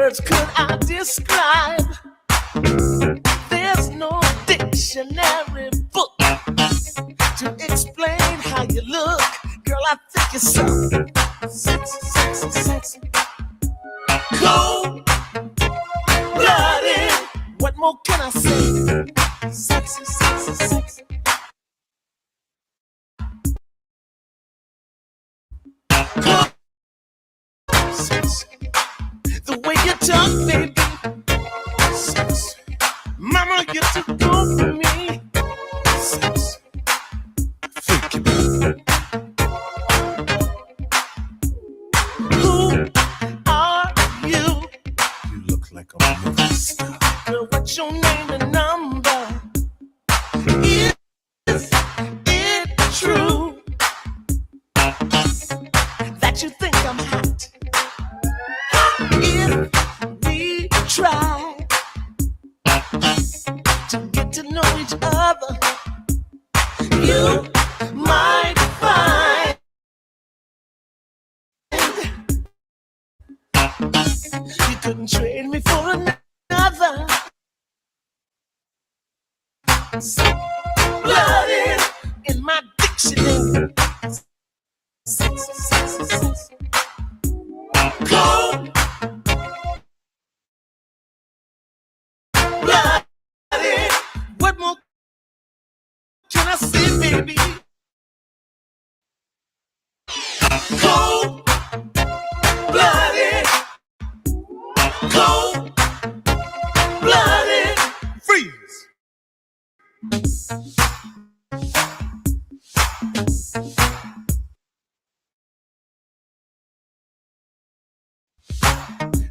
words could I describe? There's no dictionary book to explain how you look. Girl, I think you're so sexy, sexy, sexy. Cold blooded. What more can I say? Sexy, sexy, sexy. Cold, sexy. The way you talk, baby. Sexy. Mama, you're too good for me. Sexy. Freaky. Who are you? You look like a movie star. Girl, what's your name and number? Is it true that you think I'm hot? If we try to get to know each other, you might find you couldn't trade me for another. Blooded in my dictionary. Sexy, sexy, sexy. Cold blooded. What more can I say, baby? Cold blooded. Cold blooded. Freeze.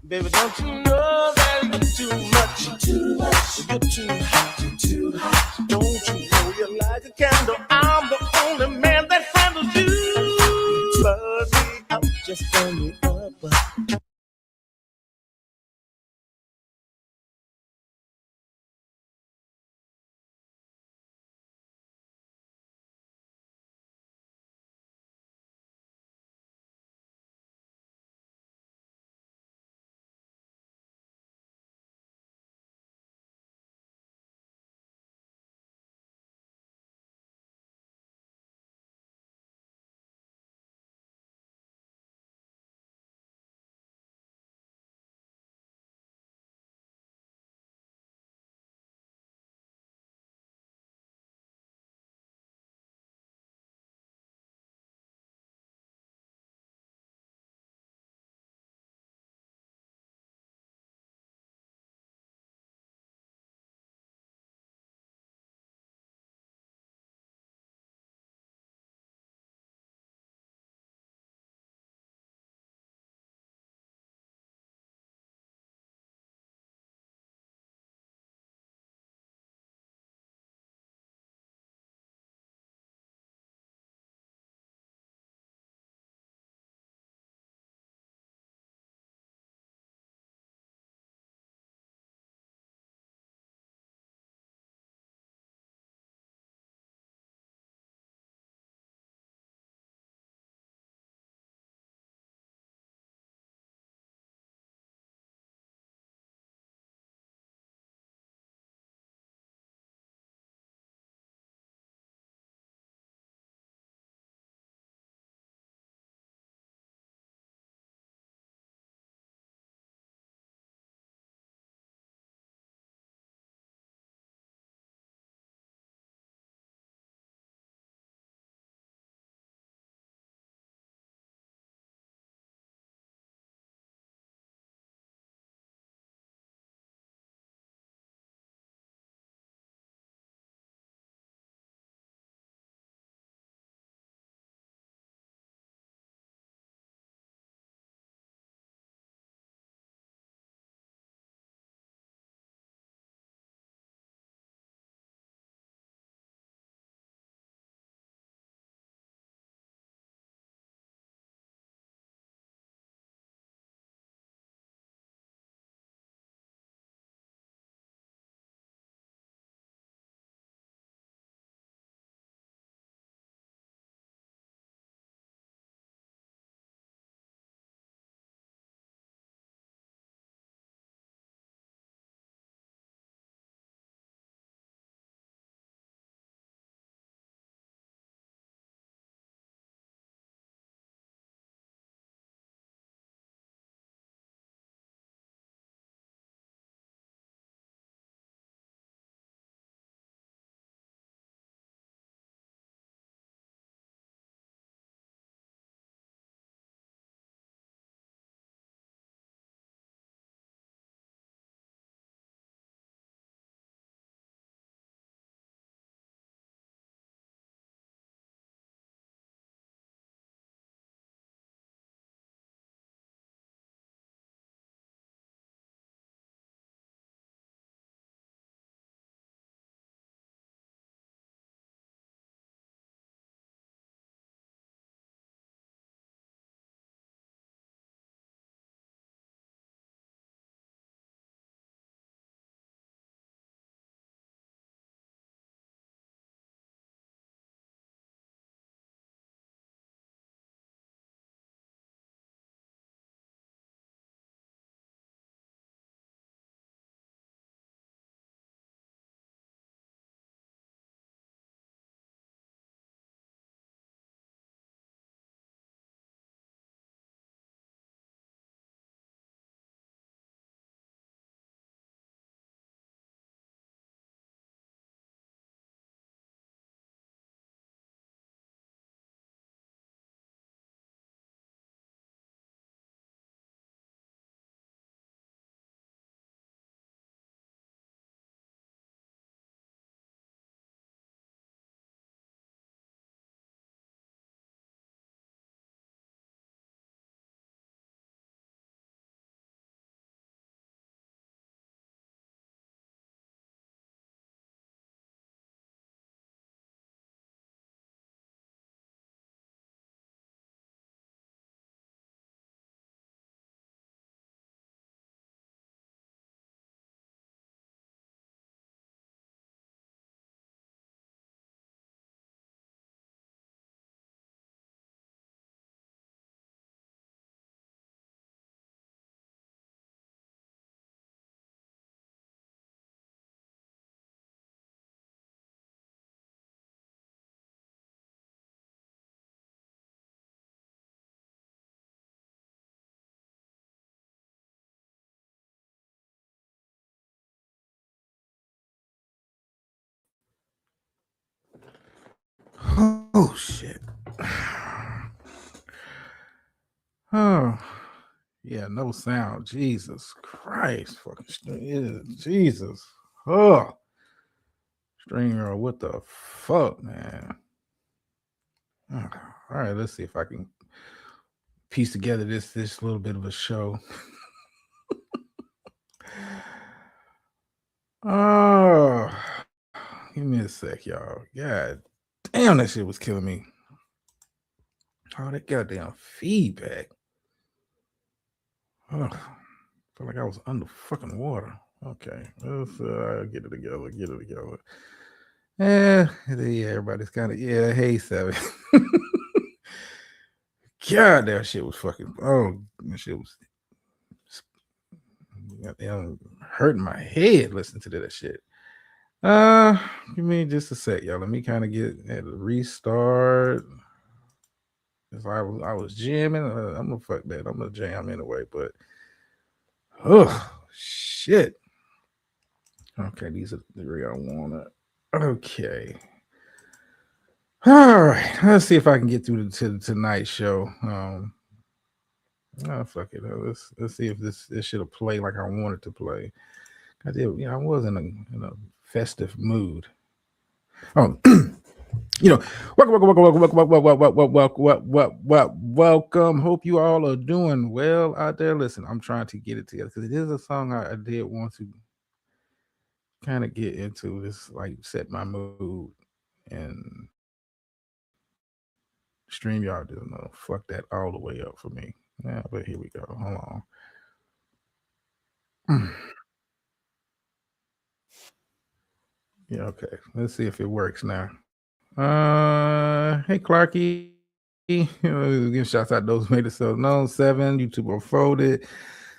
Baby, don't you know that you're too much? You're too much. You're too hot. You're too hot. Don't you know you're like a candle? I'm the only man that handles you. Burn me up, just burn me up. Oh shit. Oh yeah, no sound. Jesus Christ, Jesus. Oh, Stringer, what the fuck, man? All right, let's see if I can piece together this little bit of a show. Oh, give me a sec, y'all. God damn, that shit was killing me. Oh, that goddamn feedback. Oh, feel like I was under fucking water. Okay, let's get it together. Get it together. Yeah, everybody's kind of Hey, Seven. God, that shit was fucking. Oh, that shit was goddamn hurting my head listening to that shit. Give me just a sec, y'all. Let me kind of get at a restart. If I was jamming, I'm gonna fuck that. I'm gonna jam anyway. But oh shit. Okay, these are the three I wanna. Okay. All right. Let's see if I can get through to tonight's show. Oh fuck it. Let's see if this should have played like I wanted to play. I did. I was in a festive mood. Oh, welcome. Hope you all are doing well out there. Listen, I'm trying to get it together because it is a song I did want to kind of get into. This like set my mood, and StreamYard doesn't know. Fuck that all the way up for me. Yeah, but here we go. Hold on. Yeah, okay. Let's see if it works now. Hey Clarky. Give shouts out those made themselves known. 7, YouTube Unfolded.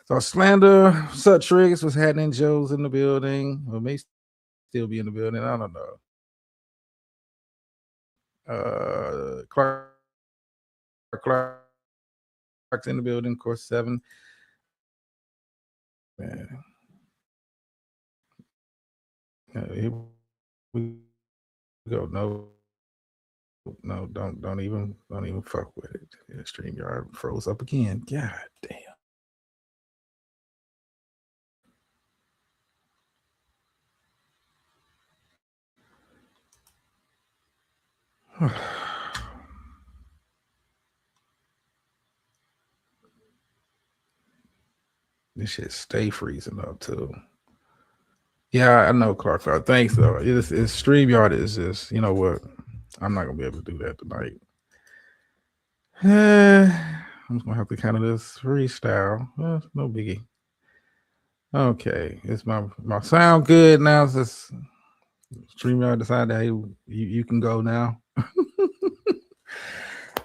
So Slander, Sut Tricks, what's happening? Joe's in the building. Or may still be in the building. I don't know. Clark's in the building, course 7. Man. Here we go. No, don't even fuck with it. Yeah, StreamYard froze up again. God damn. This shit stay freezing up too. Yeah, I know Clark. Thanks though. It's StreamYard is just what. I'm not gonna be able to do that tonight. I'm just gonna have to kind of just freestyle. No biggie. Okay, it's my sound good now. Since StreamYard decided, hey, you can go now.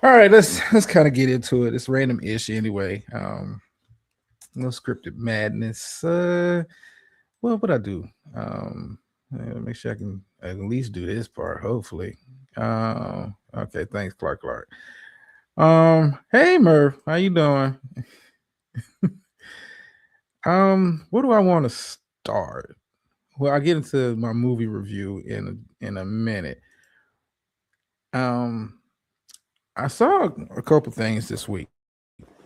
All right, let's kind of get into it. It's random ish anyway. No scripted madness. What I do? Make sure I can at least do this part. Hopefully. Okay. Thanks, Clark. Hey Murph, how you doing? What do I want to start? Well, I get into my movie review in a minute. Um, I saw a couple things this week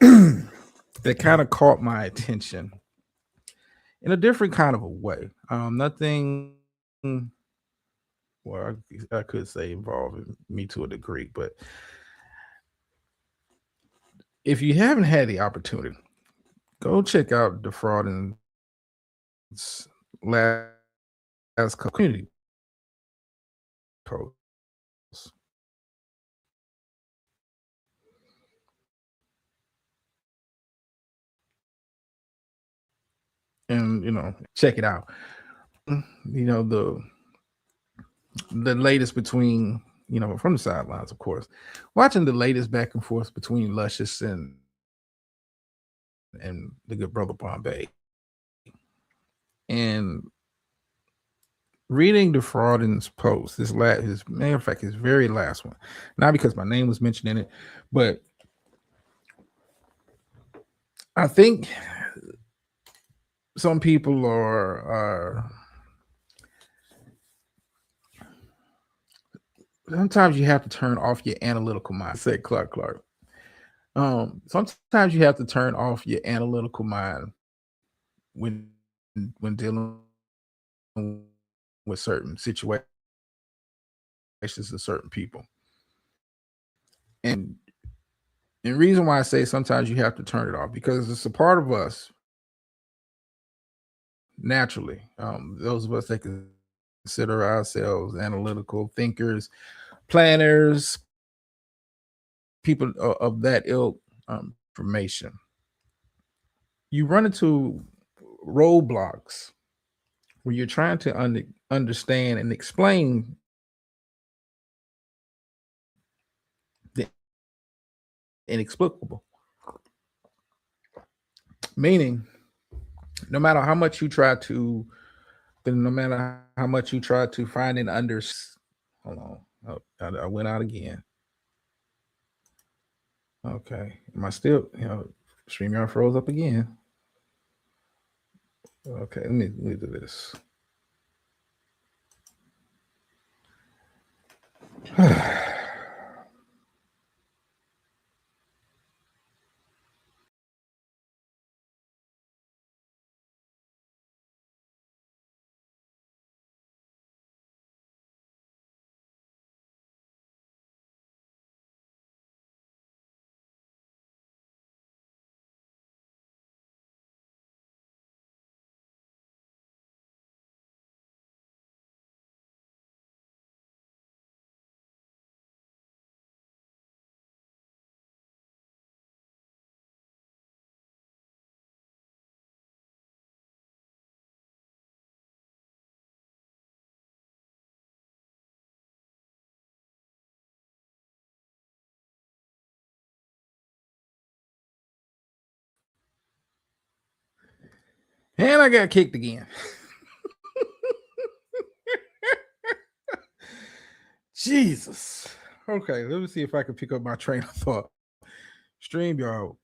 that kind of caught my attention in a different kind of a way. Nothing. Well, I could say involving me to a degree, but if you haven't had the opportunity, go check out Defrauding's last community post. And check it out. The latest between from the sidelines, of course, watching the latest back and forth between Luscious and the good brother Bombay, and reading Defrauding's post, his matter of fact, his very last one, not because my name was mentioned in it, but I think some people are sometimes you have to turn off your analytical mind. Said Clark. Sometimes you have to turn off your analytical mind when dealing with certain situations and certain people. And the reason why I say sometimes you have to turn it off because it's a part of us naturally. Those of us that consider ourselves analytical thinkers, planners, people of that ilk, information. You run into roadblocks where you're trying to understand and explain the inexplicable. Meaning, no matter how much you try to, no matter how much you try to find and hold on, oh, I went out again. Okay, am I still? StreamYard froze up again. Okay, let me do this. And I got kicked again. Jesus. Okay, let me see if I can pick up my train of thought. StreamYard,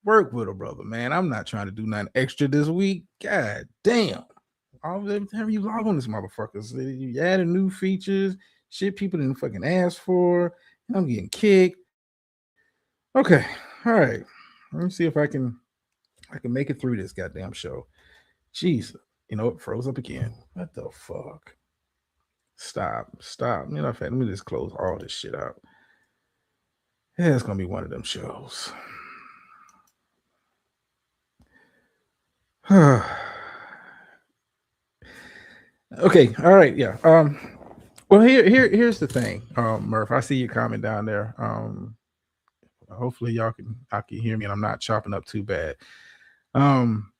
work with a brother, man. I'm not trying to do nothing extra this week. God damn. Every time you log on this motherfuckers, you added new features, shit people didn't fucking ask for, and I'm getting kicked. Okay, all right. Let me see if I can make it through this goddamn show. Jesus. You know, it froze up again. What the fuck? Stop. In fact, let me just close all this shit out. Yeah, it's gonna be one of them shows. Okay, all right, yeah. Well, here's the thing, Murph. I see your comment down there. Hopefully y'all can hear me, and I'm not chopping up too bad. Um,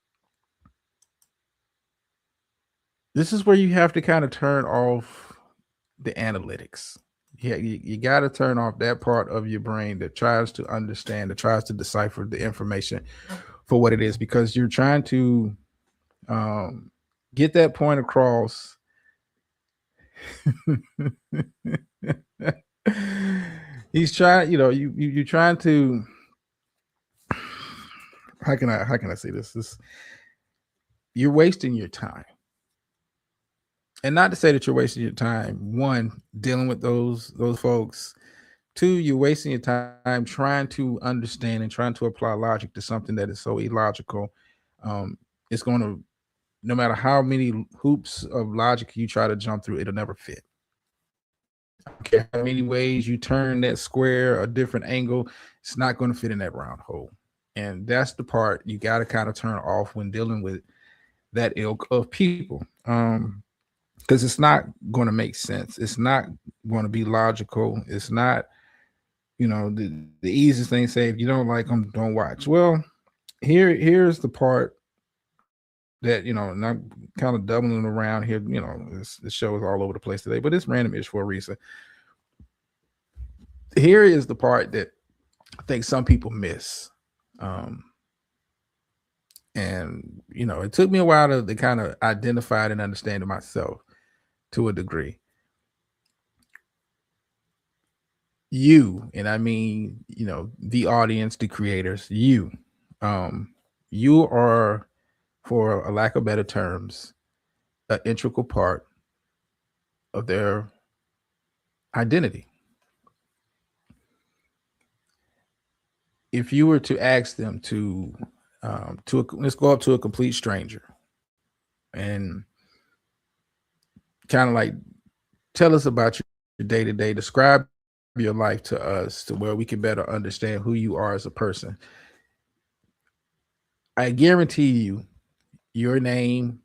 this is where you have to kind of turn off the analytics. Yeah, you got to turn off that part of your brain that tries to understand, that tries to decipher the information for what it is, because you're trying to um, get that point across. He's trying, you're trying to. How can I say this? You're wasting your time, and not to say that you're wasting your time. One, dealing with those folks. Two, you're wasting your time trying to understand and trying to apply logic to something that is so illogical. It's going to, no matter how many hoops of logic you try to jump through, it'll never fit. I don't care how many ways you turn that square a different angle, it's not going to fit in that round hole. And that's the part you got to kind of turn off when dealing with that ilk of people. Because it's not going to make sense. It's not going to be logical. It's not, the easiest thing to say, if you don't like them, don't watch. Well, here's the part that, and I'm kind of doubling around here. This show is all over the place today, but it's random-ish for a reason. Here is the part that I think some people miss. And it took me a while to kind of identify it and understand it myself to a degree. You, and I mean, the audience, the creators, you are, for a lack of better terms, an integral part of their identity. If you were to ask them let's go up to a complete stranger and kind of like tell us about your day to day, describe your life to us to where we can better understand who you are as a person. I guarantee you, your name,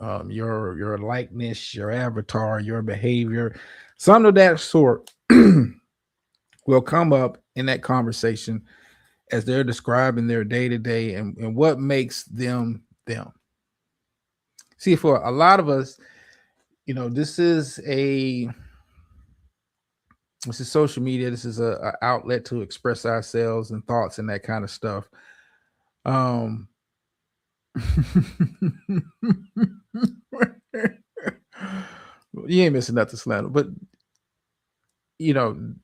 your likeness, your avatar, your behavior, some of that sort will come up in that conversation as they're describing their day to day and what makes them them. See, for a lot of us, this is social media. This is a outlet to express ourselves and thoughts and that kind of stuff. Um, you ain't missing nothing, Slander. But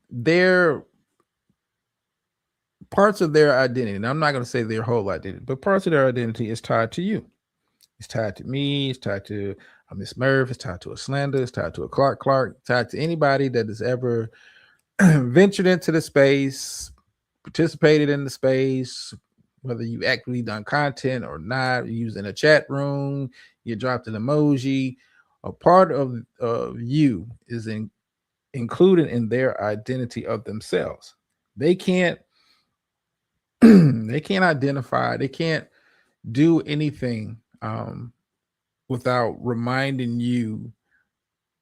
their parts of their identity, and I'm not going to say their whole identity, but parts of their identity is tied to you. It's tied to me. It's tied to a Miss Murph. It's tied to a Slander. It's tied to a Clark. Tied to anybody that has ever ventured into the space, participated in the space, whether you actually done content or not, using a chat room, you dropped an emoji. A part of you is included in their identity of themselves. They can't they can't identify. They can't do anything without reminding you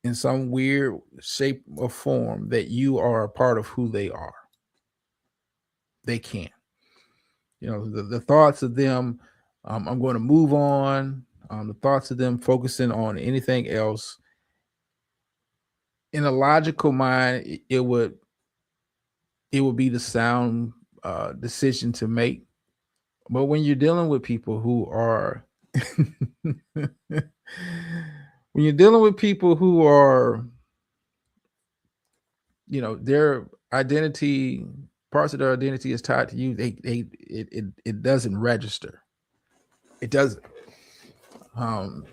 in some weird shape or form that you are a part of who they are. They can't. The thoughts of them, I'm going to move on. The thoughts of them focusing on anything else. In a logical mind, it would be the sound decision to make. But when you're dealing with people who are when you're dealing with people who are, their identity, parts of their identity is tied to you, it doesn't register. It doesn't. Um,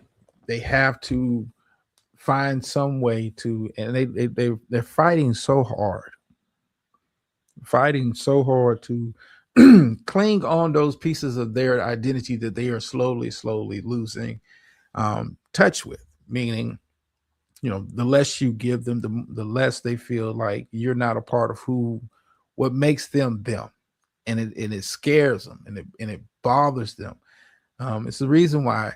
they have to find some way to, and they're fighting so hard to cling on those pieces of their identity that they are slowly losing touch with. Meaning, the less you give them, the less they feel like you're not a part of what makes them them, and it scares them, and it bothers them. It's the reason why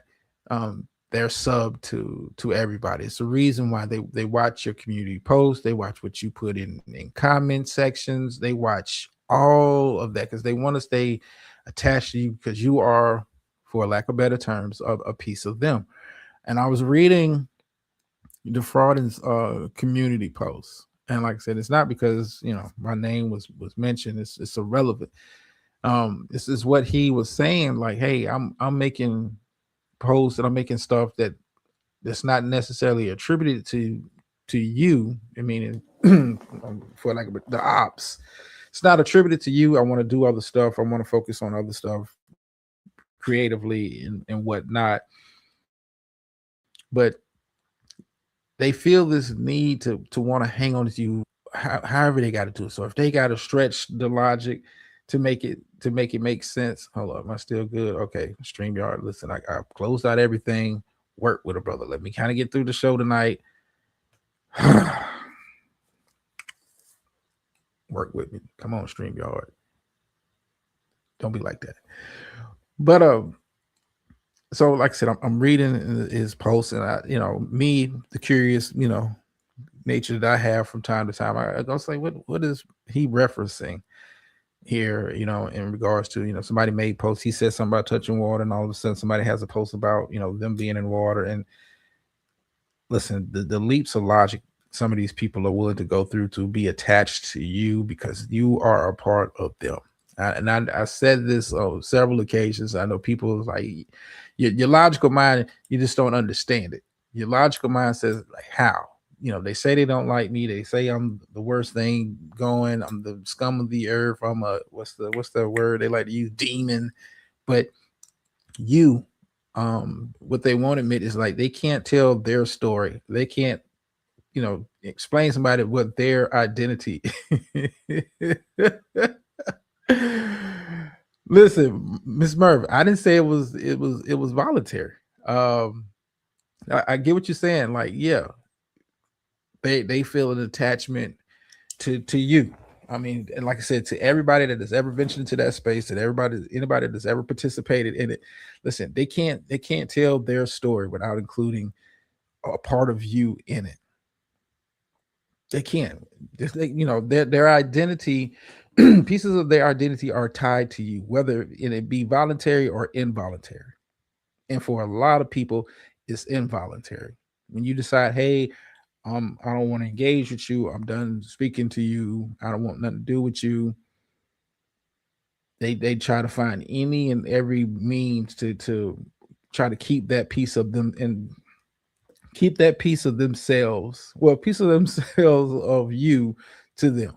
they're sub to everybody. It's the reason why they watch your community posts, they watch what you put in comment sections, they watch all of that because they want to stay attached to you because you are, for lack of better terms, a piece of them. And I was reading Defrauding's community posts, and like I said, it's not because my name was mentioned. It's irrelevant. This is what he was saying. Like, hey, I'm making posts and I'm making stuff that's not necessarily attributed to you. I mean, for like the ops, it's not attributed to you. I want to do other stuff. I want to focus on other stuff creatively and whatnot. But they feel this need to want to hang on to you however they got to do it. So if they got to stretch the logic to make it make sense. Hold up, am I still good? Okay, StreamYard. Listen, I closed out everything. Work with a brother. Let me kind of get through the show tonight. Work with me. Come on, StreamYard. Don't be like that. But so like I said, I'm reading his posts, and me, the curious, nature that I have from time to time, I go say, what is he referencing here? In regards to somebody made posts. He said something about touching water, and all of a sudden somebody has a post about them being in water. And listen, the leaps of logic some of these people are willing to go through to be attached to you because you are a part of them. I said this on several occasions. I know people like your logical mind, you just don't understand it. Your logical mind says, like, how? They say they don't like me. They say I'm the worst thing going. I'm the scum of the earth. I'm a what's the word they like to use? Demon. But what they won't admit is like they can't tell their story. They can't explain somebody what their identity. Listen, Miss Merv, I didn't say it was voluntary. Um, I get what you're saying. Like, yeah, they feel an attachment to you. I mean, and like I said, to everybody that has ever ventured into that space, that anybody that's ever participated in it, listen, they can't tell their story without including a part of you in it. They can't. Their identity, pieces of their identity are tied to you, whether it be voluntary or involuntary. And for a lot of people, it's involuntary. When you decide, hey, I don't want to engage with you. I'm done speaking to you. I don't want nothing to do with you. They try to find any and every means to try to keep that piece of them and keep that piece of themselves, well, piece of themselves of you to them.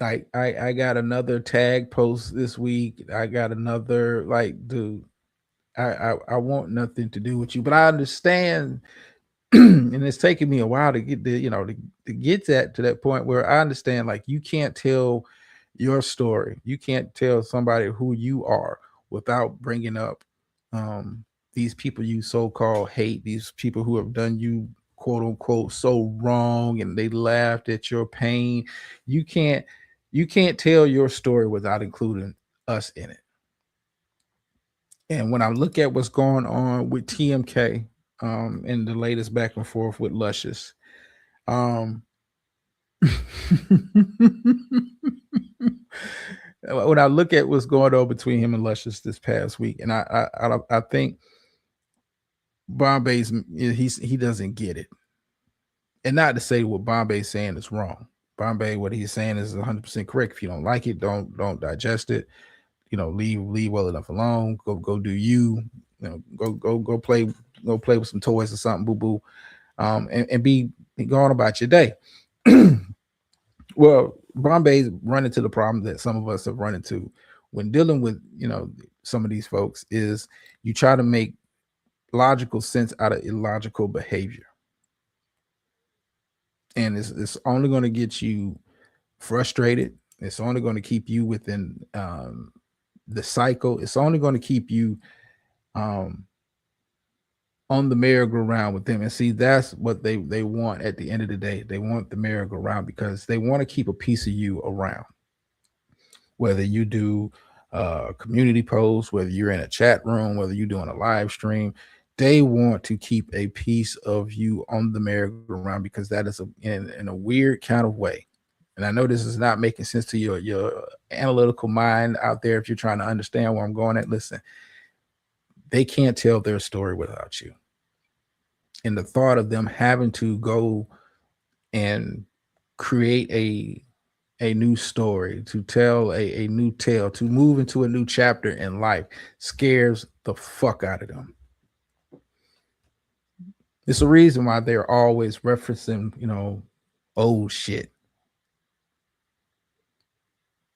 Like I got another tag post this week. I got another, like, dude, I want nothing to do with you. But I understand, and it's taken me a while to get to get that to that point where I understand, like, you can't tell your story, you can't tell somebody who you are without bringing up these people you so-called hate, these people who have done you quote unquote so wrong and they laughed at your pain. You can't you can't tell your story without including us in it. And when I look at what's going on with TMK, and the latest back and forth with Luscious, um, when I look at what's going on between him and Luscious this past week, and I think Bombay's he doesn't get it, and not to say what Bombay's saying is wrong. Bombay, what he's saying is 100% correct. If you don't like it, don't digest it. Leave well enough alone. Go do you. Go play with some toys or something, boo boo, and be going about your day. Well, Bombay's run into the problem that some of us have run into when dealing with some of these folks is you try to make logical sense out of illogical behavior, and it's only going to get you frustrated. It's only going to keep you within the cycle. It's only going to keep you um, on the merry-go-round with them. And see, that's what they want at the end of the day. They want the merry-go-round because they want to keep a piece of you around. Whether you do community posts, whether you're in a chat room, whether you're doing a live stream, they want to keep a piece of you on the merry-go-round because that is in a weird kind of way. And I know this is not making sense to your analytical mind out there. If you're trying to understand where I'm going at, listen, they can't tell their story without you. And the thought of them having to go and create a new story, to tell a new tale, to move into a new chapter in life scares the fuck out of them. It's a reason why they're always referencing, old shit.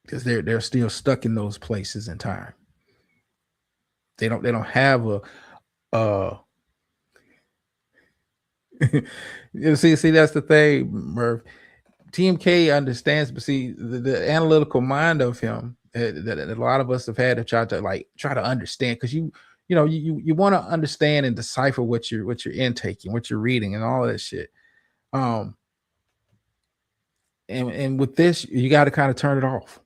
Because they're still stuck in those places in time. They don't have a see that's the thing, Murph. TMK understands, but see the analytical mind of him that a lot of us have had to try to understand, because you want to understand and decipher what you're intaking, what you're reading, and all of that shit. Um, and with this, you got to kind of turn it off.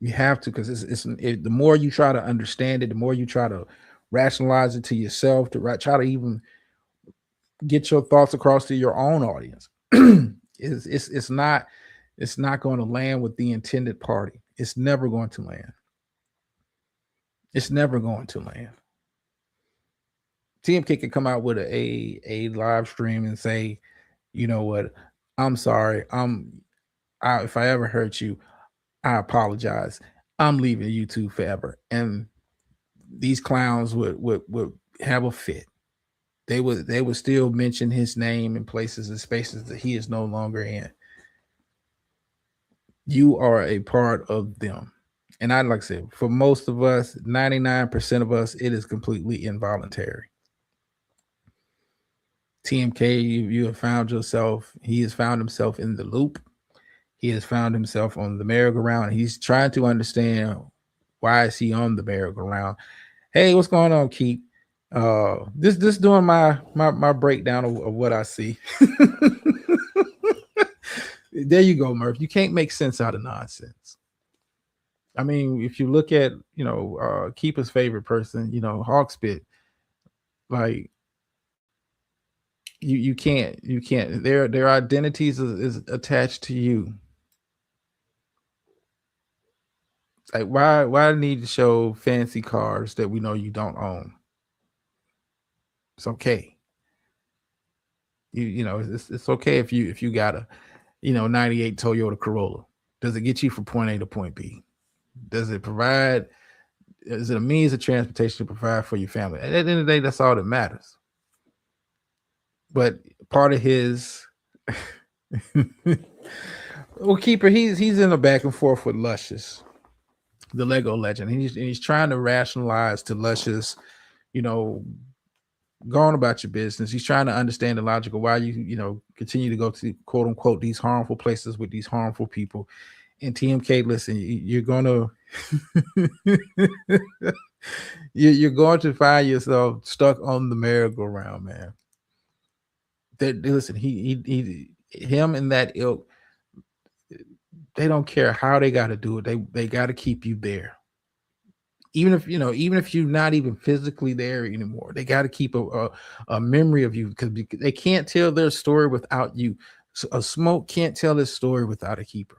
You have to, because the more you try to understand it, the more you try to rationalize it to yourself, to try to even get your thoughts across to your own audience. It's not going to land with the intended party. It's never going to land. It's never going to land. TMK can come out with a live stream and say, you know what, I'm sorry. If I ever hurt you, I apologize. I'm leaving YouTube forever. And these clowns would have a fit. They would still mention his name in places and spaces that he is no longer in. You are a part of them. And I like I said, for most of us, 99% of us, it is completely involuntary. TMK, you have found yourself. He has found himself in the loop. He has found himself on the merry-go-round. He's trying to understand why is he on the merry-go-round. Hey, what's going on, Keith? This doing my breakdown of what I see. There you go, Murph. You can't make sense out of nonsense. I mean, if you look at Keeper's favorite person, Hawkspit, like you can't. Their identities is attached to you. Like why need to show fancy cars that we know you don't own? It's okay. It's okay if you got a 98 Toyota Corolla. Does it get you from point A to point B? Does it provide is it a means of transportation to provide for your family? At the end of the day, that's all that matters. But part of his well, Keeper, he's in a back and forth with Luscious, the Lego legend. He's trying to rationalize to Luscious, you know, go on about your business. He's trying to understand the logic of why you continue to go to quote unquote these harmful places with these harmful people. And TMK, listen, you're gonna you're going to find yourself stuck on the merry-go-round, man. That listen, him and that ilk, they don't care how they got to do it. They got to keep you there. Even if you're not even physically there anymore, they got to keep a memory of you because they can't tell their story without you. So a smoke can't tell his story without a keeper.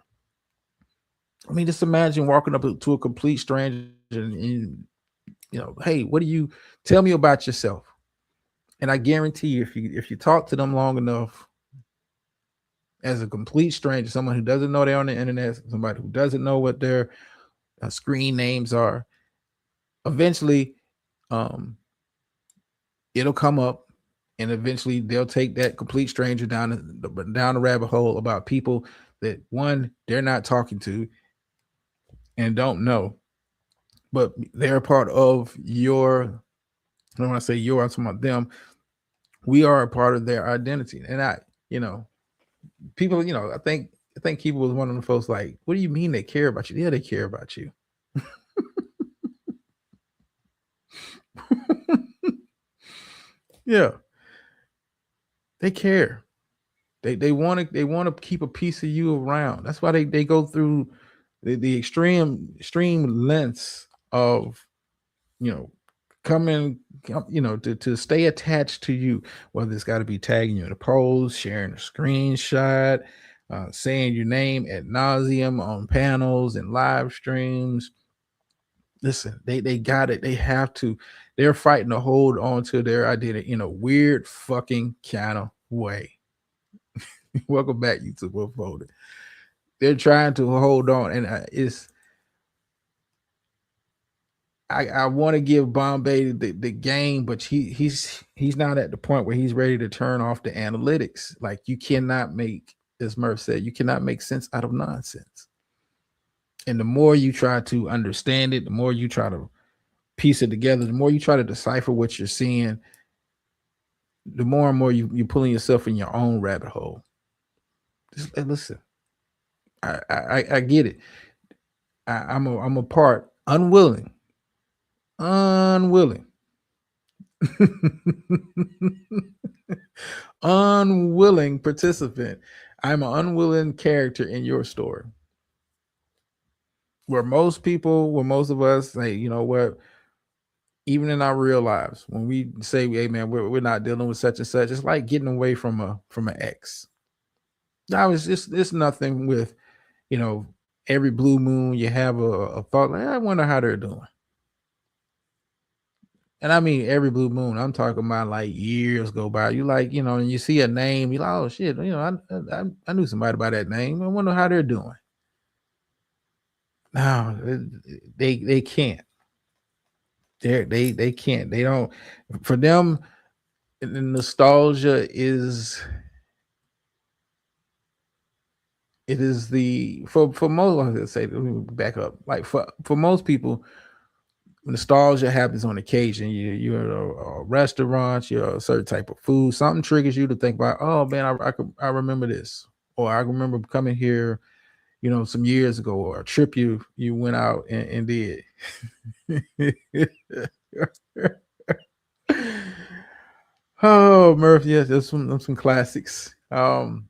I mean, just imagine walking up to a complete stranger and hey, what do you tell me about yourself? And I guarantee you, if you talk to them long enough, as a complete stranger, someone who doesn't know they're on the internet, somebody who doesn't know what their screen names are, eventually, um, it'll come up, and eventually they'll take that complete stranger down the rabbit hole about people that one they're not talking to and don't know, but they're part of your. When I say your, I'm talking about them. We are a part of their identity, and people. I think people was one of the folks like, what do you mean they care about you? Yeah, they care about you. Yeah, they care. They want to keep a piece of you around. That's why they go through the extreme lengths of you know to stay attached to you, whether it's got to be tagging you in a post, sharing a screenshot, saying your name ad nauseum on panels and live streams. Listen, they got it. They have to. They're fighting to hold on to their identity in a weird fucking kind of way. Welcome back, YouTube Uploaded. They're trying to hold on, and I want to give Bombay the game, but he's not at the point where he's ready to turn off the analytics. Like you cannot make, as Murph said, you cannot make sense out of nonsense. And the more you try to understand it, the more you try to piece it together, the more you try to decipher what you're seeing, the more and more you're pulling yourself in your own rabbit hole. Just listen. I get it. I'm a part unwilling, unwilling participant. I'm an unwilling character in your story. Where most of us say, you know what, even in our real lives, when we say, hey man, we're not dealing with such and such, it's like getting away from an ex. Now it's nothing with, you know, every blue moon you have a thought like, I wonder how they're doing. And I mean every blue moon. I'm talking about like years go by. You like, and you see a name, you're like, oh shit, I knew somebody by that name. I wonder how they're doing. No, they can't. They can't. They don't. For them, the nostalgia is it is the for most. Let's say, let me back up. Like for most people, nostalgia happens on occasion. You're at a restaurant, you're a certain type of food, something triggers you to think about, oh man, I remember this. Or I remember coming here, some years ago, or a trip you went out and did. Oh, Murph, yes, there's some classics. And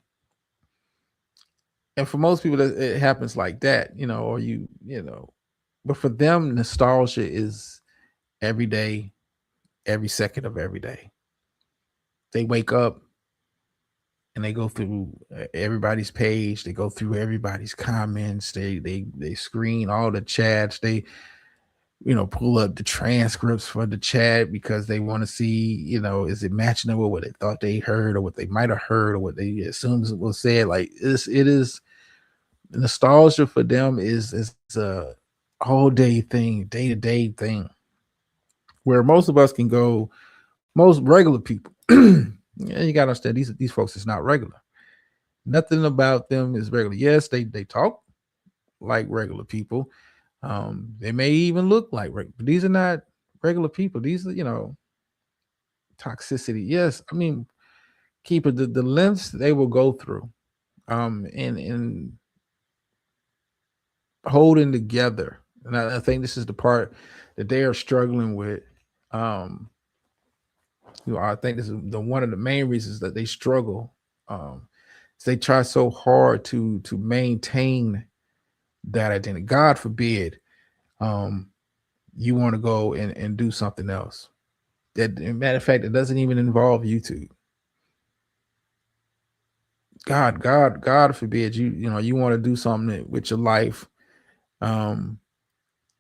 for most people, it happens like that, or but for them, nostalgia is every day, every second of every day. They wake up and they go through everybody's page. They go through everybody's comments. They screen all the chats. They pull up the transcripts for the chat because they want to see, is it matching up with what they thought they heard or what they might have heard or what they assumed was said. Like it is nostalgia for them is a all day thing, day to day thing, where most of us can go, most regular people. Yeah, you gotta understand these folks is not regular. Nothing about them is regular. Yes, they talk like regular people. They may even look like regular, but these are not regular people. These are, toxicity. Yes, I mean, keep it the lengths they will go through, in holding together. And I think this is the part that they are struggling with. Um, I think this is the one of the main reasons that they struggle. Um, is they try so hard to maintain that identity. God forbid, um, you want to go and do something else. That, matter of fact, it doesn't even involve YouTube. God forbid you want to do something with your life. Um,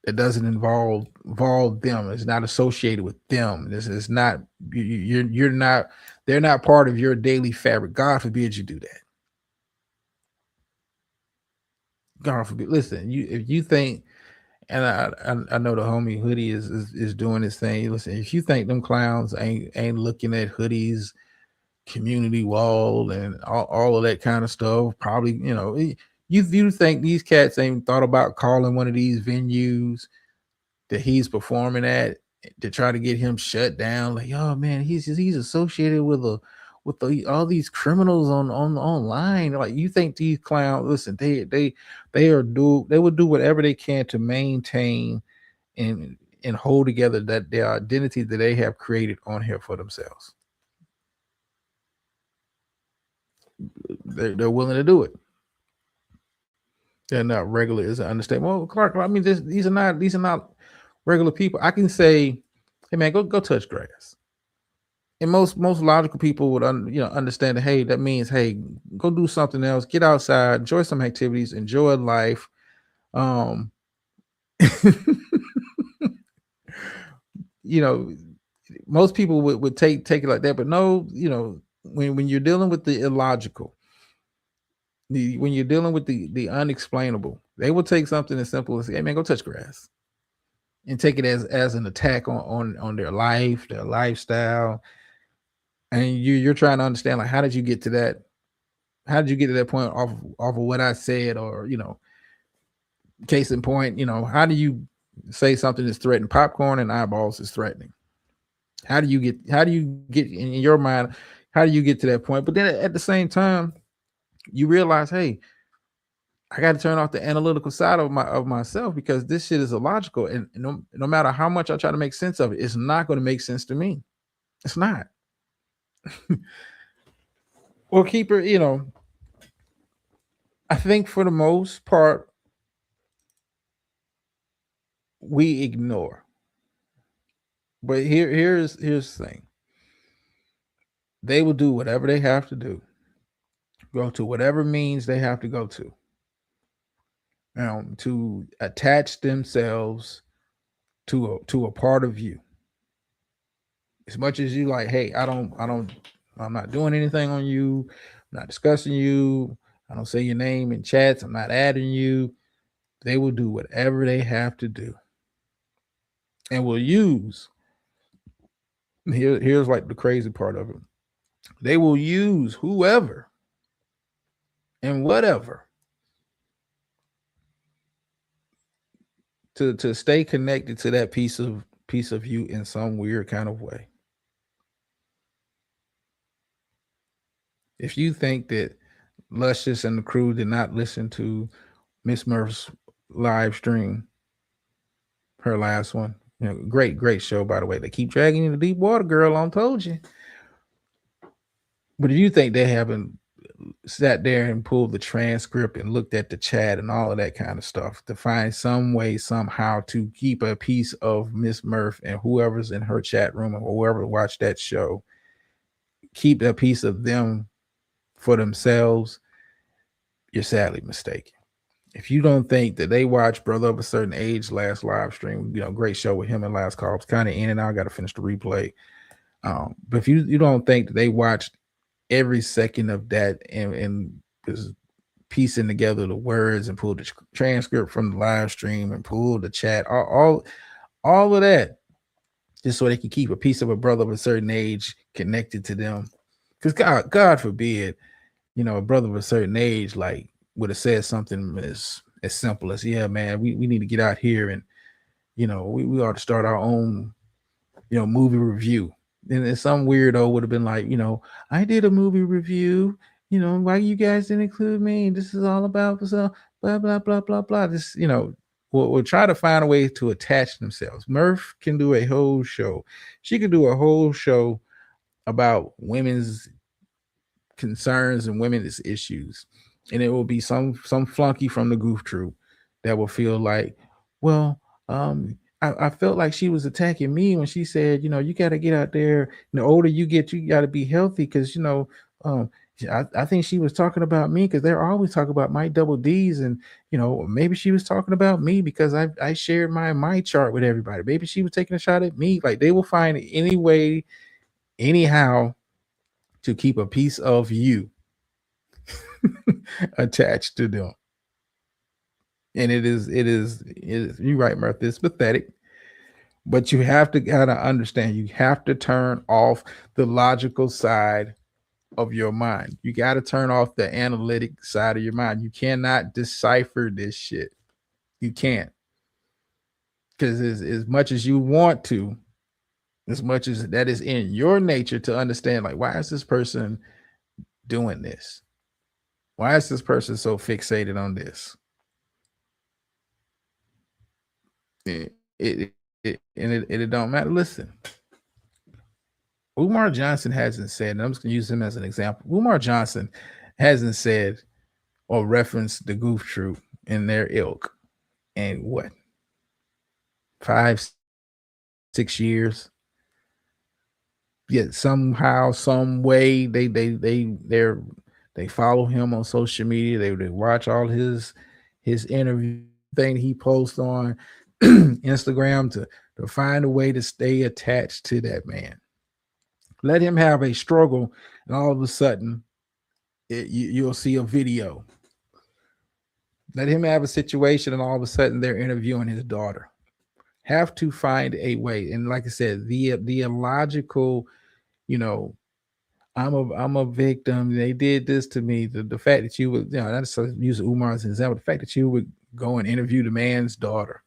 it doesn't involve them. It's not associated with them. This is not you're not. They're not part of your daily fabric. God forbid you do that. God forbid. Listen, if you think, and I know the homie Hoodie is doing this thing. Listen, if you think them clowns ain't looking at Hoodie's community wall and all of that kind of stuff, probably you think these cats ain't thought about calling one of these venues that he's performing at to try to get him shut down. Like, oh man, he's associated with all these criminals on online. Like, you think these clowns? Listen, they would do whatever they can to maintain and hold together that their identity that they have created on here for themselves. They're willing to do it. They're not regular. Is an understatement. Well, Clark, I mean, these are not regular people. I can say, hey man, go touch grass. And most logical people would understand that, hey, that means, hey, go do something else, get outside, enjoy some activities, enjoy life. Um, you know, most people would take it like that, but no, when you're dealing with the illogical, when you're dealing with the unexplainable, they will take something as simple as, hey man, go touch grass, and take it as an attack on their life, their lifestyle. And you're trying to understand, like, how did you get to that? How did you get to that point off of what I said? Or, case in point, how do you say something is threatening popcorn and eyeballs is threatening? How do you get in your mind? How do you get to that point? But then at the same time, you realize, hey, I got to turn off the analytical side of myself, because this shit is illogical, and no matter how much I try to make sense of it, it's not going to make sense to me. It's not. Well, keeper, I think for the most part we ignore. But here's the thing. They will do whatever they have to do. Go to whatever means they have to go to attach themselves to a part of you. As much as you like, hey, I'm not doing anything on you, I'm not discussing you, I don't say your name in chats, I'm not adding you. They will do whatever they have to do, and will use, here's like the crazy part of it. They will use whoever and whatever to stay connected to that piece of you in some weird kind of way. If you think that Luscious and the crew did not listen to Miss Murph's live stream, her last one, great show by the way. They keep dragging you to deep water, girl. I told you. But if you think they haven't sat there and pulled the transcript and looked at the chat and all of that kind of stuff to find some way somehow to keep a piece of Miss Murph and whoever's in her chat room or whoever watched that show, keep a piece of them for themselves, you're sadly mistaken. If you don't think that they watched Brother of a Certain Age last live stream, great show with him and Last Call. It's kind of in and out. I got to finish the replay. But if you don't think that they watched every second of that and was piecing together the words and pulled the transcript from the live stream and pulled the chat, all of that, just so they can keep a piece of a brother of a certain age connected to them. Because God forbid, a brother of a certain age like would have said something as simple as, yeah, man, we need to get out here and we ought to start our own movie review. And then some weirdo would have been like, I did a movie review, why you guys didn't include me? This is all about so blah blah blah blah blah. This, we'll try to find a way to attach themselves. Murph can do a whole show. She could do a whole show about women's concerns and women's issues, and it will be some flunky from the Goof Troop that will feel like, well, I felt like she was attacking me when she said, you got to get out there. The older you get, you got to be healthy because I think she was talking about me because they're always talking about my double D's, and maybe she was talking about me because I shared my chart with everybody. Maybe she was taking a shot at me. Like, they will find any way, anyhow, to keep a piece of you attached to them. And it is you're right, Murph, it's pathetic. But you have to kind of understand, you have to turn off the logical side of your mind. You got to turn off the analytic side of your mind. You cannot decipher this shit. You can't. Because as much as you want to, as much as that is in your nature to understand, like, why is this person doing this? Why is this person so fixated on this? It don't matter. Listen, Umar Johnson hasn't said, and I'm just going to use him as an example. Umar Johnson hasn't said or referenced the Goof Troop in their ilk in what, 5-6 years. Yet somehow, some way, they follow him on social media. They watch all his interview thing he posts on Instagram to find a way to stay attached to that man. Let him have a struggle, and all of a sudden, you'll see a video. Let him have a situation, and all of a sudden, they're interviewing his daughter. Have to find a way, and like I said, the illogical, I'm a victim. They did this to me. The fact that you would, that's use Umar as an example. The fact that you would go and interview the man's daughter.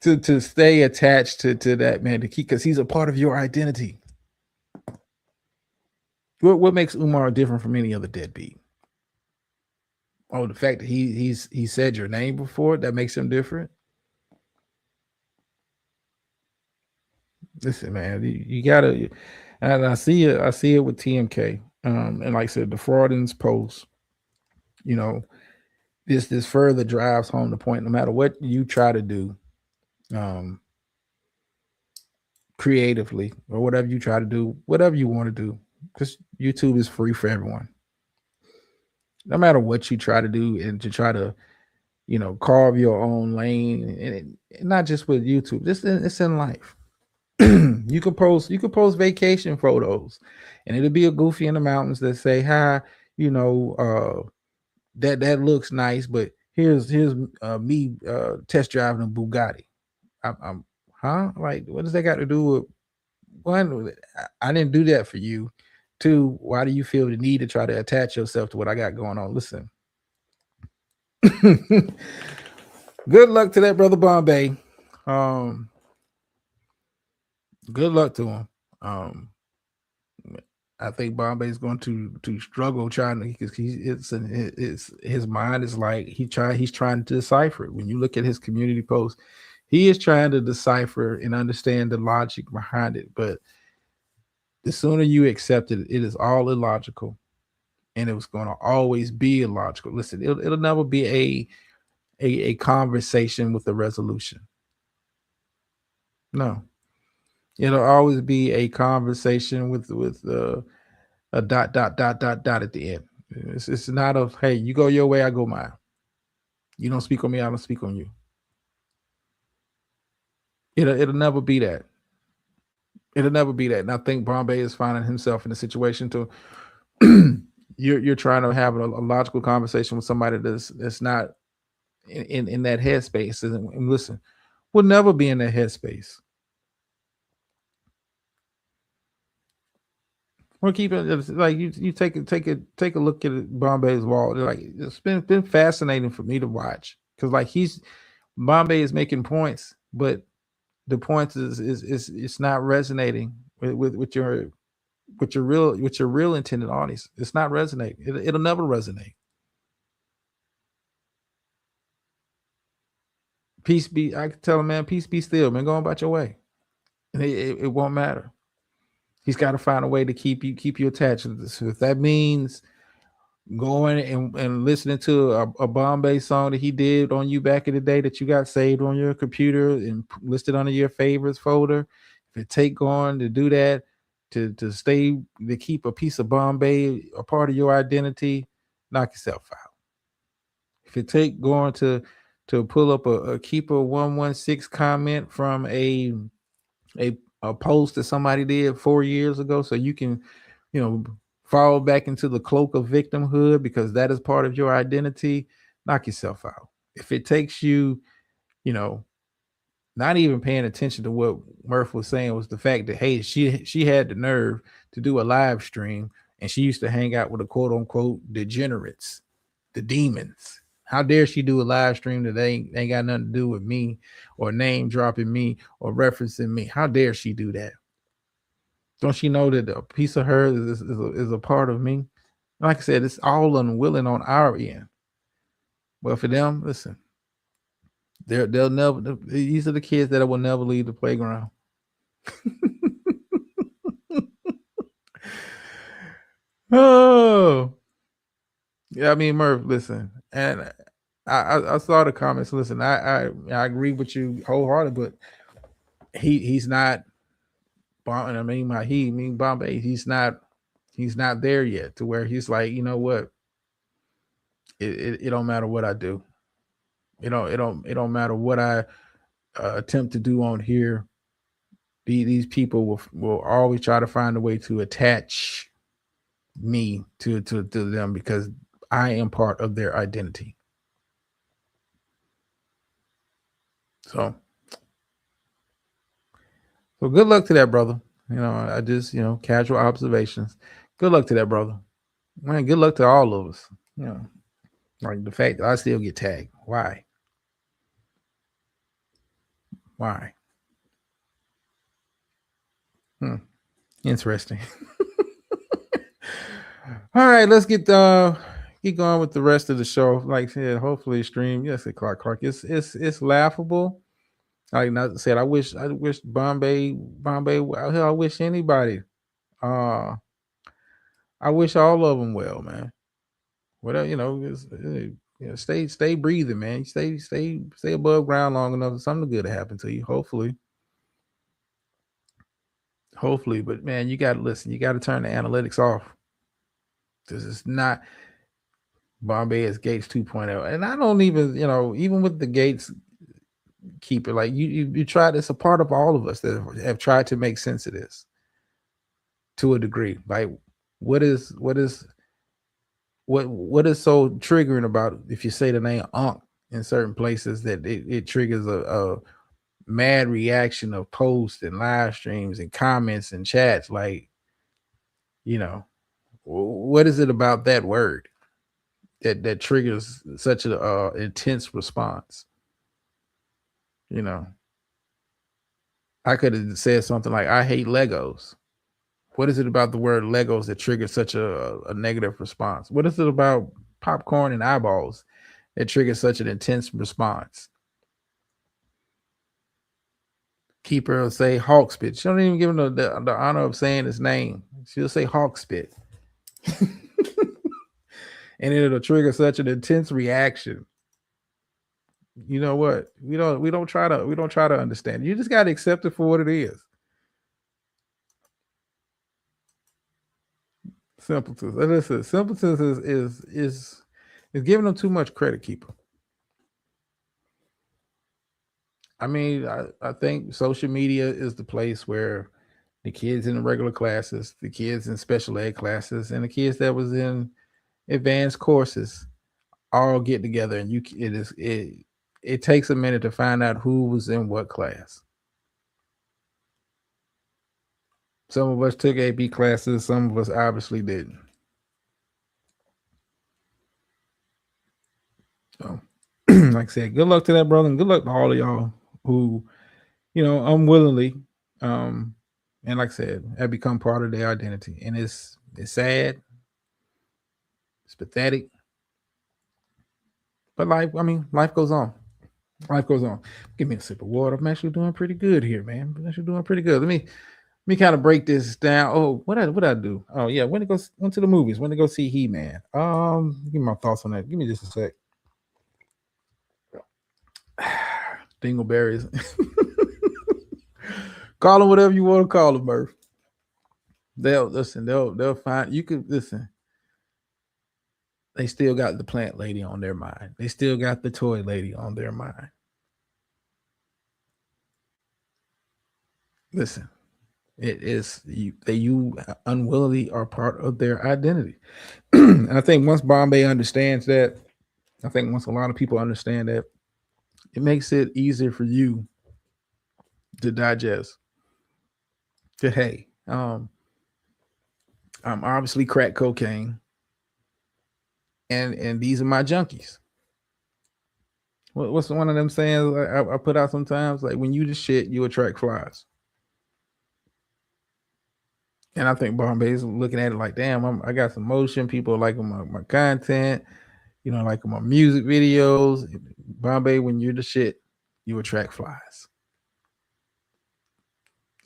to stay attached to that man, to keep, because he's a part of your identity. What makes Umar different from any other deadbeat? Oh, the fact that he said your name before, that makes him different. Listen, man, you gotta, and I see it with TMK. And like I said, the fraudulence post, this further drives home the point. No matter what you try to do, creatively, or whatever you try to do, whatever you want to do, because YouTube is free for everyone. No matter what you try to do, and to try to, carve your own lane, and not just with YouTube. It's in life. you could post vacation photos, and it'll be a goofy in the mountains that say, hi, that looks nice, but here's me test driving a Bugatti. I'm huh? Like, what does that got to do with one? I didn't do that for you. Two, why do you feel the need to try to attach yourself to what I got going on? Listen, good luck to that brother Bombay. Um, good luck to him. Um, I think Bombay is going to struggle trying to because it's his mind is like he's trying to decipher it. When you look at his community posts, he is trying to decipher and understand the logic behind it. But the sooner you accept it, it is all illogical, and it was going to always be illogical. Listen, it'll never be a conversation with a resolution. No, it'll always be a conversation with a dot at the end. It's not of hey, you go your way, I go mine. You don't speak on me, I don't speak on you. It'll never be that. It'll never be that. And I think Bombay is finding himself in a situation to you're trying to have a logical conversation with somebody that's not in that headspace. And listen, we'll never be in that headspace. We'll keep it like you take a look at Bombay's wall. Like it's been fascinating for me to watch because like Bombay is making points, but the points is it's not resonating with your real intended audience. It's not resonating. It'll never resonate. Peace be. I can tell him, man. Peace be still, man. Go on about your way, and it won't matter. He's got to find a way to keep you attached to this. If that means going and listening to a Bombay song that he did on you back in the day that you got saved on your computer and listed under your favorites folder, if it take going to do that to stay to keep a piece of Bombay a part of your identity, knock yourself out. If it take going to pull up a keeper 116 comment from a post that somebody did 4 years ago, so you can, you know, fall back into the cloak of victimhood because that is part of your identity, knock yourself out. If it takes you, you know, not even paying attention to what Murph was saying was the fact that hey, she had the nerve to do a live stream and she used to hang out with the quote unquote degenerates, the demons. How dare she do a live stream that ain't got nothing to do with me or name dropping me or referencing me? How dare she do that? Don't she know that a piece of her is a part of me? Like I said, it's all unwilling on our end. But for them, listen, they'll never. These are the kids that will never leave the playground. Oh, yeah. I mean, Murph, listen, and I saw the comments. Listen, I agree with you wholeheartedly, but he's not. I mean, Bombay. He's not there yet to where he's like, you know what? It don't matter what I do. It don't matter what I attempt to do on here. These people will always try to find a way to attach me to them because I am part of their identity. So good luck to that brother. I just casual observations. Good luck to that brother. Man, good luck to all of us. Like the fact that I still get tagged. Why? Why? Interesting. All right, let's get keep going with the rest of the show. Like I said, hopefully stream. Yes, Clark. It's laughable. Like I said, I wish Bombay. Hell, I wish anybody. Uh, I wish all of them well, man. Whatever stay breathing, man. Stay above ground long enough for something good to happen to you. Hopefully. But man, you got to listen. You got to turn the analytics off. This is not Bombay as Gates 2.0. And I don't even, even with the Gates keeper, like you tried. It's a part of all of us that have tried to make sense of this to a degree. Like, what is so triggering about if you say the name Unc in certain places that it triggers a mad reaction of posts and live streams and comments and chats? Like, What is it about that word that triggers such a intense response? You know, I could have said something like, "I hate Legos." What is it about the word Legos that triggers such a negative response? What is it about popcorn and eyeballs that triggers such an intense response? Keeper will say Hawk spit. She don't even give him the honor of saying his name. She'll say Hawk spit, and it'll trigger such an intense reaction. You know what? We don't try to understand. You just gotta accept it for what it is. Simpletons. Listen, simpletons is giving them too much credit, keeper. I mean, I think social media is the place where the kids in the regular classes, the kids in special ed classes, and the kids that was in advanced courses all get together, and it takes a minute to find out who was in what class. Some of us took AP classes, some of us obviously didn't. So, like I said, good luck to that brother, and good luck to all of y'all who, unwillingly, um, and like I said, have become part of their identity. And it's sad, it's pathetic, but life goes on. Life goes on. Give me a sip of water. I'm actually doing pretty good here, man. I'm actually doing pretty good. Let me kind of break this down. Oh, what I do? Oh yeah, went to the movies. Went to go see He Man. Give me my thoughts on that. Give me just a sec. Dingleberries. Call them whatever you want to call them, Murph. They'll listen. They'll find you could listen. They still got the plant lady on their mind. They still got the toy lady on their mind. Listen, it is you unwillingly are part of their identity. And I think once Bombay understands that, I think once a lot of people understand that, it makes it easier for you to digest. That hey, I'm obviously crack cocaine, and these are my junkies. What's one of them sayings I put out sometimes? Like when you the shit, you attract flies. And I think Bombay's looking at it like, damn, I got some motion. People liking my content, like my music videos. Bombay, when you're the shit, you attract flies.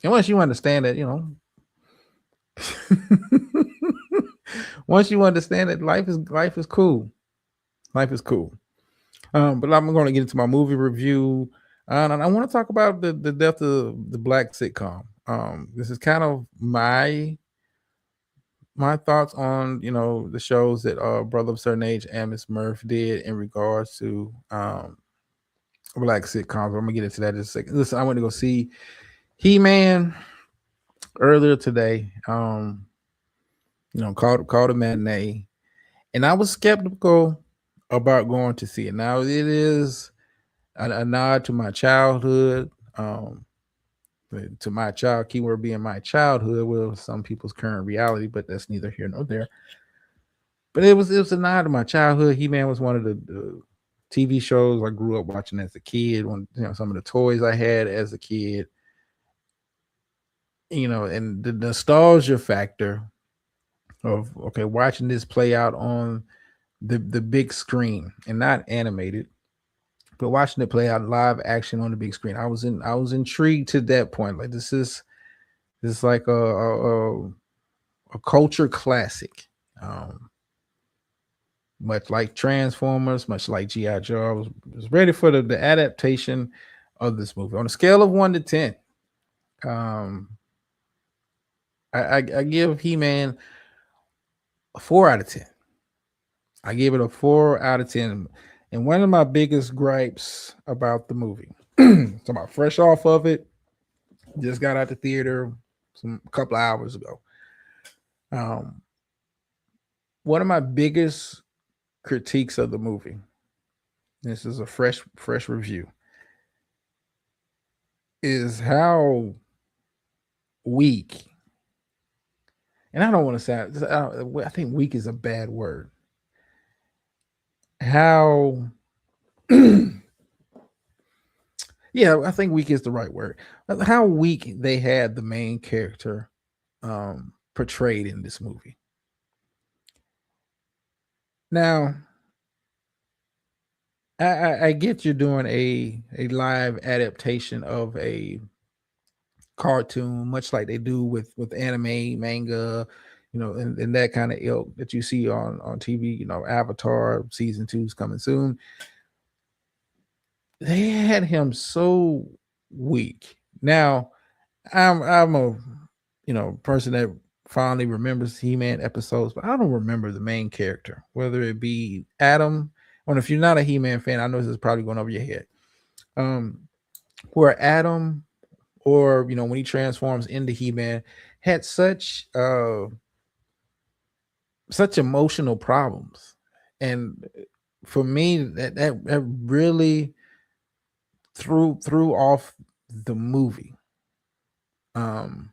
And once you understand that, once you understand that life is cool. Life is cool. But I'm going to get into my movie review, and I want to talk about the death of the black sitcom. This is kind of my thoughts on the shows that Brother of Certain Age and Miss Murph did in regards to black sitcoms. I'm gonna get into that in a second. Listen, I went to go see He Man earlier today. Called a matinee, and I was skeptical about going to see it. Now it is a nod to my childhood, to my child keyword being my childhood, well, some people's current reality, but that's neither here nor there. But it was a nod to my childhood. He Man was one of the TV shows I grew up watching as a kid. When some of the toys I had as a kid, and the nostalgia factor of okay, watching this play out on the big screen and not animated, but watching it play out live action on the big screen. I was intrigued to that point. Like this is like a culture classic. Much like Transformers, much like G.I. Joe, I was ready for the adaptation of this movie. On a scale of 1 to 10, um, I give He-Man a 4 out of 10. I give it a 4 out of 10. And one of my biggest gripes about the movie, so about fresh off of it, just got out the theater a couple of hours ago. Um, One of my biggest critiques of the movie, this is a fresh review, is how weak and I don't want to sound. I think weak is a bad word. How? Yeah, I think weak is the right word. How weak they had the main character portrayed in this movie. Now, I get you're doing a live adaptation of a cartoon, much like they do with anime, manga, and that kind of ilk that you see on TV. Avatar season 2 is coming soon. They had him so weak. Now, I'm a person that fondly remembers He-Man episodes, but I don't remember the main character, whether it be Adam. And if you're not a He-Man fan, I know this is probably going over your head. Um, where Adam, or when he transforms into He-Man, had such emotional problems, and for me, that really threw off the movie. Um,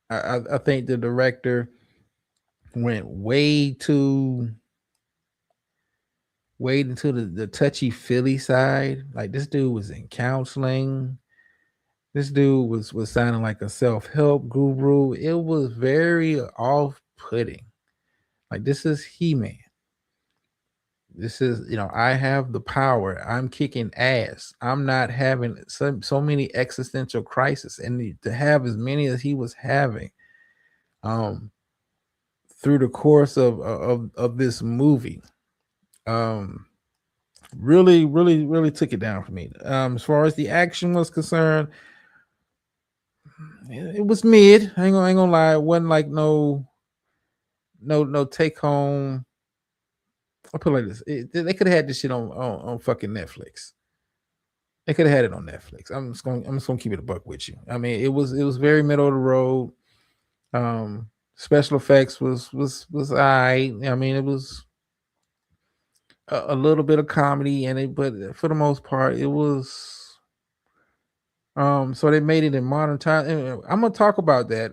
I think the director went way into the touchy feely side. Like, this dude was in counseling. This dude was sounding like a self help guru. It was very off putting. Like, this is He Man. This is, I have the power. I'm kicking ass. I'm not having so many existential crises, and to have as many as he was having, um, through the course of this movie, um, really took it down for me. As far as the action was concerned, it was mid. I ain't gonna lie. It wasn't like no take home. I put it like this: they could have had this shit on fucking Netflix. They could have had it on Netflix. I'm just gonna keep it a buck with you. I mean, it was very middle of the road. Special effects was alright. I mean, it was a little bit of comedy in it, but for the most part, it was. So they made it in modern time. And I'm gonna talk about that.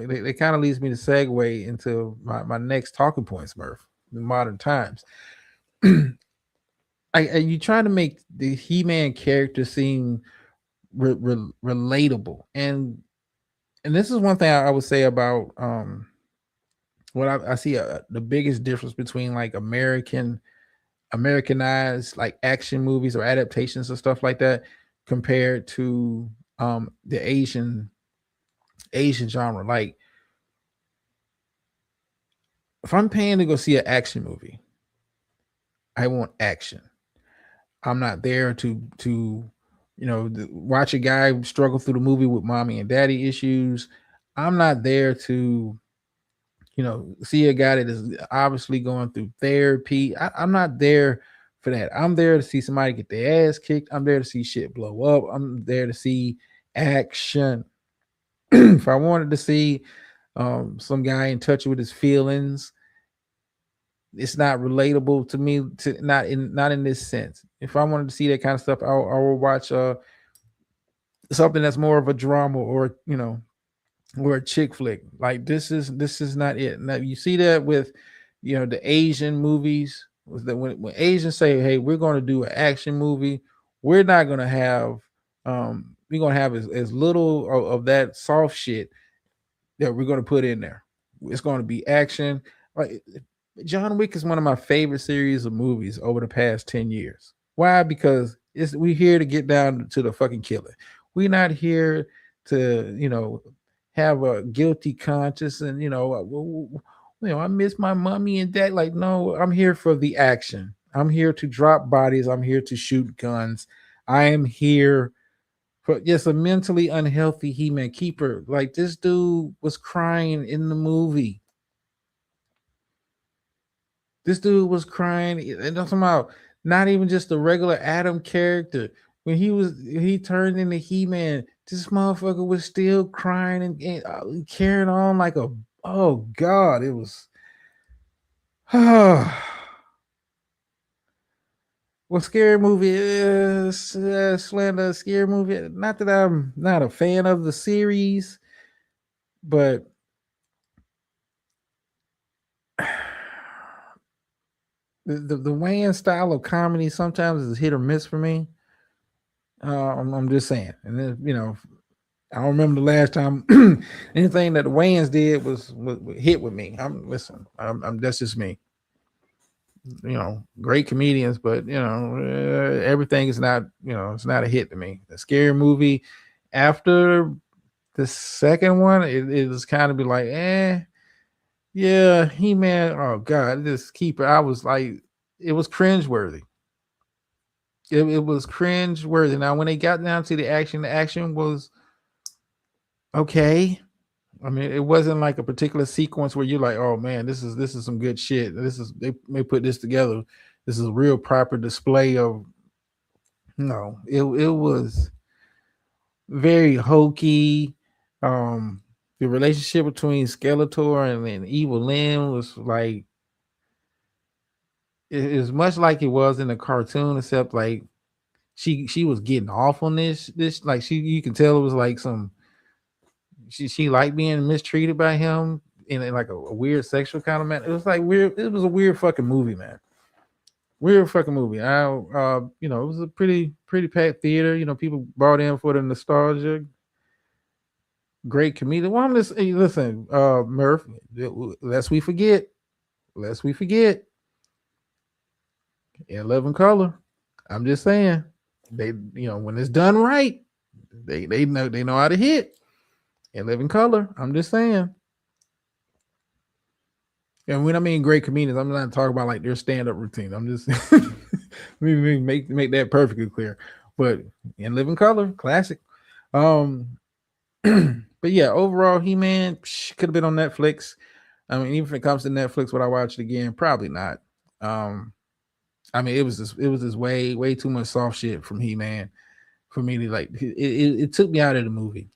It kind of leads me to segue into my next talking points, Murph. The modern times. Are you trying to make the He-Man character seem relatable? And this is one thing I would say about what I see the biggest difference between like Americanized like action movies or adaptations of stuff like that compared to the Asian genre. Like, if I'm paying to go see an action movie, I want action. I'm not there to watch a guy struggle through the movie with mommy and daddy issues. I'm not there to see a guy that is obviously going through therapy. I'm not there for that. I'm there to see somebody get their ass kicked. I'm there to see shit blow up. I'm there to see action. If I wanted to see some guy in touch with his feelings, it's not relatable to me. To not in this sense. If I wanted to see that kind of stuff, I will watch something that's more of a drama, or or a chick flick. Like, this is not it. Now you see that with the Asian movies. Was that when Asians say, "Hey, we're going to do an action movie. We're not going to have we're going to have as little of that soft shit that we're going to put in there. It's going to be action." Like, John Wick is one of my favorite series of movies over the past 10 years. Why? Because we're here to get down to the fucking killing. We're not here to, have a guilty conscience and, I miss my mommy and dad. Like, no, I'm here for the action. I'm here to drop bodies. I'm here to shoot guns. I am here for, yes, a mentally unhealthy He-Man keeper. Like, this dude was crying in the movie. This dude was crying, and I'm talking about not even just the regular Adam character. When he turned into He-Man, this motherfucker was still crying and carrying on like a, oh god, it was well, scary movie is Slender, scary movie. Not that I'm not a fan of the series, but the Wayne style of comedy sometimes is hit or miss for me. I'm just saying, and then I don't remember the last time anything that the Wayans did was hit with me. I'm that's just me. Great comedians, but everything is not it's not a hit to me. The scary movie after the second one, it was kind of be like, yeah, He Man. Oh God, this keeper. I was like, it was cringeworthy. It was cringeworthy. Now, when they got down to the action was okay. I mean, it wasn't like a particular sequence where you're like, oh man, this is some good shit. This is they may put this together. This is a real proper display of no. It was very hokey. Um, the relationship between Skeletor and Evil Lynn was like it is much like it was in the cartoon, except like she was getting off on this like she you can tell it was like some she liked being mistreated by him in like a weird sexual kind of man. It was like weird. It was a weird fucking movie, man. Weird fucking movie. It was a pretty packed theater. People brought in for the nostalgia. Great comedian. Well, I'm just hey, listen, Murph. Lest we forget, lest we forget, in Love and Color. I'm just saying, when it's done right, they know how to hit. In Living Color. I'm just saying. And when I mean great comedians, I'm not talking about like their stand-up routine. I'm just make that perfectly clear. But in Living Color, classic. Um, but yeah, overall, He-Man could have been on Netflix. I mean, even if it comes to Netflix, would I watch it again? Probably not. Um, I mean, it was this way too much soft shit from He-Man for me to like. It took me out of the movie.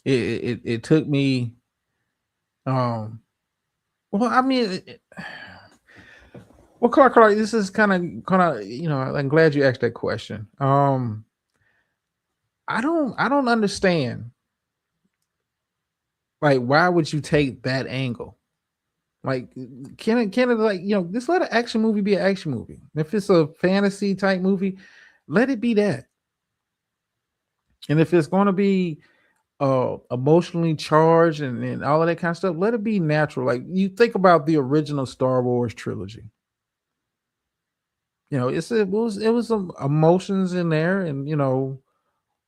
It took me. Um, well, I mean, well, Clark, this is kind of. I'm glad you asked that question. I don't understand. Like, why would you take that angle? Like, can it like just let an action movie be an action movie. If it's a fantasy type movie, let it be that. And if it's going to be emotionally charged and all of that kind of stuff, let it be natural. Like you think about the original Star Wars trilogy. It was some emotions in there, and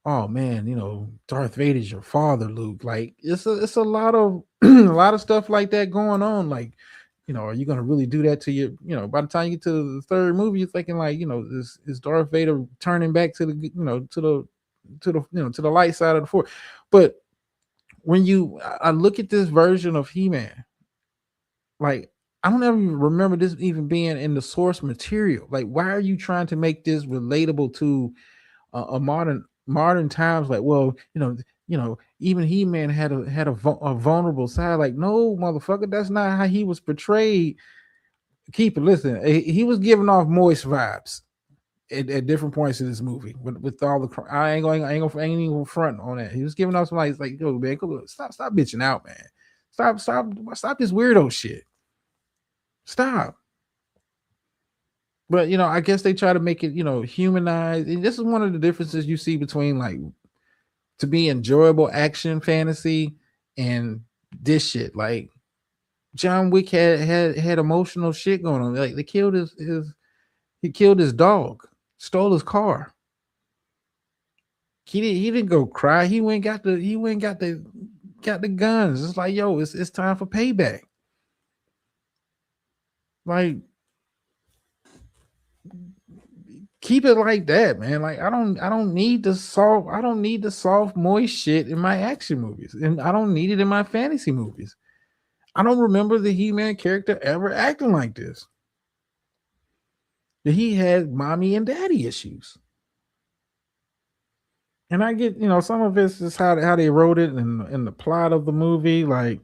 oh man, Darth Vader's your father, Luke. Like it's a lot of a lot of stuff like that going on. Like, are you gonna really do that to you? By the time you get to the third movie, you're thinking like, is Darth Vader turning back to the to the light side of the force? But when I look at this version of He-Man, like I don't ever remember this even being in the source material. Like, why are you trying to make this relatable to a modern times? Like, well, even He-Man had a vulnerable side. Like, no, motherfucker, that's not how he was portrayed. Keep it. Listen, he was giving off moist vibes at different points in this movie with all the. I ain't even front on that. He was giving off some like, yo, man, stop bitching out, man. Stop this weirdo shit. Stop. But I guess they try to make it, humanized. And this is one of the differences you see between like to be enjoyable action fantasy and this shit. Like John Wick had emotional shit going on. Like they killed he killed his dog, stole his car. He didn't go cry. He went got the guns. It's like, yo, it's time for payback. Like, keep it like that, man. Like I don't need the soft moist shit in my action movies, and I don't need it in my fantasy movies. I don't remember the He-Man character ever acting like this. That he had mommy and daddy issues. And I get, some of it's just how they wrote it and in the plot of the movie. Like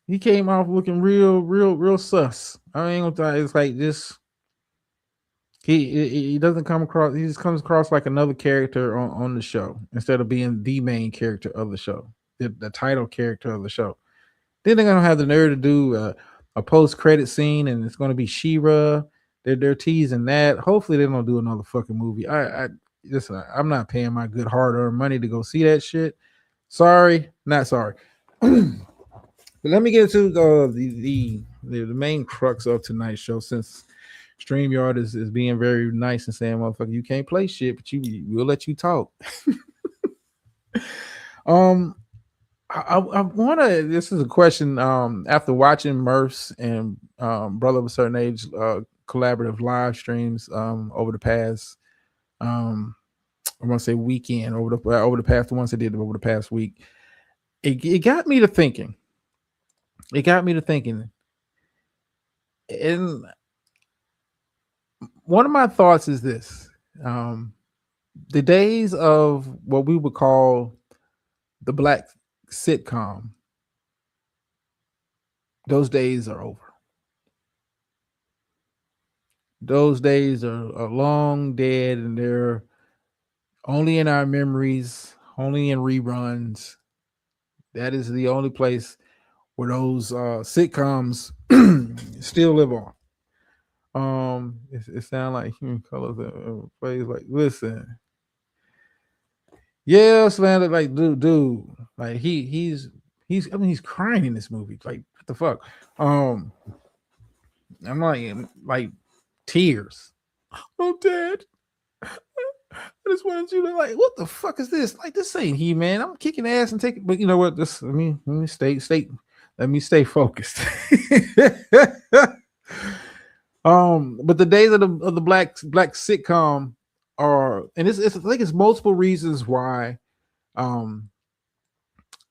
he came off looking real sus. I ain't gonna tell you, it's like this. He doesn't come across. He just comes across like another character on the show instead of being the main character of the show, the title character of the show. Then they're gonna have the nerve to do a post credit scene, and it's going to be She-Ra. They're teasing that. Hopefully, they don't do another fucking movie. I listen. I'm not paying my good hard earned money to go see that shit. Sorry, not sorry. But let me get into the main crux of tonight's show. Since StreamYard is being very nice and saying, "Motherfucker, you can't play shit, but we'll let you talk." um, I want to. This is a question. After watching Murph's and Brother of a Certain Age collaborative live streams over the past I want to say weekend over the past the ones I did over the past week, it got me to thinking. It got me to thinking, and one of my thoughts is this: um, the days of what we would call the black sitcom, those days are over. Those days are long dead, and they're only in our memories, only in reruns. That is the only place where those sitcoms still live on. It sounds like human colors plays like listen. Yeah, slander like dude, like he's I mean he's crying in this movie. Like what the fuck? Um, I'm like tears. Oh, Dad, I just wanted you to like, what the fuck is this? Like, this ain't he, man. I'm kicking ass and taking, but you know what? This let me let me stay focused. But the days of the black sitcom are, and it's I think it's multiple reasons why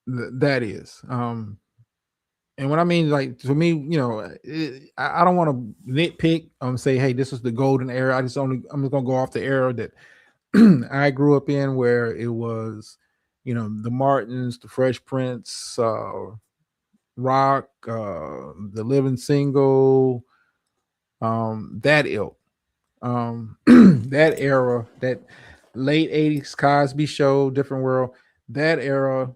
that is. And what I mean, like for me, I don't want to nitpick. Say, hey, this is the golden era. I'm just gonna go off the era that I grew up in, where it was, the Martins, the Fresh Prince, Rock, the Living Single, that ilk, that era, that late '80s Cosby Show, Different World, that era.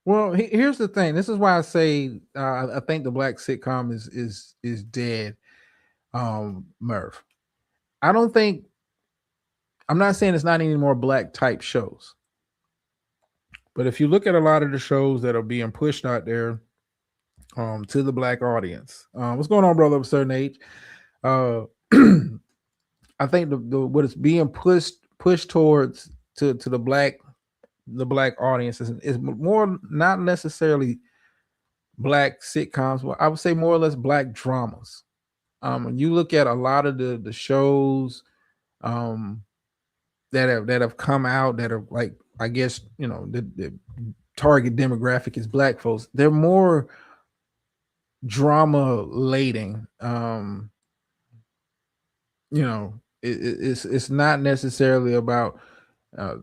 Well, here's the thing. This is why I say I think the black sitcom is dead. Murph. I don't think. I'm not saying it's not any more black type shows, but if you look at a lot of the shows that are being pushed out there to the black audience, what's going on, brother of a certain age? Uh, I think the what is being pushed towards to the black audience is more not necessarily black sitcoms, but I would say more or less black dramas. When you look at a lot of the shows um, that have come out that are like, I guess, the target demographic is black folks. They're more drama laden. It's not necessarily about uh,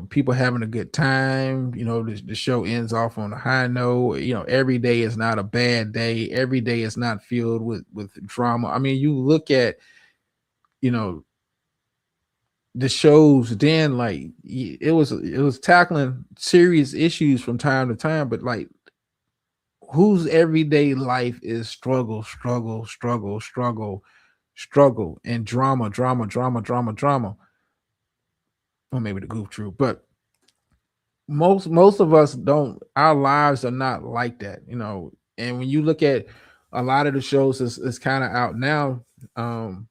people having a good time. The show ends off on a high note. Every day is not a bad day. Every day is not filled with drama. I mean, you look at you know the shows then, like it was tackling serious issues from time to time, but like whose everyday life is struggle, struggle, struggle, struggle, struggle, and drama, drama, drama, drama, drama. Or maybe the goof troop, but most of us don't. Our lives are not like that. And when you look at a lot of the shows, it's kind of out now. Um,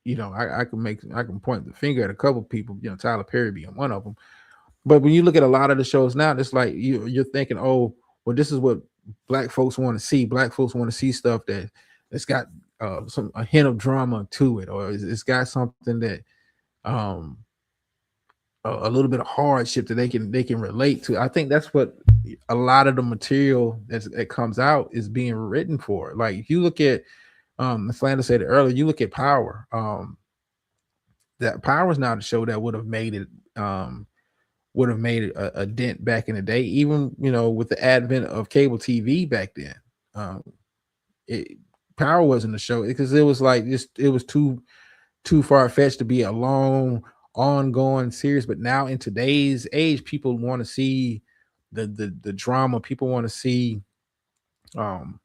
I can point the finger at a couple people. Tyler Perry being one of them. But when you look at a lot of the shows now, it's like you're thinking, oh, well, this is what black folks want to see. Black folks want to see stuff that's got some a hint of drama to it, or it's got something that um a little bit of hardship that they can relate to. I think that's what a lot of the material that comes out is being written for. Like if you look at as Landa said it earlier, you look at Power. That Power is not a show that would have made a dent back in the day, even with the advent of cable TV back then. Um, it, Power wasn't a show because it was like it was too far fetched to be a long ongoing series. But now in today's age, people want to see the drama. People want to see um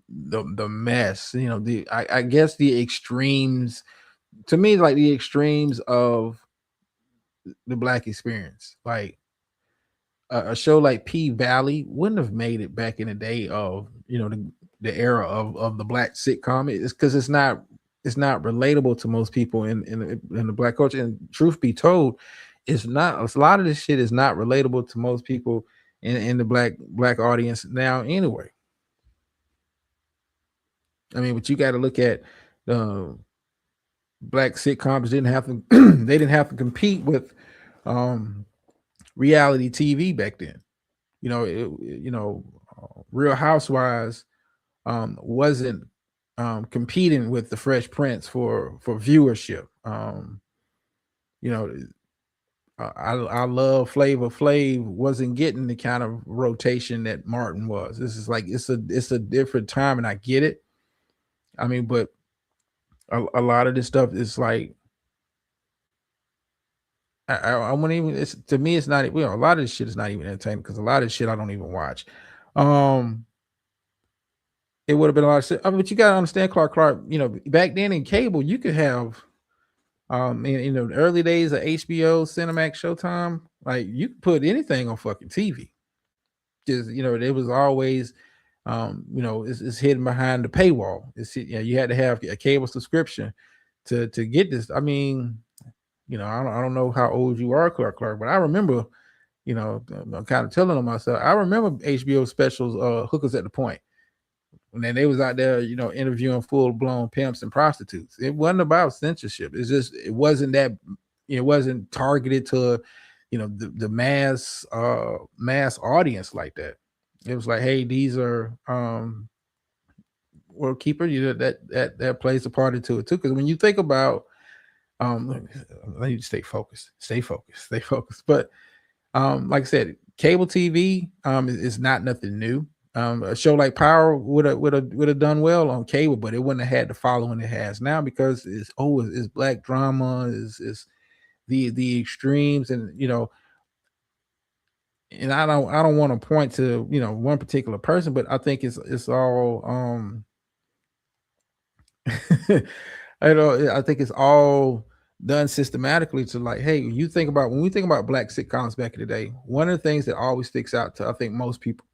the mess, I guess the extremes, to me, like the extremes of the black experience. Like a show like P Valley wouldn't have made it back in the day of, the era of the black sitcom. It's because it's not relatable to most people in the black culture. And truth be told, it's not. A lot of this shit is not relatable to most people in the black audience now. Anyway, I mean, but you got to look at the black sitcoms didn't have to they didn't have to compete with um reality TV back then. Real Housewives wasn't competing with the Fresh Prince for viewership. You know, I love Flavor Flav wasn't getting the kind of rotation that Martin was. This is like it's a different time, and I get it. I mean, but a lot of this stuff is like I wouldn't even. It's to me, it's not. A lot of this shit is not even entertaining because a lot of this shit I don't even watch. Um, it would have been a lot of shit. I mean, but you gotta understand, Clark. Back then in cable, you could have in the early days of HBO, Cinemax, Showtime, like you could put anything on fucking TV. Just there was always, it's hidden behind the paywall. You had to have a cable subscription to get this. I mean, I don't know how old you are, Clark, but I remember, I'm kind of telling on myself. I remember HBO specials, Hookers at the Point, when they was out there, interviewing full blown pimps and prostitutes. It wasn't about censorship. It's just it wasn't that. It wasn't targeted to, the mass audience like that. It was like, hey, these are world keeper. That plays a part into it too. Because when you think about let me stay focused, stay focused. But like I said, cable TV is not nothing new. A show like Power would have done well on cable, but it wouldn't have had the following it has now because it's black drama, is the extremes, and I don't want to point to one particular person, but I think it's all I think it's all done systematically to like, hey, when we think about black sitcoms back in the day, one of the things that always sticks out to I think most people,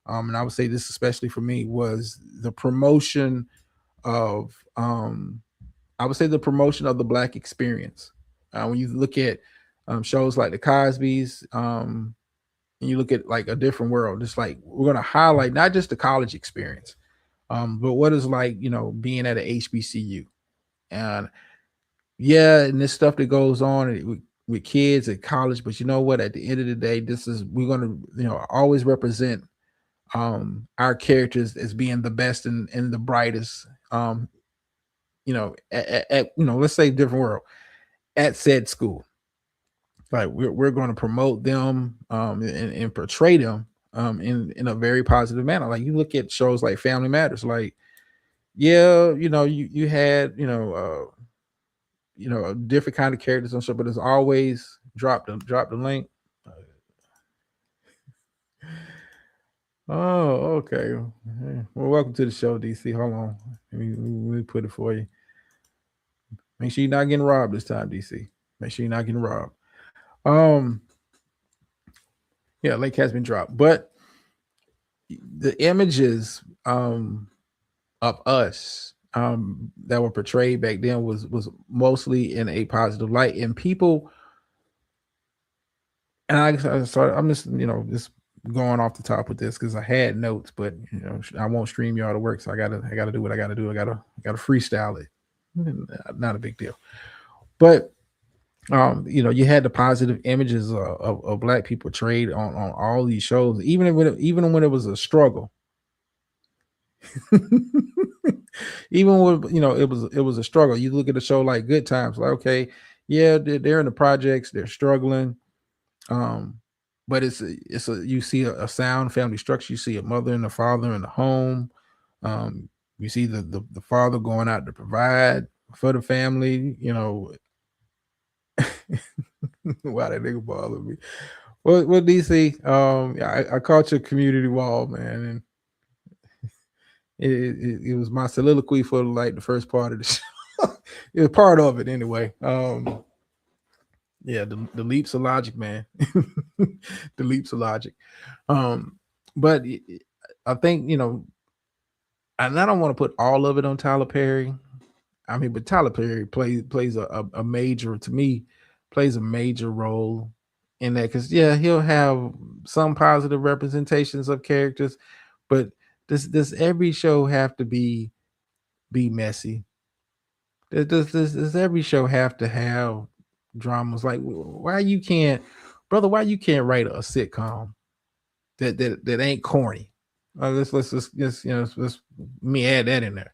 and I would say this especially for me, was the promotion of I would say the promotion of the black experience. When you look at shows like the Cosby's, and you look at like A Different World, it's like we're gonna highlight not just the college experience, but what is like being at a HBCU. And yeah, and this stuff that goes on with kids at college, but you know what? At the end of the day, we're gonna always represent our characters as being the best and the brightest. Let's say Different World at said school. Like we're going to promote them and portray them in a very positive manner. Like you look at shows like Family Matters, like yeah, you had a different kind of characters and stuff, but it's always drop the link. Oh, okay. Well, welcome to the show, DC. Hold on, let me put it for you. Make sure you're not getting robbed this time, DC. Make sure you're not getting robbed. Um, yeah, link has been dropped, but the images of us that were portrayed back then was mostly in a positive light, and people. And I started. I'm just going off the top with this because I had notes, but I won't stream you all to work, so I gotta do what I gotta do. I gotta freestyle it. Not a big deal, but you had the positive images of black people portrayed on all these shows, even when it was a struggle. Even when it was a struggle. You look at a show like Good Times, like okay, yeah, they're in the projects, they're struggling, um, but you see a sound family structure. You see a mother and a father in the home. You see the father going out to provide for the family. Why that nigga bother me? What DC? I caught your community wall, man, It was my soliloquy for like the first part of the show. It was part of it anyway. Yeah, the leaps of logic, man. The leaps of logic. Um, but I think, and I don't want to put all of it on Tyler Perry. I mean, but Tyler Perry plays a major, to me, plays a major role in that, because yeah, he'll have some positive representations of characters, but does every show have to be messy? Does every show have to have dramas? Like, why you can't, brother? Why you can't write a sitcom that ain't corny? Let's let me add that in there.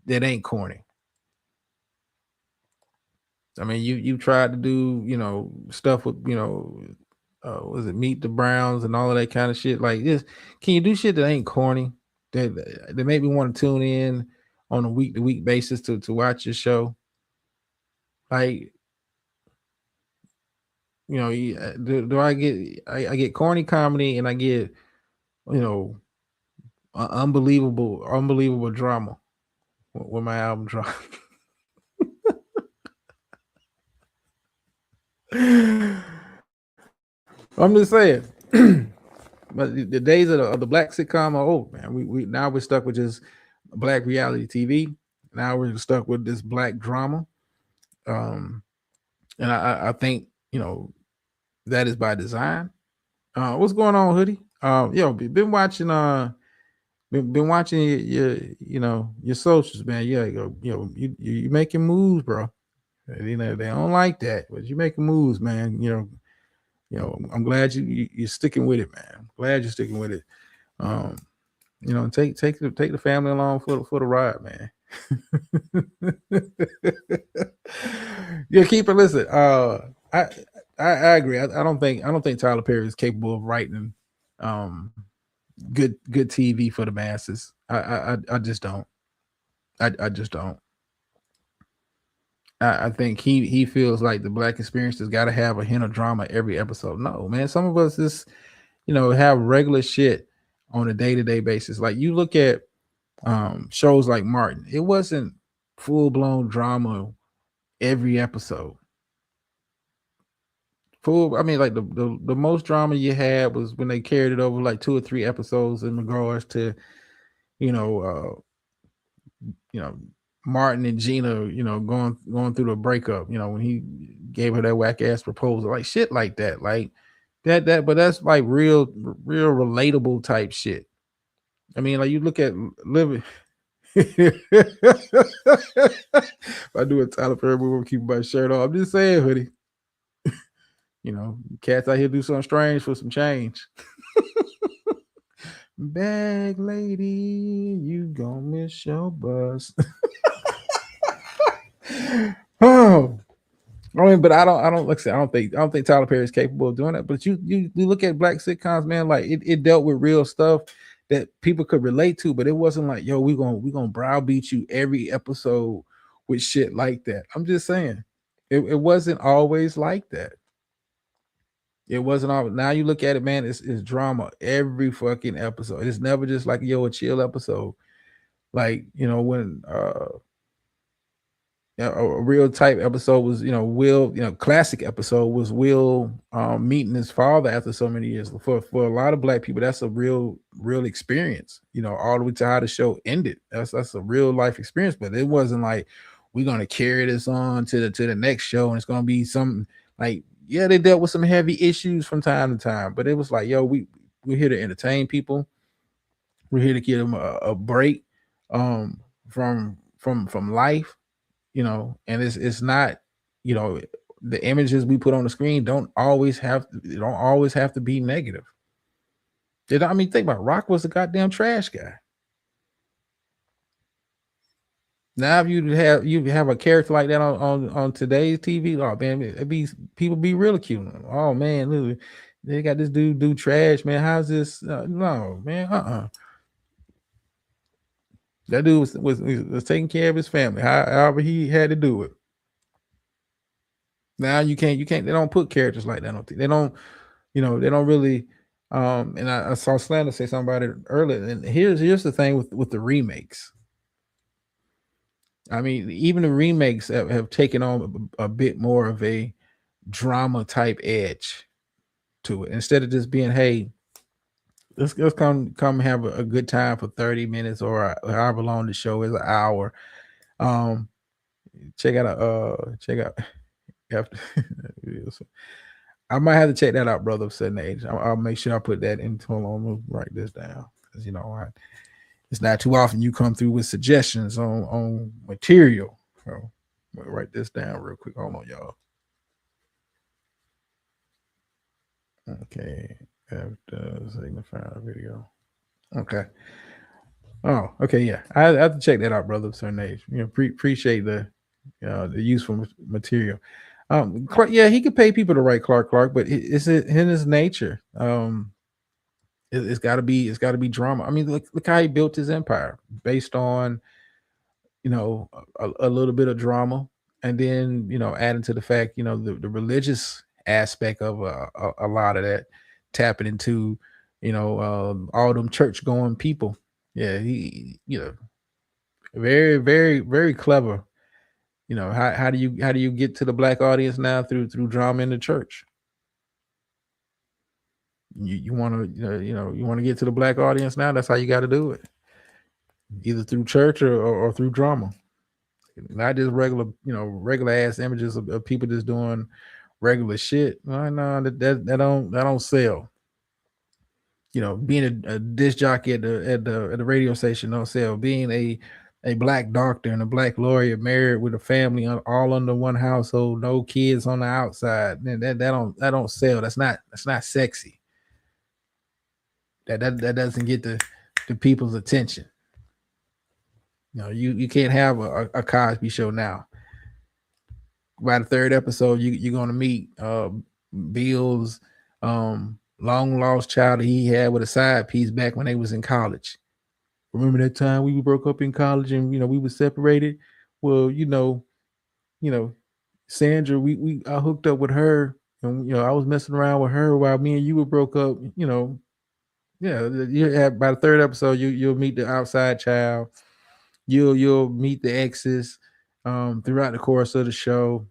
That ain't corny. I mean, you tried to do, stuff with, was it Meet the Browns and all of that kind of shit like this? Can you do shit that ain't corny, that make me want to tune in on a week to week basis to watch your show? Like, do I get, I get corny comedy, and I get, you know unbelievable drama when my album drop. I'm just saying. But the days of the black sitcom are old, man. We now we're stuck with just black reality TV. Now we're stuck with this black drama. Um, and I think, that is by design. What's going on, Hoodie? Been watching been watching your socials, man. Yeah, you making moves, bro. They don't like that, but you making moves, man. I'm glad you're sticking with it, man. I'm glad you're sticking with it. Um, take the family along for the ride, man. Yeah, keep it. Listen, I agree. I don't think Tyler Perry is capable of writing good TV for the masses. I just don't. I just don't. I think he feels like the black experience has got to have a hint of drama every episode. No, man. Some of us just have regular shit on a day-to-day basis. Like, you look at shows like Martin. It wasn't full-blown drama every episode. I mean, like the most drama you had was when they carried it over like 2 or 3 episodes in regards to, you know, uh, you know, Martin and Gina, going through the breakup, when he gave her that whack ass proposal, like shit like that. Like but that's like real relatable type shit. I mean, like, you look at living. If I do a Tyler Perry movie, I'm keeping my shirt off. I'm just saying, Hoodie. Cats out here do something strange for some change. Bag lady, you gonna miss your bus. Oh, I mean, but I don't like I said, I don't think Tyler Perry is capable of doing that. But you look at black sitcoms, man, like it dealt with real stuff that people could relate to, but it wasn't like, yo, we gonna browbeat you every episode with shit like that. I'm just saying, it wasn't always like that. It wasn't all. Now you look at it, man. It's drama every fucking episode. It's never just like, yo, a chill episode. Like, when a real type episode was, Will, classic episode was Will meeting his father after so many years. For a lot of black people, that's a real experience. All the way to how the show ended. That's a real life experience. But it wasn't like, we're gonna carry this on to the next show and it's gonna be something like, yeah, they dealt with some heavy issues from time to time, but it was like, yo, we're here to entertain people. We're here to give them a break from life, and it's not, you know, the images we put on the screen don't always have to be negative. I mean, think about it. Rock was a goddamn trash guy. Now, if you have a character like that on today's TV, oh man, it be people be ridiculing him. Oh man, look, they got this dude do trash, man. How's this? No, man, that dude was taking care of his family, however he had to do it. Now you can't. They don't put characters like that. They don't. They don't really. And I saw Slander say something about it earlier. And here's the thing with the remakes. I mean, even the remakes have taken on a bit more of a drama type edge to it. Instead of just being, hey, let's come have a good time for 30 minutes or however long the show is, an hour. Um, check out after. I might have to check that out, brother of certain age. I'll make sure I put that in. Hold on, I'm gonna write this down because it's not too often you come through with suggestions on material. So I'm gonna write this down real quick. Hold on, y'all. Okay, after signify video. Okay. Oh, okay, yeah. I have to check that out, brother of certain age. Appreciate the useful material. Yeah, he could pay people to write Clark, but it's in his nature. It's got to be drama. I mean, look how he built his empire based on a little bit of drama, and then adding to the fact the religious aspect of a lot of that, tapping into all them church going people. Yeah, he very very very clever. How do you get to the black audience now through drama in the church? You want to you want to get to the black audience now. That's how you got to do it, either through church or through drama. Not just regular ass images of people just doing regular shit. No, that don't sell. Being a disc jockey at the radio station don't sell. Being a black doctor and a black lawyer married with a family all under one household, no kids on the outside. Then that don't sell. That's not sexy. That doesn't get the people's attention. You can't have a Cosby show now. By the third episode, you're gonna meet Bill's long lost child that he had with a side piece back when they was in college. Remember that time we broke up in college and we were separated? Well, you know, Sandra, we I hooked up with her and I was messing around with her while me and you were broke up. Yeah, by the third episode, you'll meet the outside child. You'll meet the exes throughout the course of the show.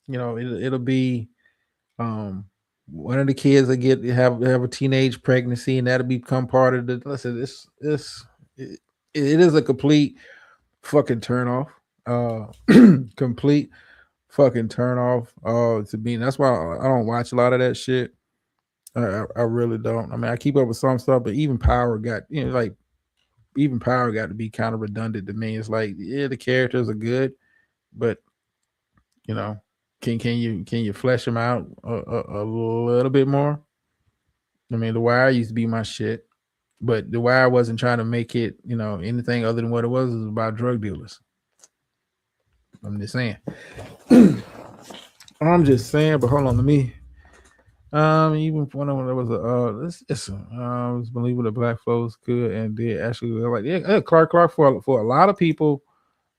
It'll be one of the kids that have a teenage pregnancy, and that'll become part of the. Listen, it is a complete fucking turn off. Complete fucking turn off. To me, that's why I don't watch a lot of that shit. I really don't. I mean, I keep up with some stuff, but even Power got like even Power got to be kind of redundant to me. It's like, yeah, the characters are good, but you know, can you flesh them out a little bit more? I mean, The Wire used to be my shit, but The Wire wasn't trying to make it anything other than what it was. It was about drug dealers. I'm just saying. I'm just saying. But hold on, let me. Even when there was I was believing that black folks could and did actually like Clark for a lot of people,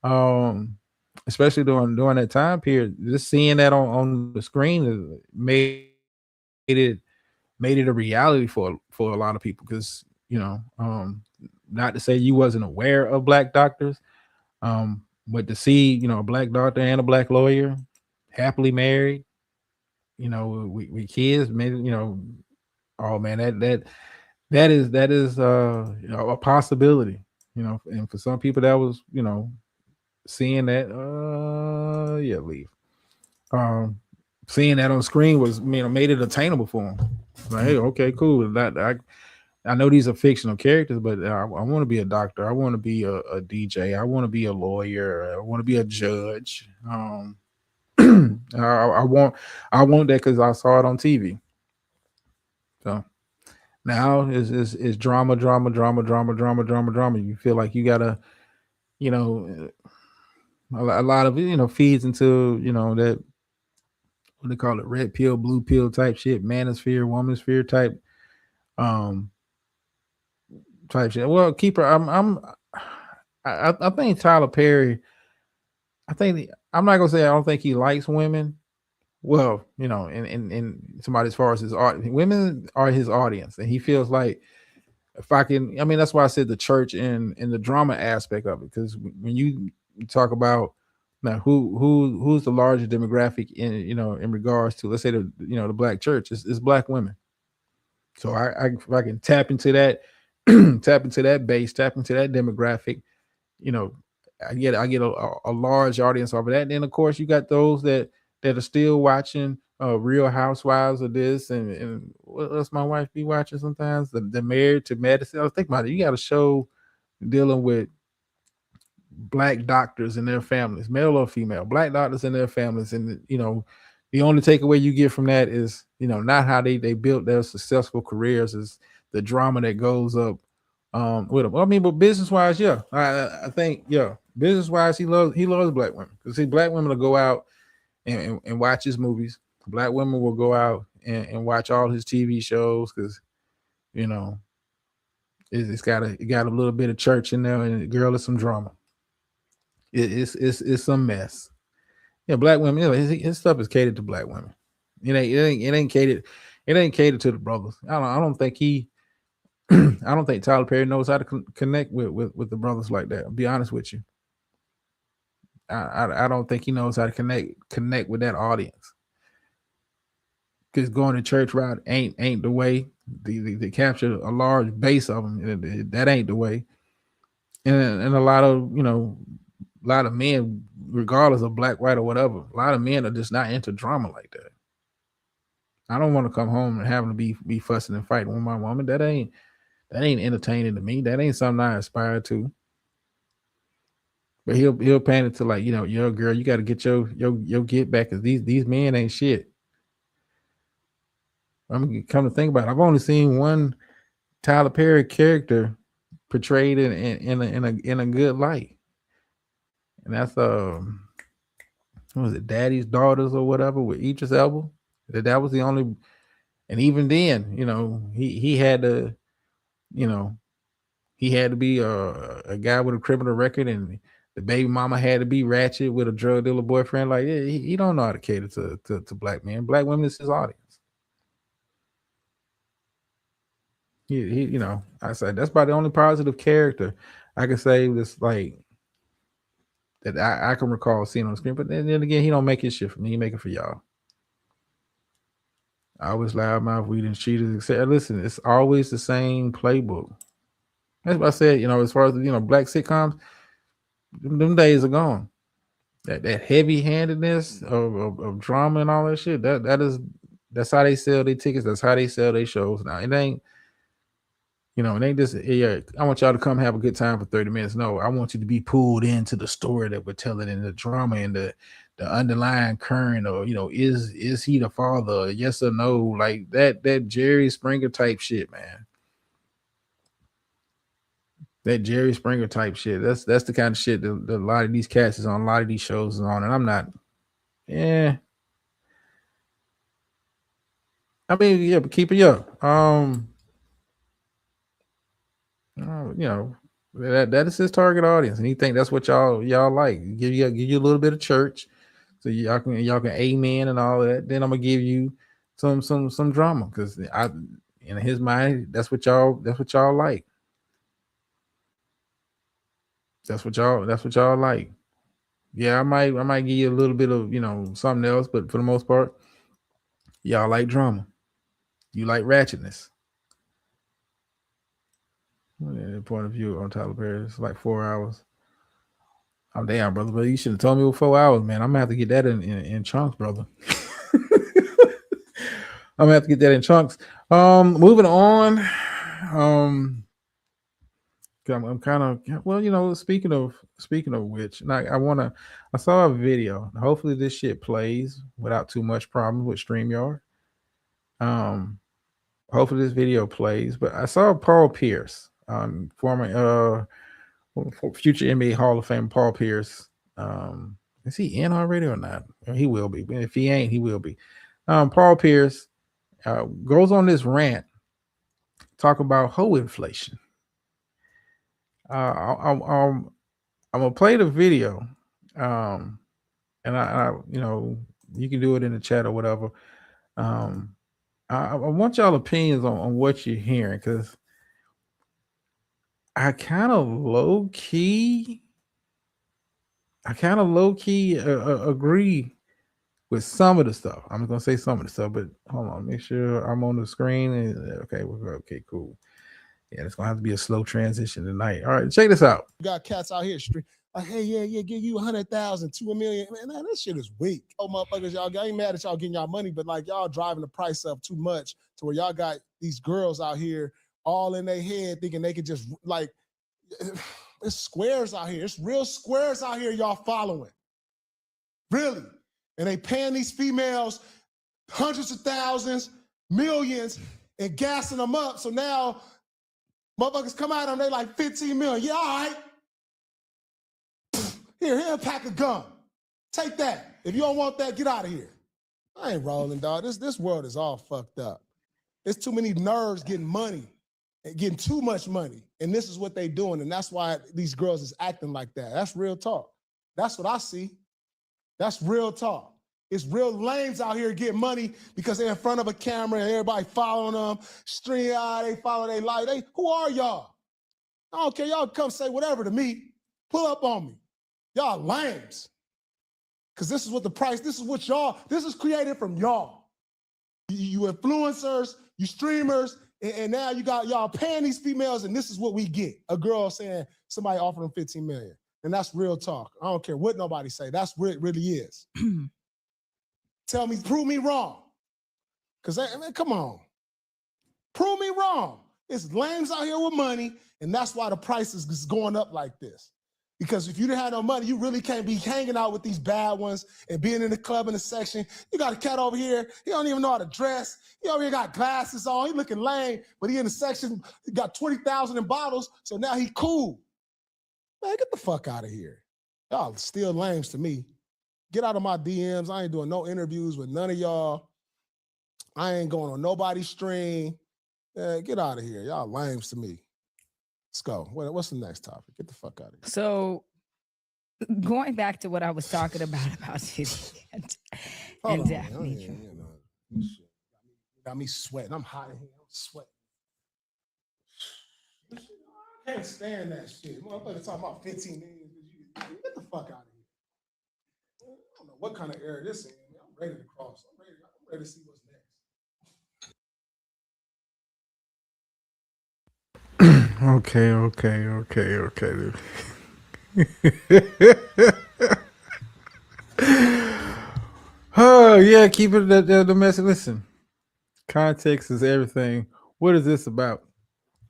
um, especially during that time period. Just seeing that on the screen made it made it a reality for a lot of people because not to say you wasn't aware of black doctors, but to see a black doctor and a black lawyer happily married, we kids, maybe oh man, that is a possibility, and for some people that was seeing that yeah, leave. Um, Seeing that on screen was made it attainable for them. Like, hey, okay, cool. That I know these are fictional characters, but I want to be a doctor. I want to be a DJ. I want to be a lawyer. I want to be a judge. I want that because I saw it on TV. So now is drama, drama, drama, drama, drama, drama, drama. You feel like you gotta, you know, a lot of feeds into that what they call it, red pill, blue pill type shit, manosphere, womansphere um type shit. Well, keeper, I think Tyler Perry. I'm not gonna say I don't think he likes women, Well, in somebody as far as his art, women are his audience, and he feels like if I can, I mean, that's why I said the church and the drama aspect of it, because when you talk about now who's the larger demographic in in regards to, let's say, the black church is black women. So if I can tap into that, tap into that base, tap into that demographic, you know, I get a large audience off of that. And then of course you got those that are still watching Real Housewives of this, and what else my wife be watching sometimes, the Married to Medicine. I was thinking about it. You got a show dealing with black doctors and their families, male or female, black doctors and their families, and the only takeaway you get from that is not how they built their successful careers, is the drama that goes up with them. I mean, but business wise, yeah, I think, yeah, business wise, he loves black women, because see, black women will go out and watch his movies. Black women will go out and watch all his TV shows, because you know it got a little bit of church in there, and girl, is some drama. It's some mess. Yeah, black women. His stuff is catered to black women. It ain't catered. It ain't catered to the brothers. I don't think he. I don't think Tyler Perry knows how to connect with the brothers like that. I'll be honest with you. I don't think he knows how to connect with that audience, because going to church route ain't the way. They capture a large base of them. That ain't the way. And a lot of men, regardless of black, white, or whatever, a lot of men are just not into drama like that. I don't want to come home and having to be fussing and fighting with my woman. That ain't entertaining to me. That ain't something I aspire to. But he'll pan it to, like, yo, girl, you got to get your get back, because these men ain't shit. I'm gonna come to think about it, I've only seen one Tyler Perry character portrayed in a good light, and that's what was it, Daddy's Daughters or whatever, with Idris Elba. That was the only, and even then, he had to, you know, he had to be a guy with a criminal record, and the baby mama had to be ratchet with a drug dealer boyfriend. Like, yeah, he don't know how to cater to black men. Black women is his audience. I said that's about the only positive character I can say this, like, that I can recall seeing on the screen. But then again, he don't make his shit for me. He make it for y'all. I was loudmouth, weed and cheaters, etc. Listen, it's always the same playbook. That's what I said. As far as black sitcoms, them days are gone. That heavy handedness of drama and all that shit. That's how they sell their tickets. That's how they sell their shows. Now it ain't just, yeah, I want y'all to come have a good time for 30 minutes. No, I want you to be pulled into the story that we're telling, and the drama, and the underlying current, or is he the father? Yes or no? Like that Jerry Springer type shit, man. That Jerry Springer type shit. That's the kind of shit that a lot of these cats is on, a lot of these shows is on, and I'm not. Yeah, I mean, yeah, but keep it up. You know, that is his target audience, and he think that's what y'all like. Give you a little bit of church, so y'all can amen and all that. Then I'm gonna give you some drama, because I in his mind that's what y'all like. That's what y'all like. Yeah, I might give you a little bit of something else, but for the most part, y'all like drama. You like ratchetness. Point of view on Tyler Perry, it's like 4 hours. I'm damn, brother, but you should have told me it was 4 hours, man. I'm gonna have to get that in chunks, brother. I'm gonna have to get that in chunks. Moving on. Um, I'm kind of, well, speaking of which, and I saw a video. Hopefully, this shit plays without too much problem with StreamYard. Um, Hopefully this video plays. But I saw Paul Pierce, former future NBA Hall of Fame Paul Pierce. Is he in already or not? He will be. If he ain't, he will be. Paul Pierce goes on this rant, talk about hoe inflation. I'm gonna play the video, and I You can do it in the chat or whatever. Um, I want y'all opinions on what you're hearing because I kind of low key, agree with some of the stuff. I'm gonna say some of the stuff, but hold on, make sure I'm on the screen. And okay, we're okay, cool. Yeah, it's gonna have to be a slow transition tonight. All right, check this out. You got cats out here street. Like, hey, yeah, give you 100,000 to 1,000,000. Man, that shit is weak. Oh, motherfuckers, y'all, I ain't mad at y'all getting y'all money, but like y'all driving the price up too much to where y'all got these girls out here all in their head thinking they could just like, it's squares out here. It's real squares out here y'all following. Really. And they paying these females hundreds of thousands, millions, and gassing them up. So now motherfuckers come out and they like 15 million. Yeah, all right. Here a pack of gum. Take that. If you don't want that, get out of here. I ain't rolling, dog. This world is all fucked up. There's too many nerds getting money and getting too much money. And this is what they doing. And that's why these girls is acting like that. That's real talk. That's what I see. That's real talk. It's real lames out here getting money because they're in front of a camera and everybody following them. They follow their life. Who are y'all? I don't care. Y'all come say whatever to me. Pull up on me. Y'all lames. Because this is what this is created from y'all. You influencers, you streamers, and now you got y'all paying these females, and this is what we get. A girl saying somebody offered them 15 million. And that's real talk. I don't care what nobody say. That's what it really is. Prove me wrong. Because, man, come on. Prove me wrong. It's lames out here with money, and that's why the price is going up like this. Because if you didn't have no money, you really can't be hanging out with these bad ones and being in the club in the section. You got a cat over here, he don't even know how to dress. He over here got glasses on, he looking lame, but he in the section, he got 20,000 in bottles, so now he cool. Man, get the fuck out of here. Y'all still lames to me. Get out of my DMs. I ain't doing no interviews with none of y'all. I ain't going on nobody's stream. Get out of here. Y'all lames to me. Let's go. What's the next topic? Get the fuck out of here. So, going back to what I was talking about Diddy and Daphne. Got me sweating. I'm hot in here. I'm sweating. I can't stand that shit. Motherfucker talking about 15 million. Get the fuck out of here. I don't know what kind of era this is. I'm ready to cross. I'm ready to see what's next. Okay. Oh yeah, keep it the message. Listen, context is everything. What is this about?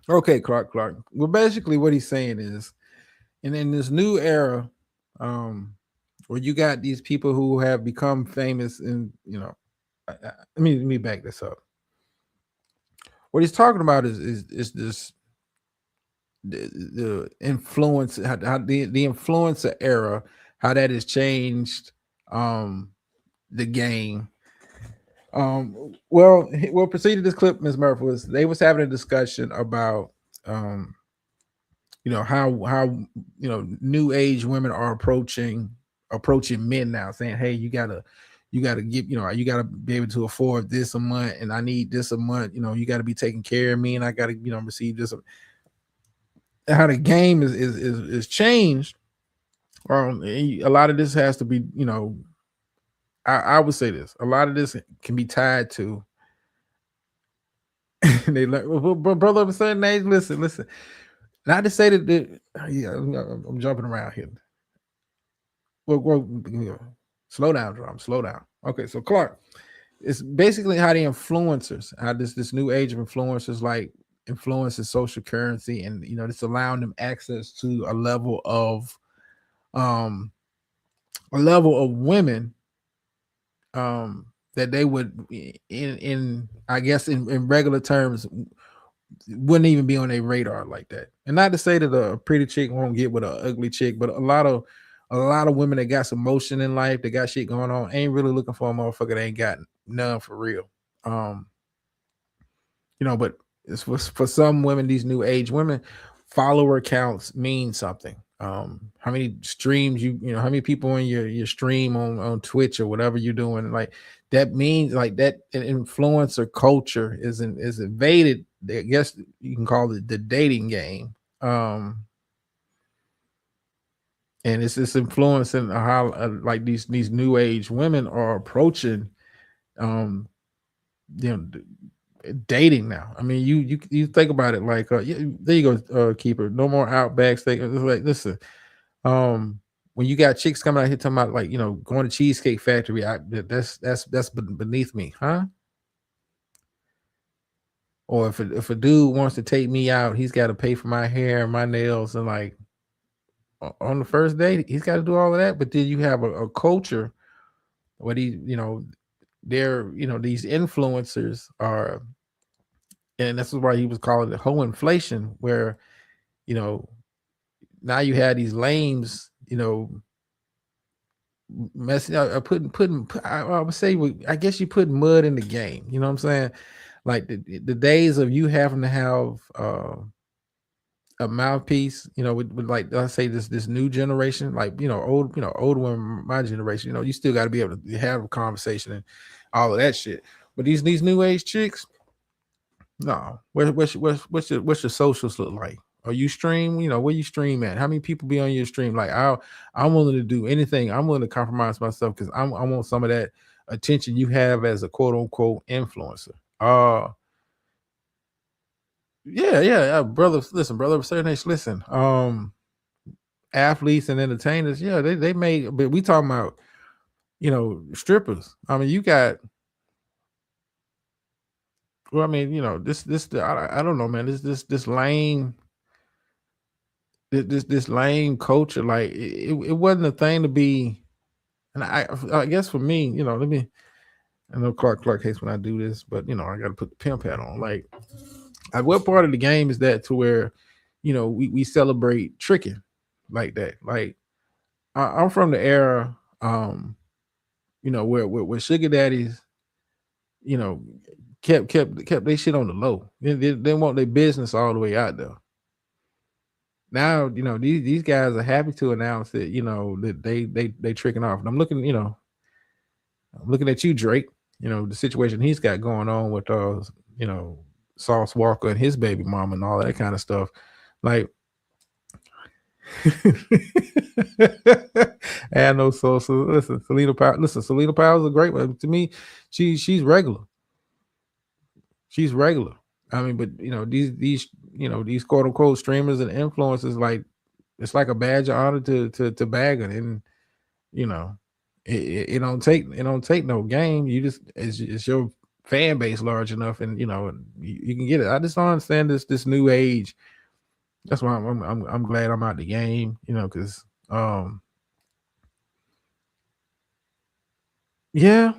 Okay, Clark. Well, basically, what he's saying is, and in this new era, where you got these people who have become famous, and let me back this up. What he's talking about is this the influence, how the influencer era, how that has changed the game. Well, what preceded this clip, Ms. Murphy, was they was having a discussion about how new age women are approaching men now, saying, hey, you gotta give, you gotta be able to afford this a month, and I need this a month, you gotta be taking care of me, and I gotta receive this. How the game is changed. A lot of this has to be, I would say this. A lot of this can be tied to. They like, well, brother of a certain age. Listen. Not to say that. Yeah, I'm jumping around here. Well, slow down, Drum. Slow down. Okay, so Clark, it's basically how the influencers, how this new age of influencers, like influences social currency, and it's allowing them access to a level of women that they would in I guess in regular terms wouldn't even be on their radar like that. And not to say that a pretty chick won't get with an ugly chick, but a lot of women that got some motion in life, that got shit going on, ain't really looking for a motherfucker that ain't got none for real. But it's for some women, these new age women, follower counts mean something. how many streams how many people in your stream on Twitch or whatever you're doing. Like that means like that influencer culture is invaded. I guess you can call it the dating game. And it's influencing how like these new age women are approaching you know dating now. I mean, you think about it like there you go, keeper. No more outback steak. Like, listen, when you got chicks coming out here talking about like going to Cheesecake Factory, that's beneath me, huh? Or if a dude wants to take me out, he's got to pay for my hair and my nails, and like on the first date, he's got to do all of that. But then you have a culture where they're these influencers are, and this is why he was calling it hoe inflation, where now you had these lames, messing up, putting. I would say, I guess you put mud in the game. You know what I'm saying? Like the days of you having to have a mouthpiece, with like let's say this new generation, like older women, my generation, you still got to be able to have a conversation and all of that shit. But these new age chicks, no. What's your socials look like? Are you stream? Where you stream at? How many people be on your stream? Like I'm willing to do anything. I'm willing to compromise myself because I want some of that attention you have as a quote unquote influencer. Yeah, brother. Listen, brother, certain age, listen. Athletes and entertainers, yeah, they made, but we talking about strippers. I mean, you got. Well, I mean, I don't know, man. This lame, this lame culture. Like it wasn't a thing to be. And I guess for me, let me. I know Clark hates when I do this, but I got to put the pimp hat on. Like, what part of the game is that to where, we celebrate tricking like that? Like, I'm from the era, where sugar daddies, kept their shit on the low. They want their business all the way out there. Now, these guys are happy to announce that, that they tricking off. And I'm looking at you, Drake, the situation he's got going on with Sauce Walker and his baby mama and all that kind of stuff. Like and no so listen, Selena Powell is a great one. To me, she's regular. She's regular. I mean, but these quote unquote streamers and influencers, like it's like a badge of honor to bag it, and it don't take no game. You just it's your fan base large enough, and you can get it. I just don't understand this new age. That's why I'm glad I'm out the game, because yeah.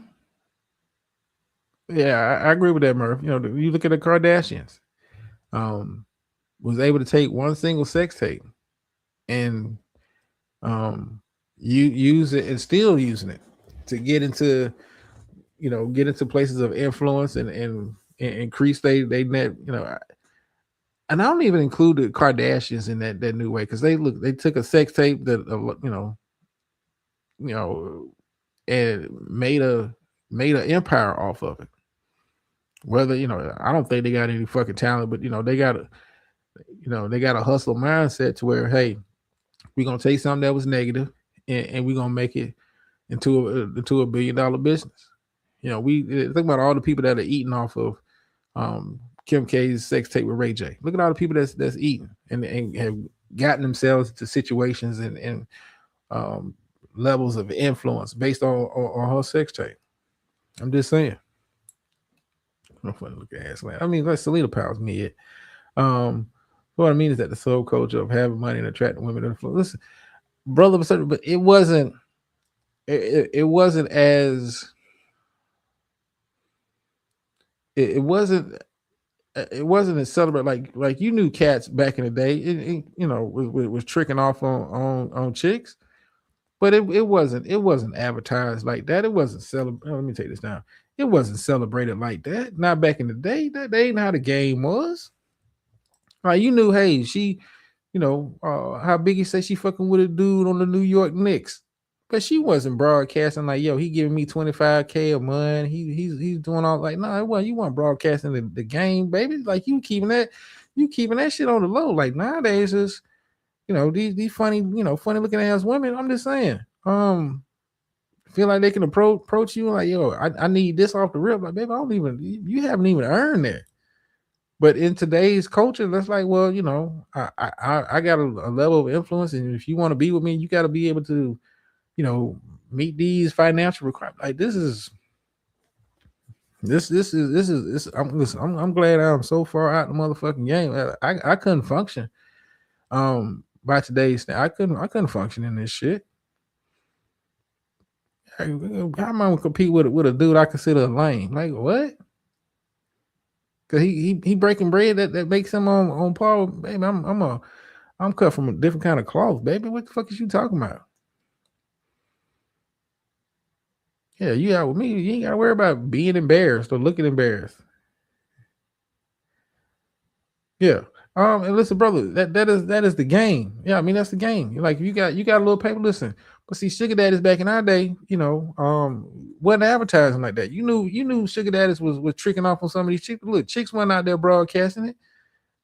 Yeah, I agree with that, Murph. You look at the Kardashians, was able to take one single sex tape and you use it and still using it to get into places of influence and increase they net, and I don't even include the Kardashians in that new way, because they took a sex tape that and made an empire off of it. Whether I don't think they got any fucking talent, but they got a hustle mindset to where, hey, we're gonna take something that was negative and we're gonna make it into a $1 billion business. We think about all the people that are eating off of Kim K's sex tape with Ray J. Look at all the people that's eating and have gotten themselves to situations and levels of influence based on her sex tape. I'm just saying. I'm funny looking ass man. I mean, like Selena Powell's mid. What I mean is that the soul culture of having money and attracting women influence. Listen, brother, but it wasn't. It wasn't as. It wasn't. It wasn't as celebrate like you knew cats back in the day. It was tricking off on chicks, but it wasn't advertised like that. It wasn't celebrated. Let me take this down. It wasn't celebrated like that. Not back in the day. That ain't how the game was. Like you knew, hey, she how Biggie said she fucking with a dude on the New York Knicks. But she wasn't broadcasting like, yo, he giving me 25K a month. He's doing all like, no, well, you want broadcasting the game, baby. Like you keeping that shit on the low. Like nowadays is, these funny, funny looking ass women. I'm just saying. Feel like they can approach you like, yo, I need this off the rip. Like, baby, you haven't even earned that. But in today's culture, that's like, well, I got a level of influence, and if you want to be with me, you got to be able to, meet these financial requirements. Like this is. I'm glad I'm so far out the motherfucking game. I couldn't function. By today's I couldn't function in this shit. How am I gonna compete with a dude I consider lame? Like what? Cause he breaking bread that makes him on par. Baby, I'm cut from a different kind of cloth, baby. What the fuck is you talking about? Yeah, you out with me. You ain't gotta worry about being embarrassed or looking embarrassed. Yeah. And listen, brother, that is the game. Yeah, I mean that's the game. Like you got a little paper. Listen, but see, sugar daddies back in our day, wasn't advertising like that. You knew sugar daddies was tricking off on some of these chicks. Look, chicks wasn't out there broadcasting it.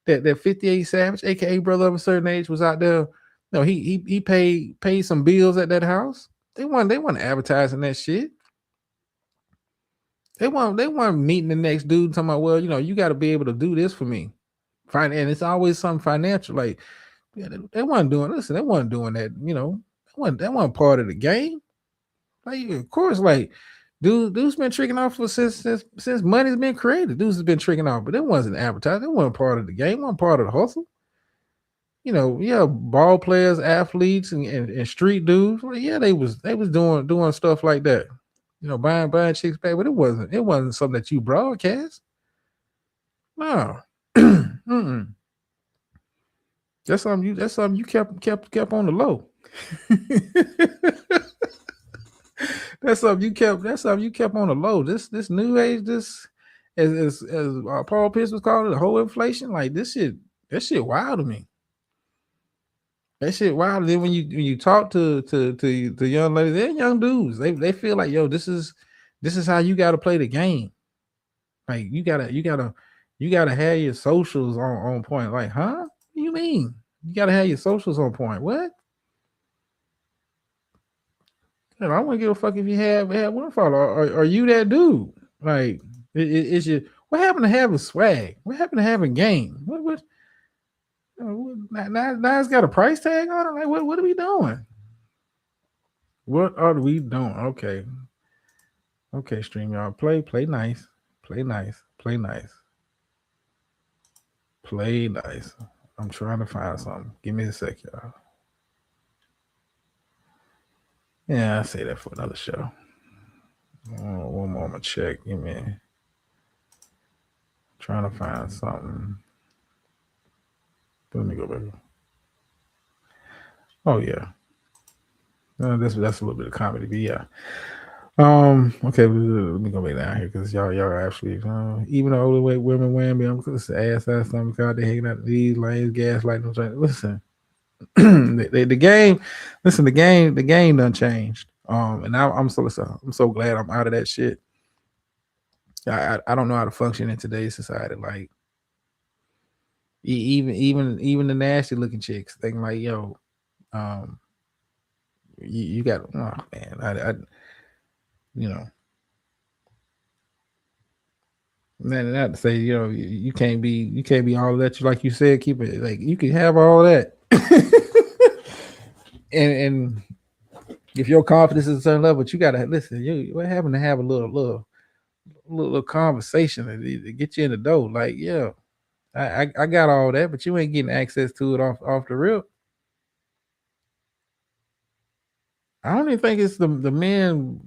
That 58 Savage, aka brother of a certain age, was out there. No, he paid some bills at that house. They weren't advertising that shit. They weren't meeting the next dude talking about, well, you got to be able to do this for me. Fine, and it's always something financial. Like they weren't doing. Listen, they weren't doing that. That wasn't part of the game. Like of course, like dudes been tricking off since money's been created. Dudes has been tricking off, but it wasn't advertised. It wasn't part of the game. It wasn't part of the hustle. Ball players, athletes, and street dudes. Well, yeah, they was doing stuff like that. Buying chicks back, but it wasn't something that you broadcast. No. Mm-mm. That's something you kept on the low. That's something you kept on the low. This new age, this as Paul Pierce was calling it, the whole inflation. Like that shit wild to me. That shit wild. Then when you talk to young ladies, they're young dudes. They feel like, yo, this is how you got to play the game. Like you gotta have your socials on point. Like, huh? What do you mean? You gotta have your socials on point. What? I wouldn't give a fuck if you had one follow. Are you that dude? Like, is your what happened to having swag? What happened to having game? What now it's got a price tag on it? Like, what are we doing? What are we doing? Okay, stream y'all. Play nice. Play nice. Play nice. Play nice. I'm trying to find something. Give me a sec, y'all. Yeah, I'll say that for another show. One more, I'm gonna check. Give me. Trying to find something. Let me go back. Oh yeah. That's a little bit of comedy, but yeah. Okay, let me go back down here because y'all are actually even the older women wearing me. I'm just ass something because they hanging out these lanes, gaslighting them. Listen, the game. Listen, the game done changed. And now I'm so glad I'm out of that shit. I don't know how to function in today's society. Like even the nasty looking chicks thinking like, yo, you got, oh man, I not to say, you can't be all that. Like you said, keep it like you can have all that. and if your confidence is a certain level, but you gotta listen. What happened to have a little conversation to get you in the door? Like, yeah, I got all that, but you ain't getting access to it off the rip. I don't even think it's the men,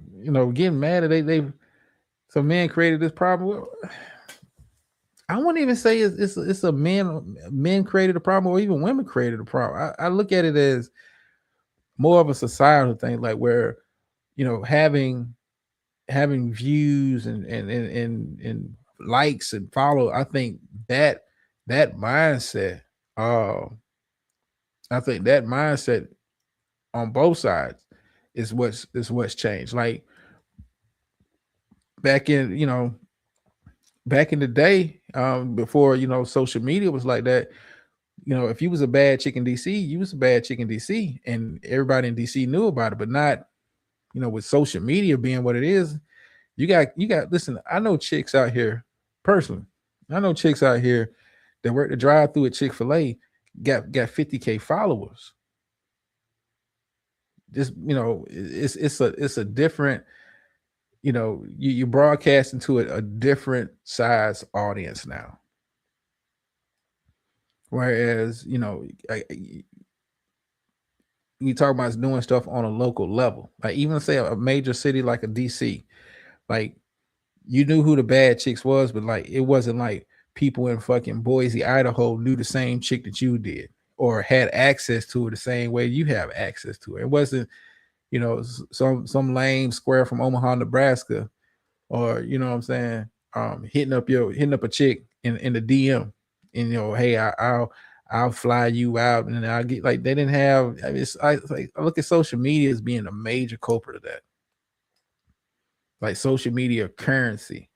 getting mad at they some men created this problem. I wouldn't even say it's a men created a problem or even women created a problem. I look at it as more of a societal thing, like where having views and likes and follow. I think that mindset I think that mindset on both sides is what's changed. Like back in, back in the day, before social media was like that, if you was a bad chick in DC, you was a bad chick in DC, and everybody in DC knew about it. But not, with social media being what it is, you got listen, I know chicks out here personally. I know chicks out here that work the drive-through at Chick-fil-A got 50K followers. Just, it's a different, you broadcasting to a different size audience now. Whereas, we talk about doing stuff on a local level, like even say a major city like a DC, like you knew who the bad chicks was, but like it wasn't like people in fucking Boise, Idaho knew the same chick that you did or had access to her the same way you have access to her. It wasn't, some lame square from Omaha, Nebraska, or what I'm saying, hitting up a chick in the DM, and hey, I'll fly you out, and I'll get, like, they didn't have. I mean, I look at social media as being a major culprit of that. Like social media currency.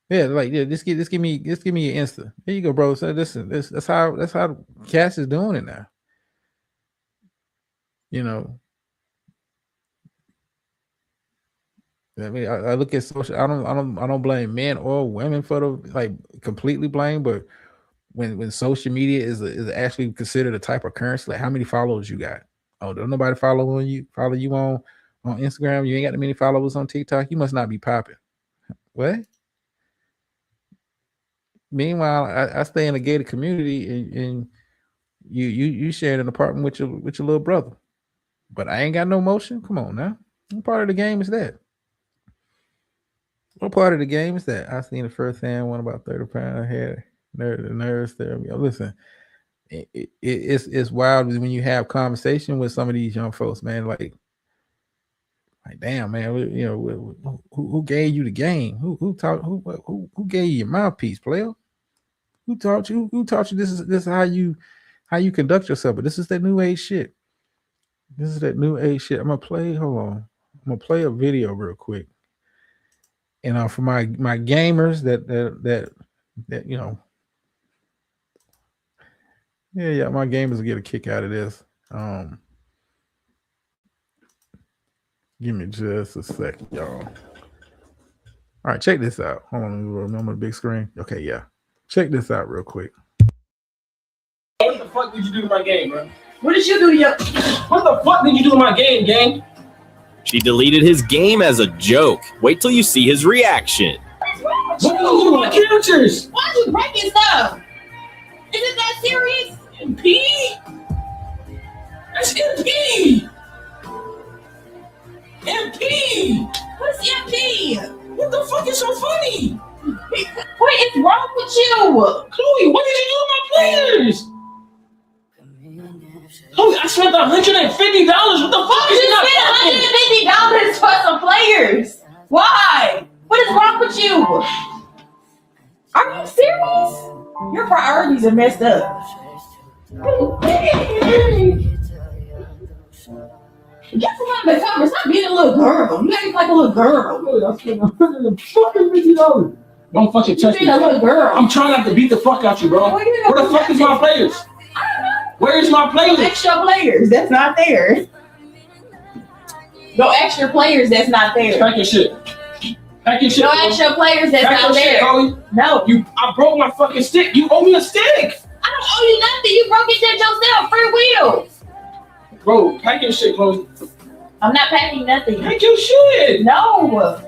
Just give me your Insta. There you go, bro. So that's how Cass is doing it now. I mean, I look at social. I don't blame men or women for the completely blame, but when social media is actually considered a type of currency, like how many followers you got? Oh, don't nobody follow you on Instagram? You ain't got that many followers on TikTok? You must not be popping. What? Meanwhile, I stay in a gated community, and you sharing an apartment with your little brother, but I ain't got no motion. Come on now, what part of the game is that? What part of the game is that? I seen the first hand one about 30 pounds. Had the nerves there. Listen, it's wild when you have conversation with some of these young folks, man. Like damn, man. Who gave you the game? Who gave you your mouthpiece, player? Who taught you? Who taught you this is how you conduct yourself? But this is that new age shit. This is that new age shit. I'm gonna play. Hold on. I'm gonna play a video real quick. And for my gamers that my gamers will get a kick out of this. Give me just a second, y'all. All right, check this out. Hold on, remember the big screen? Okay, yeah. Check this out real quick. What the fuck did you do to my game, bro? What did you do to your... What the fuck did you do to my game, gang? She deleted his game as a joke. Wait till you see his reaction. What did you do to my characters? Why are you breaking stuff? Is it that serious? MP? That's MP! MP! What's MP? What the fuck is so funny? What is wrong with you? Chloe, what did you do to my players? Chloe, I spent $150. What the fuck is you spent $150 for some players? Why? What is wrong with you? Are you serious? Your priorities are messed up. Get from under the cover. Stop being a little girl. You act like a little girl. I spent $150. Don't fucking touch me. You're a little girl. I'm trying not to beat the fuck out you, bro. Where the fuck is my players? I don't know. Where's my players? Extra players. That's not there. No extra players. That's not there. Pack your shit. Pack your shit. No extra players. That's not there. Chloe. No. I broke my fucking stick. You owe me a stick. I don't owe you nothing. You broke it shit yourself. Free will. Bro, pack your shit, Chloe. I'm not packing nothing. Pack your shit. No.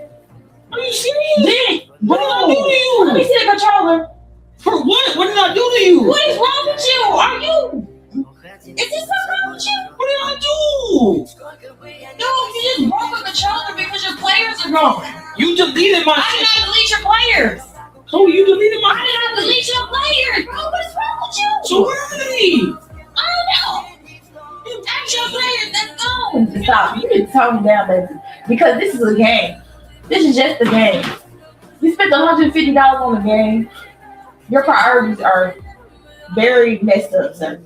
Are you serious? Did it? What did I do to you? Let me see the controller. For what? What did I do to you? What is wrong with you? Are you? Is this something wrong with you? What did I do? No, you just broke a controller because your players are gone. You deleted my I did shit. not delete your players. So you deleted my I did not delete your players, bro. What is wrong with you? So where are they? I don't know. Actual players, that's gone. Stop. You need to tone down, baby. Because this is a game. This is just a game. You spent $150 on the game. Your priorities are very messed up, sir.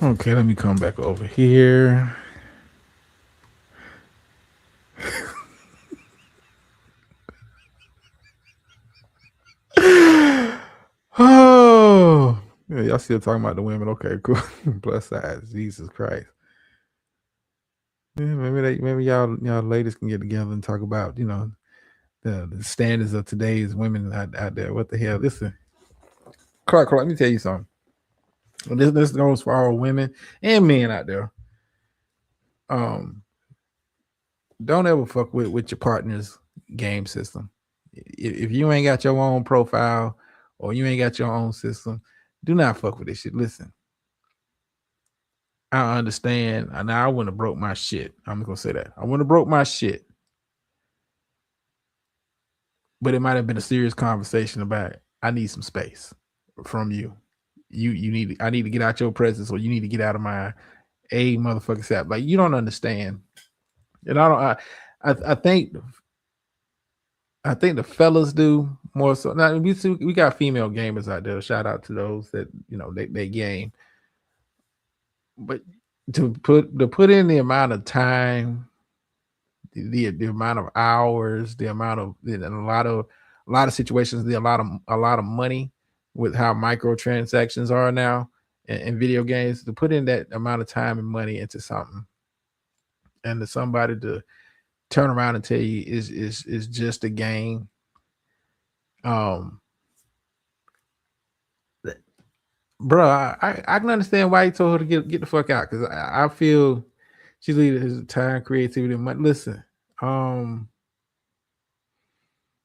Okay, let me come back over here. Oh, yeah, y'all still talking about the women? Okay, cool. Plus size, Jesus Christ. Yeah, maybe y'all ladies can get together and talk about the standards of today's women out there. What the hell? Listen, Clark, let me tell you something. This goes for all women and men out there. Don't ever fuck with your partner's game system. If you ain't got your own profile or you ain't got your own system, do not fuck with this shit. Listen, I understand. Now I wouldn't have broke my shit. I'm gonna say that. I wouldn't have broke my shit. But it might have been a serious conversation about I need some space from you. I need to get out your presence, or you need to get out of my motherfucking sap. Like, you don't understand. And I think the fellas do more so. Now we got female gamers out there. Shout out to those that they game. But to put in the amount of time, the amount of hours, the amount of a lot of situations, a lot of money with how microtransactions are now in video games, to put in that amount of time and money into something, and to somebody to turn around and tell you is just a game. Bro, I can understand why he told her to get the fuck out, because I feel she's leaving his time, creativity, and money. Listen,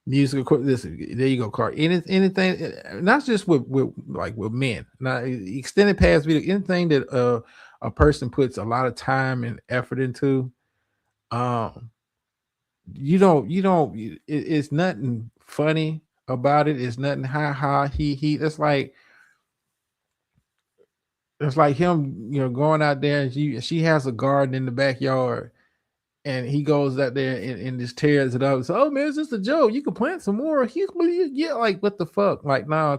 music. Listen, there you go, Clark. Anything, not just with men. Now, extended past video, anything that a person puts a lot of time and effort into, it's nothing funny about it. It's nothing he. It's like him, going out there, and she has a garden in the backyard, and he goes out there and just tears it up. So, oh man, it's just a joke. You can plant some more. Yeah, like, what the fuck? Like, nah,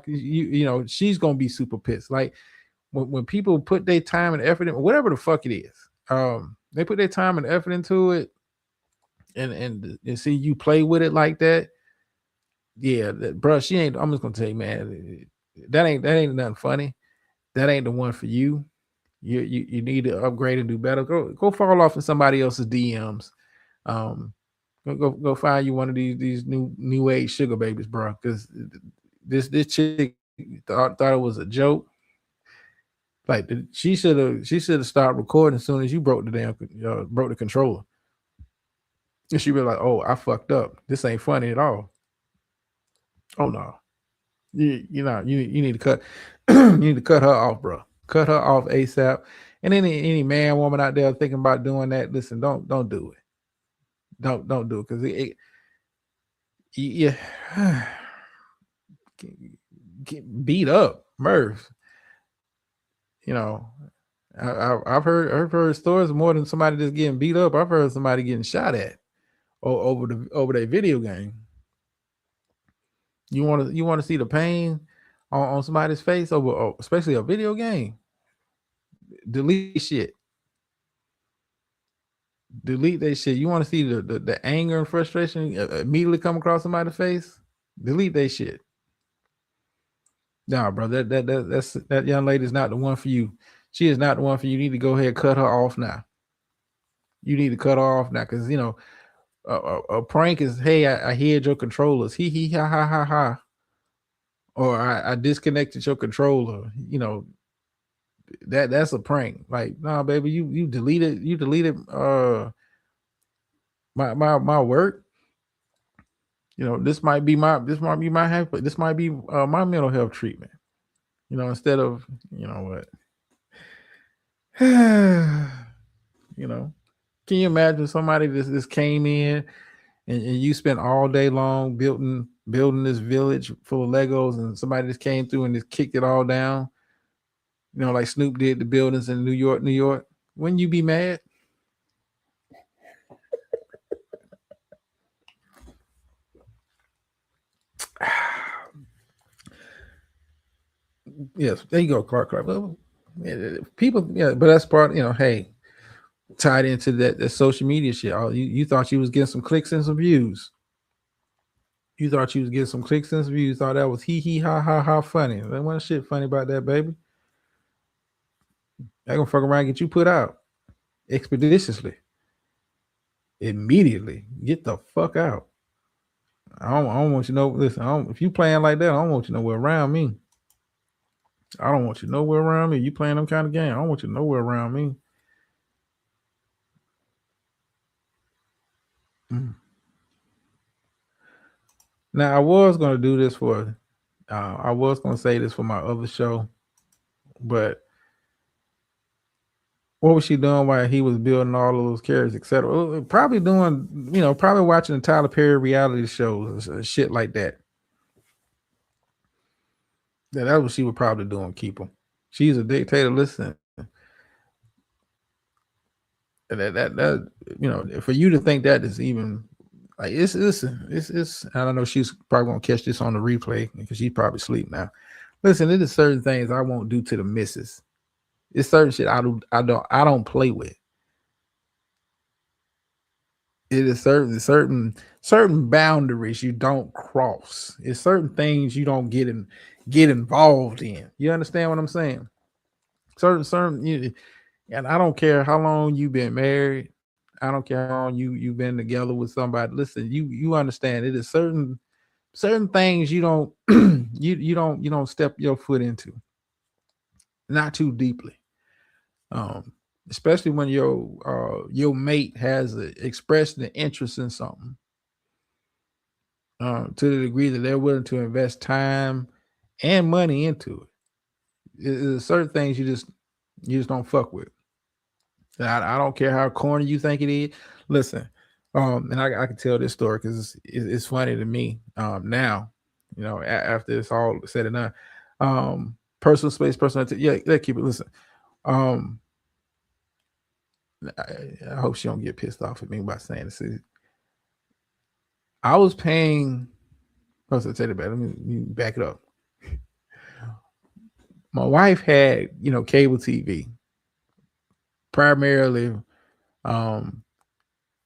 she's gonna be super pissed. Like, when people put their time and effort in whatever the fuck it is, they put their time and effort into it, and see you play with it like that. Yeah, bro, she ain't. I'm just gonna tell you, man, that ain't nothing funny. That ain't the one for you. You need to upgrade and do better. Go fall off in somebody else's DMs. Go find you one of these new age sugar babies, bro. Because this chick thought it was a joke. Like, she should have stopped recording as soon as you broke the controller. And she be like, "Oh, I fucked up. This ain't funny at all." Oh no, you need to cut. You need to cut her off, bro. Cut her off ASAP. And any man, woman out there thinking about doing that, listen, don't do it. Don't do it, because yeah, get beat up, Murph. I've heard stories more than somebody just getting beat up. I've heard somebody getting shot at over their video game. You want to see the pain on somebody's face over, especially a video game? Delete shit. Delete that shit. You want to see the anger and frustration immediately come across somebody's face? Delete that shit. Nah, bro, that young lady is not the one for you. She is not the one for you. You need to go ahead and cut her off now. You need to cut her off now, because a prank is, hey, I hid your controllers, he ha ha ha ha, or I disconnected your controller. That's a prank. Like, nah, baby, you deleted my work. This might be my mental health treatment. Instead of, what. Can you imagine somebody this came in, and you spent all day long building this village full of Legos, and somebody just came through and just kicked it all down? Like Snoop did the buildings in New York. Wouldn't you be mad? Yes, there you go, Clark. people, yeah, but that's part, hey, tied into that social media shit. You thought you was getting some clicks and some views. You thought you was getting some clicks and some views. Thought that was hee ha ha ha funny. There wasn't shit funny about that, baby. They gonna fuck around and get you put out expeditiously, immediately. Get the fuck out. I don't want you to know. Listen, if you playing like that, I don't want you nowhere around me. I don't want you nowhere around me. You playing them kind of game, I don't want you nowhere around me. Now, I was going to do this for, I was going to say this for my other show, but what was she doing while he was building all of those characters, etc.? Probably doing, probably watching the Tyler Perry reality shows, shit like that. Yeah, that's what she would probably do and keep them. She's a dictator. Listen, that for you to think that is even like it's I don't know. She's probably gonna catch this on the replay because she's probably asleep now. Listen, it is certain things I won't do to the missus. It's certain shit I don't play with. It is certain boundaries you don't cross. It's certain things you don't get involved in. You understand what I'm saying? Certain and I don't care how long you've been married. I don't care how long you've been together with somebody. Listen, you understand it is certain things you don't you don't step your foot into. Not too deeply. Especially when your mate has expressed an interest in something to the degree that they're willing to invest time and money into it. There's certain things you just don't fuck with. I don't care how corny you think it is. Listen, and I can tell this story because it's funny to me now. After it's all said and done, personal space, yeah, let's keep it. Listen, I hope she don't get pissed off at me by saying this. I was paying. Let's tell you about it. Let me back it up. My wife had, cable TV. Primarily,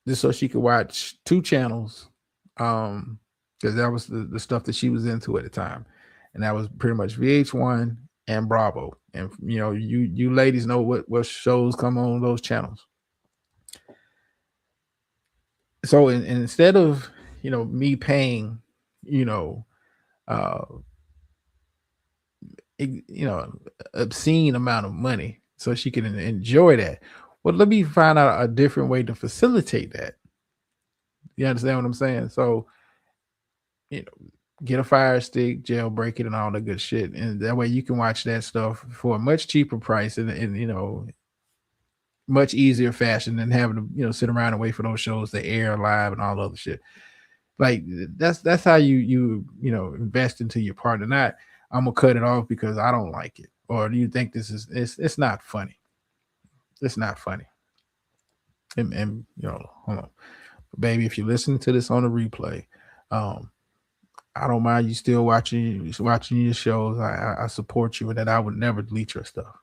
just so she could watch 2 channels, because that was the stuff that she was into at the time, and that was pretty much VH1 and Bravo. And you ladies know what shows come on those channels. So instead of me paying obscene amount of money so she can enjoy that, well, let me find out a different way to facilitate that. You understand what I'm saying? So get a Fire Stick, jailbreak it, and all the good shit, and that way you can watch that stuff for a much cheaper price and much easier fashion than having to sit around and wait for those shows to air live and all the other shit. Like that's how you invest into your partner. Not I'm gonna cut it off because I don't like it, or do you think this is it's not funny? It's not funny. And hold on, baby. If you listen to this on the replay, I don't mind you still watching your shows. I support you, and that I would never delete your stuff.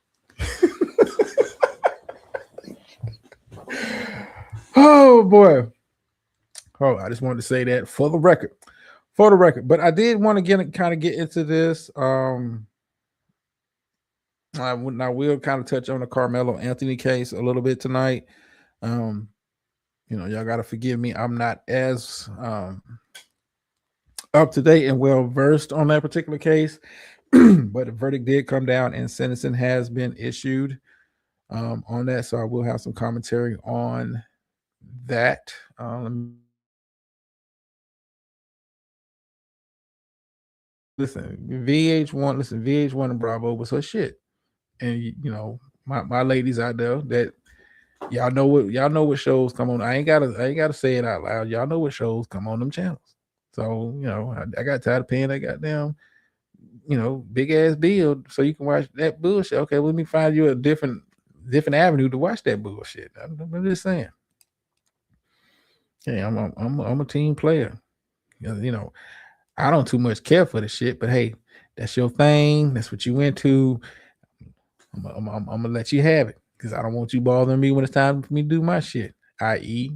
Oh boy. Oh, I just wanted to say that for the record. But I did want to get into this. I will kind of touch on the Carmelo Anthony case a little bit tonight. Y'all got to forgive me. I'm not as up to date and well versed on that particular case, but the verdict did come down and sentencing has been issued on that. So I will have some commentary on that. VH1 and Bravo was her shit. And my ladies out there that y'all know what shows come on. I ain't gotta say it out loud. Y'all know what shows come on them channels. So, I got tired of paying that goddamn, big ass bill so you can watch that bullshit. Okay, let me find you a different avenue to watch that bullshit. I'm just saying. Hey, I'm a team player. I don't too much care for the shit, but hey, that's your thing. That's what you into. I'm gonna let you have it because I don't want you bothering me when it's time for me to do my shit. I.e.,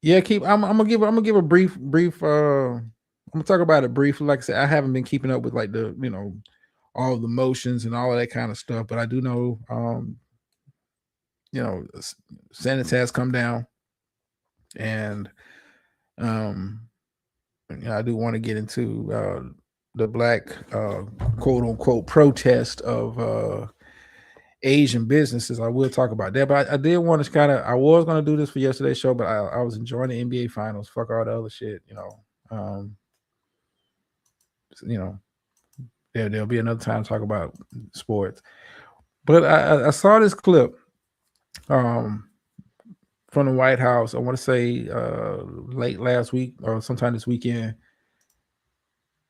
yeah, I'm gonna give a brief. I'm gonna talk about it briefly. Like I said, I haven't been keeping up with like the all the motions and all of that kind of stuff, but I do know sentence has come down, and I do want to get into the black quote unquote protest of Asian businesses. I will talk about that, but I did want to I was going to do this for yesterday's show, but I was enjoying the NBA finals. Fuck all the other shit, there'll be another time to talk about sports. But I saw this clip from the White House. I want to say late last week or sometime this weekend,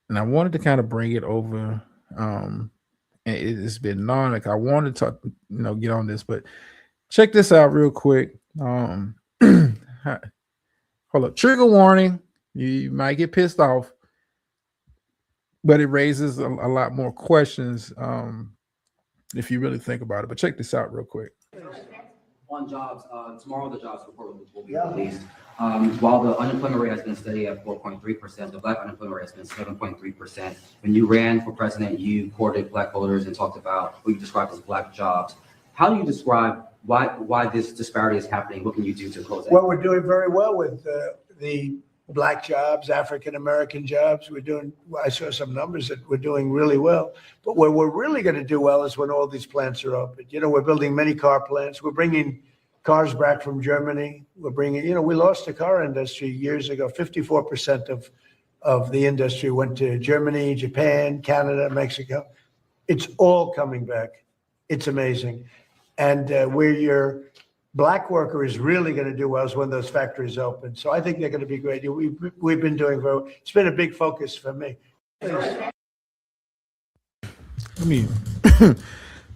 and I wanted to kind of bring it over. And it's been long. Like I wanted to talk, get on this, but check this out real quick. Hold up, trigger warning. You might get pissed off, but it raises a lot more questions if you really think about it. But check this out real quick. On jobs, tomorrow the jobs report will be released. While the unemployment rate has been steady at 4.3%, the black unemployment rate has been 7.3%. When you ran for president, you courted black voters and talked about what you described as black jobs. How do you describe why this disparity is happening? What can you do to close it? Well, we're doing very well with the black jobs, African-American jobs. I saw some numbers that we're doing really well. But where we're really going to do well is when all these plants are open. We're building many car plants. We're bringing cars back from Germany. We're bringing, we lost the car industry years ago. 54% of the industry went to Germany, Japan, Canada, Mexico. It's all coming back. It's amazing. And where your black worker is really going to do well is when those factories open. So I think they're going to be great. We've been doing very well. It's been a big focus for me. Let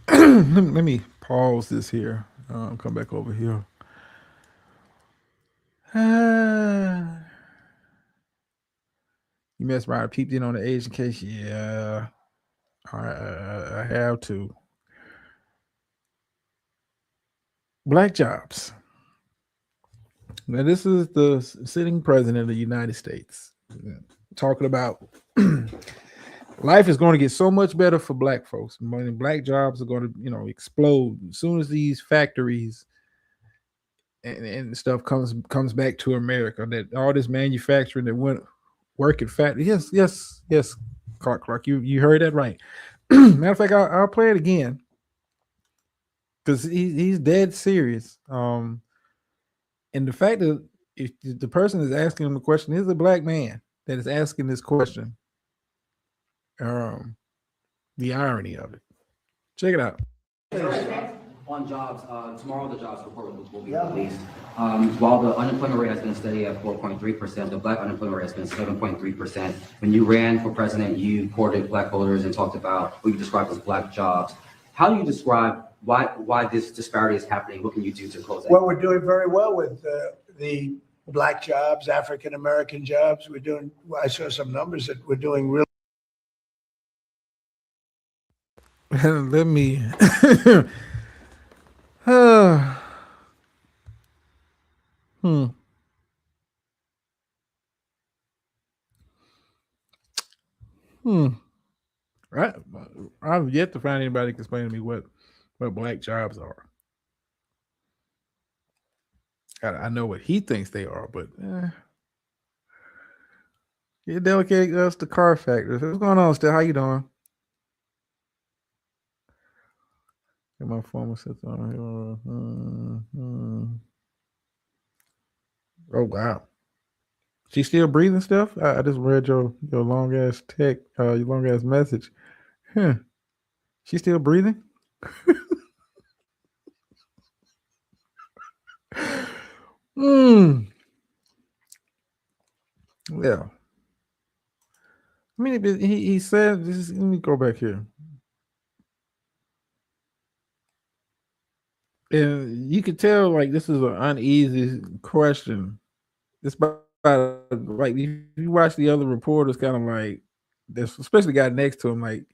me pause this here. Come back over here. You messed around, peeped in on the Asian case. Yeah, I have to. Black jobs. Now, this is the sitting president of the United States talking about life is going to get so much better for black folks. Black jobs are going to, explode as soon as these factories and stuff comes back to America. That all this manufacturing that went working factory. Yes, Clark. You heard that right. Matter of fact, I'll play it again because he's dead serious. And the fact that if the person is asking him the question is a black man that is asking this question, the irony of it. Check it out. On jobs, tomorrow the jobs report will be released. While the unemployment rate has been steady at 4.3%, the black unemployment rate has been 7.3%. When you ran for president, you courted black voters and talked about what you described as black jobs. How do you describe why this disparity is happening? What can you do to close it? Well, we're doing very well with the black jobs, African-American jobs. I saw some numbers that we're doing really. Let me Right. I've yet to find anybody can explain to me what black jobs are. I know what he thinks they are, but you delegate us to car factories. What's going on, Steph? How you doing? Get my former sister on here. Oh wow. She still breathing stuff? I just read your long ass text, your long ass message. Huh. She still breathing? Yeah. I mean, he said, let me go back here. And you could tell, like, this is an uneasy question. It's about, like, if you watch the other reporters, kind of like, this especially guy next to him, like,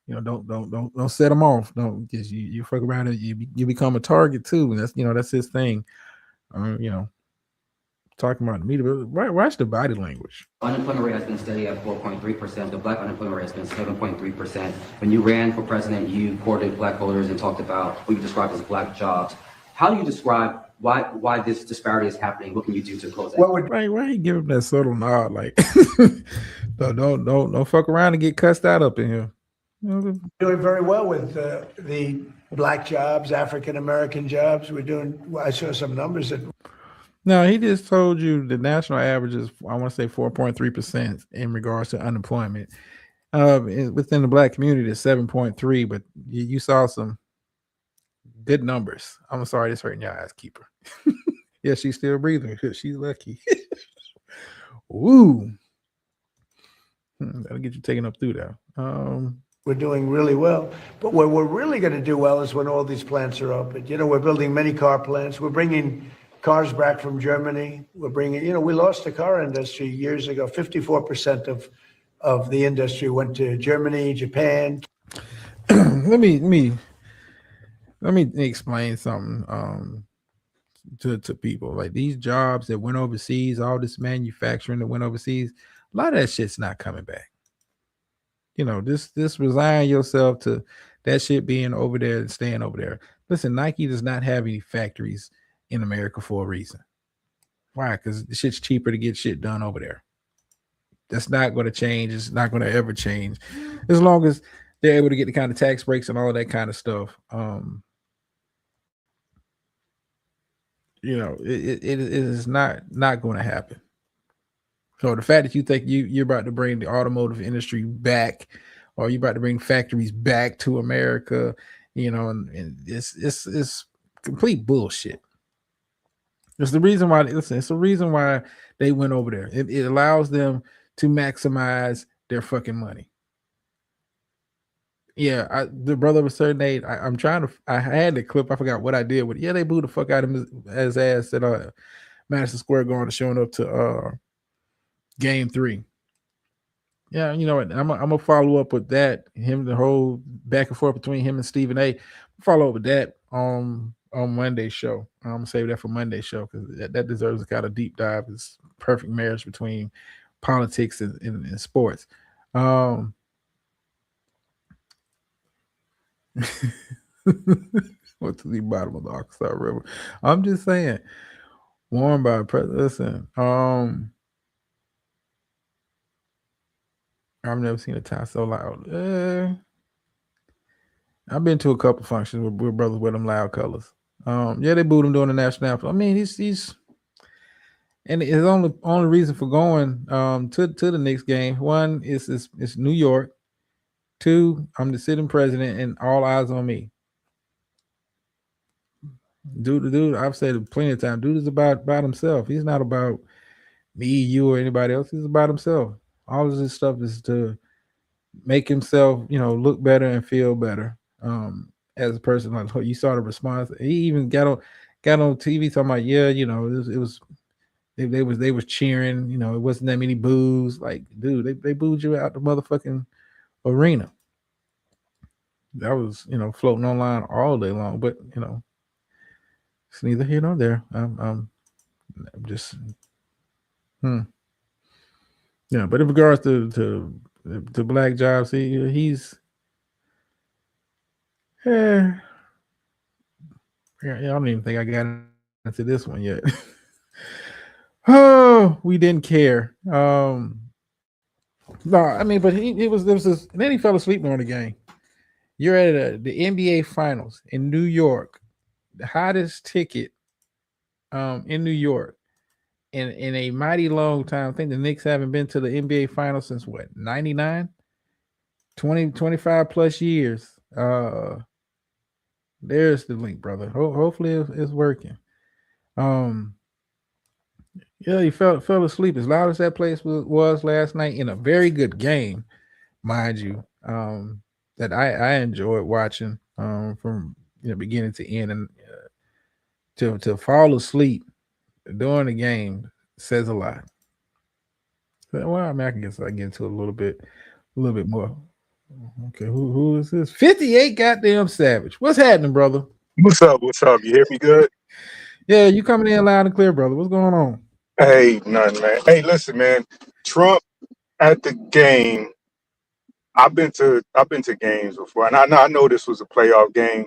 don't set him off. Don't, because you fuck around and you become a target too. And that's his thing. Talking about the media, but watch the body language. Unemployment rate has been steady at 4.3%. The black unemployment rate has been 7.3%. When you ran for president, you courted black voters and talked about what you described as black jobs. How do you describe why this disparity is happening? What can you do to close that? Well, Why he give him that subtle nod? Like, don't fuck around and get cussed out up in here. doing very well with the black jobs, African American jobs. I saw some numbers that. No, he just told you the national average is, I want to say 4.3% in regards to unemployment. Within the black community, it's 7.3, but you saw some good numbers. I'm sorry, this hurting your eyes, keeper. Yeah, she's still breathing. She's lucky. Ooh. That'll get you taken up through that. We're doing really well. But where we're really going to do well is when all these plants are open. We're building many car plants. We're bringing cars back from Germany. We're bringing, we lost the car industry years ago. 54% of the industry went to Germany, Japan. Let me explain something to people. Like, these jobs that went overseas, all this manufacturing that went overseas, a lot of that shit's not coming back. This resign yourself to that shit being over there and staying over there. Listen, Nike does not have any factories in America for a reason. Why? Because the shit's cheaper to get shit done over there. That's not going to change. It's not going to ever change as long as they're able to get the kind of tax breaks and all of that kind of stuff. It is not going to happen. So the fact that you think you're about to bring the automotive industry back, or you're about to bring factories back to America, and it's complete bullshit. It's the reason why. Listen, it's the reason why they went over there. It allows them to maximize their fucking money. Yeah, the brother of a certain age. I had the clip. I forgot what I did with it. Yeah, they booed the fuck out of his ass at Madison Square Garden, showing up to Game 3. Yeah, you know what? I'm gonna follow up with that. The whole back and forth between him and Stephen A. Follow up with that on Monday's show. I'm gonna save that for Monday's show because that deserves a kind of deep dive. It's perfect marriage between politics and sports. What's the bottom of the Arkansas River? I'm just saying, warned by president. Listen, I've never seen a tie so loud. I've been to a couple functions with brothers with them loud colors. Yeah, they booed him during the national anthem. I mean, he's and his only reason for going to the Knicks game, one is it's New York. Two, I'm the sitting president and all eyes on me. Dude, I've said it plenty of times. Dude is about himself. He's not about me, you, or anybody else. He's about himself. All of this stuff is to make himself, look better and feel better. As a person, like you saw the response. He even got on TV talking about, they was cheering. It wasn't that many boos. Like, dude, they booed you out the motherfucking arena. That was, floating online all day long. But it's neither here nor there. I'm just, yeah. But in regards to black jobs, he's. Yeah, I don't even think I got into this one yet. Oh, we didn't care. No, I mean, but there was this, and then he fell asleep during the game. You're at the NBA Finals in New York, the hottest ticket in New York in a mighty long time. I think the Knicks haven't been to the NBA Finals since what, 99? 25 plus years. There's the link, brother. Hopefully it's working. Yeah, he fell asleep as loud as that place was last night in a very good game, mind you. That I enjoyed watching from beginning to end, and to fall asleep during the game says a lot. Well, I mean, I guess I get into a little bit little bit more. Okay, who is this? 58 goddamn Savage. What's happening, brother? What's up? What's up? You hear me good? Yeah, you coming in loud and clear, brother. What's going on? Hey, nothing, man. Hey, listen, man. Trump at the game. I've been to games before, and I know this was a playoff game,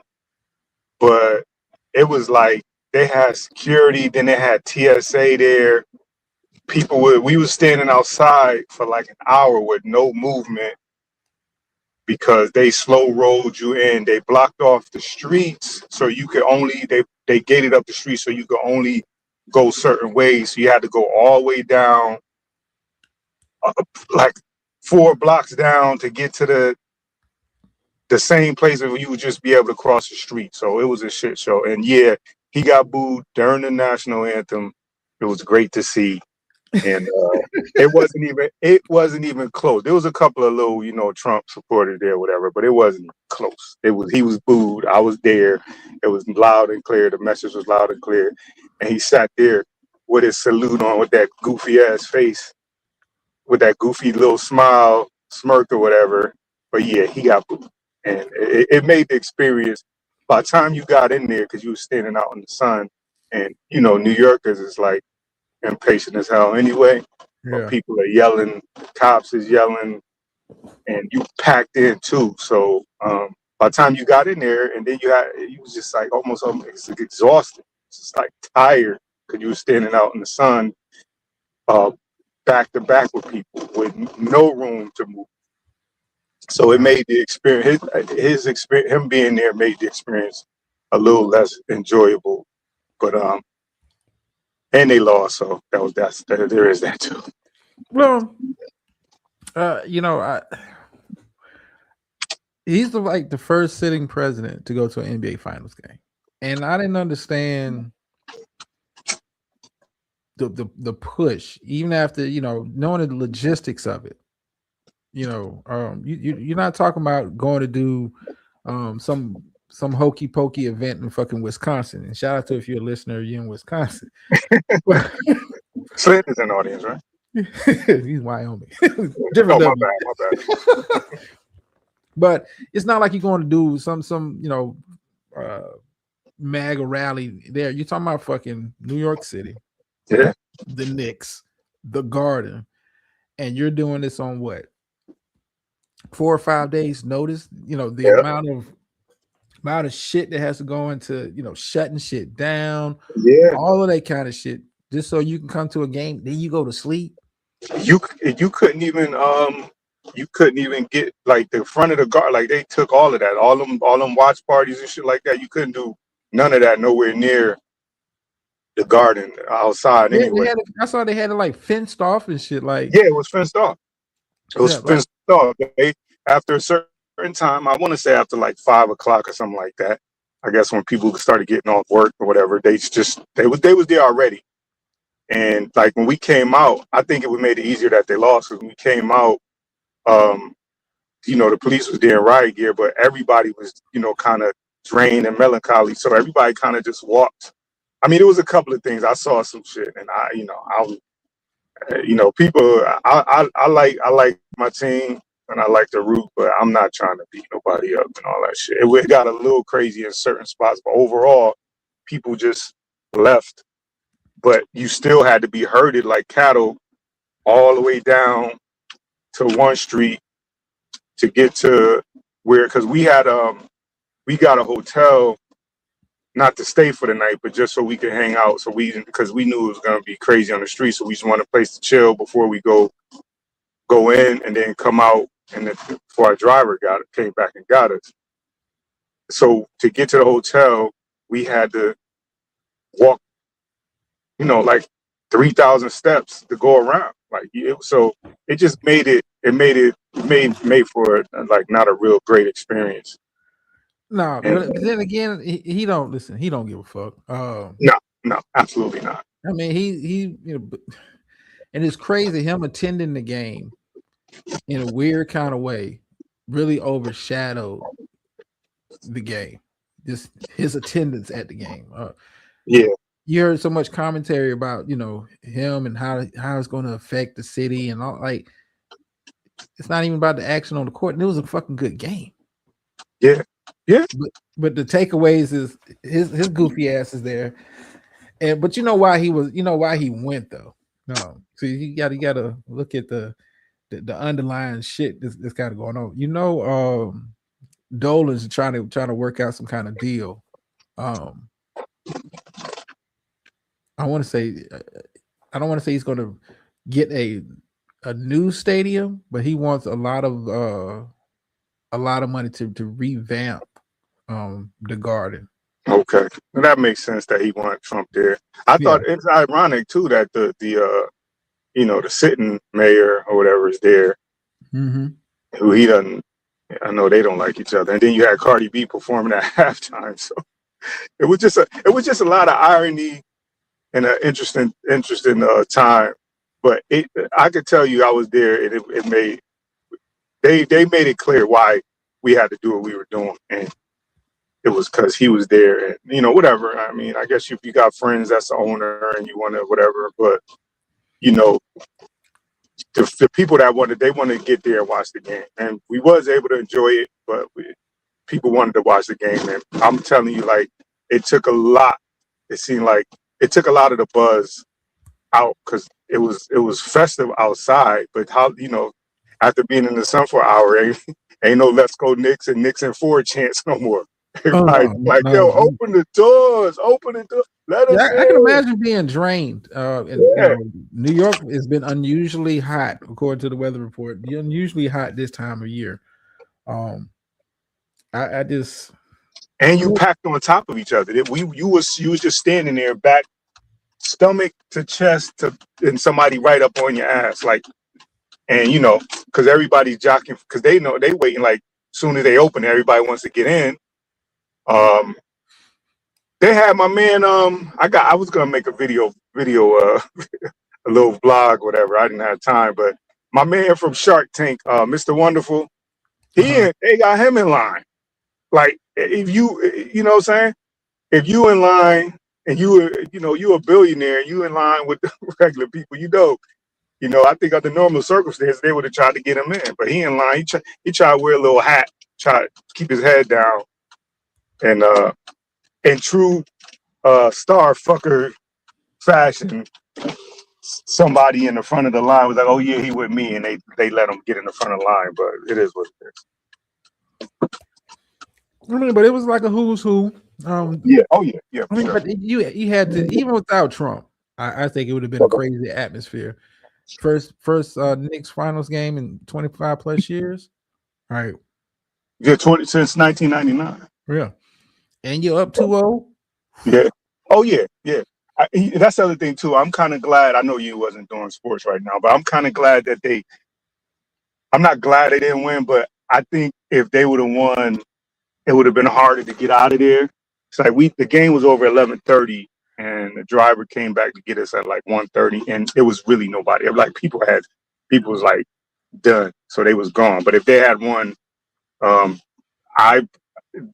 but it was like they had security, then they had TSA there. We was standing outside for like an hour with no movement because they slow rolled you in. They blocked off the streets, so you could only they gated up the streets so you could only go certain ways. So you had to go all the way down, like 4 blocks down to get to the same place where you would just be able to cross the street. So it was a shit show. And yeah, he got booed during the national anthem. It was great to see. And it wasn't even close. There was a couple of little, Trump supporters there, whatever, but it wasn't close. He was booed. I was there. It was loud and clear. The message was loud and clear. And he sat there with his salute on, with that goofy ass face, with that goofy little smile, smirk or whatever. But yeah, he got booed. And it made the experience, by the time you got in there, because you were standing out in the sun, and New Yorkers is like impatient as hell anyway. Yeah. But people are yelling, cops is yelling, and you packed in too. So by the time you got in there, and then you was just like almost exhausted, just like tired, because you were standing out in the sun, back to back with people with no room to move. So it made the experience, his experience, him being there made the experience a little less enjoyable. But and they lost, so there is that too. Well, he's the first sitting president to go to an NBA Finals game, and I didn't understand the push, even after knowing the logistics of it. You're not talking about going to do some hokey pokey event in fucking Wisconsin. And shout out to, if you're a listener, you're in Wisconsin. Slit is in the audience, right? He's Wyoming. Different. Oh, my bad. But it's not like you're going to do some MAGA rally there. You're talking about fucking New York City, yeah, the Knicks, the Garden, and you're doing this on what, 4 or 5 days notice? The amount of shit that has to go into shutting shit down, all of that kind of shit, just so you can come to a game, then you go to sleep. You couldn't even get like the front of the guard. Like they took all of that, all them watch parties and shit like that. You couldn't do none of that nowhere near the Garden outside anyway. I saw they had it like fenced off and shit. Like it was fenced off. It was fenced off. After a certain time, I want to say after like 5 o'clock or something like that. I guess when people started getting off work or whatever, they was there already. And like when we came out, I think it would made it easier that they lost, because when we came out, the police was there in riot gear, but everybody was, kind of drained and melancholy. So everybody kind of just walked. I mean, it was a couple of things. I saw some shit, and people. I like my team, and I like to root, but I'm not trying to beat nobody up and all that shit. It got a little crazy in certain spots, but overall, people just left. But you still had to be herded like cattle all the way down to 1 street to get to where, because we got a hotel, not to stay for the night, but just so we could hang out. So because we knew it was gonna be crazy on the street, so we just wanted a place to chill before we go in and then come out. And then before our driver came back and got us. So to get to the hotel, we had to walk, like 3,000 steps to go around. Like so it just made for like not a real great experience. No, but then again, he don't listen. He don't give a fuck. No, absolutely not. I mean, he and it's crazy him attending the game in a weird kind of way really overshadowed the game. Just his attendance at the game. You heard so much commentary about him and how it's going to affect the city and all. Like it's not even about the action on the court. And it was a fucking good game. Yeah. But the takeaways is his goofy ass is there. But you know why he went though. No, so you gotta look at the underlying shit that's kind of going on. Dolan's trying to work out some kind of deal. I want to say I don't want to say he's going to get a new stadium, but he wants a lot of money to revamp the Garden. Okay, and that makes sense that he wanted Trump there. I thought it's ironic too that the sitting mayor or whatever is there, who he doesn't. I know they don't like each other, and then you had Cardi B performing at halftime. So it was just a lot of irony and an interesting time. But I could tell you, I was there, and it made they made it clear why we had to do what we were doing, and it was because he was there, and whatever. I mean, I guess if you got friends that's the owner and you want to whatever, but the people that wanted to get there and watch the game, and we was able to enjoy it, but people wanted to watch the game, and I'm telling you, like, it took a lot. It seemed like it took a lot of the buzz out because it was festive outside, but how after being in the sun for an hour, ain't no "Let's go Knicks" and "Knicks and 4" chants no more. Everybody yo, open the doors, let us in. I can imagine being drained. New York has been unusually hot, according to the weather report. Unusually hot this time of year. I just and you packed on top of each other. You was just standing there, back, stomach to chest, and somebody right up on your ass, like, and because everybody's jockeying because they know they waiting. Like, soon as they open, everybody wants to get in. They had my man. I was gonna make a video, a little vlog, whatever. I didn't have time, but my man from Shark Tank, Mr. Wonderful, they got him in line. Like, if you know what I'm saying, if you in line and you a billionaire and you in line with the regular people, I think under normal circumstances they would have tried to get him in, but he in line. He tried to wear a little hat, try to keep his head down, and in true star fucker fashion, somebody in the front of the line was like, "Oh yeah, he with me," and they let him get in the front of the line. But it is what it is. I mean, but it was like a who's who. Yeah. Oh yeah. Yeah. I mean, sure. but you had to, even without Trump, I think it would have been a crazy atmosphere. First Knicks finals game in 25 plus years. All right. Yeah, since 1999. Yeah. And you're up 2-0. Yeah. Oh yeah. Yeah. That's the other thing too. I'm kind of glad. I know you wasn't doing sports right now, but I'm kind of glad that I'm not glad they didn't win, but I think if they would have won, it would have been harder to get out of there. It's like the game was over 11:30, and the driver came back to get us at like 1:30, and it was really nobody. Like people was like done, so they was gone. But if they had won,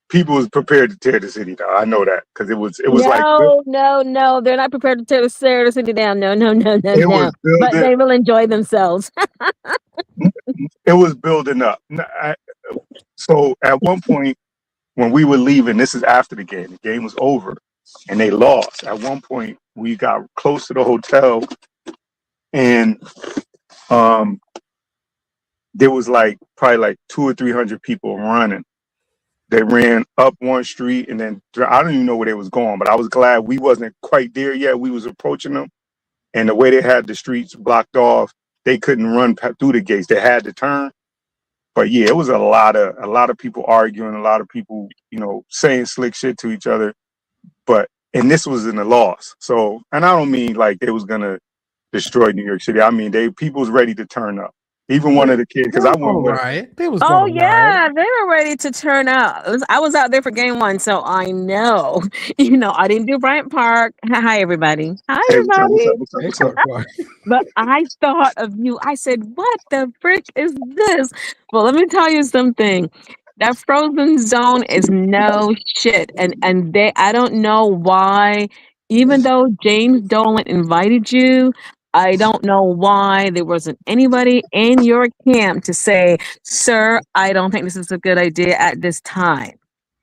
people was prepared to tear the city down. I know that because it was like no, they're not prepared to tear the city down. No. But they will enjoy themselves. It was building up. So at one point when we were leaving, this is after the game was over and they lost. At one point we got close to the hotel and there was probably like 200 or 300 people running. They ran up one street and then I don't even know where they was going, but I was glad we wasn't quite there yet. We was approaching them, and the way they had the streets blocked off, they couldn't run through the gates. They had to turn. But yeah, it was a lot of people arguing, a lot of people, saying slick shit to each other. And this was in a loss. So, and I don't mean like they was gonna destroy New York City. I mean people was ready to turn up. Even one of the kids, because I went with. They was yeah, they were ready to turn up. I was out there for game 1, so I know. I didn't do Bryant Park. Hi, everybody. Hi, everybody. What's up? But I thought of you. I said, "What the frick is this?" Well, let me tell you something. That frozen zone is no shit, and I don't know why. Even though James Dolan invited you, I don't know why there wasn't anybody in your camp to say, sir, I don't think this is a good idea at this time.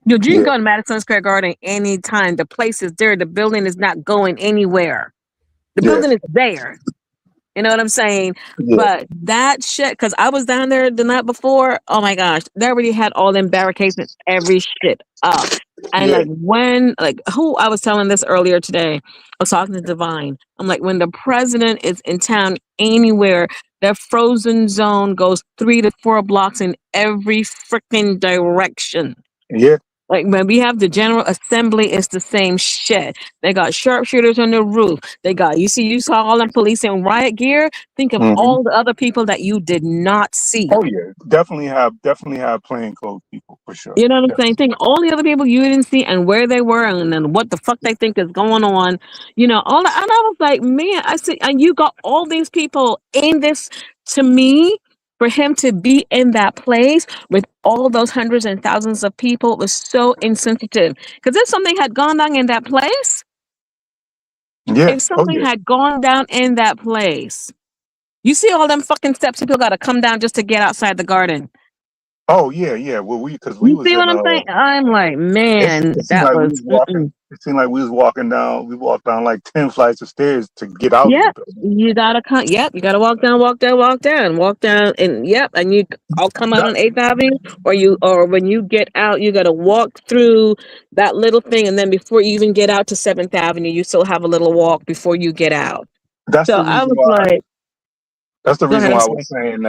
You can Yeah, go to Madison Square Garden anytime. The place is there. The building is not going anywhere. The yeah, building is there. You know what I'm saying? yeah, But that shit, because I was down there the night before. Oh my gosh, they already had all them barricades and every shit up. And yeah, who I was telling this earlier today, I was talking to Divine. I'm like, when the president is in town anywhere, that frozen zone goes 3 to 4 blocks in every freaking direction. yeah. Like when we have the General Assembly, it's the same shit. They got sharpshooters on the roof. You saw all them police in riot gear. Think of Hmm. all the other people that you did not see. Oh yeah, definitely have plainclothes people for sure. You know what I'm saying? Definitely. Think all the other people you didn't see and where they were and then what the fuck they think is going on. You know, all that. And I was like, man, I see, and you got all these people in this. To me, for him to be in that place with all those hundreds and thousands of people was so insensitive. Because if something had gone down in that place, Yeah. if Oh something yeah. had gone down in that place, you see all them fucking steps people got to come down just to get outside the garden. Oh yeah, yeah. Well, because we You was see in what I'm saying? I'm like, it, man, it seemed that like we was. was walking. It seemed like we was walking down. We walked down like 10 flights of stairs to get out of the Yep, building. you gotta come. Yep, you gotta walk down, walk down, walk down, walk down, and yep, and you. I'll come out That, on 8th Avenue, or when you get out, you gotta walk through that little thing, and then before you even get out to 7th Avenue, you still have a little walk before you get out. that's So the I reason was why. like, That's the go ahead, reason I'm why I sorry. was saying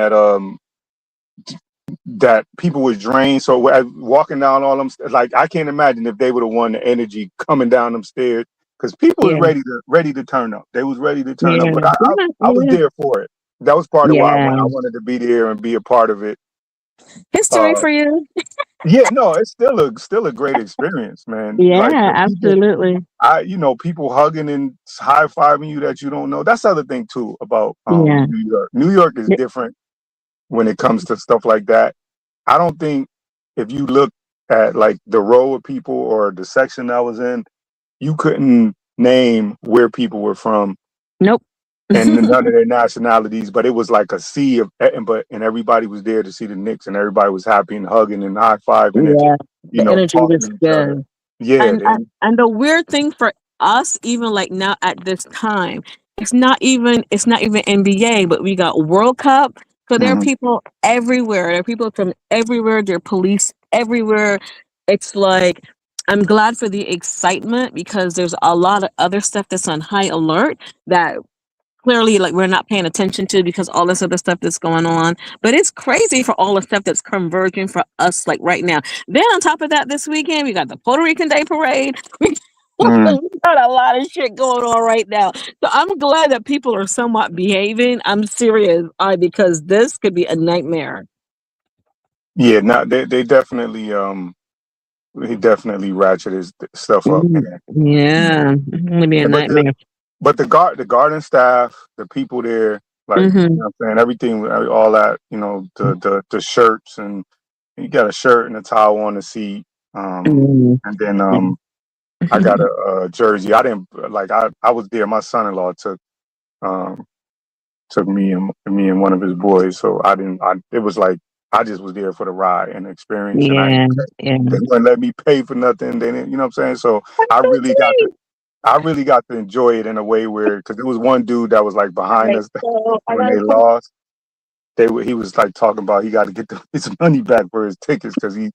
that people was drained. So walking down all them, like I can't imagine if they would have won the energy coming down them stairs because people was Yeah, ready to turn up. They was ready to turn up, yeah, but I was yeah, there for it. That was part of why I went. yeah. I wanted to be there and be a part of it. History Uh, for you. yeah, no, it's still a great experience, man. Like Yeah, the people, absolutely. people hugging and high fiving you that you don't know. That's the other thing too about Yeah, New York. New York is yeah. different when it comes to stuff like that. I don't think if you look at like the row of people or the section I was in, you couldn't name where people were from Nope. and none of their nationalities, but it was like a sea of, and everybody was there to see the Knicks, and everybody was happy and hugging and high fiving and Yeah, the energy talking was to each other. good. Yeah, And the weird thing for us, even like now at this time, it's not even NBA, but we got World Cup. So there are mhm. people everywhere. There are people from everywhere. There are police everywhere. It's like I'm glad for the excitement because there's a lot of other stuff that's on high alert that clearly like we're not paying attention to because all this other stuff that's going on. But it's crazy for all the stuff that's converging for us like right now. Then on top of that, this weekend we got the Puerto Rican Day Parade. Mhm. We got a lot of shit going on right now. So I'm glad that people are somewhat behaving. I'm serious, because this could be a nightmare. Yeah, no, they definitely ratcheted stuff up, man. Yeah, it's gonna be a But the nightmare. but the garden staff, the people there, like Hmm. I'm saying, everything, all that, the shirts, and you got a shirt and a towel on the seat, Hmm. and then I got a jersey. I didn't like I was there. My son-in-law um took me and one of his boys, so I didn't. It was like I just was there for the ride and the experience, and Yeah, yeah. they wouldn't let me pay for nothing. They didn't, you know what I'm saying? So That's I so really got to sweet. I really got to enjoy it in a way where, because there was one dude that was like behind Alright, us so I when gotta they put. lost. He was like talking about he got to get his money back for his tickets because he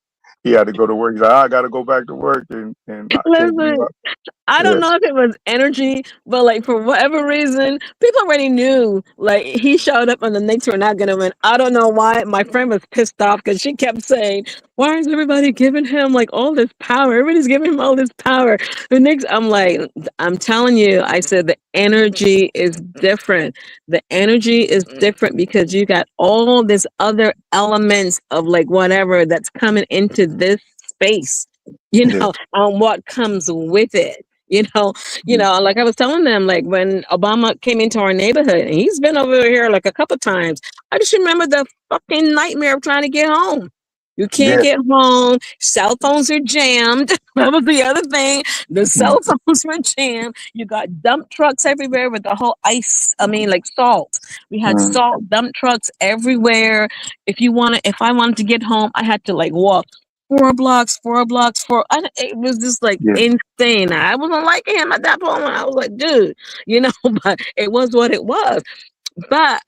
had to go to work. He's like, I got to go back to work, and I can't believe Listen, I don't yeah. know if it was energy, but like for whatever reason, people already knew like he showed up and the Knicks were not gonna win. I don't know why. My friend was pissed off because she kept saying, "Why is everybody giving him like all this power? Everybody's giving him all this power." The Knicks, I'm like, I'm telling you, I said the energy is different. The energy is different because you got all this other elements of like whatever that's coming into this space. Yeah. What comes with it. Like I was telling them, like when Obama came into our neighborhood, and he's been over here like a couple times. I just remember the fucking nightmare of trying to get home. You can't get home. Cell phones are jammed. That was the other thing. The cell phones were jammed. You got dump trucks everywhere with the whole ice. I mean, like salt. We had salt dump trucks everywhere. If I wanted to get home, I had to like walk 4 blocks. It was just like insane. I wasn't liking him at that point. I was like, dude, but it was what it was. But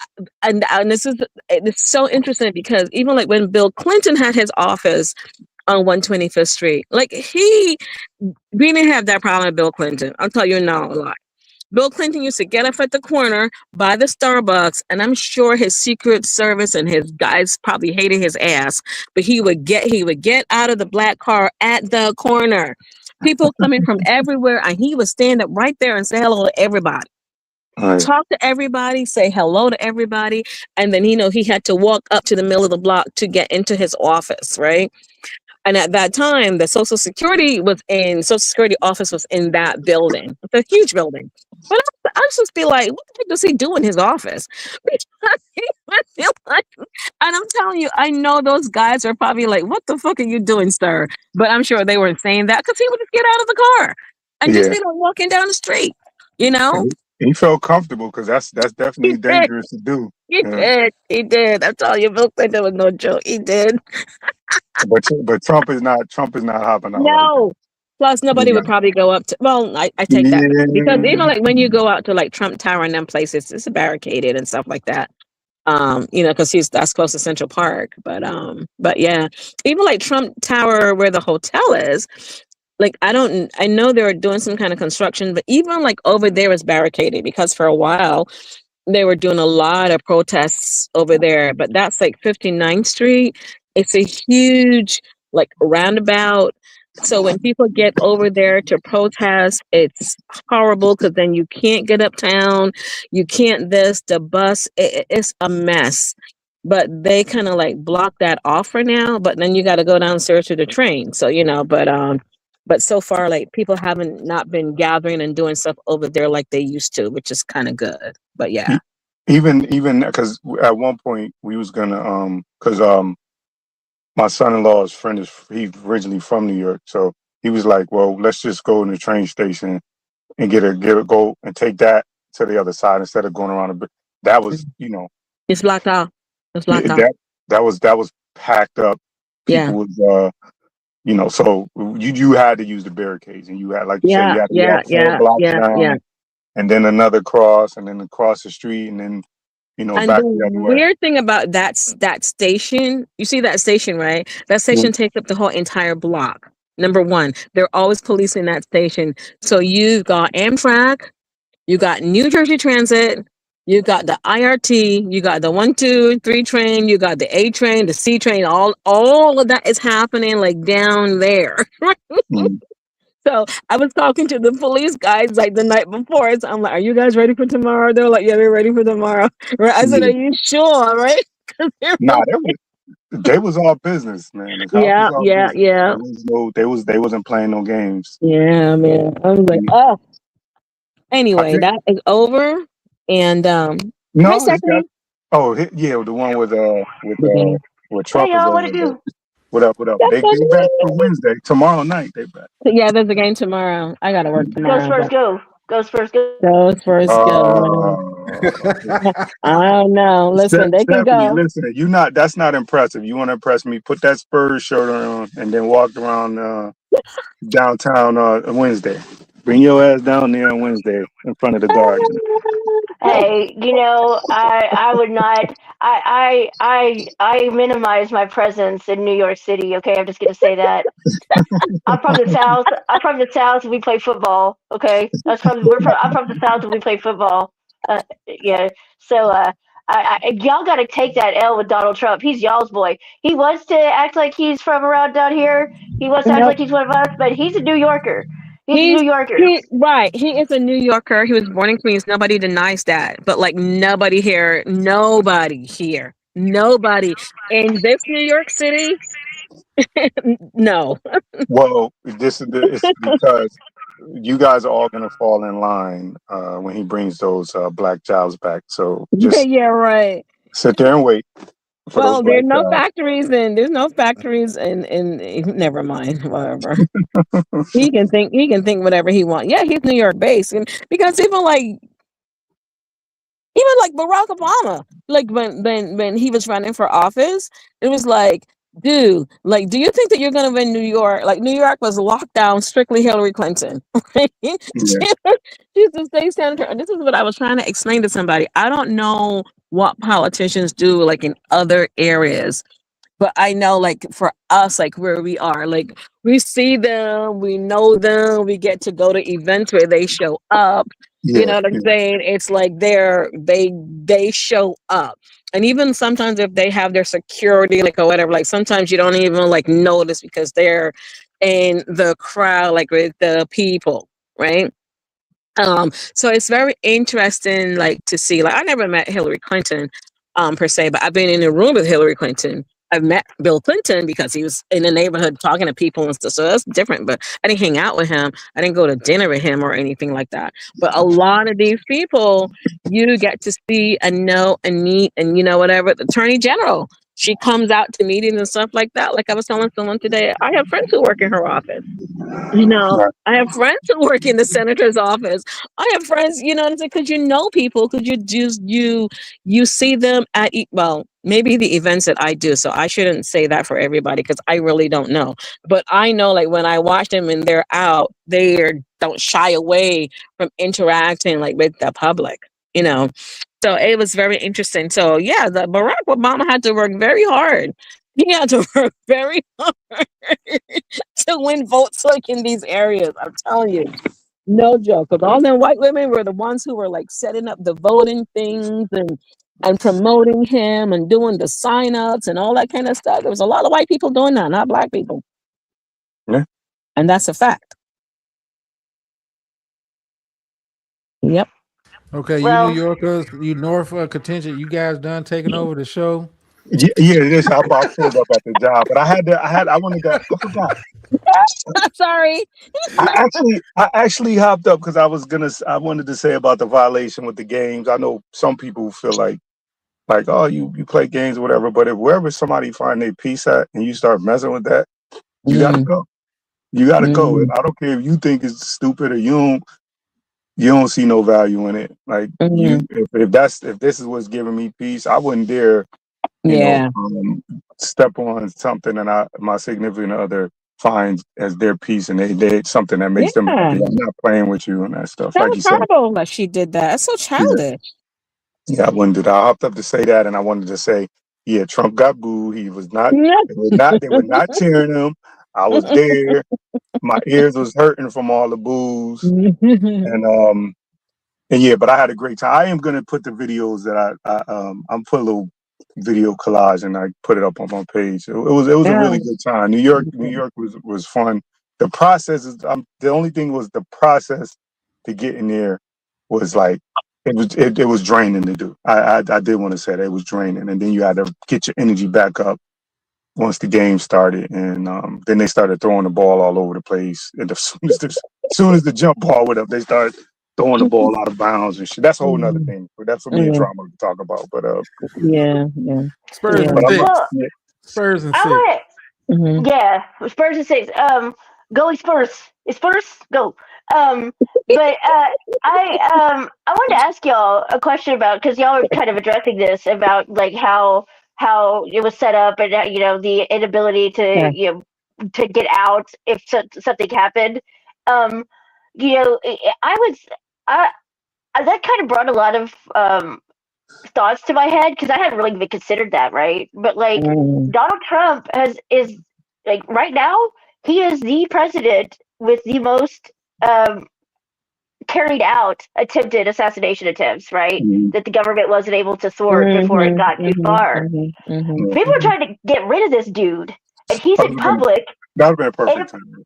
and it's so interesting because even like when Bill Clinton had his office on 125th Street, like we didn't have that problem with Bill Clinton. I'll tell you now a lot. Bill Clinton used to get up at the corner by the Starbucks, and I'm sure his Secret Service and his guys probably hated his ass, but he would get out of the black car at the corner. People coming from everywhere, and he would stand up right there and say hello to everybody. Talk to everybody, say hello to everybody, and then he had to walk up to the middle of the block to get into his office, right? And at that time, the Social Security office was in that building. It's a huge building. But I just be like, what the heck does he do in his office? And I'm telling you, I know those guys are probably like, what the fuck are you doing, sir? But I'm sure they weren't saying that because he would just get out of the car and just be like walking down the street, He felt comfortable because that's definitely dangerous to do. He did. I'm telling you, Bill Clinton was no joke. He did. But Trump is not hopping out. No. Plus, nobody would probably go up to. Well, I take that back. Because even like when you go out to like Trump Tower and them places, it's barricaded and stuff like that. Because that's close to Central Park. But yeah, even like Trump Tower where the hotel is. Like I know they were doing some kind of construction, but even like over there is barricaded because for a while they were doing a lot of protests over there. But that's like 59th Street. It's a huge like roundabout. So when people get over there to protest, it's horrible because then you can't get uptown. You can't the bus. It's a mess. But they kind of like block that off for now. But then you got to go downstairs to the train. So, but so far, like people haven't not been gathering and doing stuff over there like they used to, which is kind of good. But yeah, even because at one point we was gonna because my son-in-law's friend he's originally from New York, so he was like, well, let's just go to the train station and go and take that to the other side instead of going around. That was it's blocked out. It's blocked out. That was packed up. People was so you had to use the barricades, and you had, like you said, you had to walk 4 blocks down, and then another cross, and then across the street, and then and back the the other way. weird thing about that station, you see that station, right? That station takes up the whole entire block. Number one, they're always policing that station. So you've got Amtrak, you got New Jersey Transit, you got the IRT, you got the 1, 2, 3 train, you got the A train, the C train, all of that is happening like down there. So I was talking to the police guys like the night before. So I'm like, are you guys ready for tomorrow? They're like, yeah, we're ready for tomorrow. Right? I said, are you sure? Right? Nah, they was all business, man. Yeah. They wasn't playing no games. Yeah, man. I was like, oh. Anyway, that is over. And no, the one with Trump. Hey y'all, what it do? What up? They back for Wednesday. Tomorrow night they back. Yeah, there's a game tomorrow. I gotta work tomorrow. Goes first, go. Goes first, go. Goes first, go. I don't know. Listen, they can go. Listen, that's not impressive. You want to impress me? Put that Spurs shirt on and then walk around downtown Wednesday. Bring your ass down there on Wednesday in front of the Guardian. Hey, I would not. I minimize my presence in New York City. Okay, I'm just gonna say that. I'm from the South. And we play football. Okay, I'm from the South and we play football. Yeah. So y'all got to take that L with Donald Trump. He's y'all's boy. He wants to act like he's from around down here. He wants to act like he's one of us, but he's a New Yorker. He's a New Yorker. Right. He is a New Yorker. He was born in Queens. Nobody denies that. But like nobody here in this New York City. No. Well, it's because you guys are all gonna fall in line when he brings those black jobs back. So just yeah, right. sit there and wait. for those Well, black jobs. there's no factories in never mind, whatever. He can think whatever he wants. Yeah, he's New York based. And because even like Barack Obama, like when he was running for office, it was like, dude, like, do you think that you're gonna win New York? Like New York was locked down strictly Hillary Clinton. Right? Yeah, She's the state senator. And this is what I was trying to explain to somebody. I don't know what politicians do like in other areas, but I know like for us, like where we are, like we see them, we know them, we get to go to events where they show up. You yeah, know what I'm yeah, saying? It's like they show up. And even sometimes if they have their security, like or whatever, like sometimes you don't even like notice because they're in the crowd, like with the people, right? So it's very interesting, like to see. Like I never met Hillary Clinton, per se, but I've been in a room with Hillary Clinton. I've met Bill Clinton because he was in the neighborhood talking to people and stuff. So that's different. But I didn't hang out with him. I didn't go to dinner with him or anything like that. But a lot of these people, you get to see and know and meet, and you know whatever. The Attorney General, she comes out to meetings and stuff like that. Like I was telling someone today, I have friends who work in her office. You know, right. I have friends who work in the senator's office. I have friends, you know what I'm saying? Because you know people, because you see them at well, maybe the events that I do. So I shouldn't say that for everybody because I really don't know. But I know like when I watch them and they're out, don't shy away from interacting like with the public, you know. So it was very interesting. So yeah, the Barack Obama had to work very hard. He had to work very hard to win votes like in these areas. I'm telling you, no joke. Because all them white women were the ones who were like setting up the voting things and promoting him and doing the sign-ups and all that kind of stuff. There was a lot of white people doing that, not black people. Yeah. And that's a fact. Yep. Okay, you New Well, Yorkers, you North contingent, you guys done taking over the show? Yeah, this how I pulled up at the job, but I wanted to, I forgot. I'm sorry. I actually hopped up because I wanted to say about the violation with the games. I know some people feel like oh you play games or whatever, but if wherever somebody find their peace at and you start messing with that, you gotta Mm, go. You gotta go. mm, I don't care if you think it's stupid or you don't see no value in it. Like you, mm. if this is what's giving me peace, I wouldn't dare, Yeah. step on something that my significant other finds as their peace, and they something that makes them Yeah. happy. I'm not playing with you and that stuff. That Like was you said, horrible that she did that. That's so yeah, childish. yeah, I wouldn't do that. I hopped up to say that, and I wanted to say, yeah, Trump got booed. He was not. They were not cheering him. I was there. My ears was hurting from all the boos, and and yeah, but I had a great time. I am gonna put the videos that I'm put a little video collage and I put it up on my page. It was a Yeah. really good time. New York was fun. The process is the only thing was the process to get in there was like it was draining to do. I did want to say that it was draining, and then you had to get your energy back up once the game started, and then they started throwing the ball all over the place. And as soon as the jump ball went up, they started throwing the ball out of bounds and shit. That's a whole nother Mm, thing. But that's for me and mm. drama to talk about. But Yeah, yeah, Spurs yeah. and but I'm six. well, yeah, Spurs and I six. want Mhm. yeah, Spurs and six. Go Spurs. It's Spurs. Go. Um, but I wanted to ask y'all a question about because y'all are kind of addressing this about like how it was set up and the inability to Yeah. to get out if something happened. Um, I was I that kind of brought a lot of thoughts to my head because I hadn't really even considered that, right? But like Mm. Donald Trump is like right now he is the president with the most um, carried out attempted assassination attempts, right? mhm, That the government wasn't able to thwart before it Mhm, got too mhm, far. mhm, mhm, yeah. People are mhm. trying to get rid of this dude, and he's That in would have been public. a And perfect time.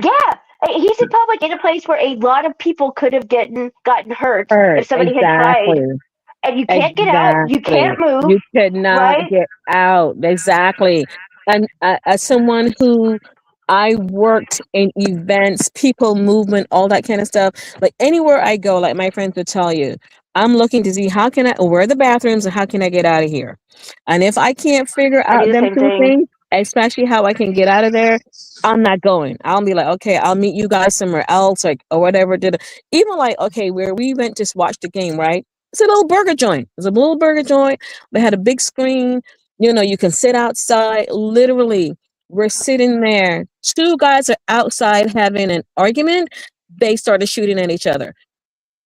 yeah, he's in public in a place where a lot of people could have gotten hurt if Hurt. somebody had tried. Exactly. And you can't get out. You Exactly. can't move, You could not right? get out. Exactly. And as someone who I worked in events, people movement, all that kind of stuff. Like anywhere I go, like my friends would tell you, I'm looking to see where are the bathrooms and how can I get out of here. And if I can't figure I do out the them same two thing. things, especially how I can get out of there, I'm not going. I'll be like, okay, I'll meet you guys somewhere else, like or whatever. Even like, okay, where we went to watch the game, right? It's a little burger joint. It's a little burger joint. They had a big screen. You can sit outside. Literally, we're sitting there. Two guys are outside having an argument. They started shooting at each other.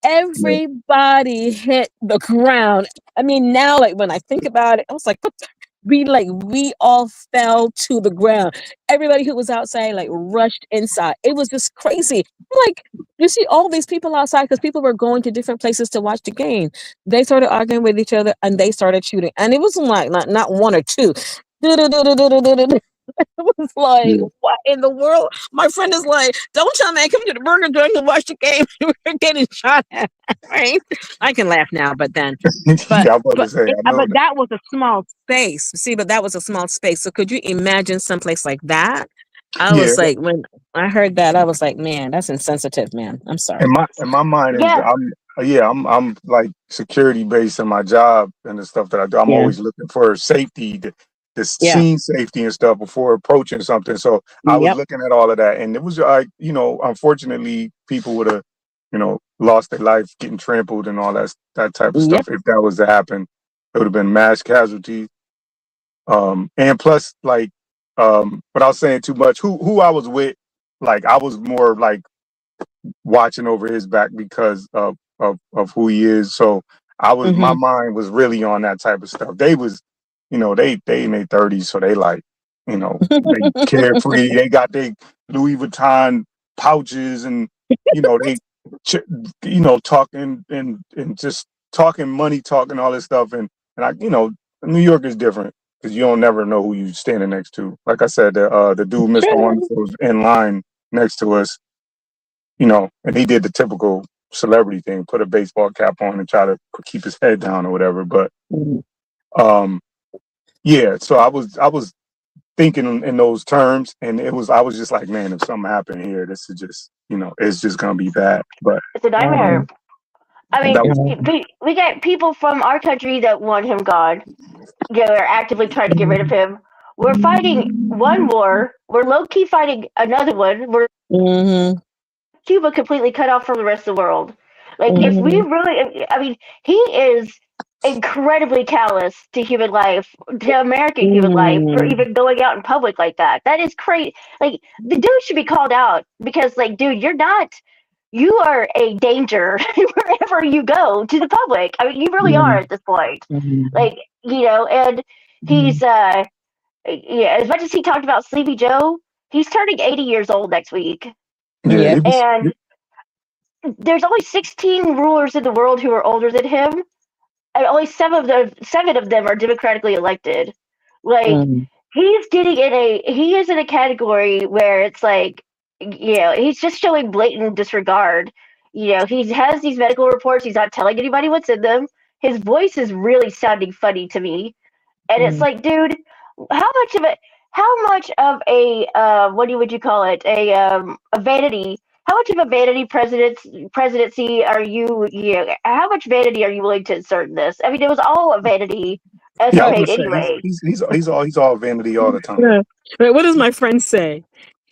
Everybody hit the ground. I mean, now, like when I think about it, I was like, what the? We all fell to the ground. Everybody who was outside like rushed inside. It was just crazy. Like you see all these people outside because people were going to different places to watch the game. They started arguing with each other and they started shooting. And it wasn't like not one or two. It was like, what in the world? My friend is like, don't tell me I come to the burger joint to watch the game. We're getting shot at. Right? I can laugh now, but then, Yeah, I'm about to say, I know but that was a small space. See, but that was a small space. So could you imagine someplace like that? I Yeah, was like, when I heard that, I was like, man, that's insensitive, man. I'm sorry. in my mind is Yeah. I'm like security based in my job and the stuff that I do. I'm Yeah. always looking for safety, the Yeah. scene safety and stuff before approaching something. So I was Yep. looking at all of that, and it was like, unfortunately, people would have, lost their life getting trampled and all that type of Yep. stuff. If that was to happen, it would have been mass casualties. And plus, like, without saying too much, who I was with, like, I was more like watching over his back because of who he is. So my Mm-hmm. mind was really on that type of stuff. They was, they in their 30s, so they like, they carefree. They got their Louis Vuitton pouches, and they, talking and just talking money, talking all this stuff, and I, New York is different because you don't never know who you standing next to. Like I said, the dude, Mr. True. Wonderful, was in line next to us, and he did the typical celebrity thing, put a baseball cap on and try to keep his head down or whatever. But um, yeah, so I was thinking in those terms, and I was just like, man, if something happened here, this is just, it's just gonna be bad. But It's a nightmare. I mean, that was we got people from our country that want him gone. Are actively trying to get rid of him. We're fighting one war. We're low key fighting another one. We're Mm-hmm. Cuba completely cut off from the rest of the world. Like, if we Mm-hmm. really, I mean, he is incredibly callous to human life, to American human life, for Mm-hmm. even going out in public like that. That is crazy. Like, the dude should be called out because, like, dude, you are a danger wherever you go to the public. I mean, you really are at this point. Mm-hmm. Like, and he's, yeah, as much as he talked about Sleepy Joe, he's turning 80 years old next week. yeah, Yep. he was And there's only 16 rulers in the world who are older than him, and only seven of them are democratically elected. Like, Mm-hmm. he is in a category where it's like, he's just showing blatant disregard. He has these medical reports. He's not telling anybody what's in them. His voice is really sounding funny to me, and it's like, dude, how much of it? How much of a would you call it? A vanity. How much of a vanity presidency are you? How much vanity are you willing to insert in this? I mean, it was all a vanity yeah, I was gonna escapade say anyway. he's all vanity all the time. Yeah. Right, what does my friend say?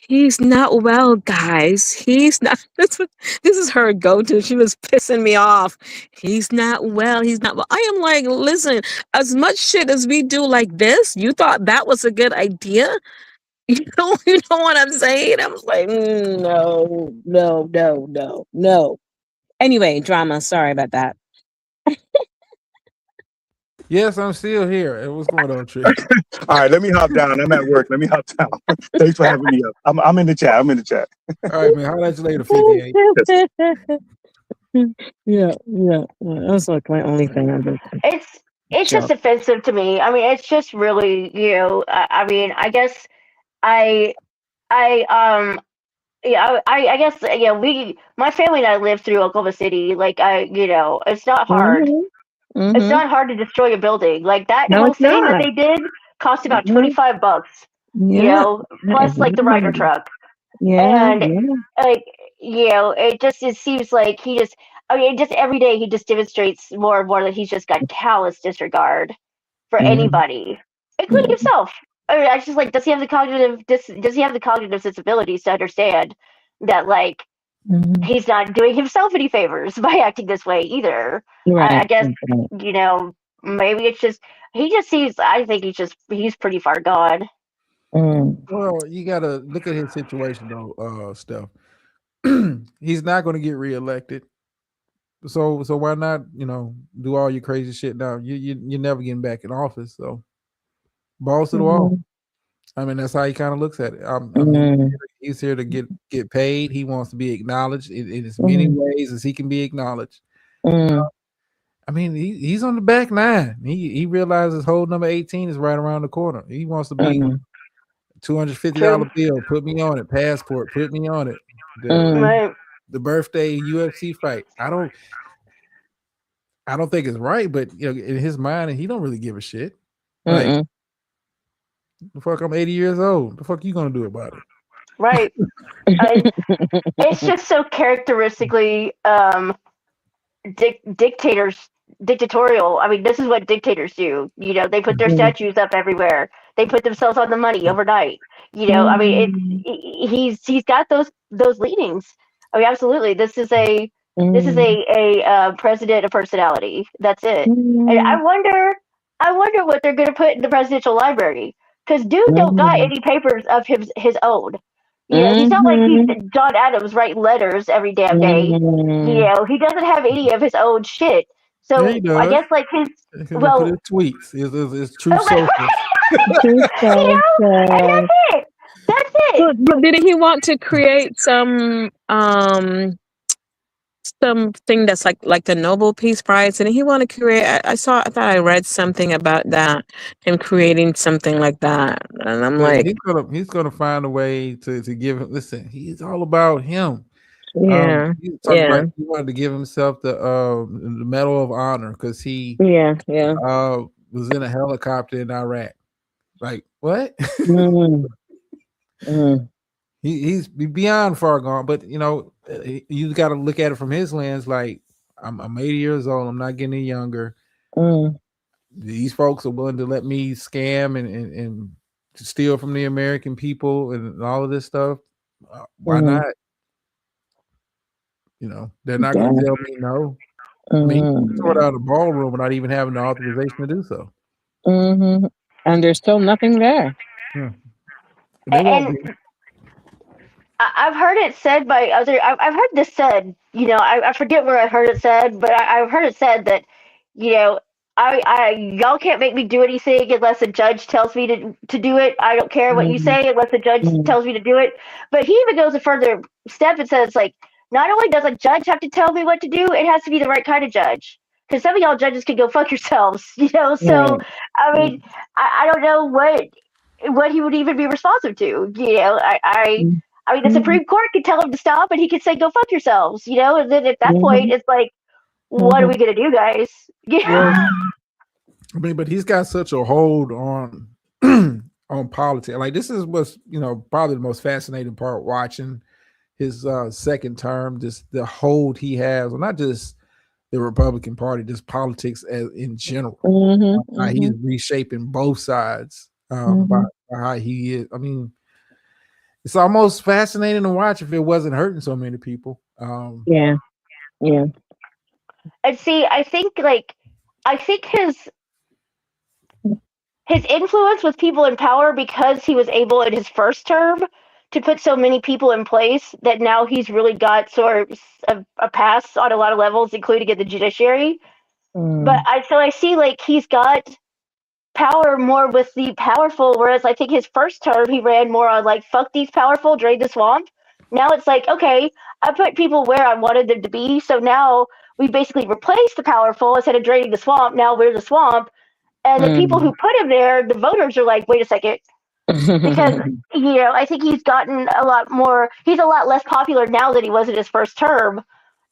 He's not well, guys. He's not. This is her go-to. She was pissing me off. He's not well. He's not well. I am like, listen, as much shit as we do like this, you thought that was a good idea? You know what I'm saying? I was like, no, no, no, no, no. Anyway, drama. Sorry about that. Yes, I'm still here. What's going on, Trish? All right, let me hop down. I'm at work. Let me hop down. Thanks for having me up. I'm in the chat. I'm in the chat. All right, man. Holla at you later, 58. Yeah. That's like my only thing I do. It's just Joke. offensive to me. I mean, it's just really, I mean, I guess I I yeah, I guess, my family and I live through Oklahoma City. Like, it's not hard. Mm-hmm. It's Mm-hmm. not hard to destroy a building. Like, that No, whole it's thing that not. they did cost about Mhm. $25, Yeah. That is plus like the Ryder not. truck. Yeah. And Yeah. like, it seems like he just, I mean, just every day he just demonstrates more and more that he's just got callous disregard for anybody, including himself. I mean, I just like, does he have the cognitive disabilities to understand that like he's not doing himself any favors by acting this way either? I guess maybe it's just he just sees. I think he's pretty far gone. Well, you gotta look at his situation though, Steph. He's not going to get reelected. So why not, do all your crazy shit now? You're never getting back in office. So balls to the wall. I mean, that's how he kind of looks at it. I mean, he's here to get paid. He wants to be acknowledged in as many ways as he can be acknowledged. I mean, he's on the back nine. He realizes hole number 18 is right around the corner. He wants to be $250 bill. Put me on it. Passport. Put me on it. The birthday UFC fight. I don't think it's right, but in his mind, he don't really give a shit. Like, the fuck, I'm 80 years old. The fuck you gonna do about it? Right. It's just so characteristically dictatorial. I mean, this is what dictators do. They put their statues up everywhere. They put themselves on the money overnight. I mean, he's got those leanings. I mean, absolutely. This is a president of personality. That's it. And I wonder what they're going to put in the presidential library, because dude don't got any papers of his own. He's not like he's John Adams writing letters every damn day. He doesn't have any of his own shit. So I guess like his his tweets, his true social. And that's it. That's it. But didn't he want to create something that's like the Nobel Peace Prize? And he want to create. I thought I read something about that, him creating something like that. And I'm like, he's gonna find a way to give him. Listen, he's all about him. Yeah, he wanted to give himself the Medal of Honor because he was in a helicopter in Iraq. Like what? He's beyond far gone, but you got to look at it from his lens. Like I'm 80 years old. I'm not getting any younger. These folks are willing to let me scam and steal from the American people and all of this stuff. Why not? They're not going to tell me no. I mean, sort out of the ballroom without even having the authorization to do so. And there's still nothing there. Yeah. They won't be. I've heard it said by other. I've heard this said. I forget where I heard it said, but I've heard it said that, y'all can't make me do anything unless a judge tells me to do it. I don't care what you say unless the judge tells me to do it. But he even goes a further step and says, like, not only does a judge have to tell me what to do, it has to be the right kind of judge. Because some of y'all judges can go fuck yourselves, So I mean, I don't know what he would even be responsive to. I mean, the Supreme Court could tell him to stop, and he could say, "Go fuck yourselves," And then at that point, it's like, what are we gonna do, guys? I mean, but he's got such a hold on on politics. Like this is what's probably the most fascinating part watching his second term. Just the hold he has, well, not just the Republican Party, just politics in general. How he's reshaping both sides by how he is. I mean, it's almost fascinating to watch if it wasn't hurting so many people. Yeah. And see, I think his influence with people in power, because he was able in his first term to put so many people in place, that now he's really got sort of a pass on a lot of levels, including in the judiciary. But I see like he's got power more with the powerful, whereas I think his first term he ran more on like, fuck these powerful, drain the swamp. Now it's like, okay, I put people where I wanted them to be, so now we basically replaced the powerful. Instead of draining the swamp, now we're the swamp. And the people who put him there, the voters are like, wait a second. Because, I think he's gotten a lot less popular now than he was in his first term,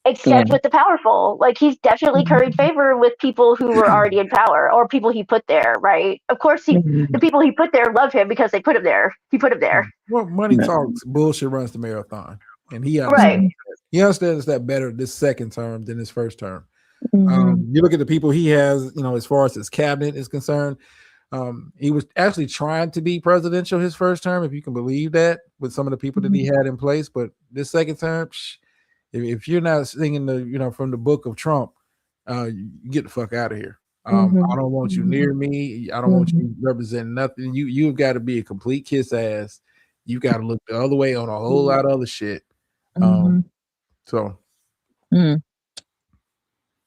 except with the powerful. Like, he's definitely curried favor with people who were already in power, or people he put there, right? Of course, the people he put there love him because they put him there. He put him there. Well, money talks, bullshit runs the marathon. And he right. he understands that better this second term than his first term. Mhm. You look at the people he has, as far as his cabinet is concerned. He was actually trying to be presidential his first term, if you can believe that, with some of the people that he had in place. But this second term, if you're not singing from the book of Trump, you get the fuck out of here. I don't want you near me. I don't want you representing nothing. You've got to be a complete kiss ass. You've got to look the other way on a whole lot of other shit. So Mm.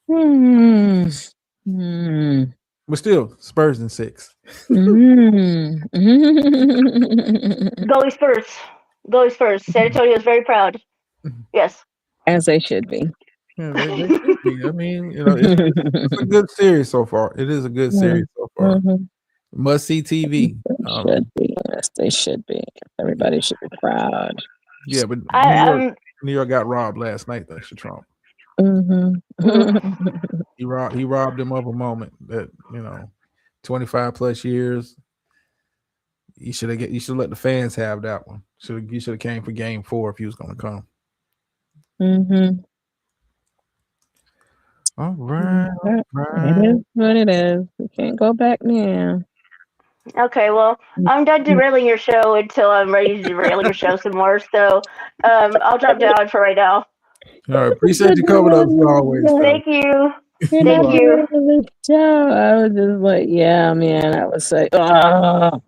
Mm. Mm. but still, Spurs in 6. Mm. Go Spurs. Go Spurs. San Antonio is very proud. Yes. As they should be. Yeah, they should be. I mean, it's a good series so far. It is a good series so far. Must see TV. Should be. Yes, they should be. Everybody should be proud. Yeah, but New York got robbed last night thanks to Trump. He robbed him of a moment that 25 plus years. You should let the fans have that one. You should have came for game 4 if he was going to come. All right. It is what it is. We can't go back now. Okay, well, I'm done derailing your show until I'm ready to derail your show some more. So I'll drop down for right now. All right, appreciate you coming up as always. Thank you. Thank you. I was just like, yeah, man. I was like, oh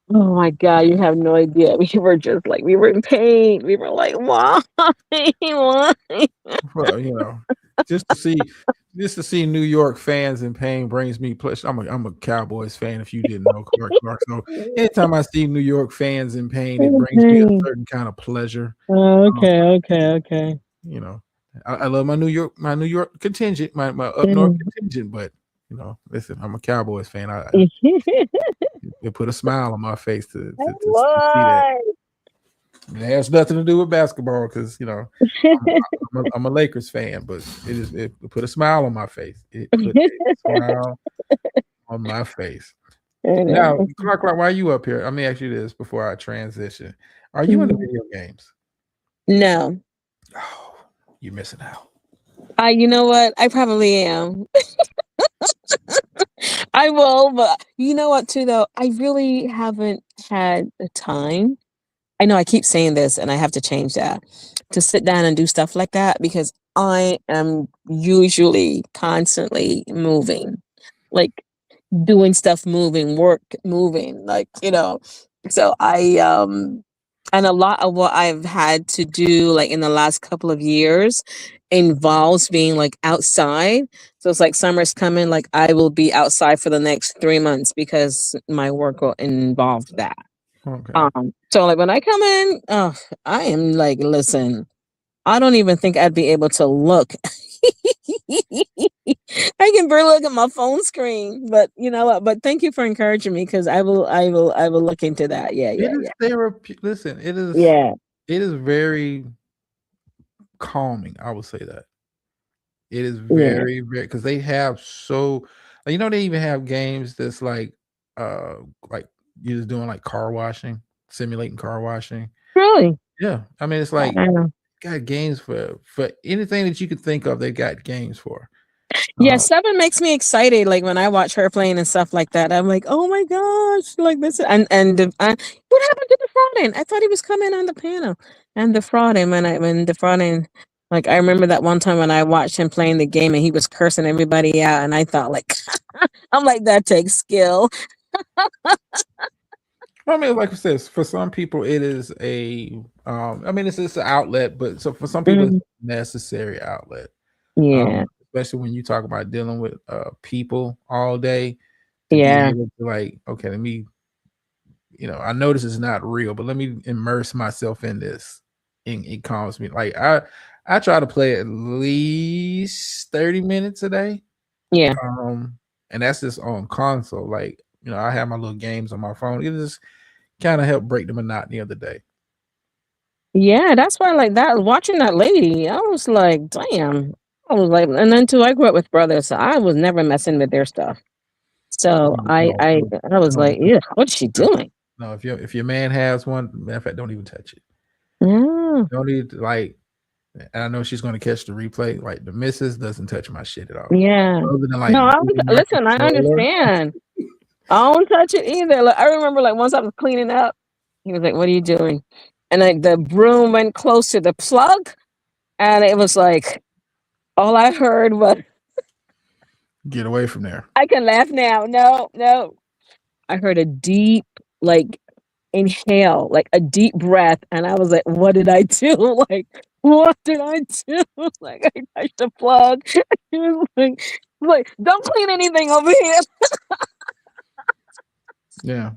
my God, you have no idea. We were in pain. We were like, why? Why? Well, just to see New York fans in pain brings me pleasure. I'm a Cowboys fan, if you didn't know, Clark. So anytime I see New York fans in pain, it brings me a certain kind of pleasure. Okay. I love my New York contingent, my up north contingent, but listen, I'm a Cowboys fan. It put a smile on my face to see that. It has nothing to do with basketball because I'm a Lakers fan, but it put a smile on my face. It put a smile on my face. Now, Clark, why are you up here? Let me ask you this before I transition. Are you in the video games? No. Oh, you're missing out. You know what? I probably am. I will, but you know what too though? I really haven't had the time. I know I keep saying this and I have to change that. To sit down and do stuff like that because I am usually constantly moving. Like doing stuff moving, work moving, so and a lot of what I've had to do like in the last couple of years involves being like outside. So it's like summer's coming, like I will be outside for the next 3 months because my work will involve that. Okay. So like when I come in, I am like, listen, I don't even think I'd be able to look. I can barely look at my phone screen, but you know what? But thank you for encouraging me because I will look into that. Yeah. Therapy. Listen, it is. Yeah. It is very calming. I would say that it is very because they have they even have games that's like you're just doing like car washing, simulating car washing. Really? Yeah. I mean, it's like got games for anything that you could think of. They got games for. Yeah, 7 makes me excited. Like when I watch her playing and stuff like that, I'm like, oh my gosh, like this. And what happened to the frauding? I thought he was coming on the panel. And the frauding when the frauding, like I remember that one time when I watched him playing the game and he was cursing everybody out, and I thought like, I'm like that takes skill. I mean, like I said, for some people it is a it's an outlet, but so for some people it's a necessary outlet. Yeah. Especially when you talk about dealing with people all day to be able to like, okay, let me, I know this is not real, but let me immerse myself in this. It calms me. Like I try to play at least 30 minutes a day. Yeah. And that's just on console. Like, I have my little games on my phone. It just kind of help break the monotony of the day. Yeah, that's why like that watching that lady, I was like, damn. I was like, and then too, I grew up with brothers, so I was never messing with their stuff. So I was like, yeah, what's she doing? No, if your man has one, matter of fact, don't even touch it. Yeah. Don't need And I know she's going to catch the replay. Like the missus doesn't touch my shit at all. Yeah. Other than like, No, moving my listen, I controller. understand. I don't touch it either. Like, I remember like once I was cleaning up, he was like, "What are you doing?" And like the broom went close to the plug, and it was like all I heard was, Get away from there. I can laugh now. No. I heard a deep like inhale, like a deep breath, and I was like, "What did I do?" Like, what did I do? Like, I touched the plug. He was like, "Don't clean anything over here." Yeah.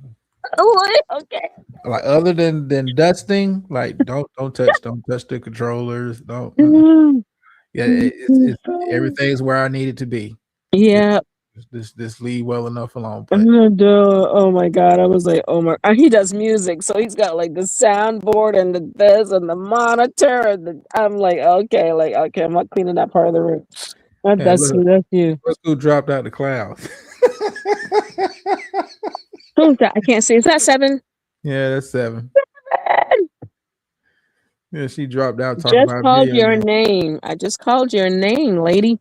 I'm like, okay. Like other than dusting, like don't touch the controllers. Don't. Yeah, it's everything's where I need it to be. Yeah. This leave well enough alone. Duh. Oh my god! I was like, oh my. And he does music, so he's got like the soundboard and the this and the monitor and I'm like, okay, I'm not cleaning that part of the room. That's you. Let's go dropped out the clouds. Who's that? I can't see. Is that 7? Yeah, that's 7. Yeah, she dropped out talking about called your name. I just called your name, lady.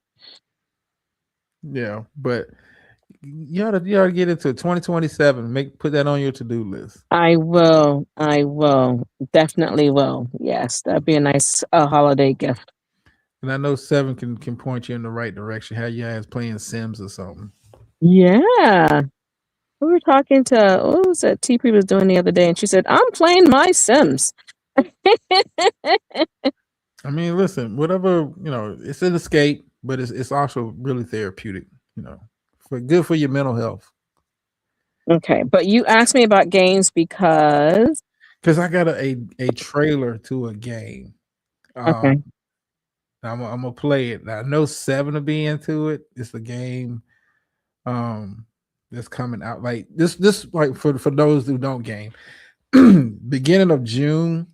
Yeah, but you ought to get into 2027. Put that on your to-do list. I will. Definitely will. Yes, that'd be a nice holiday gift. And I know 7 can point you in the right direction. How you guys playing Sims or something? Yeah. We were talking to what was that TP was doing the other day, and she said, "I'm playing my Sims." I mean, listen, whatever, it's an escape, but it's also really therapeutic, good for your mental health. Okay, but you asked me about games because I got a trailer to a game. Okay. I'm gonna play it. I know 7 will be into it. It's a game that's coming out like this like for those who don't game. Beginning of June.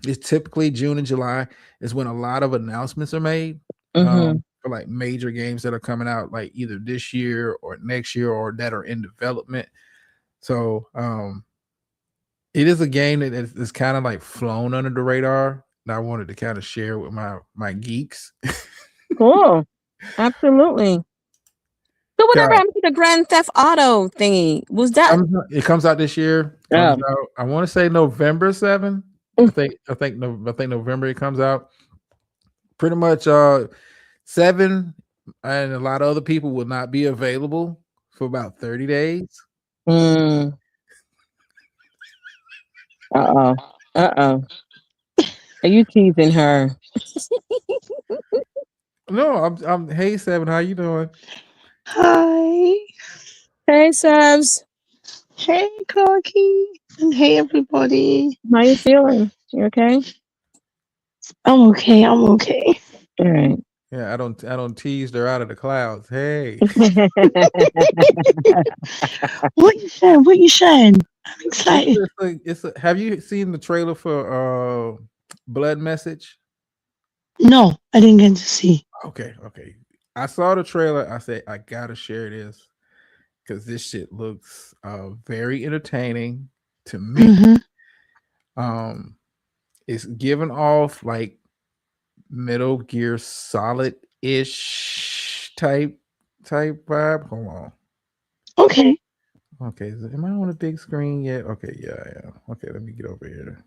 It's typically June and July is when a lot of announcements are made for like major games that are coming out like either this year or next year or that are in development. So it is a game that is kind of like flown under the radar. And I wanted to kind of share with my geeks. Cool. Absolutely. So whatever happened to the Grand Theft Auto thingy? Was that it comes out this year? Out, I want to say November 7. I think November it comes out. Pretty much 7 and a lot of other people will not be available for about 30 days. Uh-oh. Are you teasing her? No, I'm hey 7, how you doing? Hi. Hey Sabs. Hey Clarky. And hey everybody. How you feeling? You okay? I'm okay. All right. Yeah, I don't tease her out of the clouds. Hey. What you saying? I'm excited. Have you seen the trailer for Blood Message? No, I didn't get to see. Okay. I saw the trailer. I said I gotta share this because this shit looks very entertaining to me. It's giving off like Metal Gear Solid-ish type vibe. Hold on. Okay. Am I on a big screen yet? Okay, yeah, I am. Okay, let me get over here.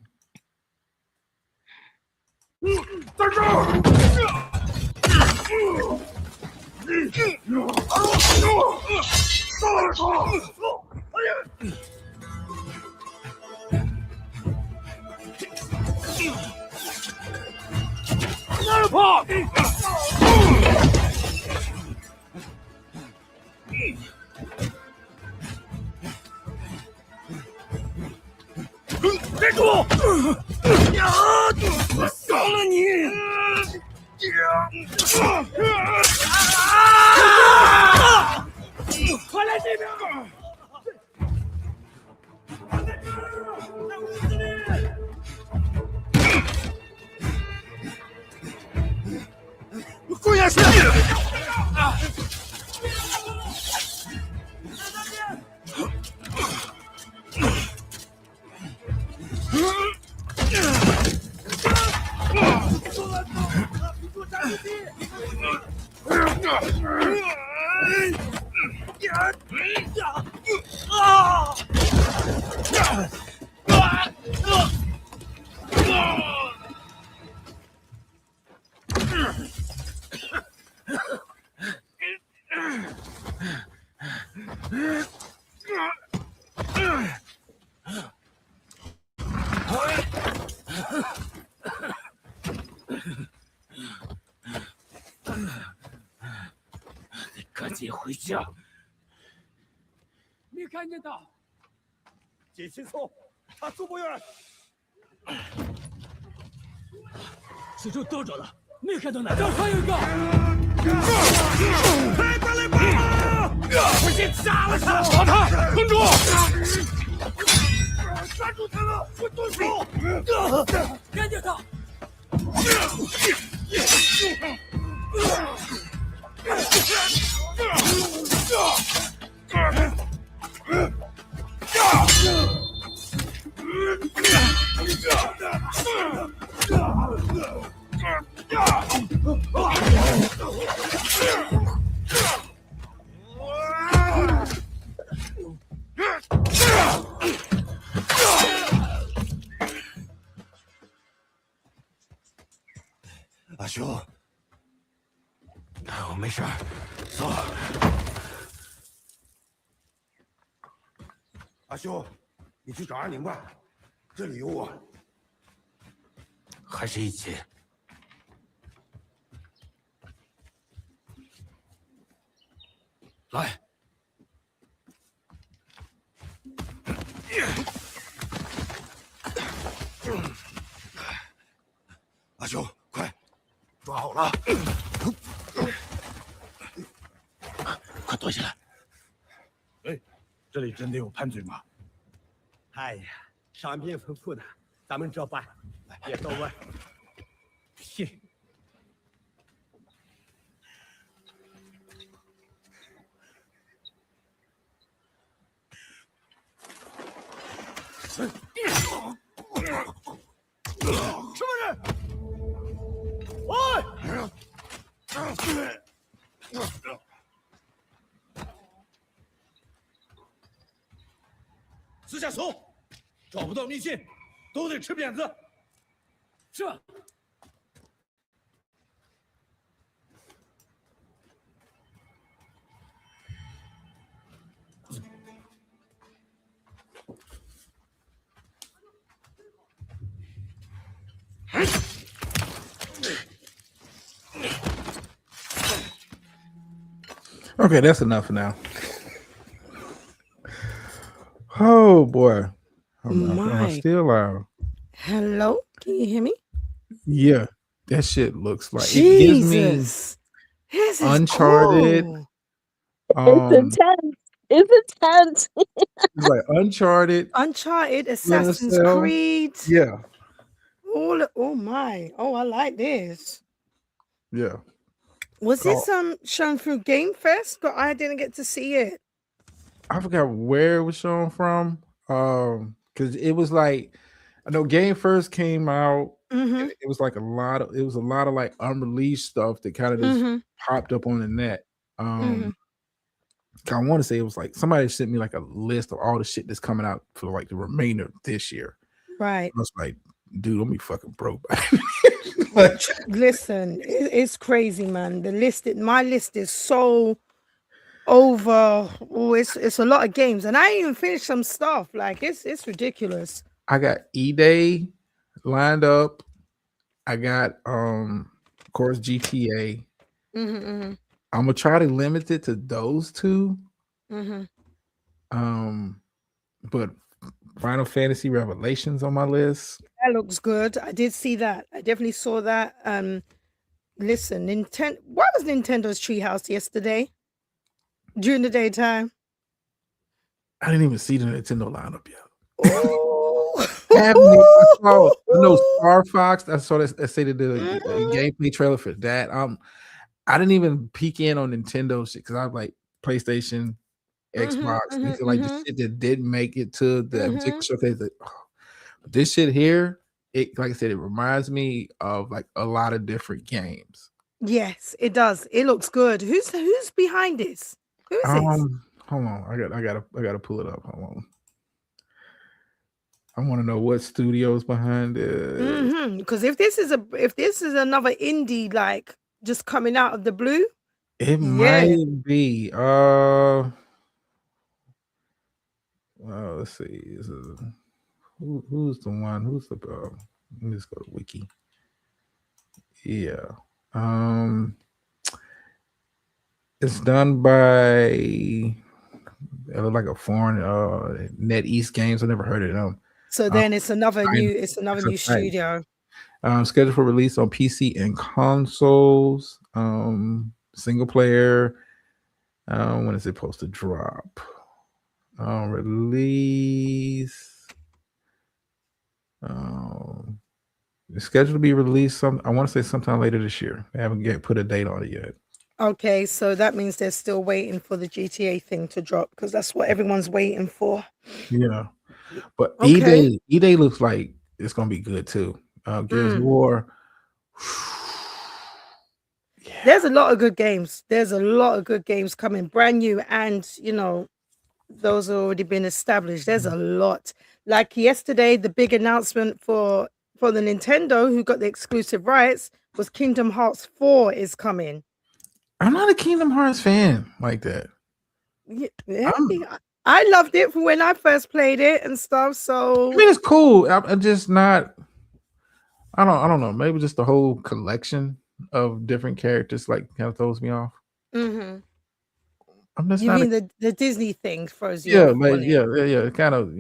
接回家。没看见他。解清楚，他出不远。四周兜着了，没看到哪。这还有一个。快过来吧！我先杀了他！把他困住！抓住他了！我动手！干掉他！阿兄，我没事儿，走。阿兄，你去找阿宁吧，这里有我。还是一起。来。阿兄，快，抓好了！快躲起来！哎，这里真的有叛军吗？哎呀，伤病丰富的，咱们这办，别多问。屁！什么人？喂！私下搜，找不到密信，都得吃鞭子。是。Okay, that's enough for now. Oh boy. I'm still loud. Hello? Can you hear me? Yeah, that shit looks like Jesus. it gives This me is Uncharted. cool. It's intense. It's intense. It's like Uncharted. Uncharted, Splinter Assassin's Cell. Creed. Yeah. Oh my. Oh, I like this. Yeah. Was this shown through Game Fest? But I didn't get to see it. I forgot where it was shown from. Because it was like, I know Game first came out. Mm-hmm. It was like a lot of like unreleased stuff that kind of just popped up on the net. I want to say it was like somebody sent me like a list of all the shit that's coming out for like the remainder of this year. Right. I was like, dude, I'm be fucking broke. Listen, it's crazy, man. My list is so over. Oh, it's a lot of games, and I ain't even finished some stuff. Like it's ridiculous. I got E-Day lined up. I got of course GTA. I'm gonna try to limit it to those two. But Final Fantasy Revelations on my list. That looks good. I did see that. I definitely saw that. Listen, what was Nintendo's Treehouse yesterday? During the daytime? I didn't even see the Nintendo lineup yet. Oh. I know Star Fox. I saw that say the gameplay trailer for that. I didn't even peek in on Nintendo shit because I was like PlayStation, Xbox, anything like the shit that didn't make it to the particular showcase. Like, but this shit here, it like I said, it reminds me of like a lot of different games. Yes, it does. It looks good. Who's behind this? Who is this? Hold on. I gotta pull it up. Hold on. I want to know what studio's behind it. Because if this is another indie like just coming out of the blue, it might be. Well, let's see. Who's the one? Who's the? Let me just go to Wiki. Yeah. It's done by it look like a foreign NetEase Games. I never heard of them. So then it's another new It's a studio. scheduled for release on PC and consoles. Single player. When is it supposed to drop? Release. It's scheduled to be released. I want to say sometime later this year. They haven't yet put a date on it yet. Okay, so that means they're still waiting for the GTA thing to drop because that's what everyone's waiting for. Yeah, but Okay. E-Day looks like it's gonna be good too. Gears of War. There's a lot of good games. There's a lot of good games coming, brand new, and those have already been established. There's a lot. Like yesterday, the big announcement for the Nintendo, who got the exclusive rights, was Kingdom Hearts 4 is coming. I'm not a Kingdom Hearts fan like that. Yeah, I loved it from when I first played it and stuff. So I mean, it's cool. I'm just not. I don't know. Maybe just the whole collection of different characters like kind of throws me off. I'm just you not. mean the Disney thing throws you Yeah, off? like yeah. Kind of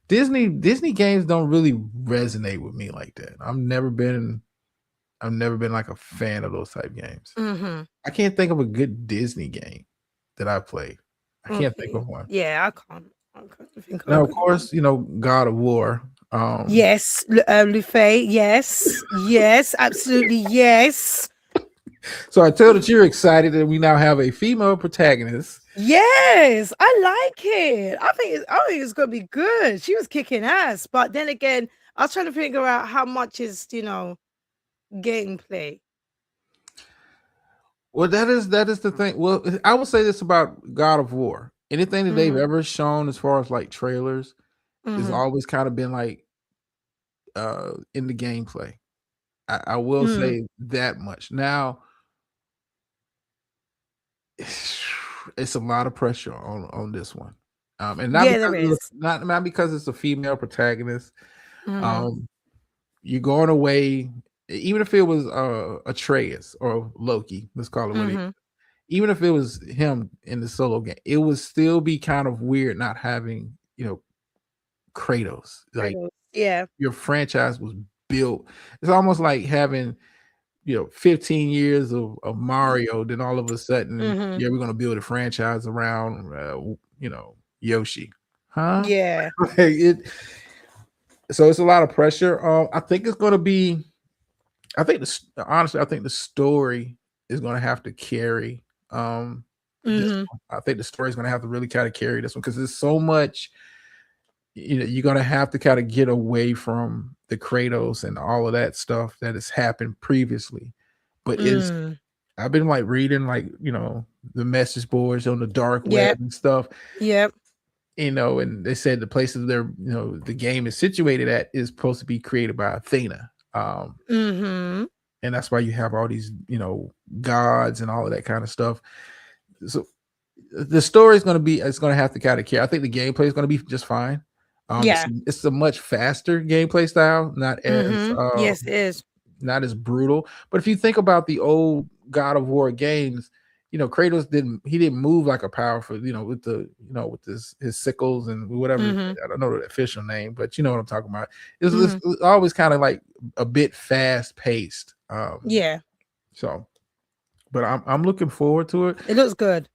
Disney games don't really resonate with me like that. I've never been like a fan of those type games. I can't think of a good Disney game that I played. I can't think of one. Yeah, I can't think of Now, a of good course, God of War. Yes, Luffy. Yes, yes, absolutely. Yes. So I tell that you're excited that we now have a female protagonist. Yes, I like it. I think it's gonna be good. She was kicking ass, but then again, I was trying to figure out how much is gameplay. Well, that is the thing. Well, I will say this about God of War. Anything that they've ever shown as far as like trailers has always kind of been like in the gameplay. I will say that much. Now it's a lot of pressure on this one. And not Yeah, there is. not because it's a female protagonist. You're going away, even if it was Atreus or Loki, let's call it what it is. Even if it was him in the solo game, it would still be kind of weird not having, Kratos. Like Yeah. your franchise was built. It's almost like having 15 years of Mario, then all of a sudden, yeah, we're gonna build a franchise around Yoshi. Huh? Yeah. So it's a lot of pressure. I think it's gonna be honestly, I think the story is gonna have to carry this one. I think the story is gonna have to really kind of carry this one because there's so much. You're gonna have to kind of get away from the Kratos and all of that stuff that has happened previously. But I've been like reading the message boards on the dark web and stuff. Yep. And they said the places the game is situated at is supposed to be created by Athena. And that's why you have all these, gods and all of that kind of stuff. So the story is going to have to kind of care. I think the gameplay is going to be just fine. It's a much faster gameplay style, not as yes, it is. Not as brutal. But if you think about the old God of War games, Kratos didn't move like a powerful, with his sickles and whatever. I don't know the official name, but you know what I'm talking about. It's always kind of like a bit fast paced. So, but I'm looking forward to it. It looks good.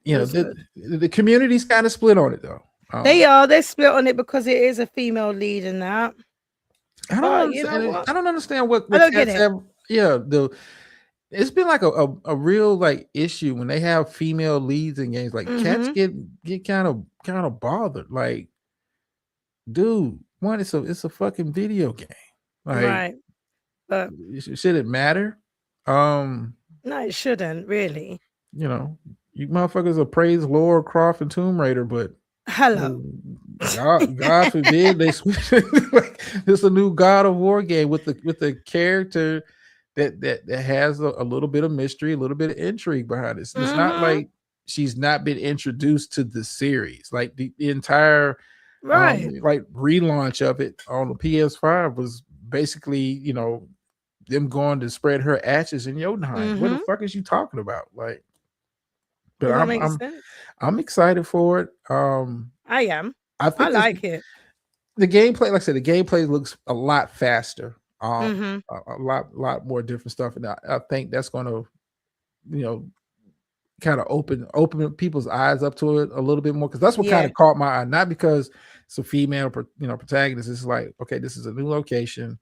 The community's kind of split on it though. They're split on it because it is a female lead in that. I don't understand what I don't get it. It's been like a real like issue when they have female leads in games. Like cats get kind of bothered. Like, dude, it's a fucking video game. Like, right. But should it matter? No, it shouldn't really. You motherfuckers will praise Lara Croft and Tomb Raider, but hello. God forbid they switch. It's a new God of War game with the character that has a little bit of mystery, a little bit of intrigue behind it. It's not like she's not been introduced to the series. Like the entire like relaunch of it on the PS5 was basically, them going to spread her ashes in Jotunheim. What the fuck is you talking about? Like, but Well, that makes sense. I'm excited for it. I am. I I think like it. the gameplay, like I said, the gameplay looks a lot faster. Mm-hmm. A lot more different stuff, and I think that's going to, you know, kind of open people's eyes up to it a little bit more, because that's what kind of caught my eye. Not because it's a female, protagonist. It's like, okay, this is a new location.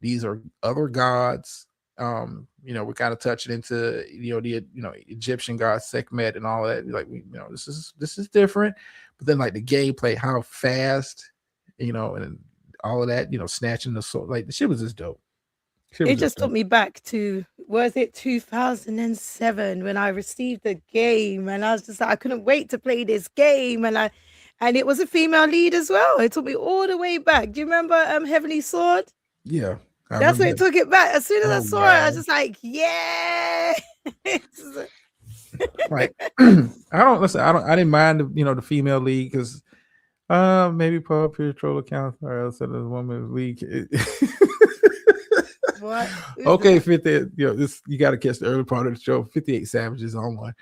These are other gods. We're kind of touching into the Egyptian god Sekhmet and all that. Like, this is different. But then like the gameplay, how fast, and all of that, snatching the sword, like the shit was just dope. It just took me back to, was it 2007 when I received the game, and I was just like, I couldn't wait to play this game, and it was a female lead as well. It took me all the way back. Do you remember Heavenly Sword? Yeah. That's what it took it back. As soon as I saw it, I was just like, yeah. Like, I didn't mind the female lead, because maybe Paw Patrol accounts are outside of the women's league. What? Okay, 50. You got to catch the early part of the show. 58 Savages on one.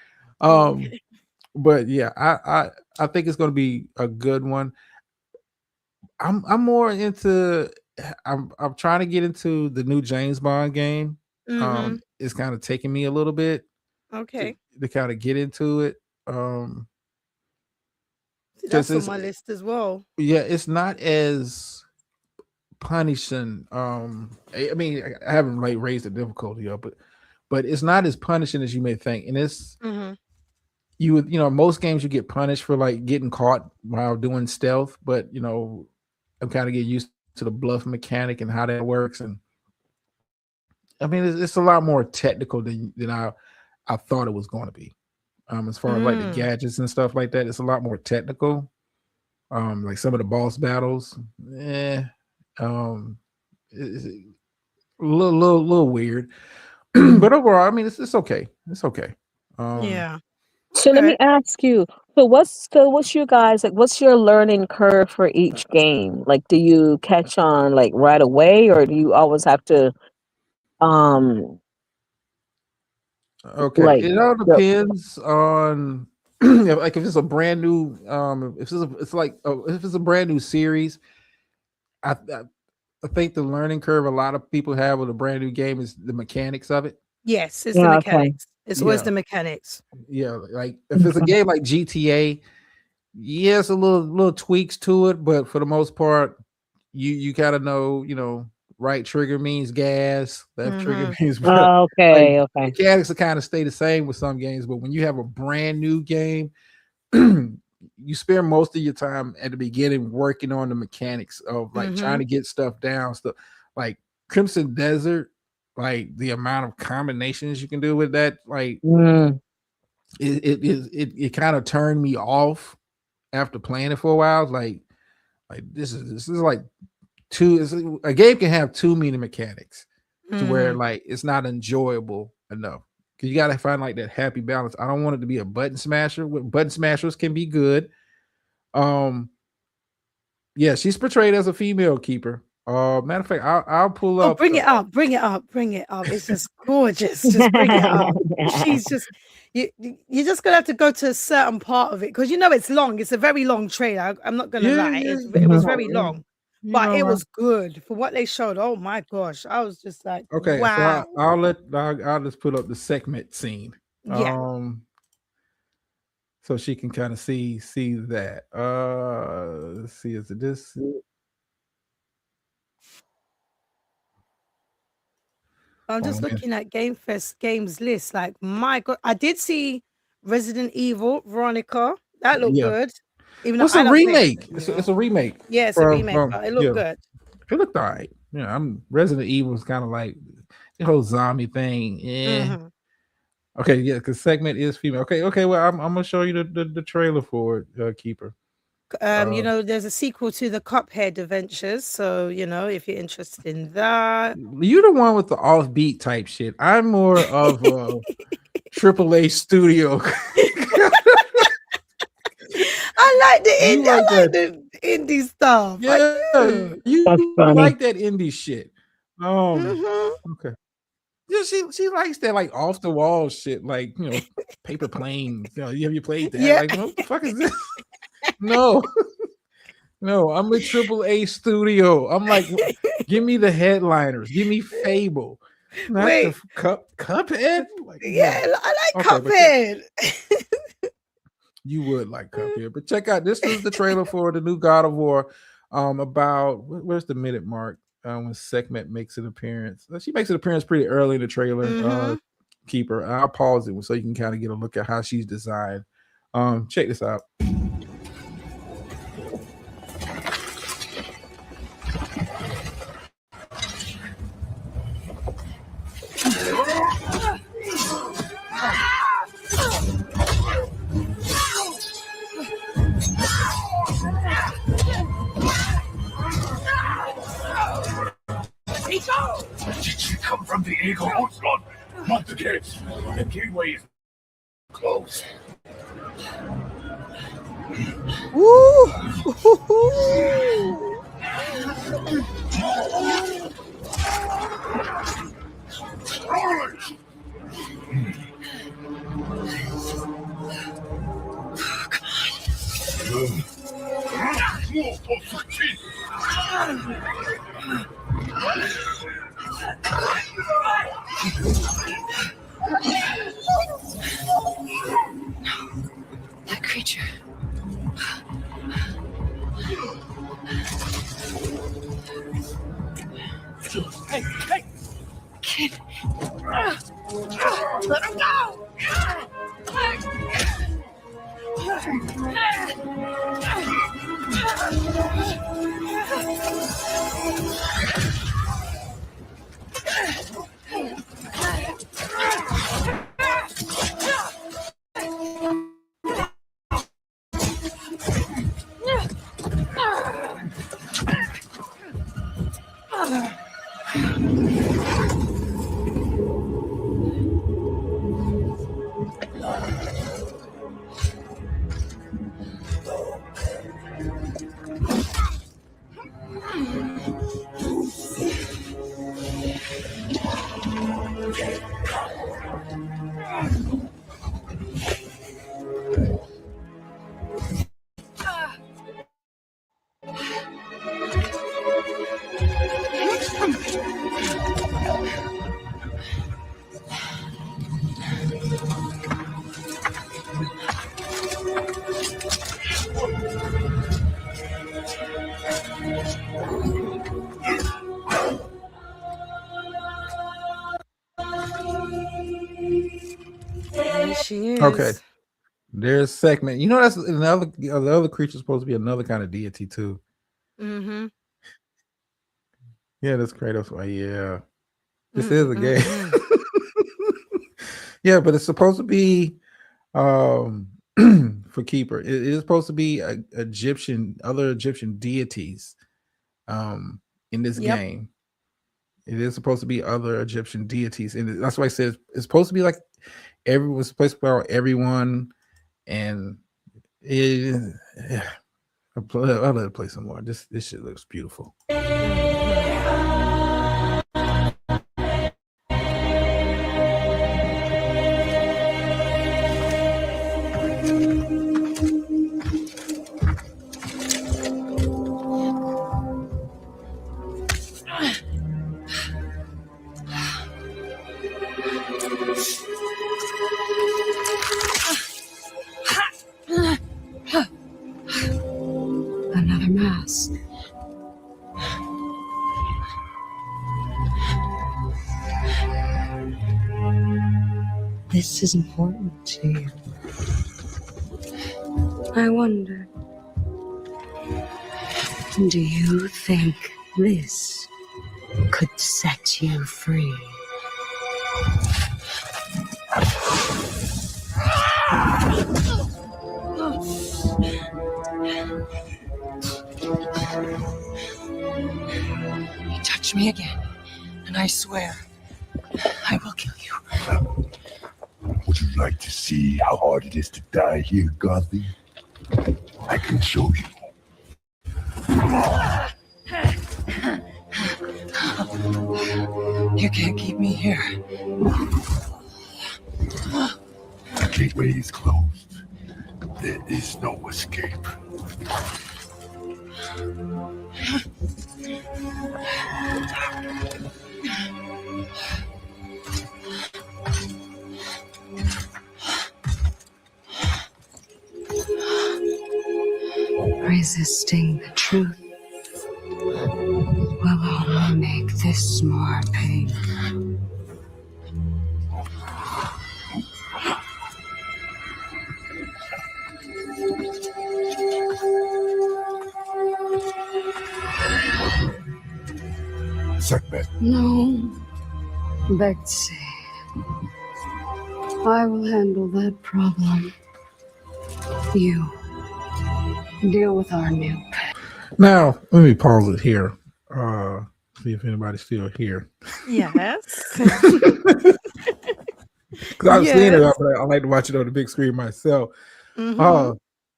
But yeah, I think it's going to be a good one. I'm more into. I'm trying to get into the new James Bond game. Mm-hmm. It's kind of taking me a little bit. Okay. To kind of get into it. That's on my list as well. Yeah, it's not as punishing. I mean, I haven't like raised the difficulty up, but it's not as punishing as you may think. And it's you would, most games you get punished for like getting caught while doing stealth, but I'm kind of getting used to the bluff mechanic and how that works. And I mean, it's a lot more technical than I thought it was going to be. As far as like the gadgets and stuff like that, it's a lot more technical. Like some of the boss battles, it's a little weird, but overall, I mean, it's okay. It's okay. Yeah. So let me ask you. So what's you guys like? What's your learning curve for each game? Like, do you catch on like right away, or do you always have to Okay, like it all depends on like if it's a brand new if it's a brand new series. I think the learning curve a lot of people have with a brand new game is the mechanics of it. Yes, it's the mechanics. It's always the mechanics. Yeah, like if it's a game like GTA, yes, a little tweaks to it, but for the most part, you gotta know, right trigger means gas, left trigger means okay. mechanics will kind of stay the same with some games, but when you have a brand new game, you spend most of your time at the beginning working on the mechanics of like trying to get stuff down, stuff like Crimson Desert, like the amount of combinations you can do with that, like it kind of turned me off after playing it for a while. Like this is like a game can have too many mechanics to where like it's not enjoyable enough. Because you gotta find like that happy balance. I don't want it to be a button smasher. Button smashers can be good. Yeah, she's portrayed as a female keeper. Matter of fact, I'll pull up. Bring it up. It's just gorgeous. Just bring it up. She's just you're just gonna have to go to a certain part of it, because it's long. It's a very long trailer. I'm not gonna lie. It was very long. But it was good for what they showed. Oh my gosh. I was just like, okay, wow. so I'll just put up the segment scene. Yeah. So she can kind of see that. Let's see, is it this? I'm just looking at Game Fest games list. Like, my God, I did see Resident Evil Veronica. That looked good. Even though it's a remake. It's a remake. Yeah, it's a remake, but it looked good. It looked all right. I'm Resident Evil is kind of like the whole zombie thing. Okay, yeah, because segment is female. Okay. Well, I'm gonna show you the trailer for it, Keeper. There's a sequel to the Cuphead Adventures, so if you're interested in that. You're the one with the offbeat type shit. I'm more of a AAA studio. I like the indie stuff. Yeah, you like that indie shit. Okay. Yeah, she likes that like off the wall shit, like paper planes. Have you played that? Yeah. Like, what the fuck is this? No, no, I'm a AAA studio. I'm like, give me the headliners, give me Fable, not the Wait. Cuphead. Like, Yeah, no. I like Okay, but Cuphead. you would like Cuphead, but check out this is the trailer for the new God of War. About where's the minute mark? When Sekhmet makes an appearance. She makes an appearance pretty early in the trailer. Keeper. I'll pause it so you can kind of get a look at how she's designed. Check this out. Did you come from the Eagle Outlaw? Not the gates. The gateway is closed. That creature. Hey, hey! Kid. Let him go! There she is. Okay. There's Sekhmet. That's another the other creature supposed to be another kind of deity too. Mm-hmm. Yeah, that's Kratos. Oh, yeah. This is a game. Yeah, but it's supposed to be for Keeper. It is supposed to be other Egyptian deities in this game. It is supposed to be other Egyptian deities, and that's why I said it's supposed to be like everyone's supposed to be about everyone, and I'll let it play some more. This shit looks beautiful. Another mask. This is important to you. I wonder, do you think this could set you free? You touch me again, and I swear I will kill you. Would you like to see how hard it is to die here, Godly? I can show you. You can't keep me here. The gateway is closed. There is no escape. Resisting the truth will only make this more painful. Segment. No, Betsy. I will handle that problem. You deal with our new pet. Now, let me pause it here. See if anybody's still here. Yes. Because I've seen it, Yes. but I like to watch it on the big screen myself. Mhm.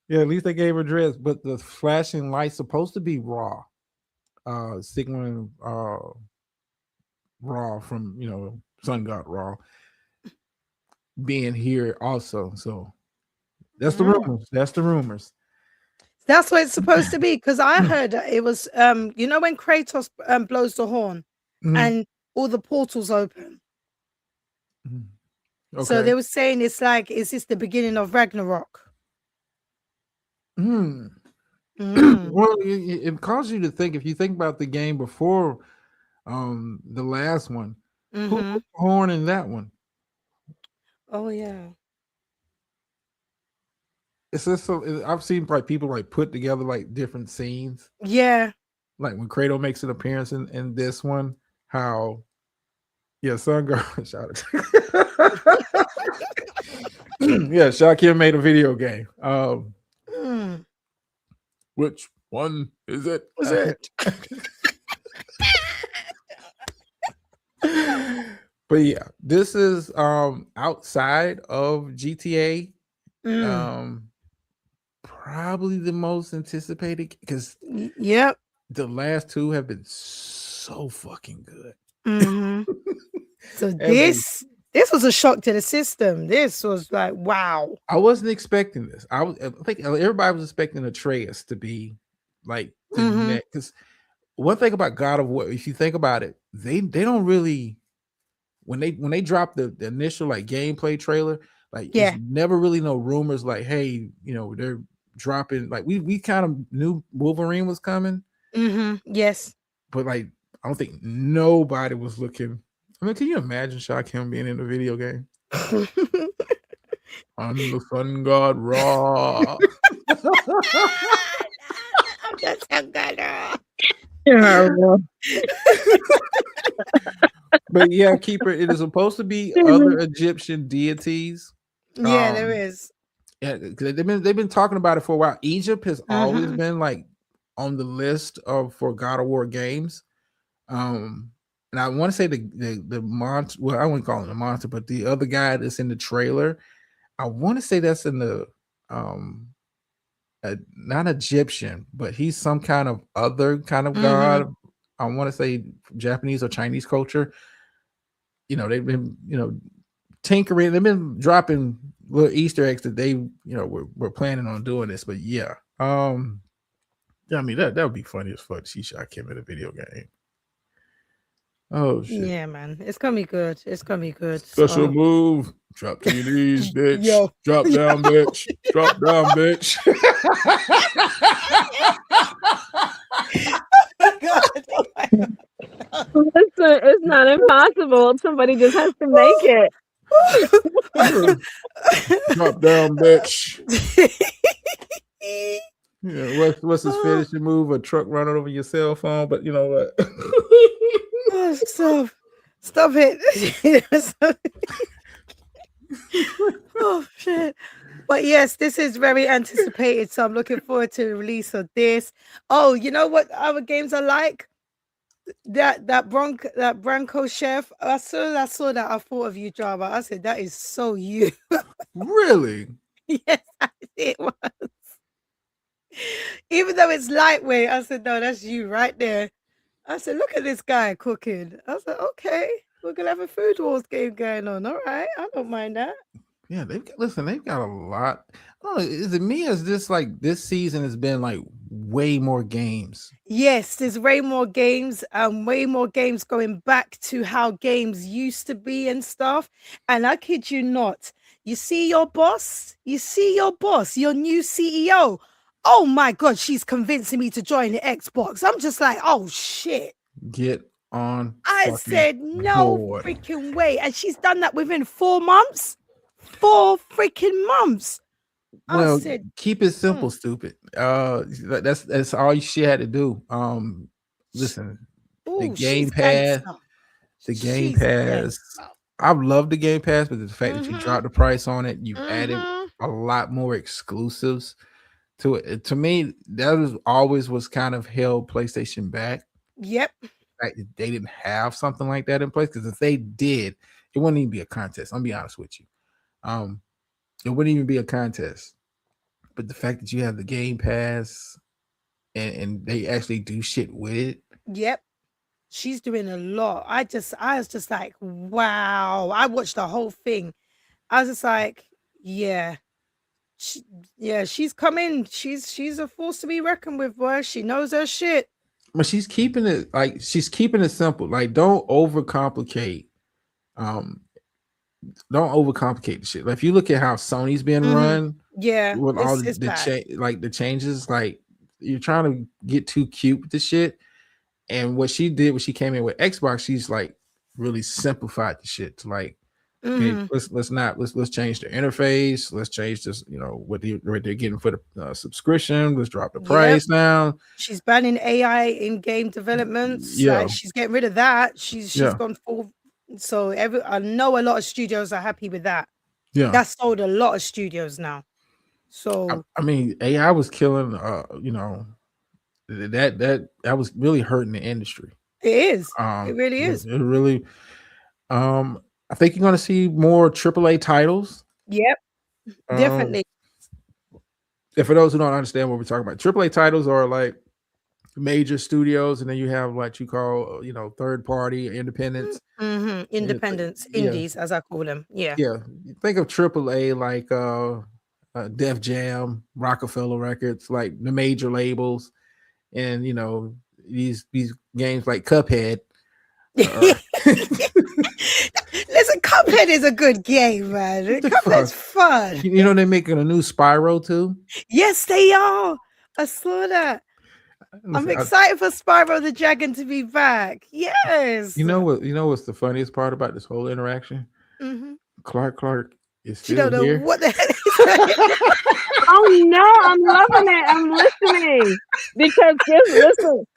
Yeah, at least they gave her dress, but the flashing light's supposed to be Raw. Signaling Raw from, Sun God Raw being here also. So that's the rumors. That's the rumors. That's what it's supposed to be. Because I heard that it was, when Kratos blows the horn Mhm. and all the portals open. So Okay. they were saying it's like, is this the beginning of Ragnarok? Mm. Mm. Well, it causes you to think. If you think about the game before the last one, who put Mhm. the horn in that one? Oh yeah. It's just I've seen like people like put together like different scenes. Yeah. Like when Kratos makes an appearance in this one, how Sun God shot it. Yeah, Shakir made a video game. Mm. Which one is it? Was it? But yeah, this is outside of GTA. Mm. Probably the most anticipated because Yep. the last two have been so fucking good. Mhm. So Every- this was a shock to the system. This was like, wow. I wasn't expecting this. I think everybody was expecting Atreus to be like the Mhm. next. Because one thing about God of War, if you think about it, they don't really when they drop the initial like gameplay trailer, like Yeah. it's never really no rumors like, hey, they're dropping like we kind of knew Wolverine was coming, Mhm. Yes. but like I don't think nobody was looking. I mean, can you imagine Him being in a video game? I'm the Sun God Raw. That's how good. But yeah, Keeper, it is supposed to be other Egyptian deities. Yeah, there is. Yeah, they've been talking about it for a while. Egypt has always Mhm. been like on the list for God of War games. And I want to say the monster. Well, I wouldn't call him a monster, but the other guy that's in the trailer, I want to say that's in the not Egyptian, but he's some kind of other kind of god. I want to say Japanese or Chinese culture. They've been tinkering. They've been dropping little Easter eggs that they were planning on doing this. But yeah, I mean that would be funny as fuck. She shot Kim in a video game. Oh shit! Yeah, man, it's gonna be good. It's gonna be good. Special move. Drop to your knees, bitch. Yo. Drop down, bitch. Drop down, bitch. Listen, it's not impossible. Somebody just has to make it. Drop down, bitch. Yeah, what's his finishing move? A truck running over your cell phone, but you know what? Oh, stop it. Oh shit. But yes, this is very anticipated, so I'm looking forward to the release of this. Oh, you know what other games I like? That Branco chef. I saw that. I thought of you, Java. I said that is so you. Really? Yes, it was. Even though it's lightweight, I said no, that's you right there. I said, look at this guy cooking. I was like, okay, we're gonna have a food wars game going on. All right, I don't mind that. Yeah, they've got a lot. Oh, is it me? Or is this like this season has been like way more games? Yes, there's way more games, way more games going back to how games used to be and stuff. And I kid you not, you see your boss, your new CEO. Oh my God, she's convincing me to join the Xbox. I'm just like, oh shit. Get on. I said, no board. freaking way. And she's done that within 4 months. 4 freaking months. Well, I said, keep it simple, stupid. That's all she had to do. Listen, the ooh, Game she's Pass, gangster. the Game She's Pass. I've loved the Game Pass, but the fact that you dropped the price on it, you added a lot more exclusives to it. To me, that was always was kind of held PlayStation back. Yep. Like they didn't have something like that in place, because if they did, it wouldn't even be a contest. I'm gonna be honest with you. It wouldn't even be a contest. But the fact that you have the Game Pass and they actually do shit with it. Yep. She's doing a lot. I was just like, wow. I watched the whole thing. I was just like, yeah. She's coming. She's a force to be reckoned with, boy. She knows her shit. But she's keeping it simple. Like, don't overcomplicate. Don't overcomplicate the shit. Like, if you look at how Sony's been run, yeah, with all it's the changes, like you're trying to get too cute with the shit. And what she did when she came in with Xbox, she's like really simplified the shit to like, okay, let's change the interface. Let's change this, what they're getting for the subscription. Let's drop the price down. She's banning AI in game developments. Yeah, like, she's getting rid of that. She's gone full. So I know a lot of studios are happy with that. Yeah, that's sold a lot of studios now. So I mean, AI was killing. That was really hurting the industry. It is. It really is. It really. I think you're going to see more AAA titles. Yep, definitely. And for those who don't understand what we're talking about, AAA titles are like major studios, and then you have what you call, third party independents. Independents, indies, as I call them. Yeah. Think of AAA like Def Jam, Rockefeller Records, like the major labels, and these games like Cuphead. Listen, Cuphead is a good game, man. Cuphead's fun. They're making a new Spyro too. Yes, they are. I saw that. I'm excited for Spyro the Dragon to be back. Yes. You know what's the funniest part about this whole interaction? Clark is still don't know here. what the hell is that? Oh no, I'm loving it. I'm listening because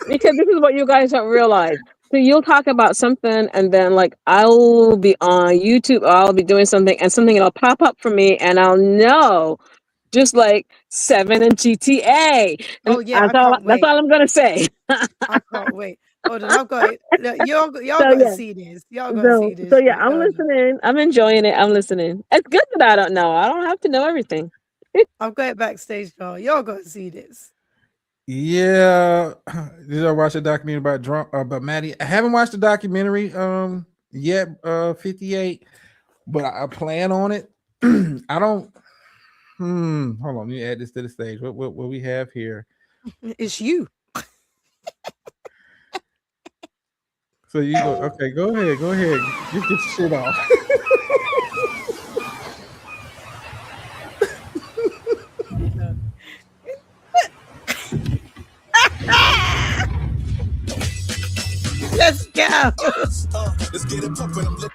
this is what you guys don't realize. So you'll talk about something, and then like I'll be on YouTube, or I'll be doing something, and something will pop up for me, and I'll know, just like 7 and GTA. Oh yeah, that's all I'm gonna say. I can't wait. Hold on, I've got it. Look, y'all gotta see this. Y'all gotta see this. So yeah, I'm listening. I'm enjoying it. I'm listening. It's good that I don't know. I don't have to know everything. I've got it backstage, y'all. Y'all gotta see this. Yeah, did I watch a documentary about Maddie? I haven't watched the documentary yet, 58, but I plan on it. I don't. Hold on, let me add this to the stage. What we have here? It's you. So you go. Okay, go ahead. Get your shit off. Let's go. Let's get it pumping. I'm looking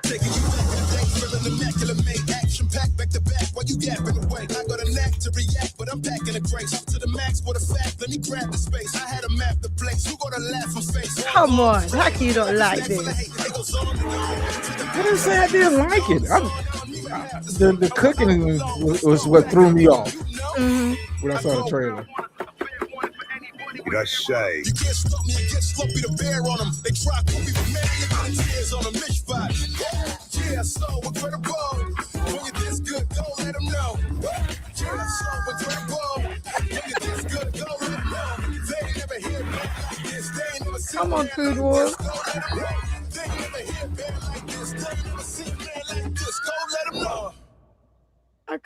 taking you back in the day, feeling immaculate, made action packed back to back while you yapping away. I got a knack to react, but I'm packing a grace up to the max for the fact. Let me grab the space. I had to map the place. Who gonna laugh and face? Come on, how can you not like this? I didn't say I didn't like it. The cooking was what threw me off when I saw the trailer. You can't stop me, you get sloppy to bear on them. They try to be mad, tears on a mishpat. Yeah, so incredible. When you're this good, don't let them know. Yeah, so incredible. When you're this good. Come on, Food Wars.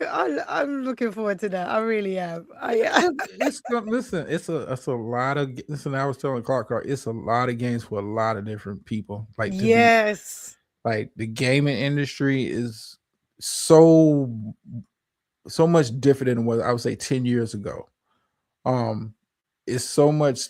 I'm looking forward to that. I really am. Listen. It's a lot of listen. I was telling Clark, it's a lot of games for a lot of different people. Like to be Yes. like the gaming industry is so much different than what I would say 10 years ago. It's so much.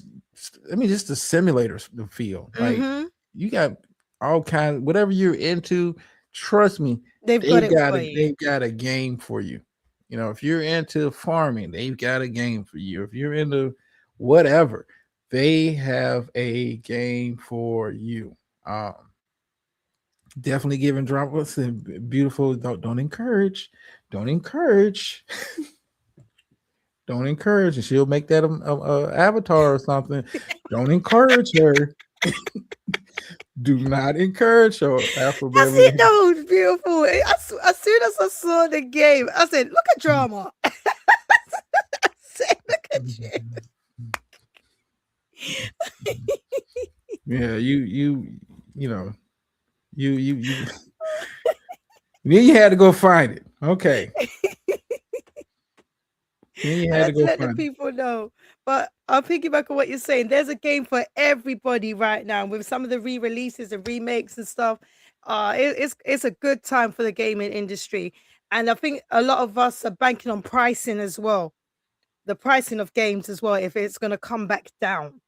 I mean, just the simulators, the feel like Mm-hmm. you got all kinds. Whatever you're into, trust me, They've got it for you. they've got a game for you. You know, if you're into farming, they've got a game for you. If you're into whatever, they have a game for you. Definitely giving drop. Listen, beautiful. Don't encourage. Don't encourage. Don't encourage, and she'll make that a avatar or something. Don't encourage her. Do not encourage her. That's it, though. It's beautiful. As soon as I saw the game, I said, "Look at drama." I said, "Look at you." Yeah, you know, you. Then you had to go find it. Okay. Then you I had to had to go let the find it. people know. But I'll piggyback on what you're saying. There's a game for everybody right now with some of the re-releases and remakes and stuff. It's a good time for the gaming industry. And I think a lot of us are banking on pricing as well. The pricing of games as well, if it's going to come back down.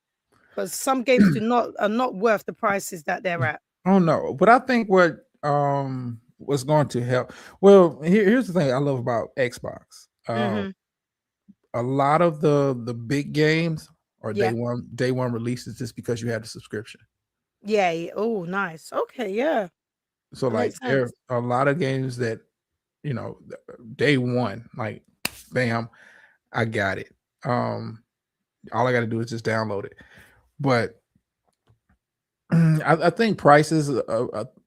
Because some games are not worth the prices that they're at. Oh no, but I think what was going to help. Well, here's the thing I love about Xbox. Mhm. A lot of the big games are Yeah. day one releases just because you have the subscription. Yeah. Oh, nice. Okay, yeah. So That like makes there sense. are a lot of games that day one, like bam, I got it. All I got to do is just download it. But I think prices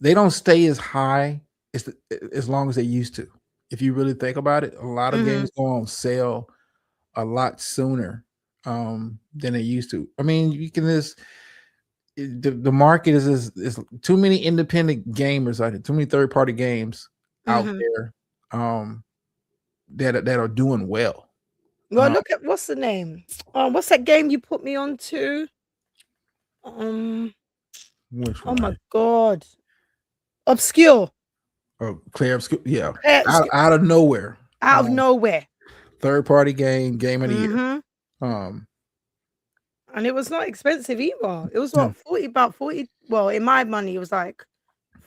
they don't stay as high as long as they used to. If you really think about it, a lot of Mhm. games go on sale a lot sooner than they used to. I mean, you can just the market is too many independent gamers out there, too many third party games out Mhm. there that are doing well. Well, look at what's the name? What's that game you put me on to? Which Oh one? my god. Obscure. Oh, Clear Obscure. Yeah, Clear Obscure. out of nowhere. Out of nowhere. Third party game of the year. Mhm. And it was not expensive either. It was No. what, 40, about 40. Well, in my money, it was like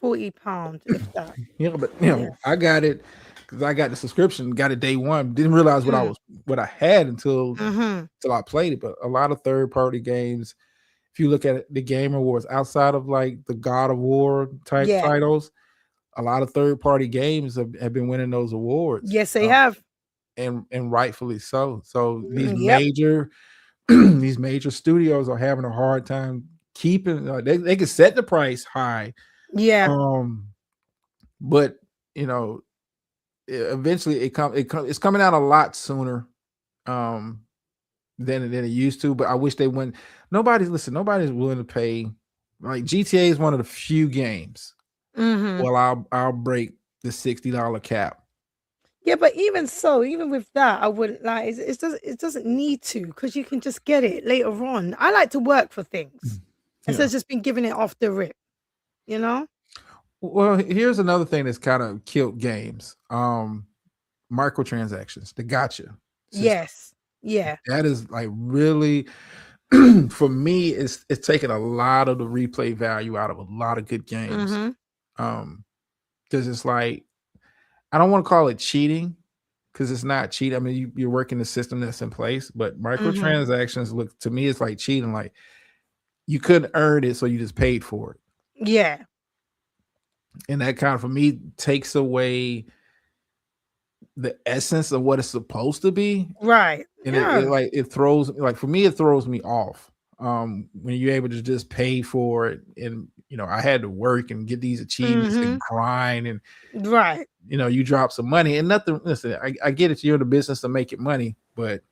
£40, if that. Yeah, but Yeah. I got it because I got the subscription, got it day one. Didn't realize what I had until I played it. But a lot of third party games, if you look at it, the Game Awards outside of like the God of War type Yeah. titles, a lot of third party games have been winning those awards. Yes, they have. And rightfully so. So these Yep. major these major studios are having a hard time keeping. They can set the price high. Yeah. But eventually it's coming out a lot sooner than it used to. But I wish they wouldn't. Nobody's willing to pay. Like GTA is one of the few games. Mhm. Well, I'll break the $60 cap. Yeah, but even so, even with that, I wouldn't like it doesn't need to, because you can just get it later on. I like to work for things instead of just being giving it off the rip, you know? Well, here's another thing that's kind of killed games. Microtransactions, the gotcha system. Yes. Yeah. That is like really for me, it's taken a lot of the replay value out of a lot of good games. Mhm. Because it's like, I don't want to call it cheating, because it's not cheating. I mean, you're working the system that's in place, but microtransactions look to me, it's like cheating. Like you couldn't earn it, so you just paid for it. Yeah. And that kind of, for me, takes away the essence of what it's supposed to be. Right. And Yeah. it throws, like for me, it throws me off. When you're able to just pay for it, and I had to work and get these achievements and grind, and Right. you drop some money and nothing. Listen, I get it, you're in the business to make it money, but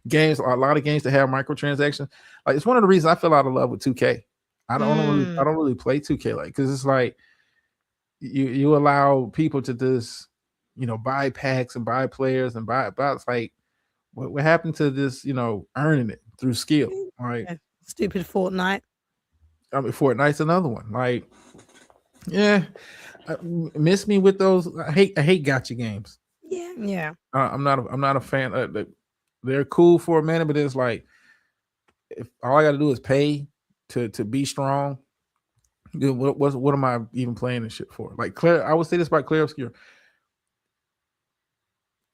games, a lot of games that have microtransactions. Like it's one of the reasons I fell out of love with 2K. I don't really play 2K like because it's like you allow people to just buy packs and buy players and buy it's like what happened to this earning it through skill, right? Yeah. Stupid Fortnite. I mean, Fortnite's another one. Like, yeah, miss me with those. I hate gotcha games. Yeah. I'm not a fan. They're cool for a minute, but it's like if all I got to do is pay to be strong, then what am I even playing this shit for? Like Claire, I would say this about Claire Obscure.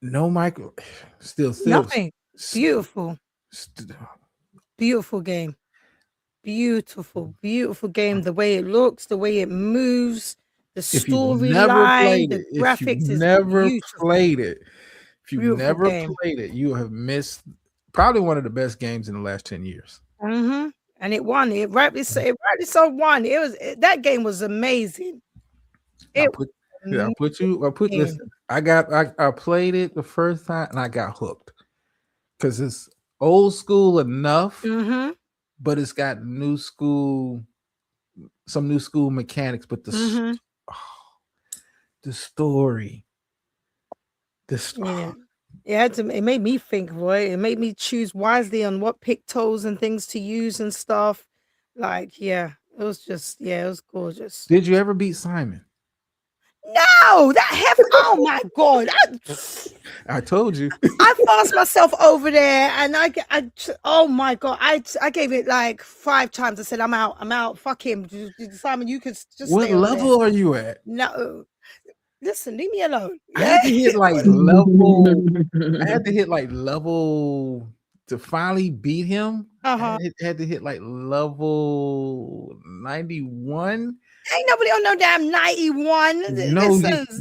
No micro, still Nothing. Beautiful. Beautiful game. Beautiful game. The way it looks, the way it moves, the If you've never storyline, played the it, if graphics you've is never beautiful. played it, if you've Beautiful never game. played it, you have missed probably one of the best games in the last 10 years. Mm-hmm. And it won. It rightly so won. That game was amazing. I played it the first time and I got hooked because it's old school enough, but it's got some new school mechanics. But the story, yeah. It made me think, Roy. It made me choose wisely on what pictos and things to use and stuff. Like, it was gorgeous. Did you ever beat Simon? No, oh my God. I told you. I forced myself over there and oh my God. I gave it like 5 times. I said, I'm out. Fuck him. Simon, you could just What stay over level there. are you at? No. Listen, leave me alone. I had to hit like level. I had to hit like level to finally beat him. I had to hit like level 91. Ain't nobody on no damn 91.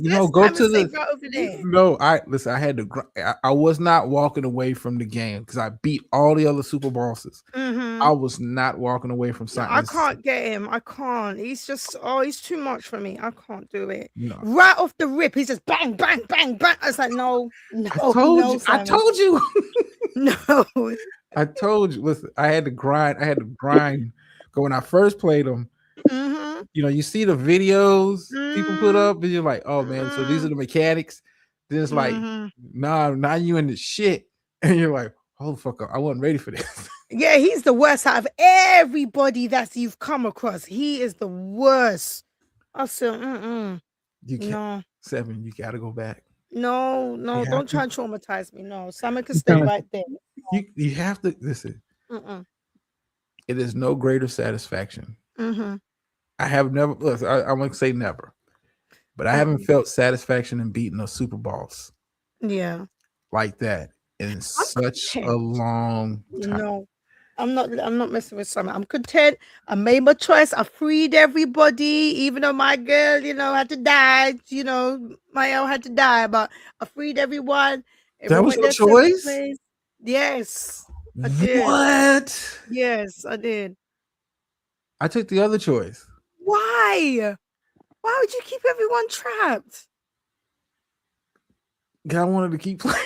No, go to the right over there. No, I had to. I was not walking away from the game because I beat all the other super bosses. I was not walking away from something. I can't get him. I can't. He's just he's too much for me. I can't do it. No. Right off the rip, he's just bang, bang, bang, bang. I was like, no. I told you. No. I told you. Listen, I had to grind. Go when I first played him. You see the videos people put up, and you're like, oh man, so these are the mechanics. Then it's like, nah, now you in the shit, and you're like, hold the fuck up, I wasn't ready for this. Yeah, he's the worst out of everybody that you've come across. He is the worst. I said, You can't. No. 7, you gotta go back. No, don't try and traumatize me. No, Simon can stay right there. You have to listen. It is no greater satisfaction. I have never. Listen, I won't say never, but I haven't felt satisfaction in beating a super boss. Yeah, like that in such a long time. No, I'm not messing with Simon. I'm content. I made my choice. I freed everybody, even though my girl, had to die. My L had to die, but I freed everyone. That was your choice? Yes, I did. What? Yes, I did. I took the other choice. Why? Why would you keep everyone trapped? I wanted to keep playing.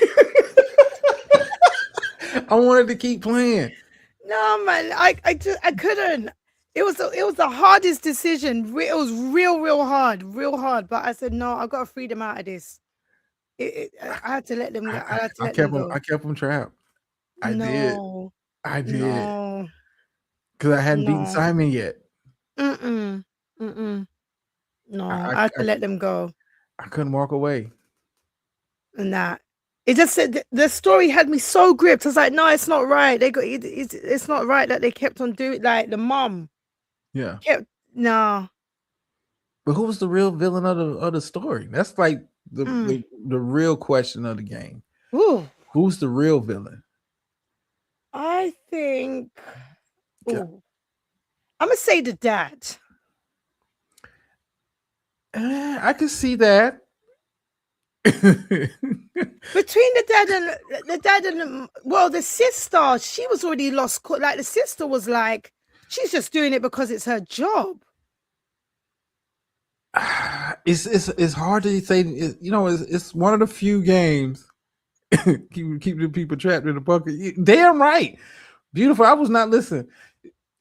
I wanted to keep playing. No, man, I couldn't. It was the hardest decision. It was real hard. But I said no. I got to free them out of this. I had to let them go. I kept them trapped. I did. No. Because I hadn't beaten Simon yet. No, I had to let them go. I couldn't walk away. Nah. It just said the story had me so gripped. I was like, no, it's not right. It's not right that they kept on doing like the mom. Yeah. No. But who was the real villain of the story? That's like the real question of the game. Ooh. Who's the real villain? I think I'm gonna say the dad. I can see that. Between the dad and the sister, she was already lost. Like the sister was like, she's just doing it because it's her job. It's hard to say. It's one of the few games keep the people trapped in the bunker. Damn right. Beautiful. I was not listening.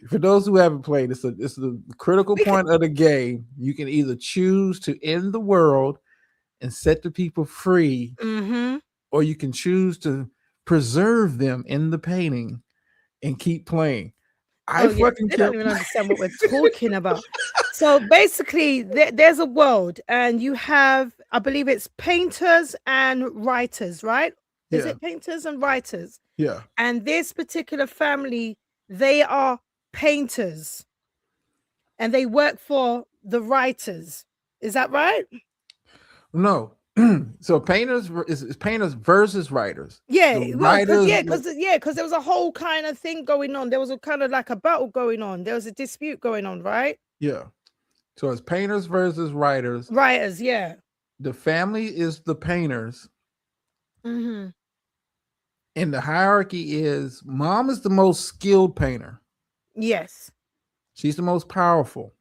For those who haven't played, it's the critical point of the game. You can either choose to end the world and set the people free, or you can choose to preserve them in the painting and keep playing. I fucking they don't even understand what we're talking about. So basically, there's a world, and you have, I believe it's painters and writers, right? Is Yeah. it painters and writers? Yeah. And this particular family, they are painters, and they work for the writers. Is that right? No. So painters is painters versus writers. Yeah, The well, because writers, there was a whole kind of thing going on. There was a kind of like a battle going on. There was a dispute going on, right? yeah. So it's painters versus writers. Writers, yeah. The family is the painters, Mm-hmm. and the hierarchy is mom is the most skilled painter. Yes. She's the most powerful,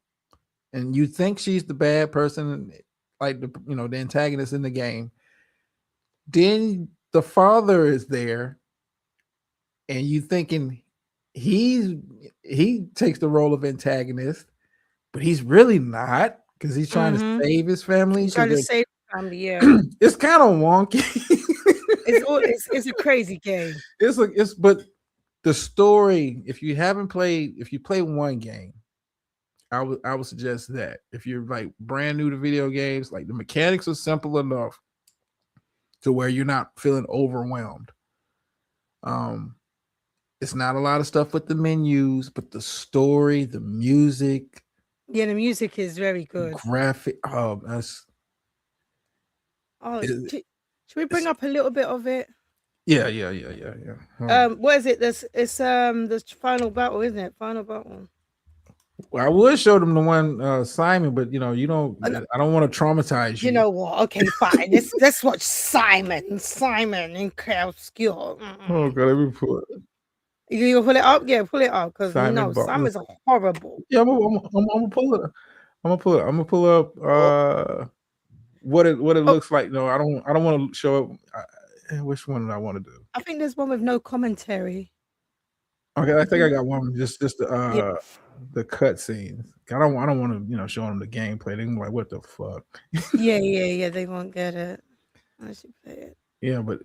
and you think she's the bad person, like the antagonist in the game. Then the father is there, and you thinking he takes the role of antagonist, but he's really not, because he's trying to save his family. He's trying to save the family, yeah. It's kind of wonky. It's a crazy game. But the story, if you play one game, I would suggest that. If you're like brand new to video games, like the mechanics are simple enough to where you're not feeling overwhelmed. It's not a lot of stuff with the menus, but the story, the music, Yeah, the music is very good. graphic. That's should we bring up a little bit of it? yeah. What is it? It's the final battle, isn't it? Final battle. Well, I would show them the one Simon, but you don't. I don't want to traumatize you. You know what? Okay, fine. let's watch Simon and Obscure. Oh god, let me pull it. You pull it up? Yeah, pull it up, because Simon Bar- Simon's horrible. Yeah, I'm gonna pull it. I'm gonna pull up what it looks like. No, I don't want to show up. Which one do I want to do? I think there's one with no commentary. Okay, I think I got one. Just the cut scenes. I don't want to show them the gameplay. They're gonna be like, what the fuck? Yeah. They won't get it. I should play it. Yeah, but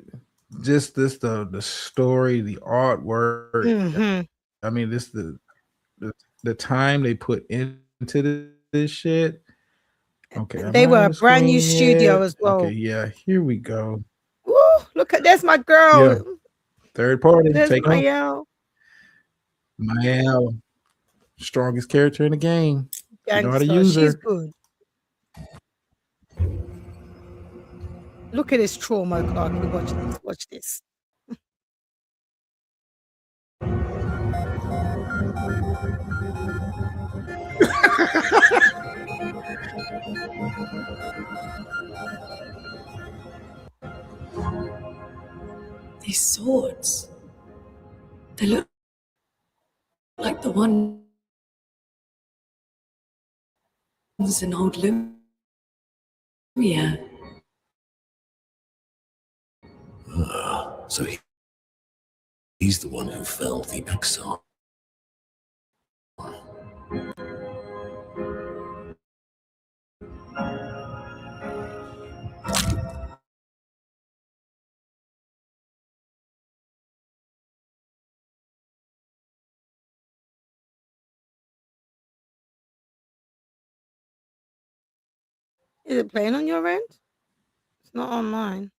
just the story, the artwork. I mean, this the time they put into this shit. Okay, They were a brand new studio as well. Okay, yeah, here we go. Woo, look at that's my girl. Yeah. Third party. There's Take on Mael. Strongest character in the game. You know how to Gangster. use She's her. good. Look at this trauma clock. Watch this. These swords. They look like the ones in old Lumia. So he's the one who fell the exile. Is it playing on your end? It's not on mine.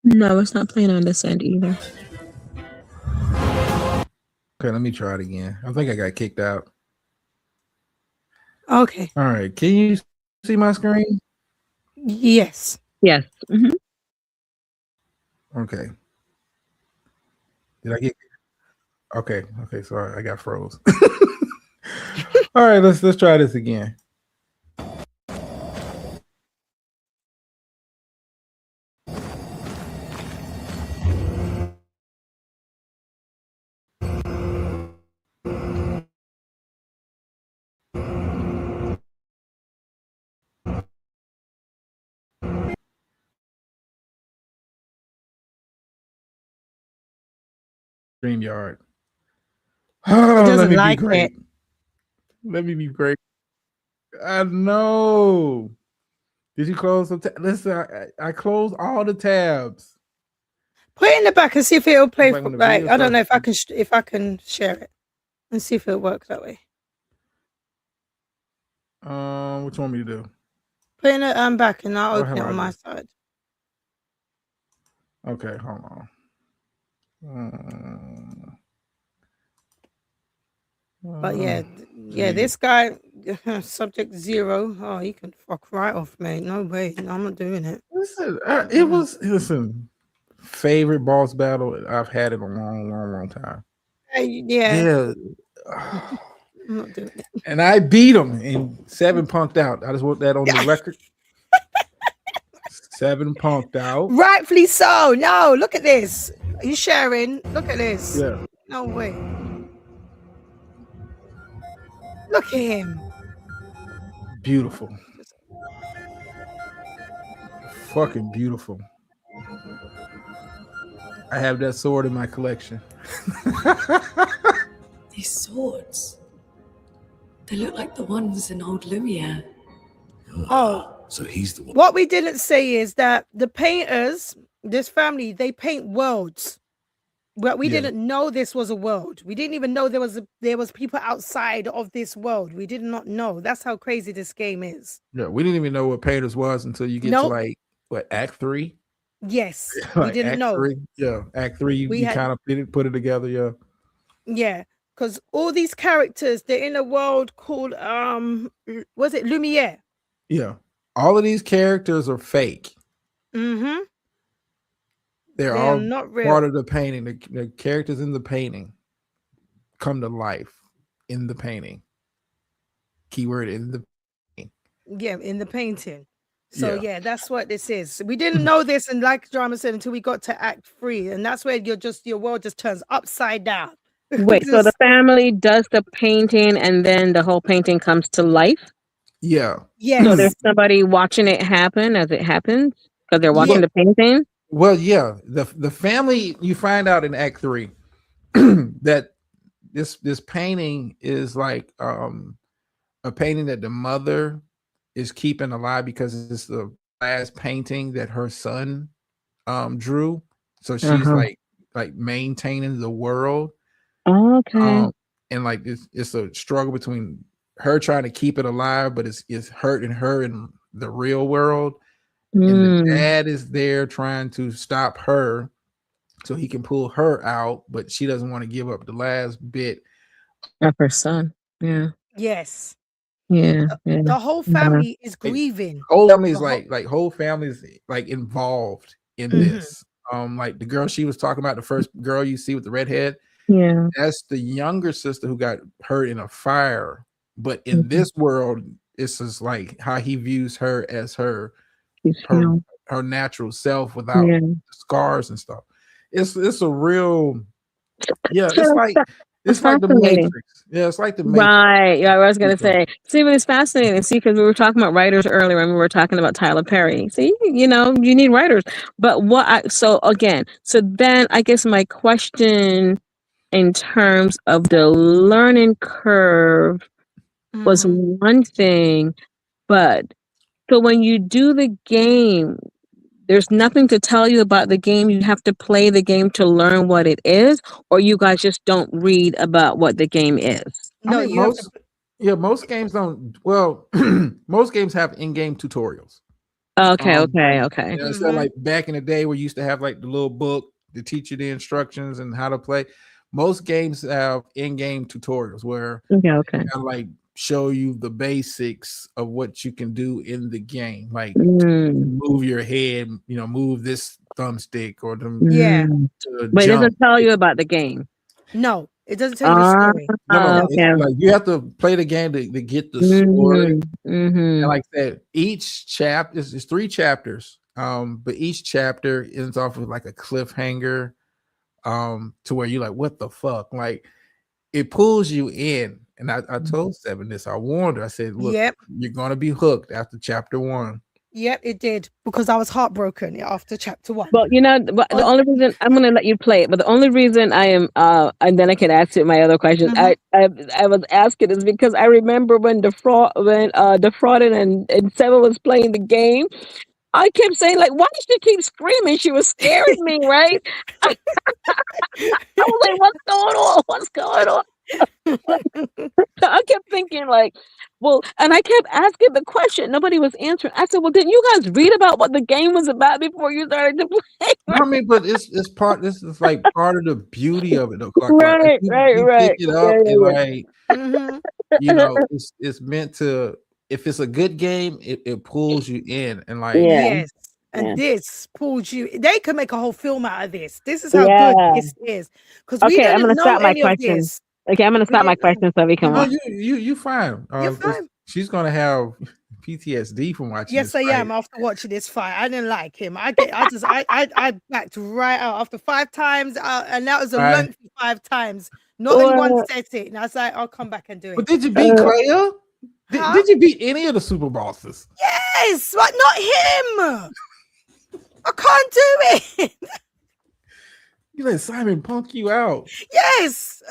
No, it's not playing on this end either. Okay, let me try it again. I think I got kicked out. Okay. All right. Can you see my screen? Yes. Yes. Okay. Did I get okay? Sorry, I got froze. All right, let's try this again. StreamYard. He Oh, let doesn't me be like great. it. Let me be great. I know. Did you close the listen? I closed all the tabs. Put it in the back and see if it'll play. It's like when the Like video I don't know starts. if I can share it and see if it'll work that way. What you want me to do? Put it in the back and I'll Oh, open it hell, on I my just. side. Okay, hold on. But yeah, Delete. this guy, subject 0. Oh, you can fuck right off, mate. No way. No, I'm not doing it. Listen, it was favorite boss battle I've had in a long time. Yeah. Yeah. I'm not doing it. And I beat him and 7 punked out. I just want that on the record. 7 punked out. Rightfully so. No, look at this. Are you sharing? Look at this. Yeah. No way. Look at him. Beautiful. Fucking beautiful. I have that sword in my collection. These swords. They look like the ones in old Lumiere. Oh. So he's the one. What we didn't say is that the painters, this family, they paint worlds. But we didn't know this was a world. We didn't even know there was people outside of this world. We did not know. That's how crazy this game is. Yeah, we didn't even know what painters was until you get to like what Act 3. Yes, Like we didn't Act know. 3. Yeah, Act 3. You had- kind of put it together. Yeah. Yeah, because all these characters, they're in a world called was it Lumiere? Yeah, all of these characters are fake. Mm-hmm. They're all not real. part of the painting. The characters in the painting come to life in the painting. Keyword in the painting. Yeah, in the painting. So yeah, that's what this is. We didn't know this, and like Drama said, until we got to Act 3, and that's where your world just turns upside down. Wait, so the family does the painting, and then the whole painting comes to life? Yeah. So there's somebody watching it happen as it happens because they're watching the painting. Well, yeah, the family, you find out in Act 3 that this painting is like a painting that the mother is keeping alive because it's the last painting that her son drew. So she's like maintaining the world. Okay. And like it's a struggle between her trying to keep it alive, but it's hurting her in the real world. And the dad is there trying to stop her so he can pull her out, but she doesn't want to give up the last bit of her son. Yeah. Yes. Yeah. The whole family is grieving. Whole family is whole family is like involved in this. Like the girl she was talking about, the first girl you see with the red head. Yeah. That's the younger sister who got hurt in a fire. But in this world, it's just like how he views her as her natural self without the scars and stuff. It's a real it's like the Matrix. Yeah, it's like the Matrix. Right. Yeah, I was gonna say. See, but it's fascinating. See, because we were talking about writers earlier, and we were talking about Tyler Perry. See, you need writers. But so then I guess my question in terms of the learning curve was one thing, but so when you do the game, there's nothing to tell you about the game. You have to play the game to learn what it is, or you guys just don't read about what the game is. No, most games don't. Well, most games have in-game tutorials. Okay. Yeah, so like back in the day, we used to have like the little book to teach you the instructions and how to play. Most games have in-game tutorials where like show you the basics of what you can do in the game, like move your head, move this thumbstick or but it doesn't tell you about the game. No, it doesn't tell you the story. No. It's like you have to play the game to get the story. And like that, each chapter is 3 chapters. But each chapter ends off with like a cliffhanger, to where you're like, what the fuck? Like it pulls you in. And I told Seven this. I warned her. I said, look, you're gonna be hooked after chapter 1. Yep, it did, because I was heartbroken after chapter 1. Well, the only reason I'm going to let you play it, but the only reason I am, and then I can ask you my other questions. I was asking is because I remember when Defrauded and Seven was playing the game. I kept saying, like, why does she keep screaming? She was scaring me, right? I was like, what's going on? What's going on? I kept thinking, like, well, and I kept asking the question. Nobody was answering. I said, well, didn't you guys read about what the game was about before you started to play? I mean, but this is like part of the beauty of it, though. Right. You pick it up and like, Mm-hmm. it's meant to. If it's a good game, it pulls you in, and like, Yes. And this pulled you. They could make a whole film out of this. This is how good this is. Because we Okay, I'm didn't gonna know stop my any of question. this. Okay, I'm gonna stop my question so we can no, watch. you fine. You're fine. She's gonna have PTSD from watching. Yes, this I fight. am. After watching this fight, I didn't like him. I backed right out after 5 times, and that was a lengthy 5 times. Not in one setting. And I was like, I'll come back and do it. But did you beat Clay? Did you beat any of the super bosses? Yes, but not him. I can't do it. You let Simon punk you out. Yes.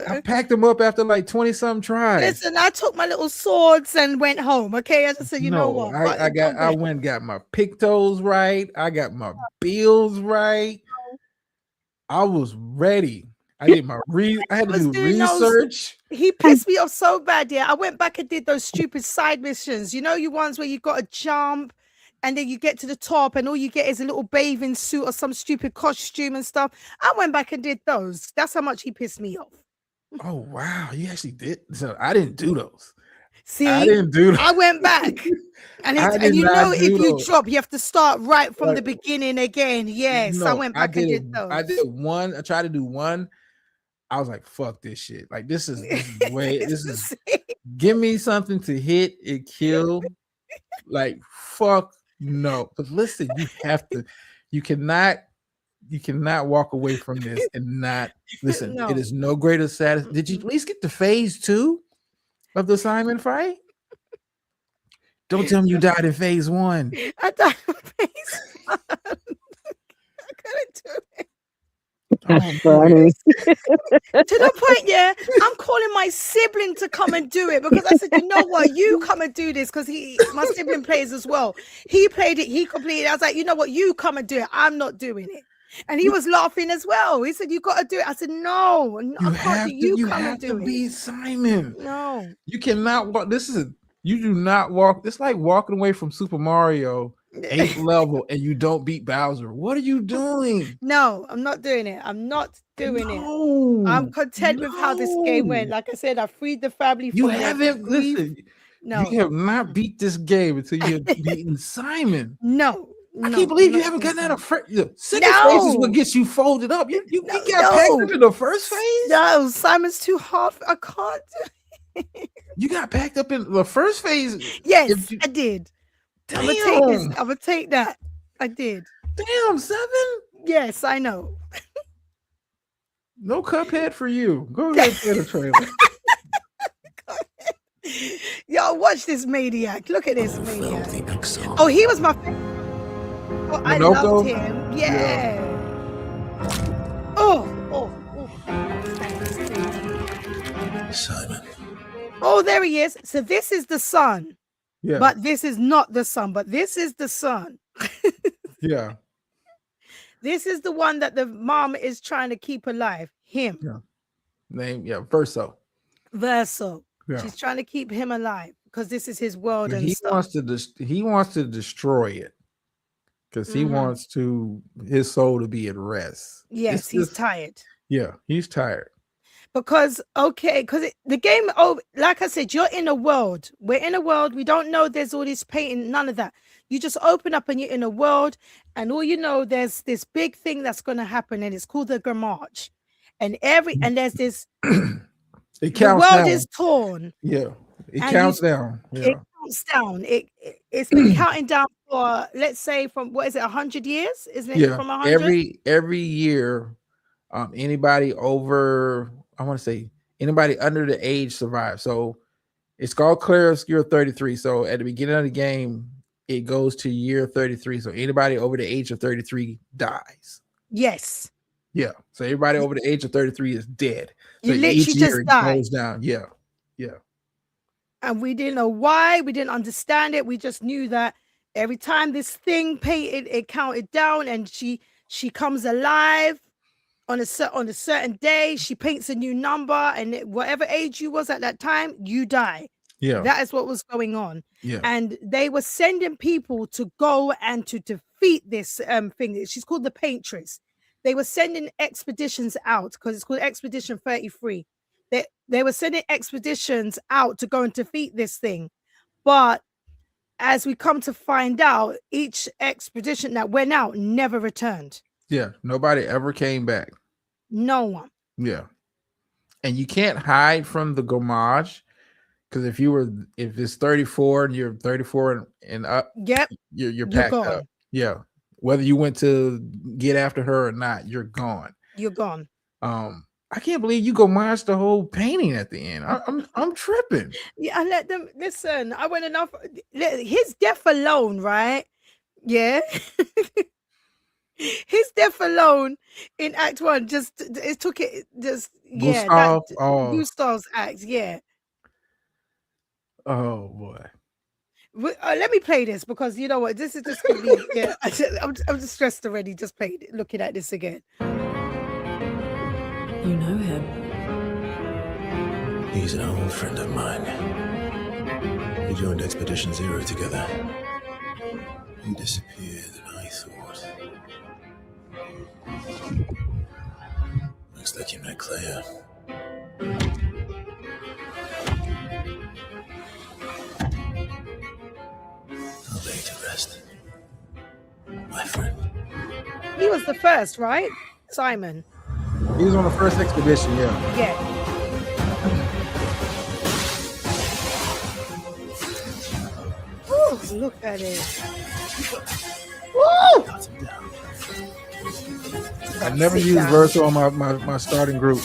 I packed him up after like 20-something tries. Listen, I took my little swords and went home. Okay, I just said, you know what? I went and got my pictos right. I got my bills right. I was ready. I did my I had to do research. He pissed me off so bad. Yeah, I went back and did those stupid side missions. You know, you ones where you got to jump, and then you get to the top, and all you get is a little bathing suit or some stupid costume and stuff. I went back and did those. That's how much he pissed me off. Oh wow, you actually did. So I didn't do those. See, I didn't do those. I went back. And you know, if you drop, you have to start right from the beginning again. Yes, I went back and did those. I did one. I tried to do one. I was like, "Fuck this shit! Like this is way. This is give me something to hit and kill. Like fuck no." But listen, you cannot walk away from this and not listen. No. It is no greater satisfaction. Did you at least get to phase 2 of the Simon fight? Don't tell me you died in phase 1. I died in phase 1. I couldn't do it. That's funny. To the point, yeah, I'm calling my sibling to come and do it because I said, you know what, you come and do this because my sibling plays as well. He played it, he completed it. I was like, you know what, you come and do it. I'm not doing it. And he was laughing as well. He said, you got to do it. I said, no, I can't do it. You come and do it. Be Simon. No. You cannot walk. You do not walk. It's like walking away from Super Mario 8th level and you don't beat Bowser. What are you doing? No, I'm not doing it. I'm not doing it. I'm content with how this game went. Like I said, I freed the family from You haven't listen. No. You have not beat this game until you have beaten Simon. No. I can't believe you haven't gotten out of second phase is what gets you folded up. You got packed up in the first phase? No, Simon's too hard. I can't do it. You got packed up in the first phase. Yes, I did. Damn. I'm gonna take this. I'm gonna take that. I did. Damn, 7? Yes, I know. No Cuphead for you. Go ahead and play the trailer. Yo, watch this maniac. Look at this maniac. Oh, he was my favorite. Oh, I loved him. Yeah. Oh. Simon. Oh, there he is. So this is the son. Yeah. But this is not the son, but this is the son. Yeah. This is the one that the mom is trying to keep alive. Him. Yeah. Verso. Yeah. She's trying to keep him alive because this is his world and stuff. He wants to destroy it because he wants his soul to be at rest. Yes, he's tired. Yeah, he's tired. Because the game, like I said, you're in a world. We're in a world. We don't know there's all this painting, none of that. You just open up and you're in a world, and all you know, there's this big thing that's going to happen, and it's called the Gramage. And there's this. It counts the world down. Is torn. Yeah, it counts down. Yeah. It counts down. It's been counting down for, let's say, from 100 years? Isn't it from 100? Every year, anybody over, I want to say anybody under the age survives. So it's called Clear Obscure 33. So at the beginning of the game, it goes to year 33. So anybody over the age of 33 dies. Yes. Yeah. So everybody over the age of 33 is dead. You So literally each year just it die. goes down. Yeah. Yeah. And we didn't know why. We didn't understand it. We just knew that every time this thing it counted down, and she comes alive on a certain day. She paints a new number, and whatever age you was at that time, you die. Yeah. That is what was going on. Yeah. And they were sending people to go and to defeat this thing. She's called the Paintress. They were sending expeditions out because it's called Expedition 33. They were sending expeditions out to go and defeat this thing. But as we come to find out, each expedition that went out never returned. Yeah. Nobody ever came back. No one. Yeah. And you can't hide from the gomage. Because if it's 34 and you're 34 and up, yep, you're packed gone. up. Yeah. Whether you went to get after her or not, you're gone. You're gone. I can't believe you gomage the whole painting at the end. I'm tripping. Yeah, I let them listen. I went enough. His death alone, right? Yeah. His death alone in Act 1 it took it just Gustav, Gustav's act, yeah. Oh boy. Let me play this because you know what, this is just gonna be yeah. I'm just stressed already just looking at this again. You know him. He's an old friend of mine. We joined Expedition Zero together. He disappeared and I thought. Looks like you met Claire. I'll lay to rest. My friend. He was the first, right? Simon. He was on the first expedition, yeah. Yeah. Ooh, look at it. Woo! I never used Verso on my starting group.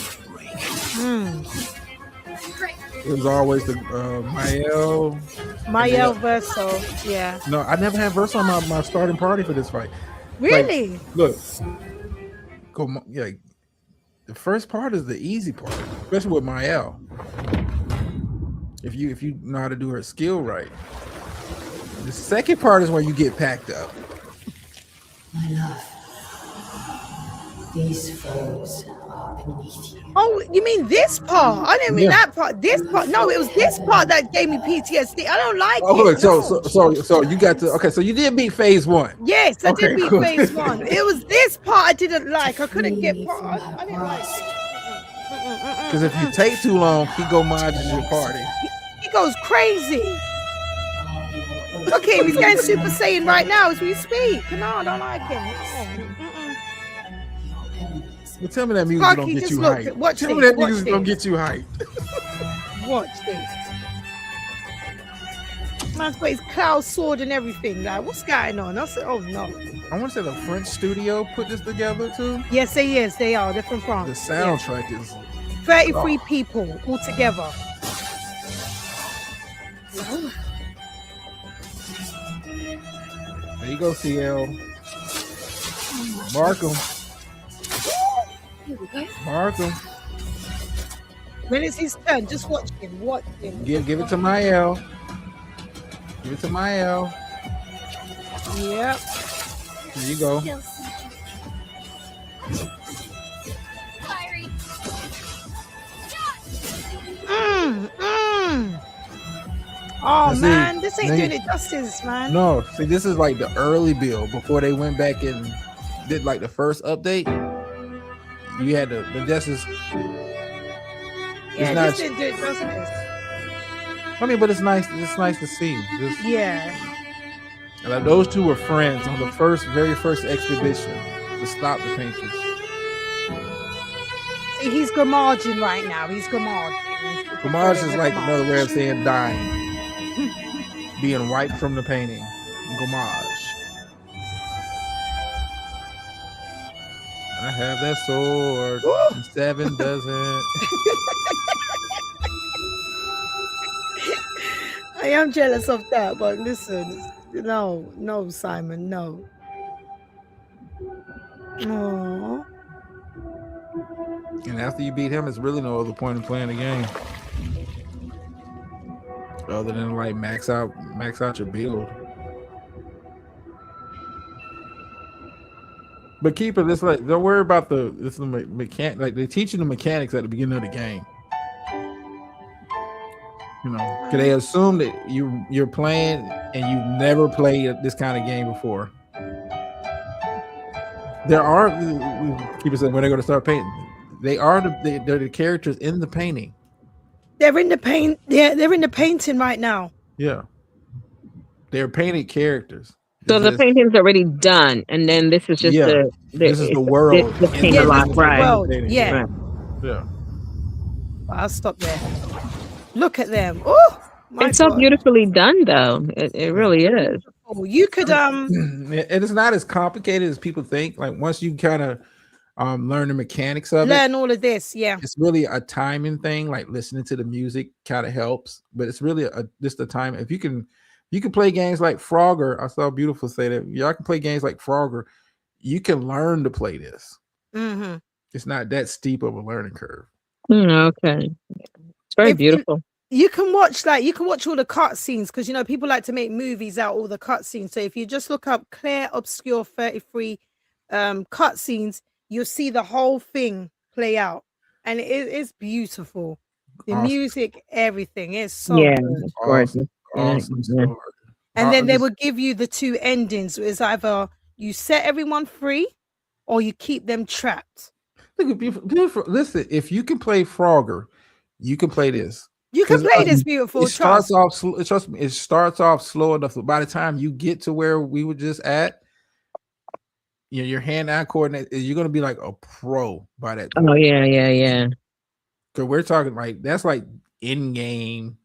It was always the Mael Verso, yeah. No, I never had Verso on my starting party for this fight. Really? Like, look, the first part is the easy part, especially with Mael. If you know how to do her skill right. The second part is where you get packed up. My love, these foes are beneath you. Oh, you mean this part? I didn't mean that part. This part. No, it was this part that gave me PTSD. I don't like it. Look, No. so you got to so you did beat phase 1. Yes, I did beat cool. phase 1. It was this part I didn't like. I couldn't get part. I didn't like it. Because if you take too long, he gomages your party. He goes crazy. Look at him, he's going Super Saiyan right now as we speak. No, I don't like him. But tell me that music Sparky, don't get just you look, hyped. watch Tell me this, that watch music don't this. get you hyped. Watch this. Man's got his cloud sword and everything. Like, what's going on? I said, oh no. I want to say the French studio put this together too. Yes, they are. They're from France. The soundtrack is 33 people all together. There you go, CL. Mark him. Here we go. Mark him. When it's his turn, just watch him. Watch him. Give it to Mael. Give it to Mael. Yep. There you go. Oh See, man, this ain't now doing it justice, man. No, see, this is like the early build before they went back and did like the first update. You had the justice. Yeah, not, this didn't do it justice. I mean, but it's nice. It's nice to see. Yeah. And like those two were friends on the very first expedition to stop the Painters. See, he's gomaging right now. He's gomaging. Gomage is like another way of saying dying. Being wiped from the painting. Gomage. I have that sword. And 7 doesn't. I am jealous of that, but listen, No, Simon, no. Oh. And after you beat him, it's really no other point in playing the game. Other than like max out your build. But keep it, it's like don't worry about the mechanic. Like they teach you the mechanics at the beginning of the game. You know, because they assume that you're playing and you've never played this kind of game before. There are people say when they're going to start painting, they're the characters in the painting. They're in the paint. Yeah, they're in the painting right now. Yeah, they're painted characters. So the painting's already done, and then this is just this is the world. The paint a lot, right? World. Yeah. Yeah. I'll stop there. Look at them. Oh, it's so beautifully done, though. It really is. Oh, you could it's not as complicated as people think. Like once you kind of learn the mechanics of learn all of this, yeah. It's really a timing thing. Like listening to the music kind of helps, but it's really just a time. If you can play games like Frogger. I saw Beautiful say that y'all can play games like Frogger. You can learn to play this. Mm-hmm. It's not that steep of a learning curve. Okay. It's very beautiful. You can watch all the cut scenes because people like to make movies out all the cut scenes. So if you just look up Claire Obscure 33 cut scenes, you'll see the whole thing play out, and it's beautiful. The music, everything is so good. Awesome. And then they will give you the two endings. It's either you set everyone free or you keep them trapped. Look at beautiful. Listen, if you can play Frogger, you can play this. You can play this beautiful. It starts off slow. Trust me, it starts off slow enough. So by the time you get to where we were just at, your hand-eye coordinate, you're gonna be like a pro by that time. Oh yeah. Because we're talking like that's like in game,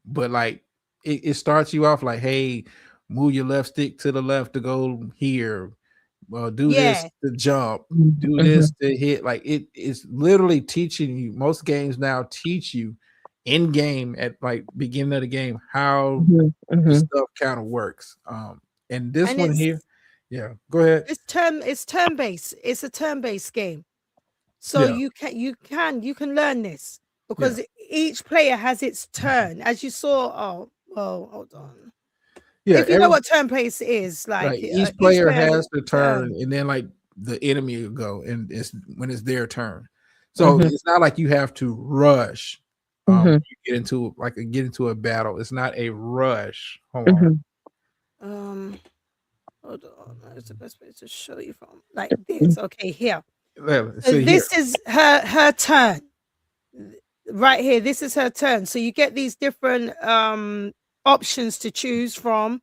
but like it starts you off like, hey, move your left stick to the left to go here. Well, do this to jump, do this to hit. Like it's literally teaching you. Most games now teach you in game at like beginning of the game how stuff kind of works. And this one here, yeah, go ahead. It's turn-based. It's a turn-based game, so you can learn this because each player has its turn. As you saw, hold on. Yeah, if you know what turn-based is, like each player has the turn, and then like the enemy will go, and it's when it's their turn. So it's not like you have to rush. You get into a battle. It's not a rush. Hold on. Hold on. That's the best way to show you from like this. Okay, here. So this is her turn. Right here. This is her turn. So you get these different options to choose from,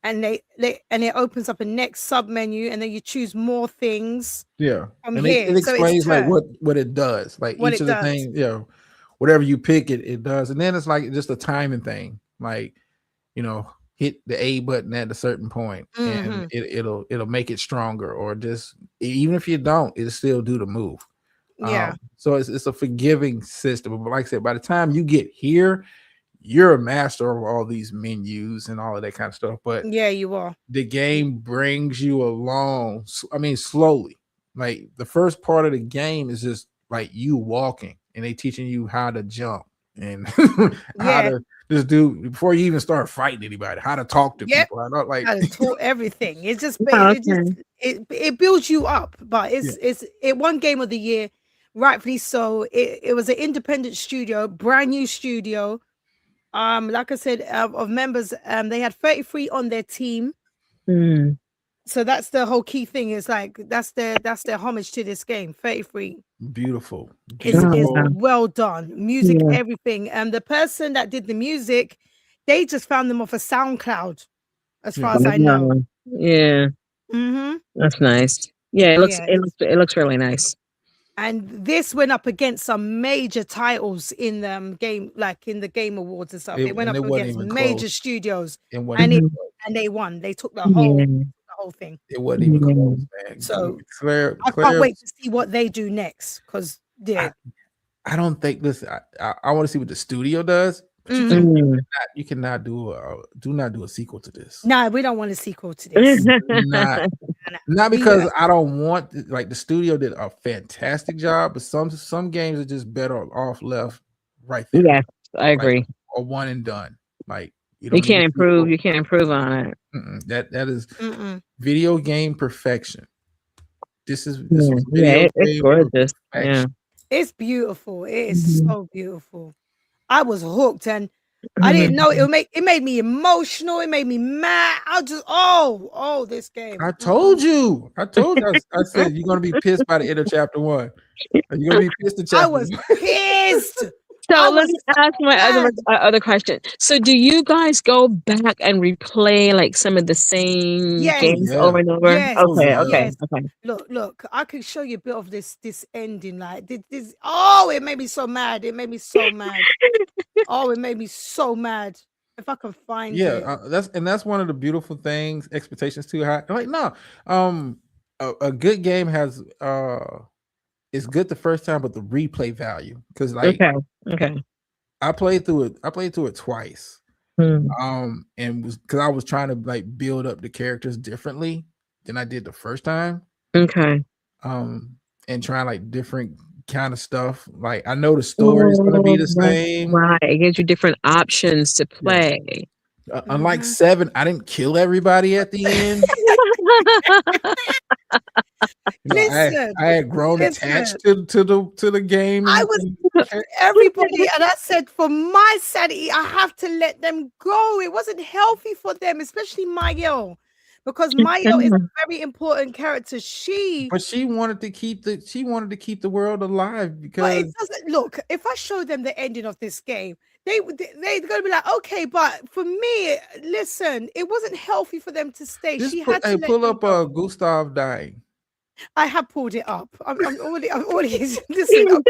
and it opens up a next sub menu, and then you choose more things. Yeah, from and here. it explains like what it does. Like each of the things, whatever you pick, it does, and then it's like just a timing thing. Like hit the A button at a certain point, and it'll make it stronger, or just even if you don't, it'll still do the move. Yeah. So it's a forgiving system. But like I said, by the time you get here, you're a master of all these menus and all of that kind of stuff. But yeah, you are. The game brings you along. I mean, slowly. Like the first part of the game is just like you walking, and they teaching you how to jump and how to just do before you even start fighting anybody, how to talk to people. I don't like how to talk everything. It's just it builds you up. But it's won Game of the Year, rightfully so. It was an independent studio, brand new studio. Like I said, of members, they had 33 on their team. So that's the whole key thing. Is like that's their homage to this game. 33. Beautiful. It's well done. Music, everything. And the person that did the music, they just found them off of SoundCloud, as far as I know. Yeah. That's nice. Yeah, it looks really nice. And this went up against some major titles in the game, like in the Game Awards and stuff. It went up against major studios, and they won. They took the whole thing. It wasn't even close, man. So Claire, I can't wait to see what they do next. Because I don't think. Listen, I want to see what the studio does, But you cannot do a sequel to this. No, we don't want a sequel to this. Not because I don't want, like, the studio did a fantastic job, but some games are just better off left right there. Yes, I agree. Like, or one and done. Like, you You don't need can't a improve. sequel. You can't improve on it. That is video game perfection. This was video it's game gorgeous. Yeah. perfection. It's beautiful. It is so beautiful. I was hooked, and I didn't know it made me emotional. It made me mad. I just this game. I told you. I said you're gonna be pissed by the end of chapter 1. You're gonna be pissed in chapter I was 1. pissed. So let me ask my other question. So do you guys go back and replay like some of the same games over and over? Yes. Okay. Look, I can show you a bit of this ending. Like this. It made me so mad. It made me so mad. It made me so mad. If I can find it. That's one of the beautiful things. Expectations too high. Like, no, a good game has it's good the first time, but the replay value, because like I played through it twice. And was because I was trying to like build up the characters differently than I did the first time. And trying like different kind of stuff. Like, I know the story is going to be the same. Right. It gives you different options to play. Unlike 7, I didn't kill everybody at the end. Listen, I had grown attached to the game. I was everybody, and I said, for my sanity, I have to let them go. It wasn't healthy for them, especially Mayo, because Mayo is a very important character. But she wanted to keep the world alive, But because it doesn't look. If I show them the ending of this game, they're gonna be like, okay, but for me, listen, it wasn't healthy for them to stay. She had to pull up Gustav dying. I have pulled it up. I'm already listen.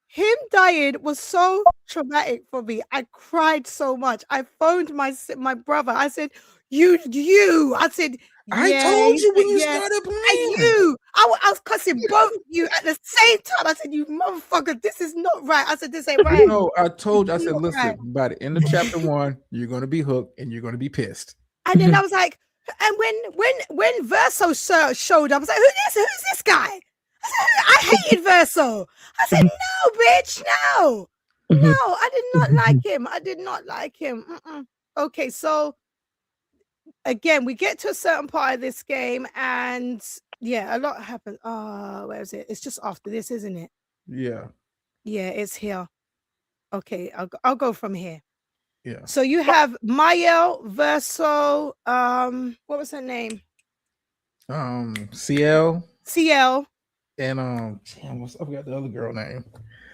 Him dying was so traumatic for me. I cried so much. I phoned my brother. I said, you. I said, I told you when you started playing. And I was cussing both of you at the same time. I said, you motherfucker, this is not right. I said, this ain't right. No, I told you. I said, listen, by the end of chapter 1, you're going to be hooked and you're going to be pissed. And then I was like, and when Verso showed up, I was like, who's this guy? I hated Verso. I said, no, bitch, no, I did not like him. I did not like him. Okay, so again, we get to a certain part of this game, and a lot happens. Where is it? It's just after this, isn't it? Yeah, it's here. Okay, I'll go from here. Yeah. So you have Mayo, Verso, what was her name? CL. And I forgot the other girl name.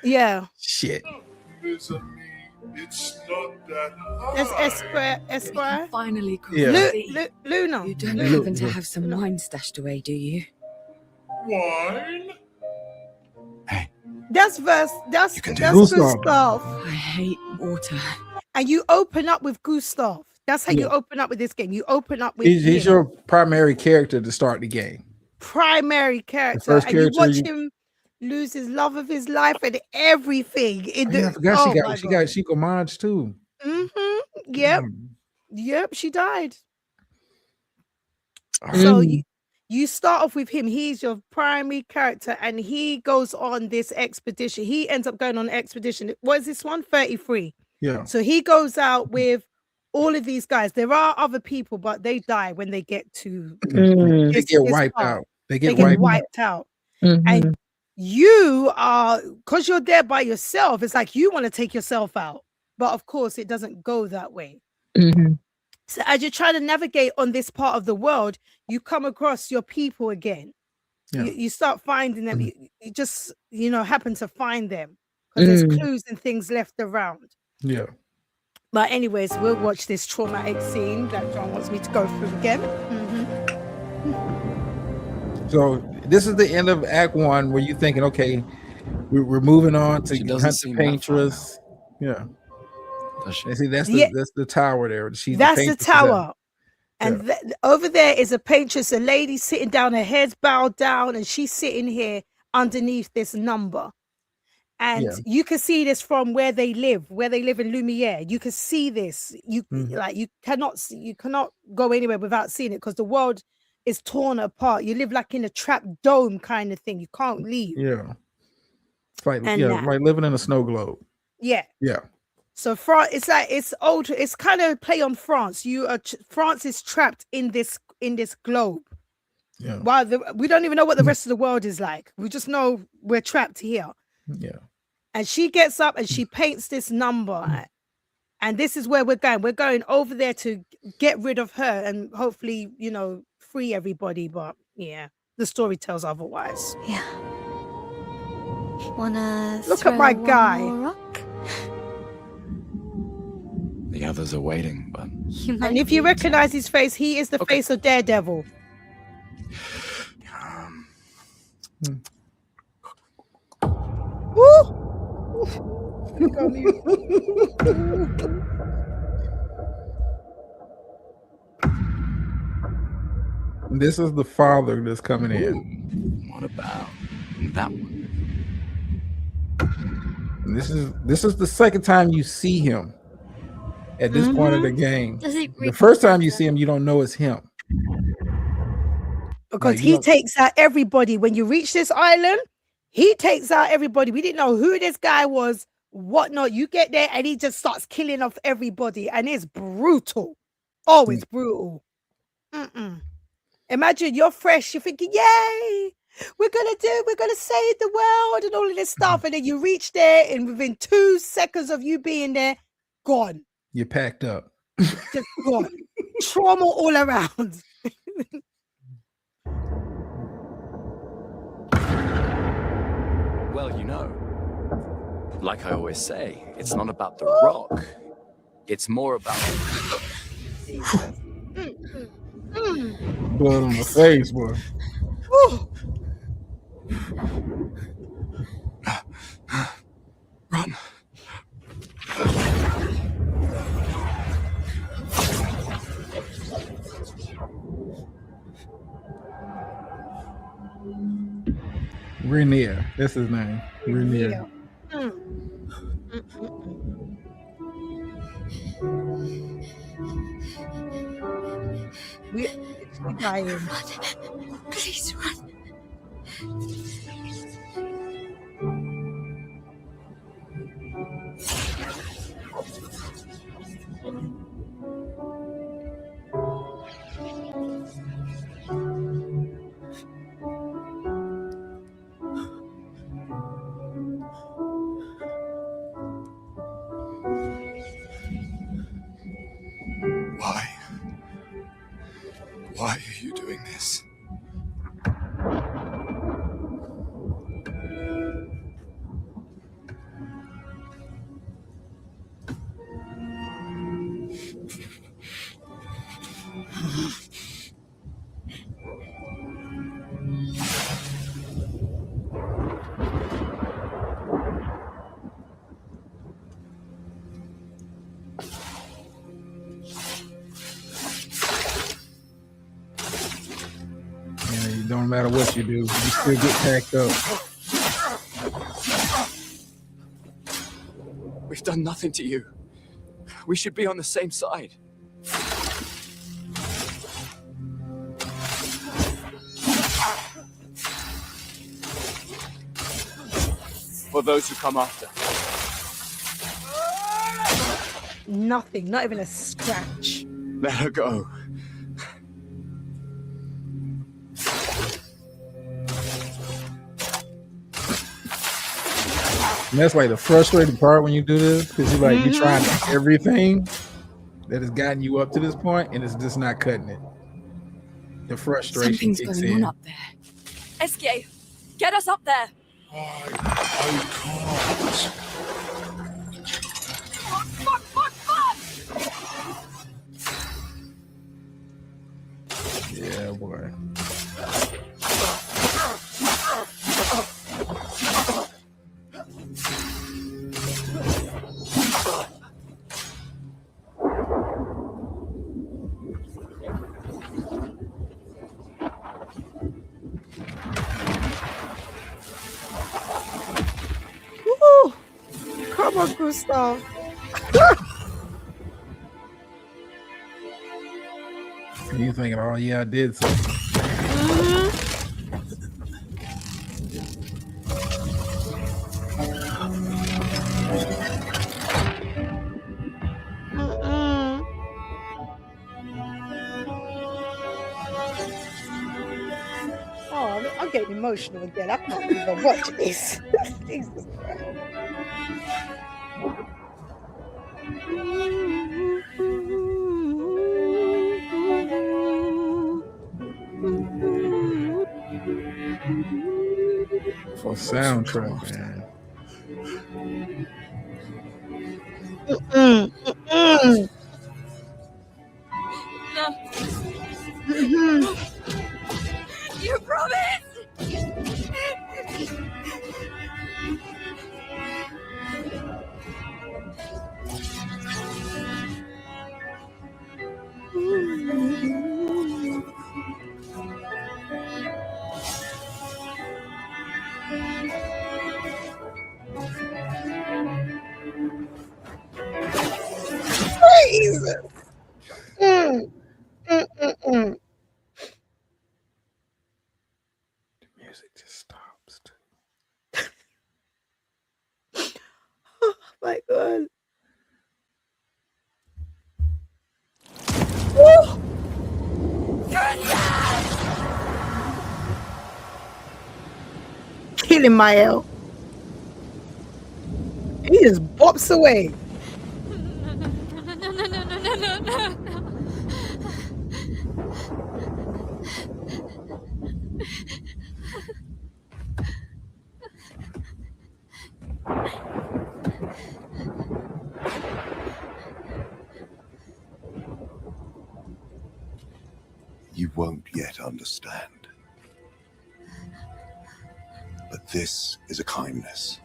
Yeah. Shit. It's not that hard. That's Esquire. Finally, Luna. You don't happen to have some wine stashed away, do you? Wine? That's Gustav. I hate water. And you open up with Gustav. That's how you open up with this game. You open up with he's your primary character to start the game. Primary character. And you watch him lose his love of his life and everything. I forgot she got Chico Maj too. Yep, she died. So you start off with him. He's your primary character, and he goes on this expedition. He ends up going on an expedition. What is this one? 33. Yeah. So he goes out with all of these guys. There are other people, but they die when they get to they get wiped out. They get wiped out. And you are, because you're there by yourself, it's like you want to take yourself out. But of course, it doesn't go that way. So as you try to navigate on this part of the world, you come across your people again. You start finding them. You just, happen to find them because there's clues and things left around. Yeah. But anyways, we'll watch this traumatic scene that John wants me to go through again. So this is the end of Act 1, where you're thinking, okay, we're moving on to Hunt the Paintress. Yeah. And see, that's the tower there. That's the tower. And over there is a paintress, a lady sitting down, her head's bowed down, and she's sitting here. underneath this number. And Yeah. you can see this from where they live in Lumiere. You can see this. You cannot go anywhere without seeing it because the world is torn apart. You live like in a trapped dome kind of thing. You can't leave. Yeah. It's like And that. like living in a snow globe. Yeah. Yeah. So France, it's old. It's kind of play on France. France is trapped in this globe. Yeah. While we don't even know what the rest of the world is like. We just know we're trapped here. Yeah. And she gets up and she paints this number. And this is where we're going. We're going over there to get rid of her and hopefully, free everybody. But yeah, the story tells otherwise. Yeah. Wanna look at my guy. Rock? The others are waiting, but And if you recognize his face, he is the face of Daredevil. Woo! This is the father that's coming in. What about that one? And this is the second time you see him at this point of the game. The first time you see him, you don't know it's him. Because he takes out everybody. When you reach this island, he takes out everybody. We didn't know who this guy was, whatnot. You get there and he just starts killing off everybody. And it's brutal. Oh, it's brutal. Imagine you're fresh. You're thinking, yay, we're going to save the world and all of this stuff. And then you reach there and within 2 seconds of you being there, gone. You're packed up. Just gone. Trauma all around. Well, like I always say, it's not about the rock. It's more about blood on the face, boy. Run. Rainier. That's his name. Rainier. We're dying. Please run. Why are you doing this? Don't matter what you do, you still get packed up. We've done nothing to you. We should be on the same side. For those who come after. Nothing, not even a scratch. Let her go. And that's like the frustrating part when you do this, because you're trying everything that has gotten you up to this point, and it's just not cutting it. The frustration Something's kicks going in. on up there. Esquier, get us up there. Yeah, boy. Come on, Gustav. You thinking, oh yeah, I did something. Oh, I'm getting emotional again. I can't believe I'm watching this. Jesus Christ. For soundtrack, man. No. You promised! Jesus. The music just stops. Oh my God. Killing Mael. He just bops away. No. You won't yet understand. But this is a kindness,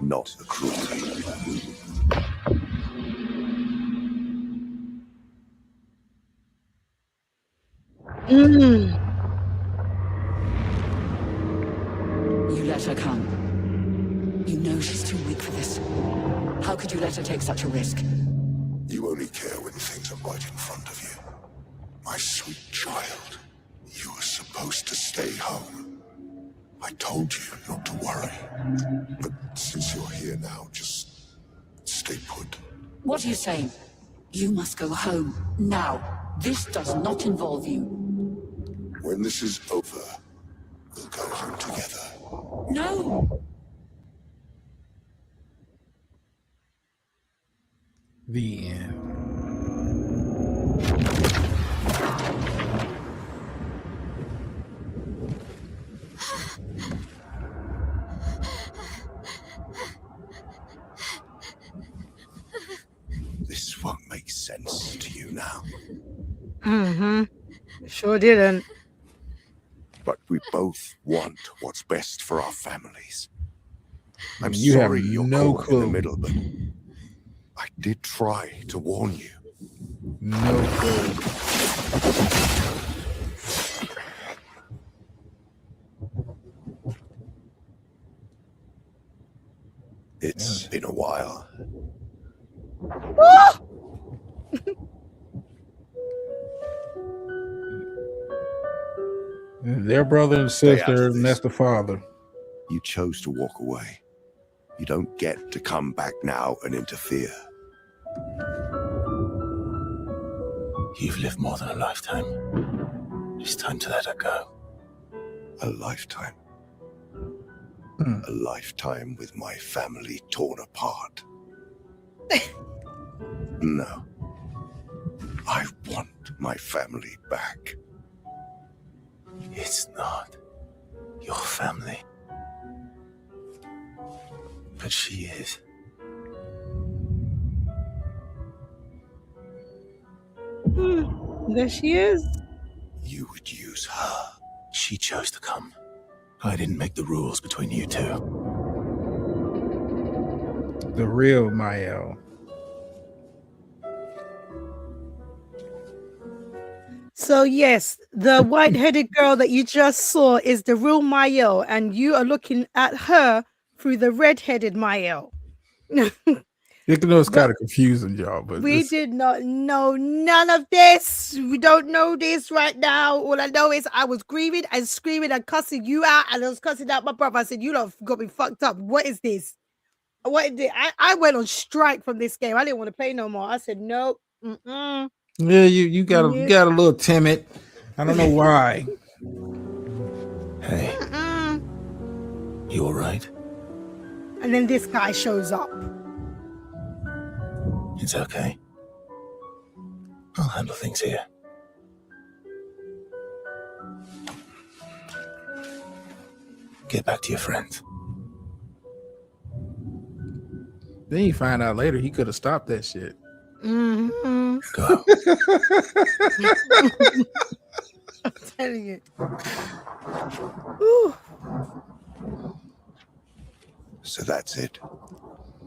not a cruelty. You let her come. You know she's too weak for this. How could you let her take such a risk? You only care when things are right in front of you. My sweet child, you were supposed to stay home. I told you not to worry. But since you're here now, just stay put. What are you saying? You must go home, now. This does not involve you. When this is over, we'll go home together. No! The end. This won't make sense to you now. Sure didn't. But we both want what's best for our families. I'm You have sorry you're no caught in the clue. middle, but I did try to warn you. No clue. It's been a while. Their brother and Stay out sister, of and that's the father. You chose to walk away. You don't get to come back now and interfere. You've lived more than a lifetime. It's time to let her go. A lifetime. A lifetime with my family torn apart. No. I want my family back. It's not your family. But she is. There she is. You would use her. She chose to come. I didn't make the rules between you two. The real Mael. So yes, the white-headed girl that you just saw is the real Mael, and you are looking at her through the red-headed Mael. You know it's kind of confusing, y'all, but We did not know none of this. We don't know this right now. All I know is I was grieving and screaming and cussing you out, and I was cussing out my brother. I said, "You lot got me fucked up. What is this? What is it?" I went on strike from this game. I didn't want to play no more. I said, "Nope." Mm-mm. yeah, you got a little timid. I don't know why. Hey, you all right? And then this guy shows up. It's okay. I'll handle things here. Get back to your friends. Then you find out later he could have stopped that shit. Mm-hmm. Go. I'm telling you. Ooh. So that's it.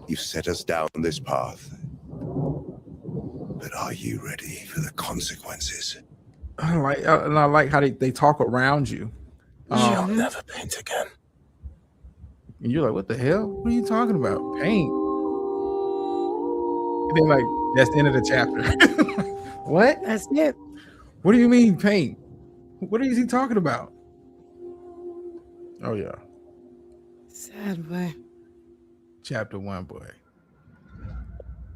You've set us down this path. But are you ready for the consequences? I like how they talk around you. She'll never paint again. And you're like, what the hell? What are you talking about? Paint. And then like, that's the end of the chapter. What? That's it. What do you mean paint? What is he talking about? Oh yeah. Sad boy. Chapter 1, boy.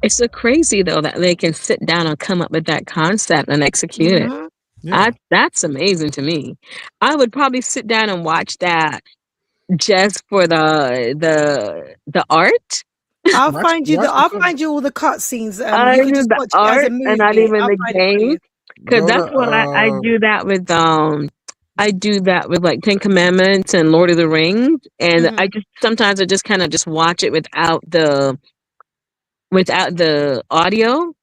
It's so crazy though that they can sit down and come up with that concept and execute it. Yeah. That's amazing to me. I would probably sit down and watch that just for the art. I'll find you all the cutscenes. I You can do just the watch it as art a movie. and not even I'll the find it for game. you. Because Go that's to, what I do that with I do that with like 10 Commandments and Lord of the Rings. And I just sometimes I just kind of just watch it without the audio.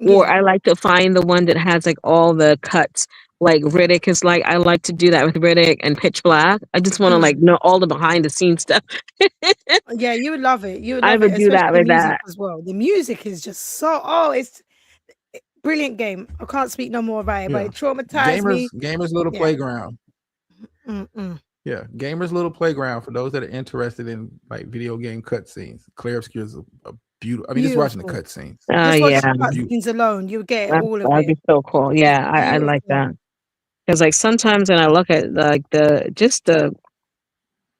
Or Yeah. I like to find the one that has like all the cuts. Like Riddick is like, I like to do that with Riddick and Pitch Black. I just want to like know all the behind the scenes stuff. Yeah, you would love it. You would I love would it, do that especially the with music that. as well. The music is just so it's brilliant game. I can't speak no more about it, but it traumatized me. Gamers Little Yeah. Playground. Mm-mm. Yeah, Gamers Little Playground for those that are interested in like video game cutscenes. Claire Obscure is a beautiful. I mean, just watching the Beautiful. cutscenes. Just watch Yeah. the cutscenes alone. You'll get all of That'd it. be so cool. Yeah, I like that. Because like sometimes when I look at like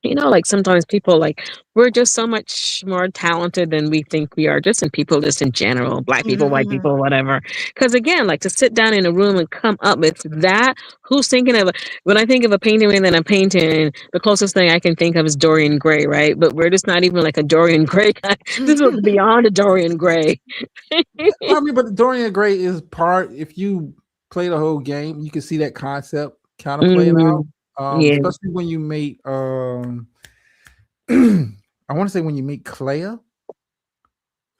like sometimes people like we're just so much more talented than we think we are, just in people, just in general, black people, white people, whatever. Because again, like to sit down in a room and come up with that, who's thinking of when I think of a painting that I'm painting, the closest thing I can think of is Dorian Gray, right? But we're just not even like a Dorian Gray guy. This was beyond a Dorian Gray. I mean, but Dorian Gray is part. If you play the whole game, you can see that concept kind of playing out. Yeah. Especially when you meet I want to say when you meet Clea.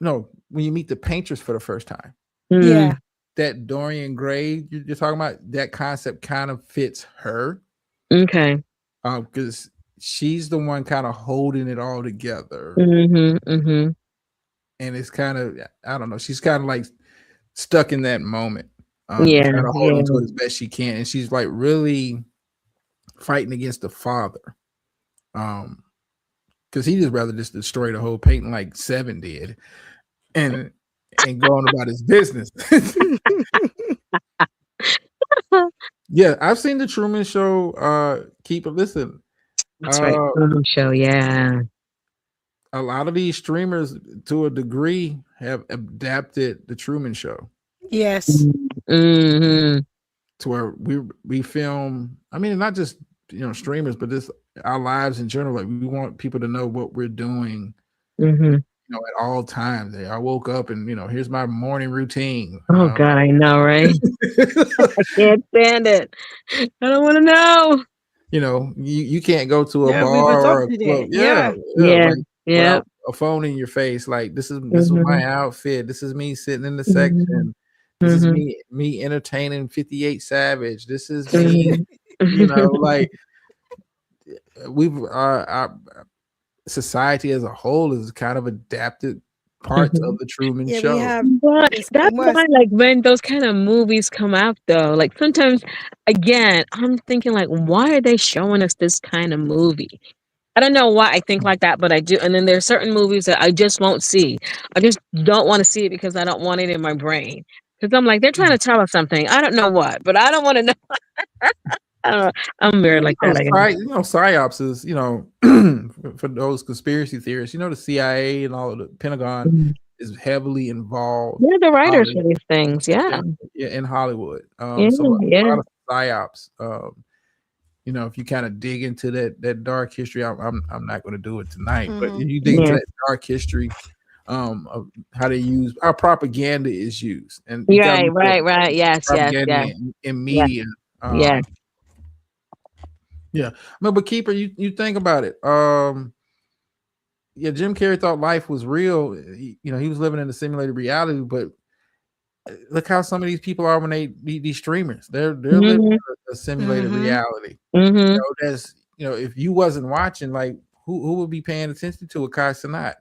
No, when you meet the painters for the first time. Yeah. That Dorian Gray you're talking about, that concept kind of fits her. Okay. Because she's the one kind of holding it all together. And it's kind of, I don't know, she's kind of like stuck in that moment. Yeah, Trying to hold yeah. into it as best she can. And she's like really fighting against the father. Because he just rather just destroy the whole painting like Seven did and go on about his business. Yeah, I've seen the Truman Show. Keep it, listen. That's right. Truman Show, yeah. A lot of these streamers, to a degree, have adapted the Truman Show. Yes. To where we film. I mean, not just streamers, but this our lives in general. Like we want people to know what we're doing. At all times. I woke up and here's my morning routine. Oh God, I know, right? I can't stand it. I don't want to know. You can't go to a we've bar or a adopted club. it. Yeah. Yeah. Without a phone in your face. Like this is my outfit. This is me sitting in the section. This is me entertaining 58 Savage. This is me, like our society as a whole is kind of adapted parts of the Truman Show. But that's why, like, when those kind of movies come out, though, like sometimes, again, I'm thinking, like, why are they showing us this kind of movie? I don't know why I think like that, but I do. And then there's certain movies that I just won't see. I just don't want to see it because I don't want it in my brain. Because I'm like, they're trying to tell us something. I don't know what, but I don't want to know. I don't know. I'm weird like that, I guess. PsyOps is, for those conspiracy theorists, the CIA and all of the Pentagon Mhm. is heavily involved They're the in writers for Hollywood. these things. Yeah. In Hollywood. Yeah. So a Yeah. lot of PsyOps. If you kind of dig into that dark history, I'm not going to do it tonight. But if you dig into Yeah. that dark history, of how propaganda is used, and you got to look at Right. Yes. propaganda Yeah. in media. Yeah. Yeah, no, but Keeper, you think about it. Yeah, Jim Carrey thought life was real. He was living in a simulated reality, but look how some of these people are when these streamers. They're living in a simulated reality. Mm-hmm. If you wasn't watching, like who would be paying attention to a Kai Cenat?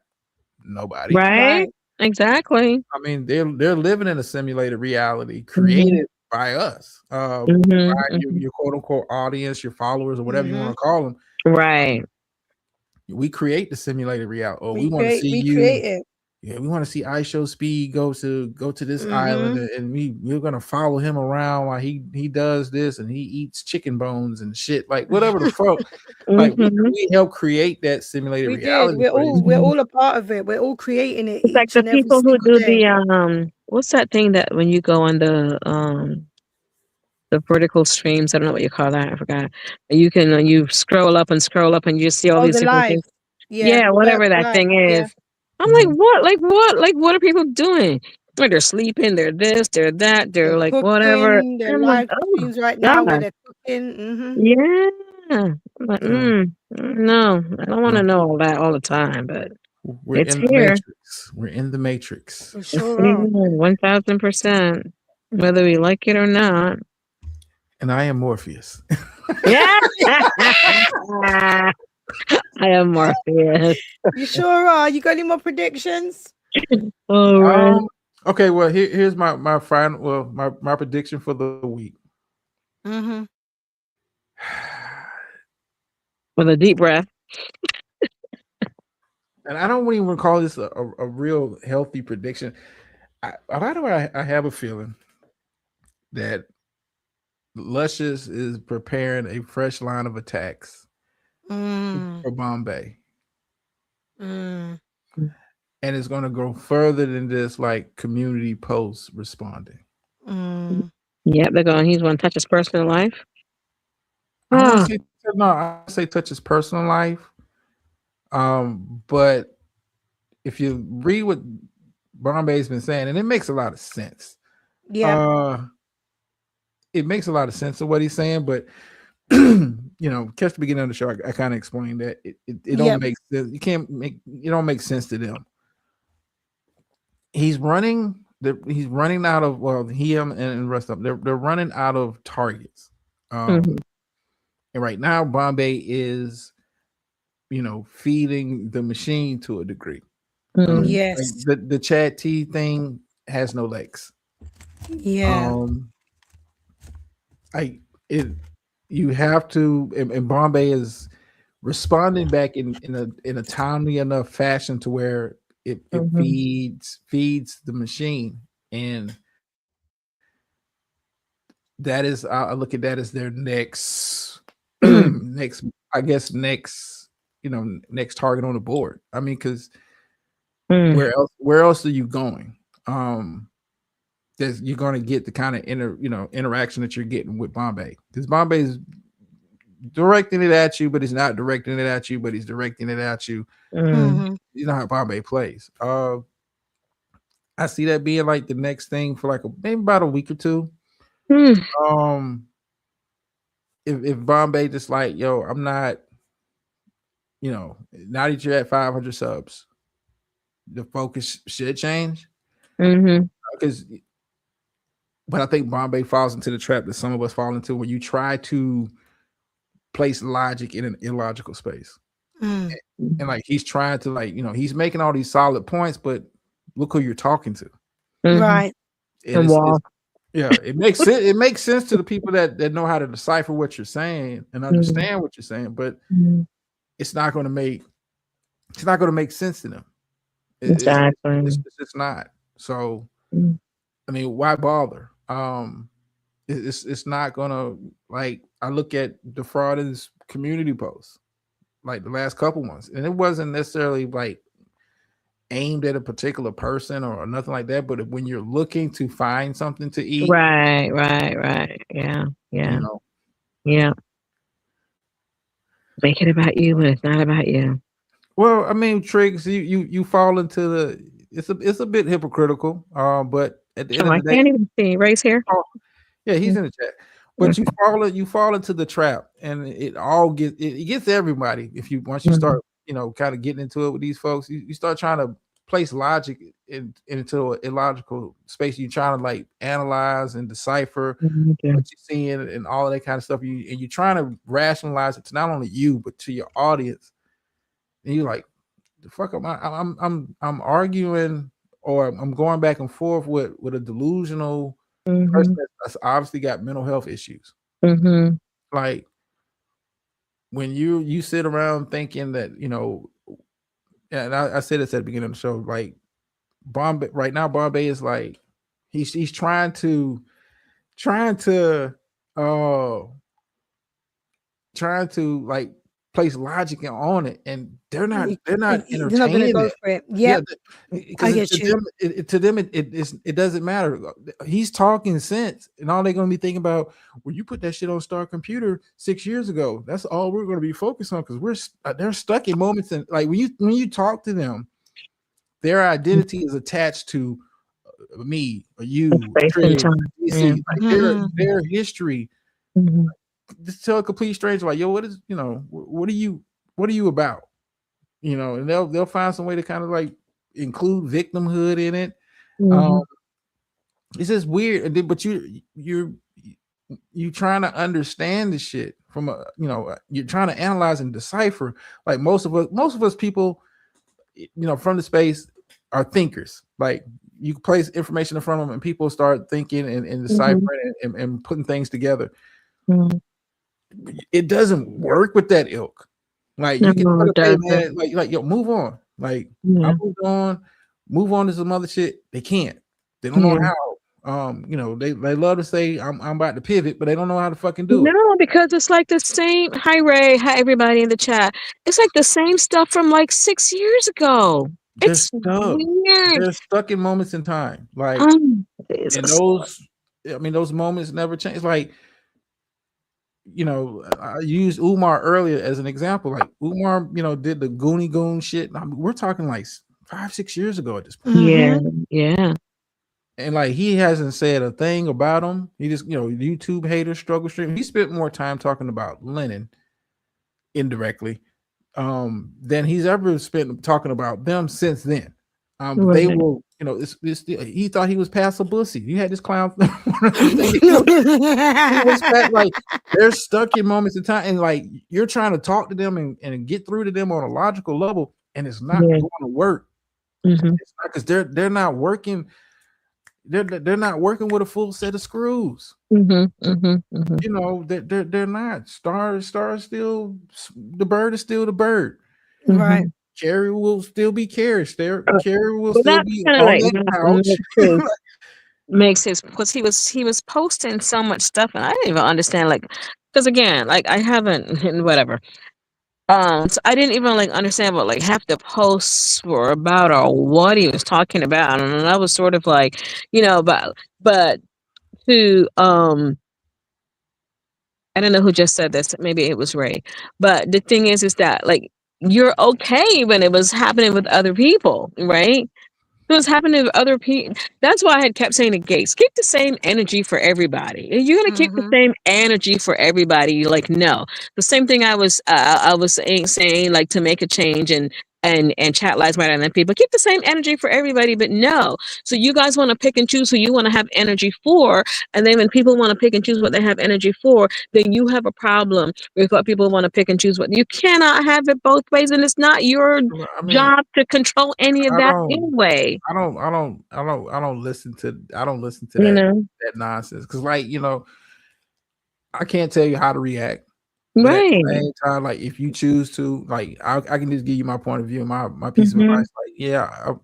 Nobody. Right. Exactly. I mean, they're living in a simulated reality Mm-hmm. created by us, by Mm-hmm. your quote unquote audience, your followers, or whatever you want to call them. Right. We create the simulated reality. Oh, we We want to see you. create it. Yeah, we want to see IShow Speed go to this island, and we're gonna follow him around while he does this, and he eats chicken bones and shit, like whatever the fuck. Like we help create that simulated We did. reality. We're all a part of it. We're all creating it It's like each the and every people who single do day. the what's that thing that when you go on the vertical streams, I don't know what you call that, I forgot. You can you scroll up and you see all Oh, these the different live. things. Yeah, Yeah, work whatever that live. thing Yeah. is. I'm like, what? Like what? Like what are people doing? Like they're sleeping, they're this, they're that, they're like whatever. Cooking, their I'm like, live oh streams right now where God. they're cooking. Yeah. I'm like, So, no, I don't want to know all that all the time, but we're it's in the here. matrix. We're in the matrix. For It's sure here, are. 1000%, whether we like it or not. And I am Morpheus. Yeah. I am Morpheus. You sure are. You got any more predictions? All right. Okay, well here's my final my prediction for the week. Mm-hmm. With a deep breath. And I don't even call this a real healthy prediction. I have a feeling that Luscious is preparing a fresh line of attacks for Bombay. Mm. And it's going to go further than just like community posts responding. Yep, they're going, he's going to touch his personal life. I say touch his personal life. But if you read what Bombay's been saying, and it makes a lot of sense. Yeah. It makes a lot of sense of what he's saying, but catch the beginning of the show. I kind of explained that it don't make sense. It don't make sense to them. He's running out of him and the rest of them. They're running out of targets. And right now, Bombay is, feeding the machine to a degree. Yes. Like the Chad T thing has no legs. Yeah. You have to, and Bombay is responding back in a timely enough fashion to where it feeds the machine, and that is, I look at that as their next next target on the board. I mean, because where else are you going? You're going to get the kind of interaction that you're getting with Bombay, because Bombay is directing it at you, but he's not directing it at you, but he's directing it at you. You know how Bombay plays. I see that being like the next thing for like maybe about a week or two. If Bombay just like, yo, I'm not, now that you're at 500 subs, the focus should change. But I think Bombay falls into the trap that some of us fall into, when you try to place logic in an illogical space. And like he's trying to, like, he's making all these solid points, but look who you're talking to. Right. It makes sense. It makes sense to the people that know how to decipher what you're saying and understand what you're saying. But it's not going to make sense to them. Exactly. It's just not. So Mm. I mean, why bother? It's not gonna, like, I look at the fraud's community posts, like the last couple ones, and it wasn't necessarily like aimed at a particular person or nothing like that. But when you're looking to find something to eat, Right. Yeah. you know, Yeah. Make it about you when it's not about you. well, I mean, Triggs, you fall into the, it's a bit hypocritical. But at the end Oh, of I the day, can't even see. Ray's here. oh, yeah, he's Mm. in the chat. But you fall into the trap, and it gets everybody. If you once you start, kind of getting into it with these folks, you start trying to place logic into an illogical space. You're trying to like analyze and decipher Mhm. what you're seeing and all of that kind of stuff. You're trying to rationalize it to not only you but to your audience. And you're like, the fuck am I'm arguing, or I'm going back and forth with a delusional person Mhm. that's obviously got mental health issues. Mhm. Like, when you sit around thinking that, and I said this at the beginning of the show, like, Bombay right now, Bombay is like, he's uh trying to like place logic on it, and they're not They're not gonna entertaining go it. for it. Yeah, Yep. I because get you. to them it doesn't matter. He's talking sense, and all they're gonna be thinking about, well, you put that shit on Star Computer 6 years ago. That's all we're gonna be focused on, because they're stuck in moments, and like when you talk to them, their identity is attached to me or you, Space and Triggs, time. Yeah. DC, like their history. Mhm. Just tell a complete stranger, like, yo, what are you about? And they'll find some way to kind of like include victimhood in it. Mhm. It's just weird. But you trying to understand the shit from you're trying to analyze and decipher. Like, most of us people, from the space, are thinkers. Like, you place information in front of them, and people start thinking and Mhm. deciphering and putting things together. Mhm. It doesn't work with that ilk. Like, No, you can try to it say, doesn't. man, like, yo, move on. Like, I Yeah. move on to some other shit. They can't. They don't know Yeah. how. They love to say, I'm about to pivot, but they don't know how to fucking do it. No, because it's like the same. Hi, Ray. Hi, everybody in the chat. It's like the same stuff from like 6 years ago. They're It's stuck. weird. They're stuck in moments in time. Like, and Jesus. those moments never change. Like, I used Umar earlier as an example. Like, Umar, did the Goonie Goon shit. I mean, we're talking like 5-6 years ago at this point. Yeah. Yeah. And like, he hasn't said a thing about him. He just, YouTube hater struggle stream. He spent more time talking about Lenin indirectly than he's ever spent talking about them since then. But they Right. will, he thought he was past a bussy. You had this clown. Like, they're stuck in moments in time, and like, you're trying to talk to them and get through to them on a logical level, and it's not Yeah. going to work. Mhm. It's not, because they're not working. They're not working with a full set of screws. Mhm. Mhm. Mhm. They're not. Star still, the bird is still the bird. Right. Mhm. Carrie will still be Carrie. Carrie will But still that's be kind of on like that couch. makes his, because he was posting so much stuff, and I didn't even understand, like, because again, like, I haven't and whatever. So I didn't even like understand what like half the posts were about or what he was talking about, and I was sort of like, but to I don't know who just said this. Maybe it was Ray. But the thing is that like you're okay when it was happening with other people, right? It was happening with other people. That's why I had kept saying to Gates, keep the same energy for everybody. If you're gonna keep the same energy for everybody, like no. The same thing I was saying like to make a change and chat lives matter and then people keep the same energy for everybody, but no. So you guys want to pick and choose who you want to have energy for, and then when people want to pick and choose what they have energy for, then you have a problem with what people want to pick and choose. What you cannot have it both ways, and it's not your I mean, job to control any of I that don't, anyway. I don't listen to You that know? nonsense, because, like, I can't tell you how to react. But at the Right. same time, like if you choose to, like I can just give you my point of view, my piece of Mhm. advice. Like, yeah,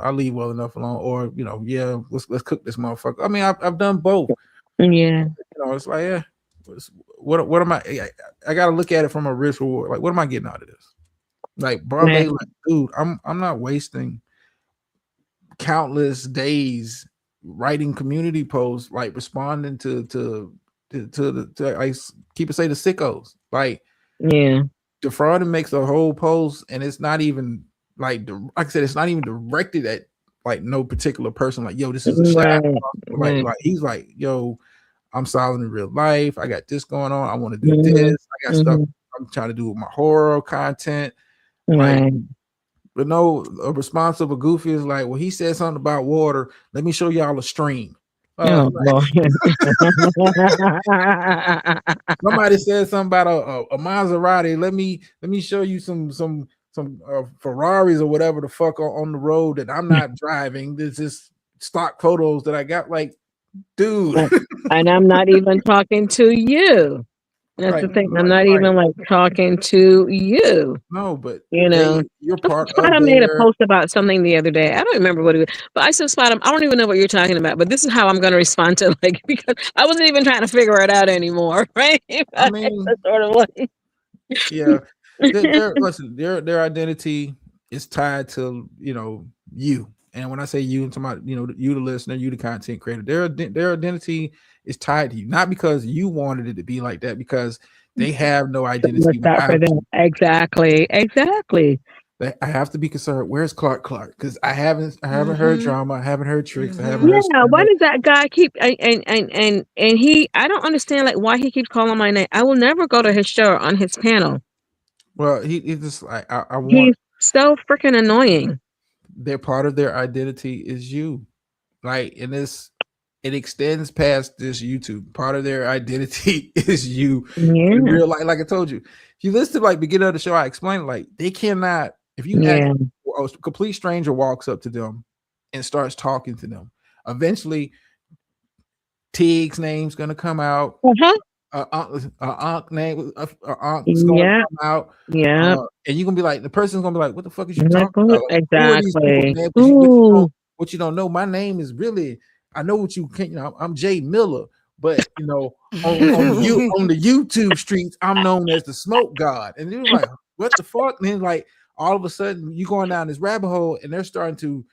I leave well enough alone, or yeah, let's cook this motherfucker. I mean, I've done both. Yeah. It's like, yeah, what am I got to look at it from a risk reward. Like, what am I getting out of this? Like Bombay, Right. like, dude, I'm not wasting countless days writing community posts, like responding to like keep it say the sickos. Like Yeah. defrauding makes a whole post, and it's not even like I said, it's not even directed at like no particular person. Like, yo, this is a shout. Right. Like, Right. he's like, yo, I'm solid in real life. I got this going on. I want to do this. Mhm. I got stuff Mhm. I'm trying to do with my horror content. Like, Right. but no, a response of a goofy is like, well, he said something about water. Let me show y'all a stream. Oh Lord. Somebody said something about a Maserati. Let me show you some Ferraris or whatever the fuck on the road that I'm not driving. There's just stock photos that I got. Like, dude, And I'm not even talking to you. That's the right? thing. I'm not even like talking to you. No, but You know, you're part of Spot made a their. post about something the other day. I don't remember what it was, but I said, Spot, I don't even know what you're talking about. But this is how I'm going to respond to like because I wasn't even trying to figure it out anymore, right? I mean, It's sort of like, yeah, listen, their identity is tied to you. And when I say you, I'm talking about you, the listener, you, the content creator. Their identity is tied to you, not because you wanted it to be like that, because they have no identity. what's that for them? Exactly. I have to be concerned. Where's Clark? Because I haven't heard drama. I haven't heard tricks. I haven't heard. Yeah, why does that guy keep and he? I don't understand like why he keeps calling my name. I will never go to his show or on his panel. Well, he just like I want. He's so freaking annoying. They're part of their identity is you, like, and it extends past this YouTube. Part of their identity is you in real life. Like I told you, if you listen to like beginning of the show, I explained like they cannot. If you ask a complete stranger walks up to them and starts talking to them, eventually Tig's name's gonna come out. Aunt name, Aunt's gonna come out. Yeah. And you're gonna be like, the person's gonna be like, what the fuck is you talking about? Like, Exactly. who are these people, man? What you don't know, my name is really, I know what you can't, I'm Jay Miller, but on the YouTube streets, I'm known as the Smoke God. And you're like, what the fuck? And then like all of a sudden you going down this rabbit hole and they're starting to,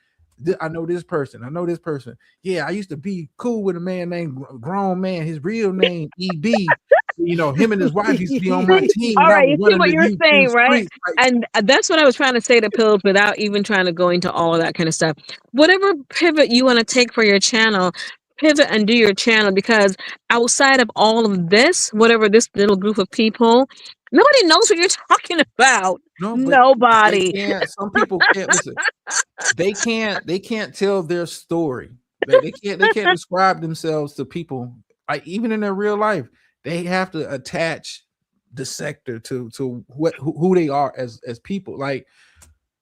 I know this person. Yeah, I used to be cool with a man named Grown Man. His real name EB. Him and his wife used to be on my team. All right, you see what you're saying, right? Streets. And that's what I was trying to say to Pills without even trying to go into all of that kind of stuff. Whatever pivot you want to take for your channel, pivot and do your channel, because outside of all of this, whatever this little group of people, nobody knows what you're talking about. Nobody. Some people can't listen. They can't tell their story. They can't describe themselves to people. Like even in their real life, they have to attach the sector to who they are as people. Like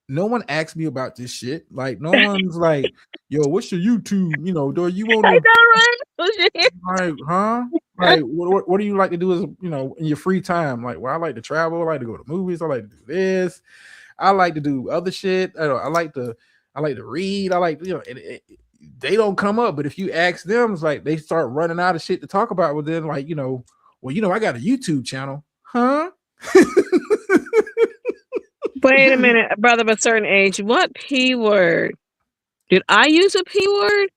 no one asked me about this shit. Like no one's like, yo, what's your YouTube? Do you want to? Like, huh? Like, what do you like to do? As in your free time? Like, well, I like to travel. I like to go to movies. I like to do this. I like to do other shit. I like to read. I like they don't come up. But if you ask them, it's like they start running out of shit to talk about. Well, then like I got a YouTube channel, huh? Wait a minute, a brother of a certain age. What P word? Did I use a P word?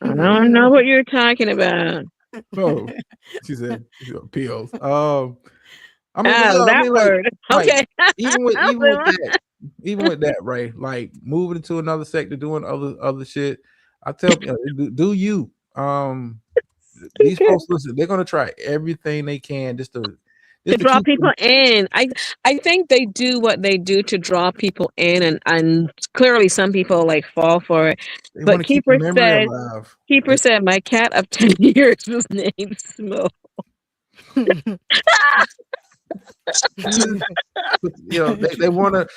I don't know what you're talking about. Oh, she said pills. I mean, that word. Like, okay. even with that, right? Like moving into another sector, doing other shit. I tell people, do you? These folks, listen, they're gonna try everything they can just to draw people in. I think they do what they do to draw people in, and clearly some people like fall for it. But Keeper said my cat of 10 years was named Smoke. They want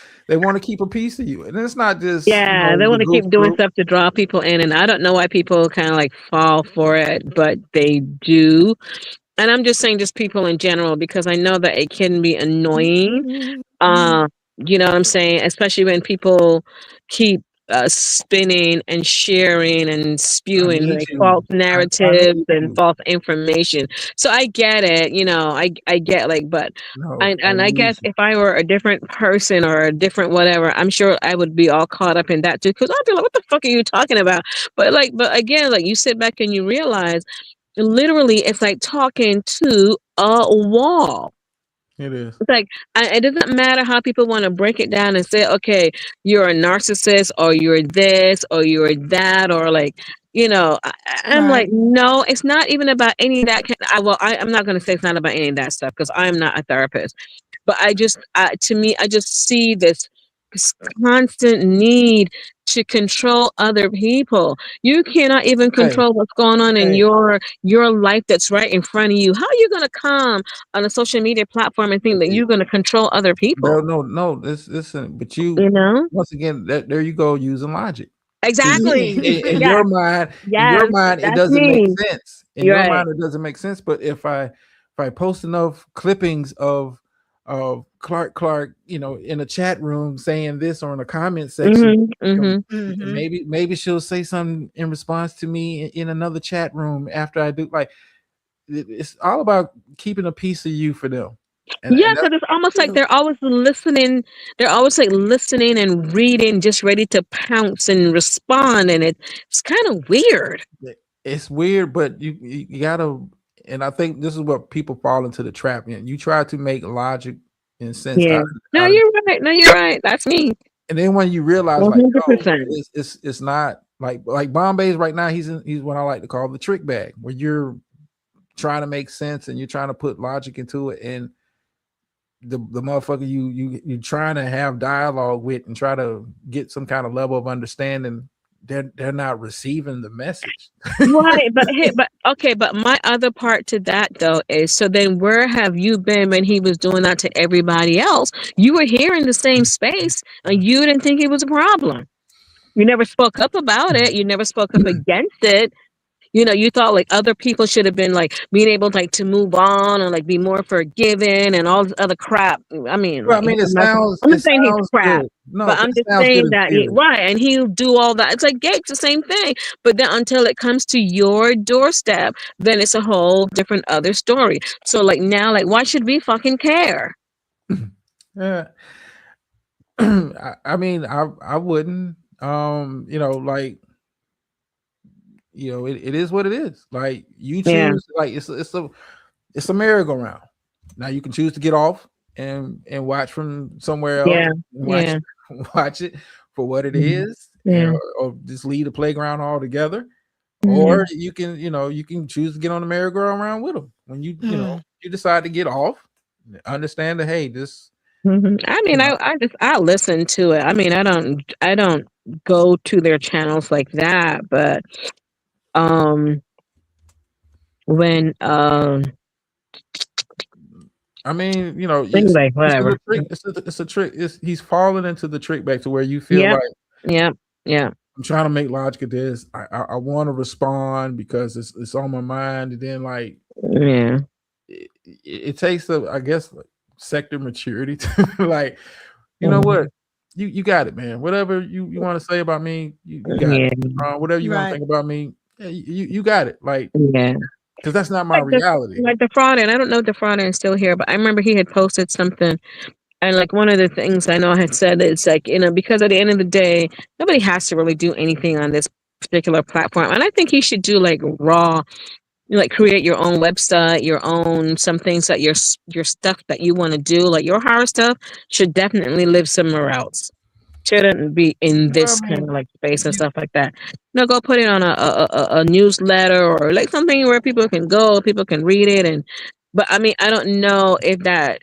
to keep a piece of you, and it's not just they want to keep doing stuff to draw people in, and I don't know why people kind of like fall for it, but they do. And I'm just saying, just people in general, because I know that it can be annoying. You know what I'm saying? Especially when people keep spinning and sharing and I spewing need like you. false I narratives need and you. false information. So I get it, you know, I get like, but No, I and I need guess you. if I were a different person or a different whatever, I'm sure I would be all caught up in that too. Because I'd be like, what the fuck are you talking about? But again, like you sit back and you realize literally it's like talking to a wall. It is. It's like it doesn't matter how people want to break it down and say, okay, you're a narcissist or you're this or you're that or like, you know, I'm Right. like, no, it's not even about any of that. I'm not going to say it's not about any of that stuff because I'm not a therapist. But to me, I just see this constant need to control other people. You cannot even Hey, control what's going on in hey, your life that's right in front of you. How are you going to come on a social media platform and think that you're going to control other people? no. Listen, but you You know? once again there you go using logic. See, Exactly. in Yes. your Yes. mind, it That's doesn't make me. sense. In You're your right. mind, it doesn't make sense. But if I post enough clippings of Clark, you know, in a chat room saying this or in a comment section, you know, maybe she'll say something in response to me in another chat room after I do. Like it's all about keeping a piece of you for them, Yeah, and that's because it's almost like they're always listening. They're always like listening and reading, just ready to pounce and respond, and it's kind of weird. it's weird, but you gotta, and I think this is what people fall into the trap in. You try to make logic and sense Yeah. No, out of, you're right. No, you're right. That's me. and then when you realize like, yo, 100%. it's not like Bombay's right now. He's what I like to call the trick bag, where you're trying to make sense and you're trying to put logic into it, and the motherfucker you trying to have dialogue with and try to get some kind of level of understanding, they're not receiving the message. Right, but my other part to that though is so then where have you been when he was doing that to everybody else? You were here in the same space and you didn't think it was a problem. You never spoke up about it. You never spoke up against it. You know, you thought like other people should have been like being able like to move on and like be more forgiving and all this other crap. I mean, Well, I like mean, I'm not saying he's crap, good. No, but I'm that just sounds good saying in that theory. right, and he'll do all that. It's like Gates, the same thing. But then until it comes to your doorstep, then it's a whole different other story. So like now, like why should we fucking care? Yeah. I mean, I wouldn't. You know, like, you know, it is what it is. Like you Yeah. choose, like it's a merry-go-round. Now you can choose to get off and watch from somewhere else, Yeah. and Yeah. watch it for what it Mhm. is, Yeah. or just leave the playground altogether. Or Mhm. you can, you know, you can choose to get on the merry-go-round with them when you know Mm. you decide to get off. Understand that, hey, this, I you mean, know, I listen to it. I mean, I don't go to their channels like that, but um when I mean, you know, anyway, it's a whatever. trick. It's a trick. He's falling into the trick back to where you feel Yep. like Yep. Yeah. I'm trying to make logic of this. I want to respond because it's on my mind, and then like Yeah. it takes I guess like sector maturity to like, you know what, you got it, man. Whatever you want to say about me, you got it. Yeah. Whatever you want to Right. think about me, you got it. Like, Yeah. because that's not my reality. Like the fraud, and I don't know if the fraud is still here, but I remember he had posted something. And like one of the things I know I had said is like, you know, because at the end of the day, nobody has to really do anything on this particular platform. And I think he should do like raw, you know, like create your own website, your own some things that your stuff that you want to do, like your horror stuff should definitely live somewhere else. Shouldn't be in Well, I this kind of mean, like space and stuff like that. No, go put it on a newsletter or like something where people can go, people can read it. And but I mean, I don't know if that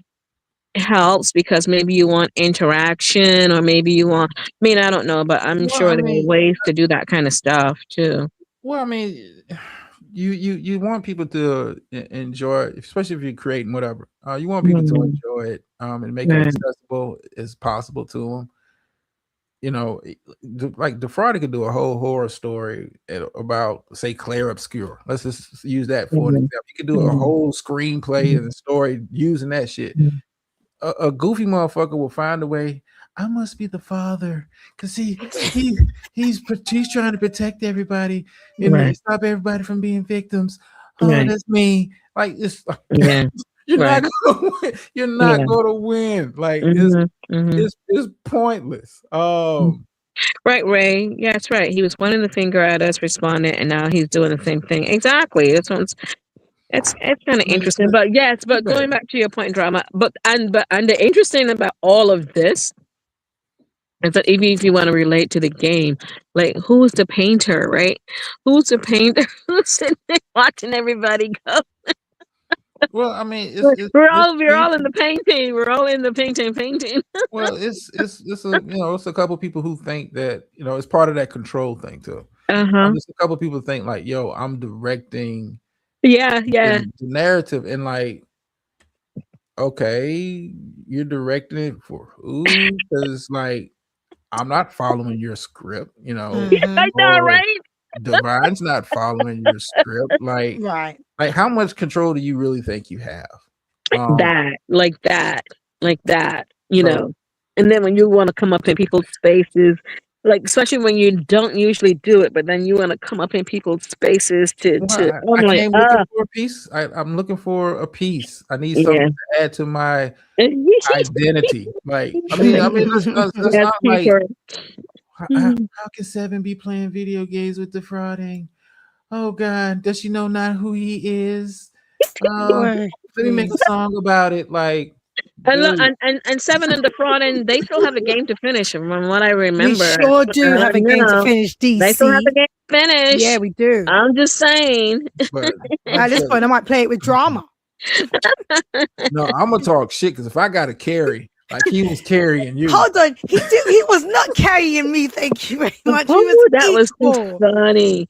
helps because maybe you want interaction or maybe you want, I mean, I don't know, but I'm well, sure I there are mean, ways to do that kind of stuff too. well, I mean, you want people to enjoy, especially if you're creating whatever. You want people to Mhm. enjoy it, and make it Right. accessible as possible to them. you know, like Defrauded could do a whole horror story about, say, Claire Obscure. Let's just use that for an example. You could do a whole screenplay and a story using that shit. A goofy motherfucker will find a way. I must be the father because he's trying to protect everybody and stop everybody from being victims. Oh, that's me. Like it's you're not gonna win. You're not gonna win. Like it's pointless. Right, Ray. Yeah, that's right. He was pointing the finger at us, responding, and now he's doing the same thing. Exactly. It's kind of interesting. But yes, but going back to your point, drama. But the interesting about all of this is that even if you want to relate to the game, like who's the painter, right? Who's the painter who's sitting there watching everybody go? Well, I mean, we're all in the painting. We're all in the painting. Well, it's a couple people who think that it's part of that control thing too. Just a couple people think like, yo, I'm directing. Yeah. The narrative, and like, okay, you're directing it for who? Because like, I'm not following your script, I know, right? Divine's not following your script. Like, like how much control do you really think you have? Like that, you know. And then when you want to come up in people's spaces, like especially when you don't usually do it, but then you want to come up in people's spaces to. I came looking for a piece. I'm looking for a piece. I need something to add to my identity. Like, I mean, that's not like. How can Seven be playing video games with defrauding? Oh God, does she know not who he is? Let me make a song about it. Like, and look, and Seven and Defrauding, they still have a game to finish. From what I remember, We sure do have a game to finish. DC, they still have a game to finish. Yeah, we do. I'm just saying. But at this point, I might play it with drama. No, I'm gonna talk shit because if I got to carry. Like he was carrying you. Hold on, he was not carrying me. Thank you very much. That was so funny.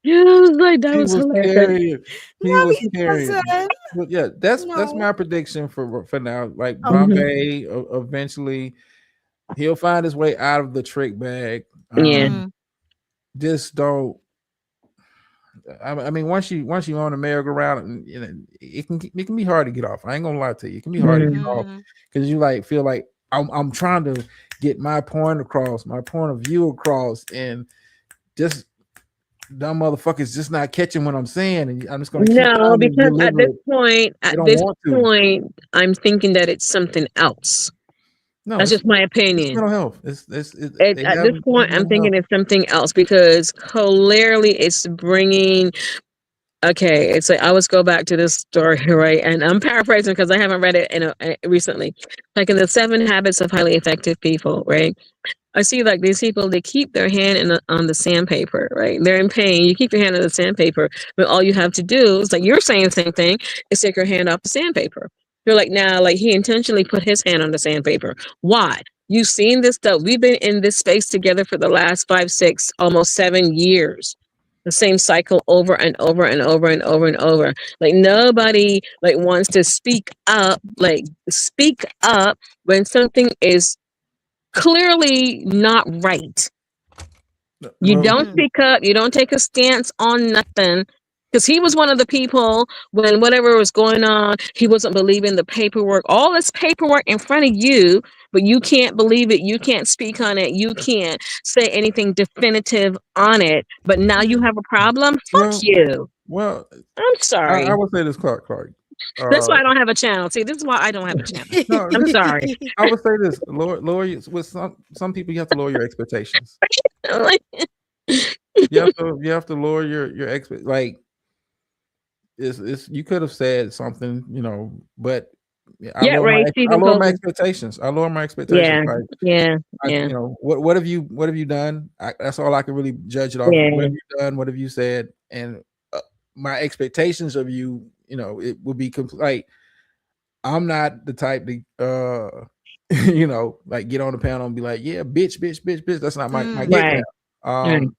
Yeah, I was like, that was hilarious. He was carrying. But yeah, that's my prediction for now. Like Bombay, eventually he'll find his way out of the trick bag. Just don't. I mean, once you on the merry-go-round, it can be hard to get off. I ain't gonna lie to you. It can be hard to get off because you like feel like I'm trying to get my point across, my point of view across, and just dumb motherfuckers just not catching what I'm saying, and I'm just gonna keep because at this point, I'm thinking that it's something else. No, that's just my opinion. Mental health. At this point, I'm thinking it's something else because clearly it's bringing. Okay, it's like I always go back to this story, right? And I'm paraphrasing because I haven't read it recently. Like in the 7 Habits of Highly Effective People, right? I see like these people, they keep their hand on the sandpaper, right? They're in pain. You keep your hand on the sandpaper, but all you have to do is like you're saying the same thing, is take your hand off the sandpaper. You're like, now, like he intentionally put his hand on the sandpaper. Why? You've seen this stuff. We've been in this space together for the last 5, 6, almost 7 years. The same cycle over and over and over and over and over. Like nobody like wants to speak up when something is clearly not right. You don't speak up. You don't take a stance on nothing. Because he was one of the people when whatever was going on, he wasn't believing the paperwork. All this paperwork in front of you, but you can't believe it. You can't speak on it. You can't say anything definitive on it. But now you have a problem? Fuck you. Well, I'm sorry. I would say this, Clark. That's why I don't have a channel. See, this is why I don't have a channel. No, I'm sorry. I would say this. Lower with some people, you have to lower your expectations. you have to lower your expectations. Like, it's you could have said something, but I lower my expectations. I lower my expectations. Yeah. What have you done? That's all I can really judge it off. Yeah. What have you done? What have you said? And my expectations of you, it would be like I'm not the type to like get on the panel and be like, yeah, bitch. That's not my get down.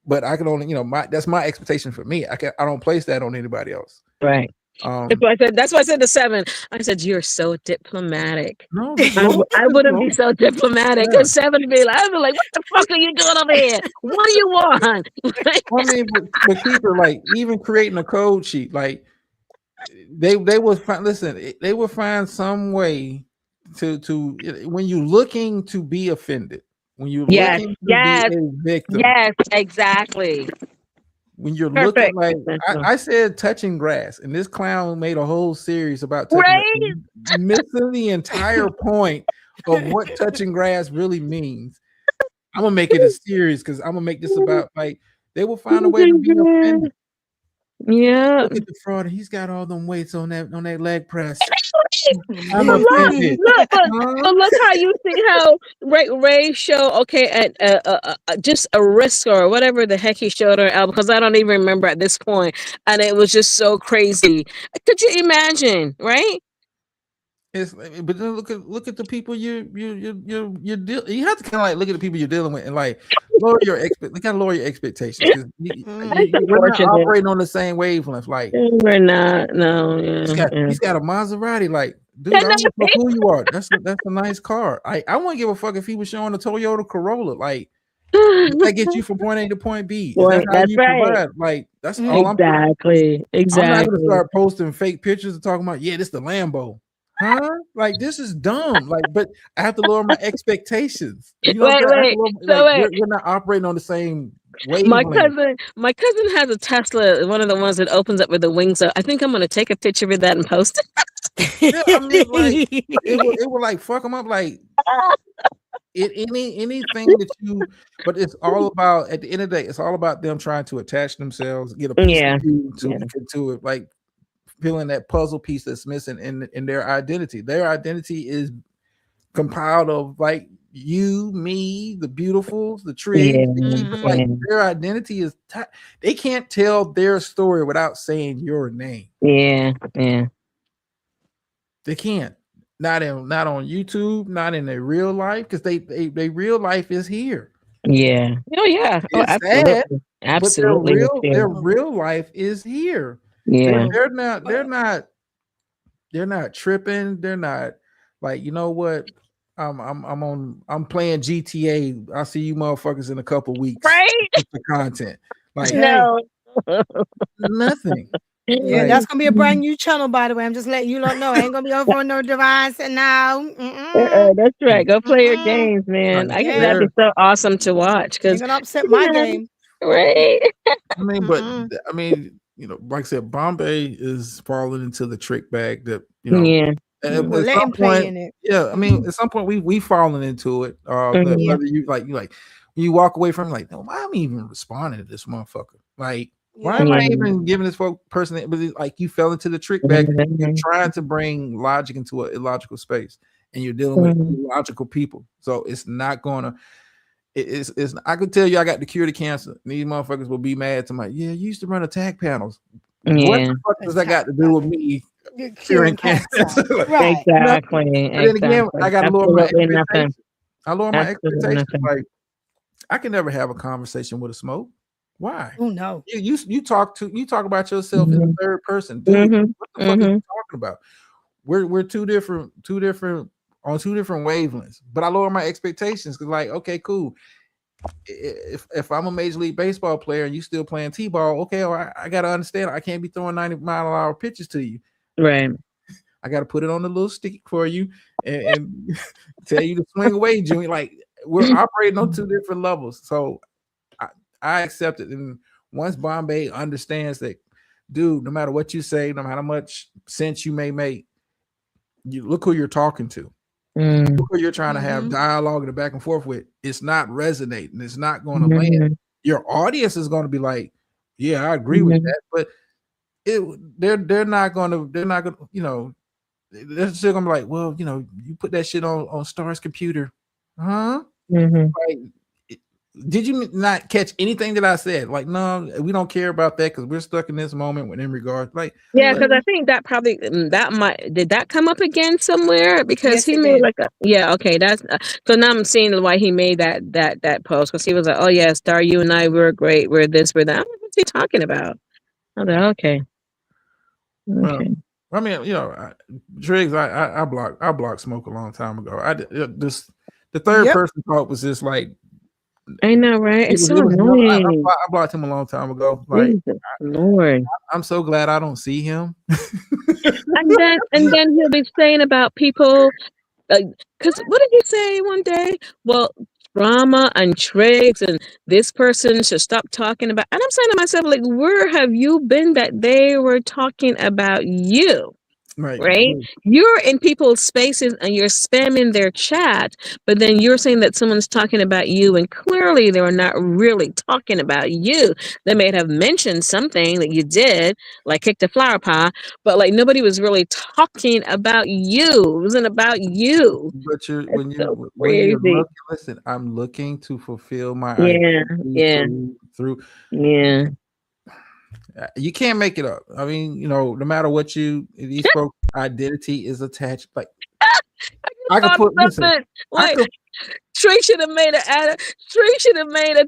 But I can only, that's my expectation for me. I don't place that on anybody else. Right. That's why I said the 7. I said, you're so diplomatic. No, just I, lower. I Just wouldn't be lower. so diplomatic. Yeah. Because 7 would be like, I'd be like, what the fuck are you doing over here? What do you want? Well, I mean, but keeper, like even creating a code sheet, like they will find. Listen, they will find some way to when you're looking to be offended, when you're Yes, looking to be yes, a victim, yes, exactly. when you're looking Perfect. like I said touching grass, and this clown made a whole series about touching grass, Right? missing the entire point of what touching grass really means. I'm gonna make it a series because I'm gonna make this about like they will find a way to be offended. Yeah. Look at the fraud. He's got all them weights on that leg press. I'm But offended. but look how you see how Ray show okay at just a risk or whatever the heck he showed her album because I don't even remember at this point, and it was just so crazy. Could you imagine, right? It's but then look at the people you have to kind of like look at the people you're dealing with and like lower your lower your expectations because we're not unfortunate. operating on the same wavelength. Like We're not. No. Yeah. he's got a Maserati. Like, dude, I don't know who you are. That's a nice car. I wouldn't give a fuck if he was showing a Toyota Corolla. Like, that gets you from point A to point B. Is that how That's you right. provide? Like, that's all I'm. Exactly. I'm not gonna Exactly. start posting fake pictures and talking about, yeah, this the Lambo. Huh? Like this is dumb. Like, but I have to lower my expectations. You know, Wait. So wait. we're not operating on the same My wavelength. cousin has a Tesla, one of the ones that opens up with the wings up. I think I'm gonna take a picture of that and post it. Yeah, I mean, like it will like fuck them up. Like anything that you, but it's all about at the end of the day, it's all about them trying to attach themselves, get a piece of you to it, like filling that puzzle piece that's missing in their identity. Their identity is compiled of like you, me, the beautifuls, the trees, the keepers. Like their identity is they can't tell their story without saying your name. Yeah. They can't. Not on YouTube, not in their real life, because they real life is here. Yeah. Oh yeah. Oh, It's absolutely. sad, Absolutely. but their real life is here. Yeah. They're not tripping. They're not like, you know what? I'm playing GTA. I'll see you motherfuckers in a couple weeks. Right? With the content. Like No. nothing. Yeah, Like, that's gonna be a brand new channel, by the way. I'm just letting you lot know. I ain't gonna be over on no device and now. That's right. Go play your games, man. I think that'd be so awesome to watch because You're gonna upset my game. Right. I mean, but I mean, you know, like I said, Bombay is falling into the trick bag that, you know, Yeah. at Well, let some him play point, in it. yeah, I mean, at some point we fallen into it. That Yeah. whether you like you walk away from it, like, no, why am I even responding to this motherfucker? Like, why am I even giving this person but like you fell into the trick bag? You're trying to bring logic into an illogical space, and you're dealing with illogical people. So it's not gonna. It's I could tell you I got the cure to cancer. These motherfuckers will be mad to my you used to run attack panels. What the fuck does that got to do with me curing cancer? Right. Exactly. But then again, I gotta lower my Absolutely expectations. I lower my Absolutely expectations. nothing. Like I can never have a conversation with a smoke. Why? Oh no. You talk about yourself in the third person. Dude, what the fuck are you talking about? We're two different on two different wavelengths. But I lower my expectations because, like, okay, cool. If I'm a Major League Baseball player and you still playing T-ball, okay, well, I gotta understand I can't be throwing 90-mile-an-hour pitches to you. Right. I gotta put it on the little stick for you and tell you to swing away, Junior. Like we're operating on two different levels. So I accept it. And once Bombay understands that, dude, no matter what you say, no matter how much sense you may make, you look who you're talking to. Look who you're trying to have dialogue and the back and forth with. It's not resonating. It's not going to land. Your audience is going to be like, yeah, I agree with that. But they're not going to, you know, they're still going to be like, well, you know, you put that shit on Star's computer. Huh? Like, did you not catch anything that I said? Like, no, we don't care about that because we're stuck in this moment when in regards, like, Yeah, because I think that probably did that come up again somewhere because Yes, he it made did. like a okay that's so now I'm seeing why he made that post because he was like, oh yeah, Star, you and I, we're great, we're this, we're that. What's he talking about? I was like, okay. Okay. I mean, Triggs, I blocked Smoke a long time ago. The third person talk was just like, I know, right? It's so annoying. I blocked him a long time ago. Like, Jesus Lord. I'm so glad I don't see him. and then he'll be saying about people, because what did he say one day? Well, drama and tricks and this person should stop talking about. And I'm saying to myself, like, where have you been that they were talking about you? Right? You're in people's spaces and you're spamming their chat, but then you're saying that someone's talking about you, and clearly they were not really talking about you. They may have mentioned something that you did, like kick the flower pot, but like nobody was really talking about you. It wasn't about you. But when you're Crazy. looking, listen, I'm looking to fulfill my Yeah, identity through. Yeah. You can't make it up. I mean, no matter what these folks' identity is attached. Like, I could put something like Trey should have made a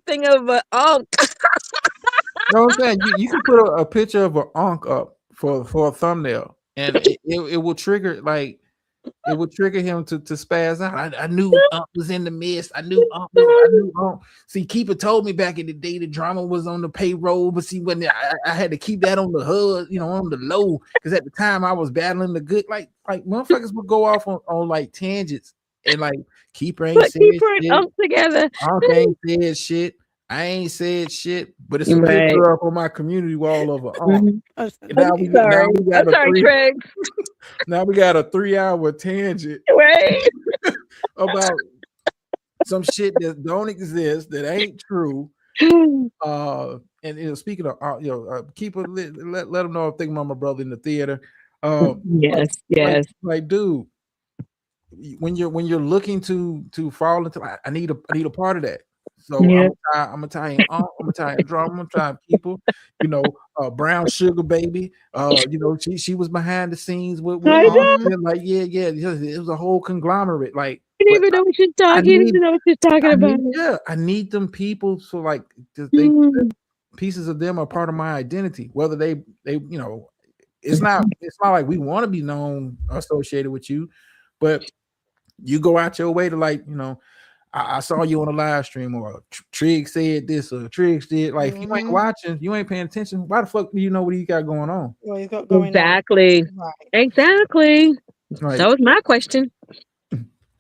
thing of a No, I'm saying you can put a picture of an Ankh up for a thumbnail, and it will trigger him to spaz out. I knew Ankh was in the mist. I knew Ankh. See, Keeper told me back in the day the drama was on the payroll, but see, when I had to keep that on the HUD, on the low, because at the time I was battling the good. Like motherfuckers would go off on like tangents, and like Keeper ain't said shit. Ankh together. Ankh ain't said shit. I ain't said shit, but it's a picture up on my community wall of an Now we got now we got a 3-hour tangent about some shit that don't exist, that ain't true. And speaking of keep it let them know I'm thinking about my brother in the theater. Yes. Like, dude, when you're looking to fall into, I need a part of that. So I'm gonna tie in I'm gonna tie in drama, I'm gonna tie in people, Brown Sugar Baby. She was behind the scenes with like, it was a whole conglomerate. Like, you didn't even know what you're talking about. I need them people, so like pieces of them are part of my identity. Whether they it's not like we want to be known associated with you, but you go out your way to, like, I saw you on a live stream, or Trig said this, or Trig did. Like, if you ain't watching, you ain't paying attention, why the fuck do you know what he got going on? What he's got going Exactly. on. Exactly. Right. That was my question.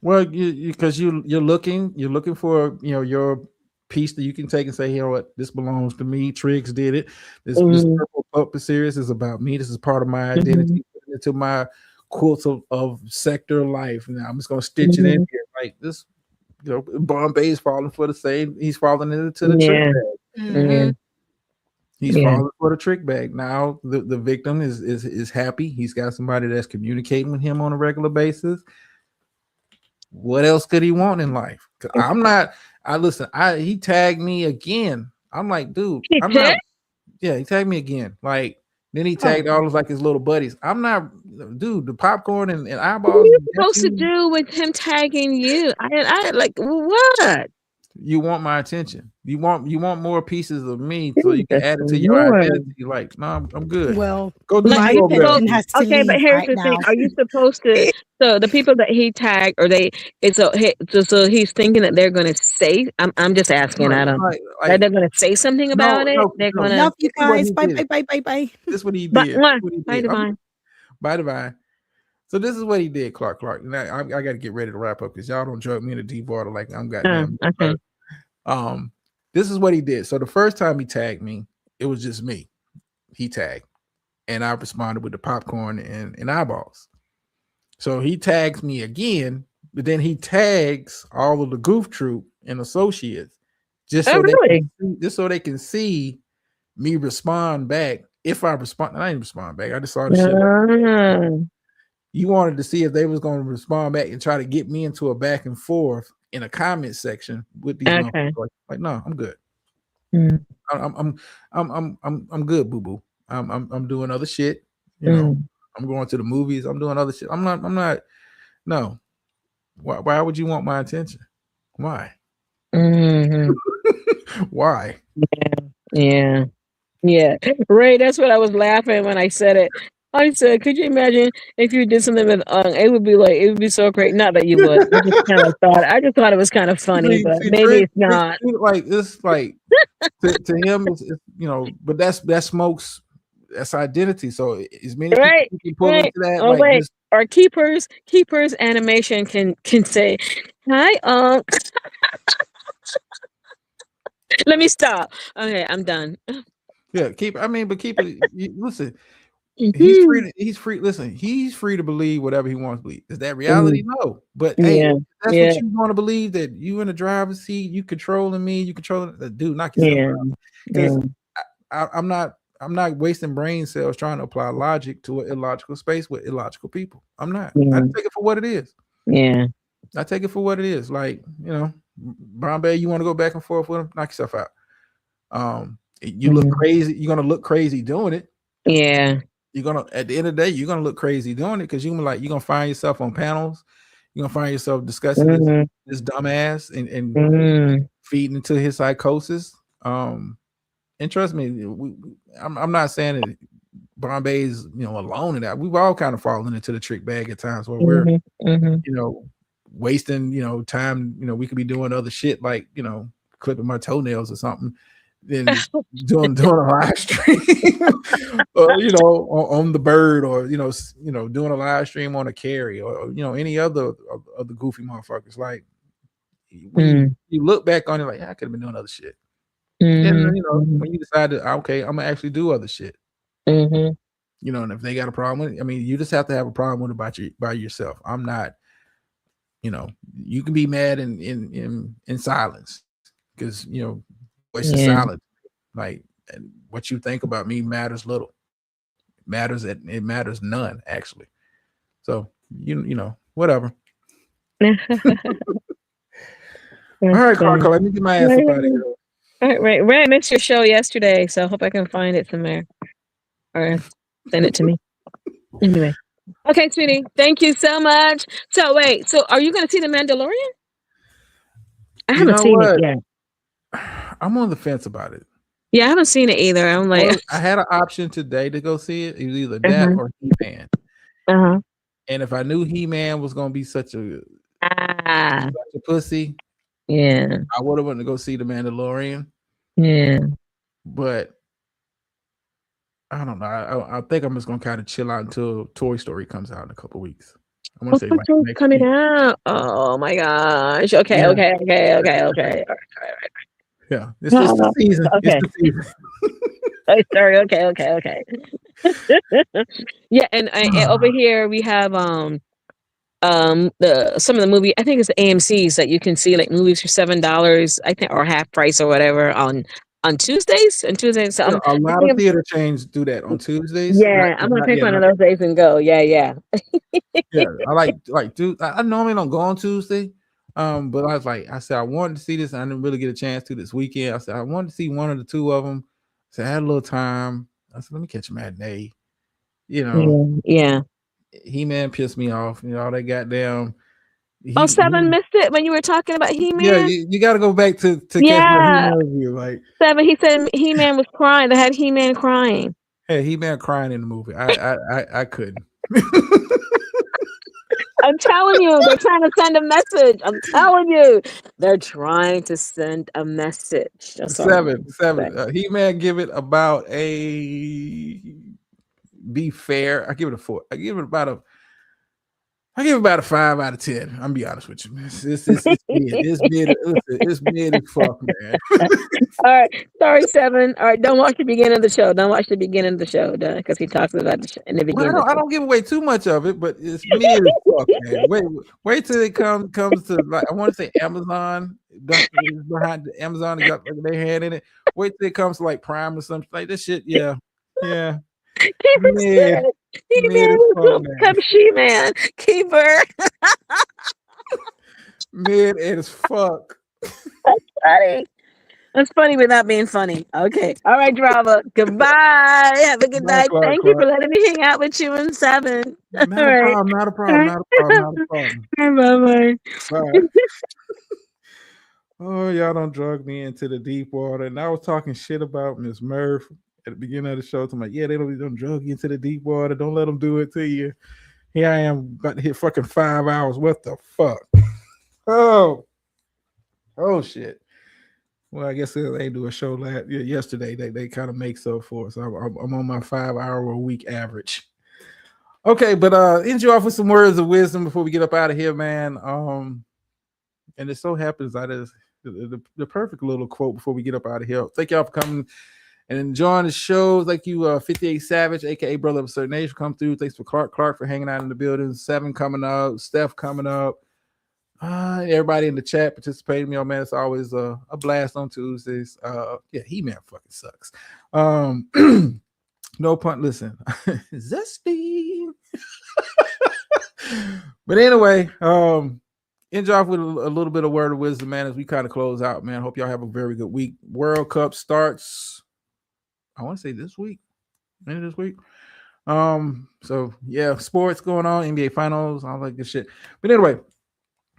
Well, because you're looking for your piece that you can take and say, you know what, this belongs to me. Triggs did it. This Purple Puppet series is about me. This is part of my identity, into my quilts of sector life. Now I'm just gonna stitch it in here like this. Bombay's falling for the same. He's falling into the trick bag. He's falling for the trick bag. Now the victim is happy. He's got somebody that's communicating with him on a regular basis. What else could he want in life? I'm not. He tagged me again. I'm like, dude, I'm not. Yeah, he tagged me again. Like, then he tagged all his little buddies. I'm not, dude. The popcorn and eyeballs. What are you supposed to do with him tagging you? I like what? You want my attention. You want more pieces of me so you can add it to your identity. Like, no, I'm good. Well, go do my opinion has to okay, but here's the thing: are you supposed to? So the people that he tagged, so he's thinking that they're going to say. I'm just asking. I don't. That they're going to say something about it. They're going to love you guys. Bye. This is what he did. Bye, Divine. Bye, Divine. So this is what he did, Clark. Now I got to get ready to wrap up because y'all don't drug me into deep water like I'm goddamn. Okay. This is what he did. So the first time he tagged me, it was just me. He tagged, and I responded with the popcorn and eyeballs. So he tags me again, but then he tags all of the Goof Troop and associates just so they can see me respond back. If I respond, I didn't respond back. I just saw the shit. You wanted to see if they was going to respond back and try to get me into a back and forth in a comment section with these. Like, no, I'm good. I'm good, boo boo. I'm doing other shit. I'm going to the movies. I'm doing other shit. I'm not. No. Why would you want my attention? Why? Why? Yeah. Ray, that's what I was laughing when I said it. I said, could you imagine if you did something with it would be so great. Not that you would. I just thought it was kind of funny, but maybe it's not. Like it's like to him, but that smokes. That's identity. So as many people Right, can pull right. into that, Oh like wait, just or keepers animation can say, "Hi, Unc." Let me stop. Okay, I'm done. yeah, keep. I mean, but keep it. Listen, Mhm. He's free. Listen, he's free to believe whatever he wants to believe. Is that reality? Mhm. No. But hey, Yeah, if that's yeah, what you want to believe, that you in the driver's seat, you controlling me, you controlling. Dude, knock yourself yeah, out. yeah, Because I'm not wasting brain cells trying to apply logic to an illogical space with illogical people. I'm not. I yeah, take it for what it is. yeah. I take it for what it is. Like, Bombay, you want to go back and forth with him? Knock yourself out. You look Mhm. crazy. You're gonna look crazy doing it. Yeah. You're gonna at the end of the day, you're gonna look crazy doing it because you're gonna find yourself on panels. You're gonna find yourself discussing Mhm. this dumbass and Mhm. feeding into his psychosis. And trust me, I'm not saying that Bombay's alone in that. We've all kind of fallen into the trick bag at times where we're Mhm. Mhm. wasting time. We could be doing other shit like clipping my toenails or something, then doing a live stream, or on the bird, or doing a live stream on a carry, or any other of the goofy motherfuckers. Like when Mm. you look back on it, like, I could have been doing other shit. And Mhm. Mhm. when you decide to, okay, I'm gonna actually do other shit. Mhm. And if they got a problem with it, I mean, you just have to have a problem with it by yourself. I'm not. You can be mad in silence because voice is Yeah. silent. Like, and what you think about me matters little. It matters none actually. So whatever. All That's right, funny. Clark, let me get my ass up out of Right, here. right. Ray, I missed your show yesterday, so I hope I can find it somewhere or send it to me. Anyway. Okay, sweetie. Thank you so much. So wait, so are you gonna see The Mandalorian? I You haven't know seen it what? yet. I'm on the fence about it. Yeah, I haven't seen it either. I'm like, Well, I had an option today to go see it. It was either that uh-huh, or He-Man. uh-huh. And if I knew He-Man was gonna be such a Ah, pussy, yeah, I would have wanted to go see The Mandalorian. yeah. But I don't know. I think I'm just gonna kind of chill out until Toy Story comes out in a couple weeks. I want Oh, to say Toy like Story's next coming week. out. Oh my gosh. Okay, Yeah, okay, okay, okay, okay. yeah. It's just the season. It's Okay. the season. Toy Story. Okay, okay, okay. Yeah, and over here we have the some of the movie, I think it's the AMC's that you can see like movies for $7, I think, or half price or whatever on Tuesdays. So Yeah, a I lot think of theater chains do that on Tuesdays. yeah, I'm gonna Not pick yeah, one of not those days and go. Yeah, yeah. yeah. I like dude. I normally don't go on Tuesday. But I said I wanted to see this, and I didn't really get a chance to this weekend. I said I wanted to see one of the two of them. So I had a little time. I said, let me catch a matinee. Yeah, yeah. He-Man pissed me off. All that goddamn. Oh, He Seven missed it when you were talking about Yeah, He-Man. you got to go back to catch my Yeah, He-Man review. Like, Seven. He said He-Man was crying. They had He-Man crying. hey, He-Man crying in the movie. I couldn't. I'm telling you, they're trying to send a message. I'm telling you, they're trying to send a message. That's all I'm Seven. saying. He-Man give it about a. Be fair, I give it a 4. I give it about a 5 out of 10. I'm gonna be honest with you. It's mid. It's mid. Listen, it's mid as fuck, man. All right, sorry, Seven. All right, don't watch the beginning of the show. Don't watch the beginning of the show, because he talks about in the Well, beginning of I the show. don't give away too much of it, but it's mid as fuck, man. Wait till it comes to, like, I want to say Amazon behind Amazon got their hand in it. Wait till it comes to like Prime or something like this shit. Yeah, Keeper mid, said He-Man mid as fuck, was man. She-Man. Keeper. Mid as fuck. That's funny. That's funny without being funny. Okay. All right, drama. Goodbye. Have a good Bye, night. Clark. Thank you for letting me hang out with you and Seven. All Not a right. problem. Not a problem. Not a problem. Not a problem. Bye-bye. Bye. Oh, y'all don't drug me into the deep water. And I was talking shit about Miss Murph at the beginning of the show. I'm like, yeah, they don't drug you into the deep water. Don't let them do it to you. Here I am about to hit fucking 5 hours. What the fuck? Oh shit. Well, I guess they do a show yesterday. They kind of make so for us. I'm on my 5 hour a week average. Okay, but end you off with some words of wisdom before we get up out of here, man. And it so happens that is the perfect little quote before we get up out of here. Thank y'all for coming and enjoying the show. Thank you, 58 Savage, aka Brother of a Certain Age, for coming through. Thanks for Clark for hanging out in the building. 7 coming up, Steph coming up. Everybody in the chat participating. Man, it's always a blast on Tuesdays. Yeah, He-Man fucking sucks. No pun. Listen, zesty. But anyway, end off with a little bit of word of wisdom, man, as we kind of close out, man. Hope y'all have a very good week. World Cup starts, I want to say this week. Maybe this week. So yeah, sports going on, NBA finals, all that good shit. But anyway,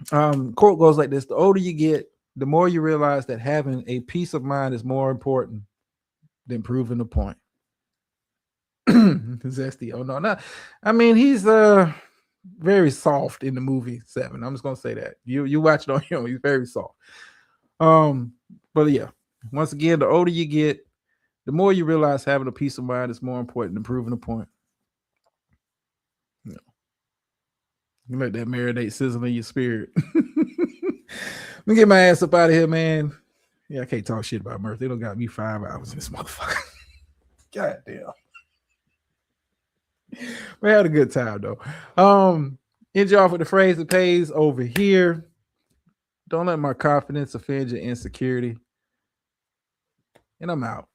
quote goes like this: the older you get, the more you realize that having a peace of mind is more important than proving a point. Zesty. Oh no. I mean, he's very soft in the movie 7. I'm just gonna say that. You watch it on him, he's very soft. But yeah, once again, the older you get, the more you realize having a peace of mind is more important than proving a point. Yeah. You let that marinate sizzle in your spirit. Let me get my ass up out of here, man. Yeah, I can't talk shit about Mirth. They don't got me 5 hours in this motherfucker. God damn. We had a good time though. End you off with the phrase that pays over here. Don't let my confidence offend your insecurity. And I'm out.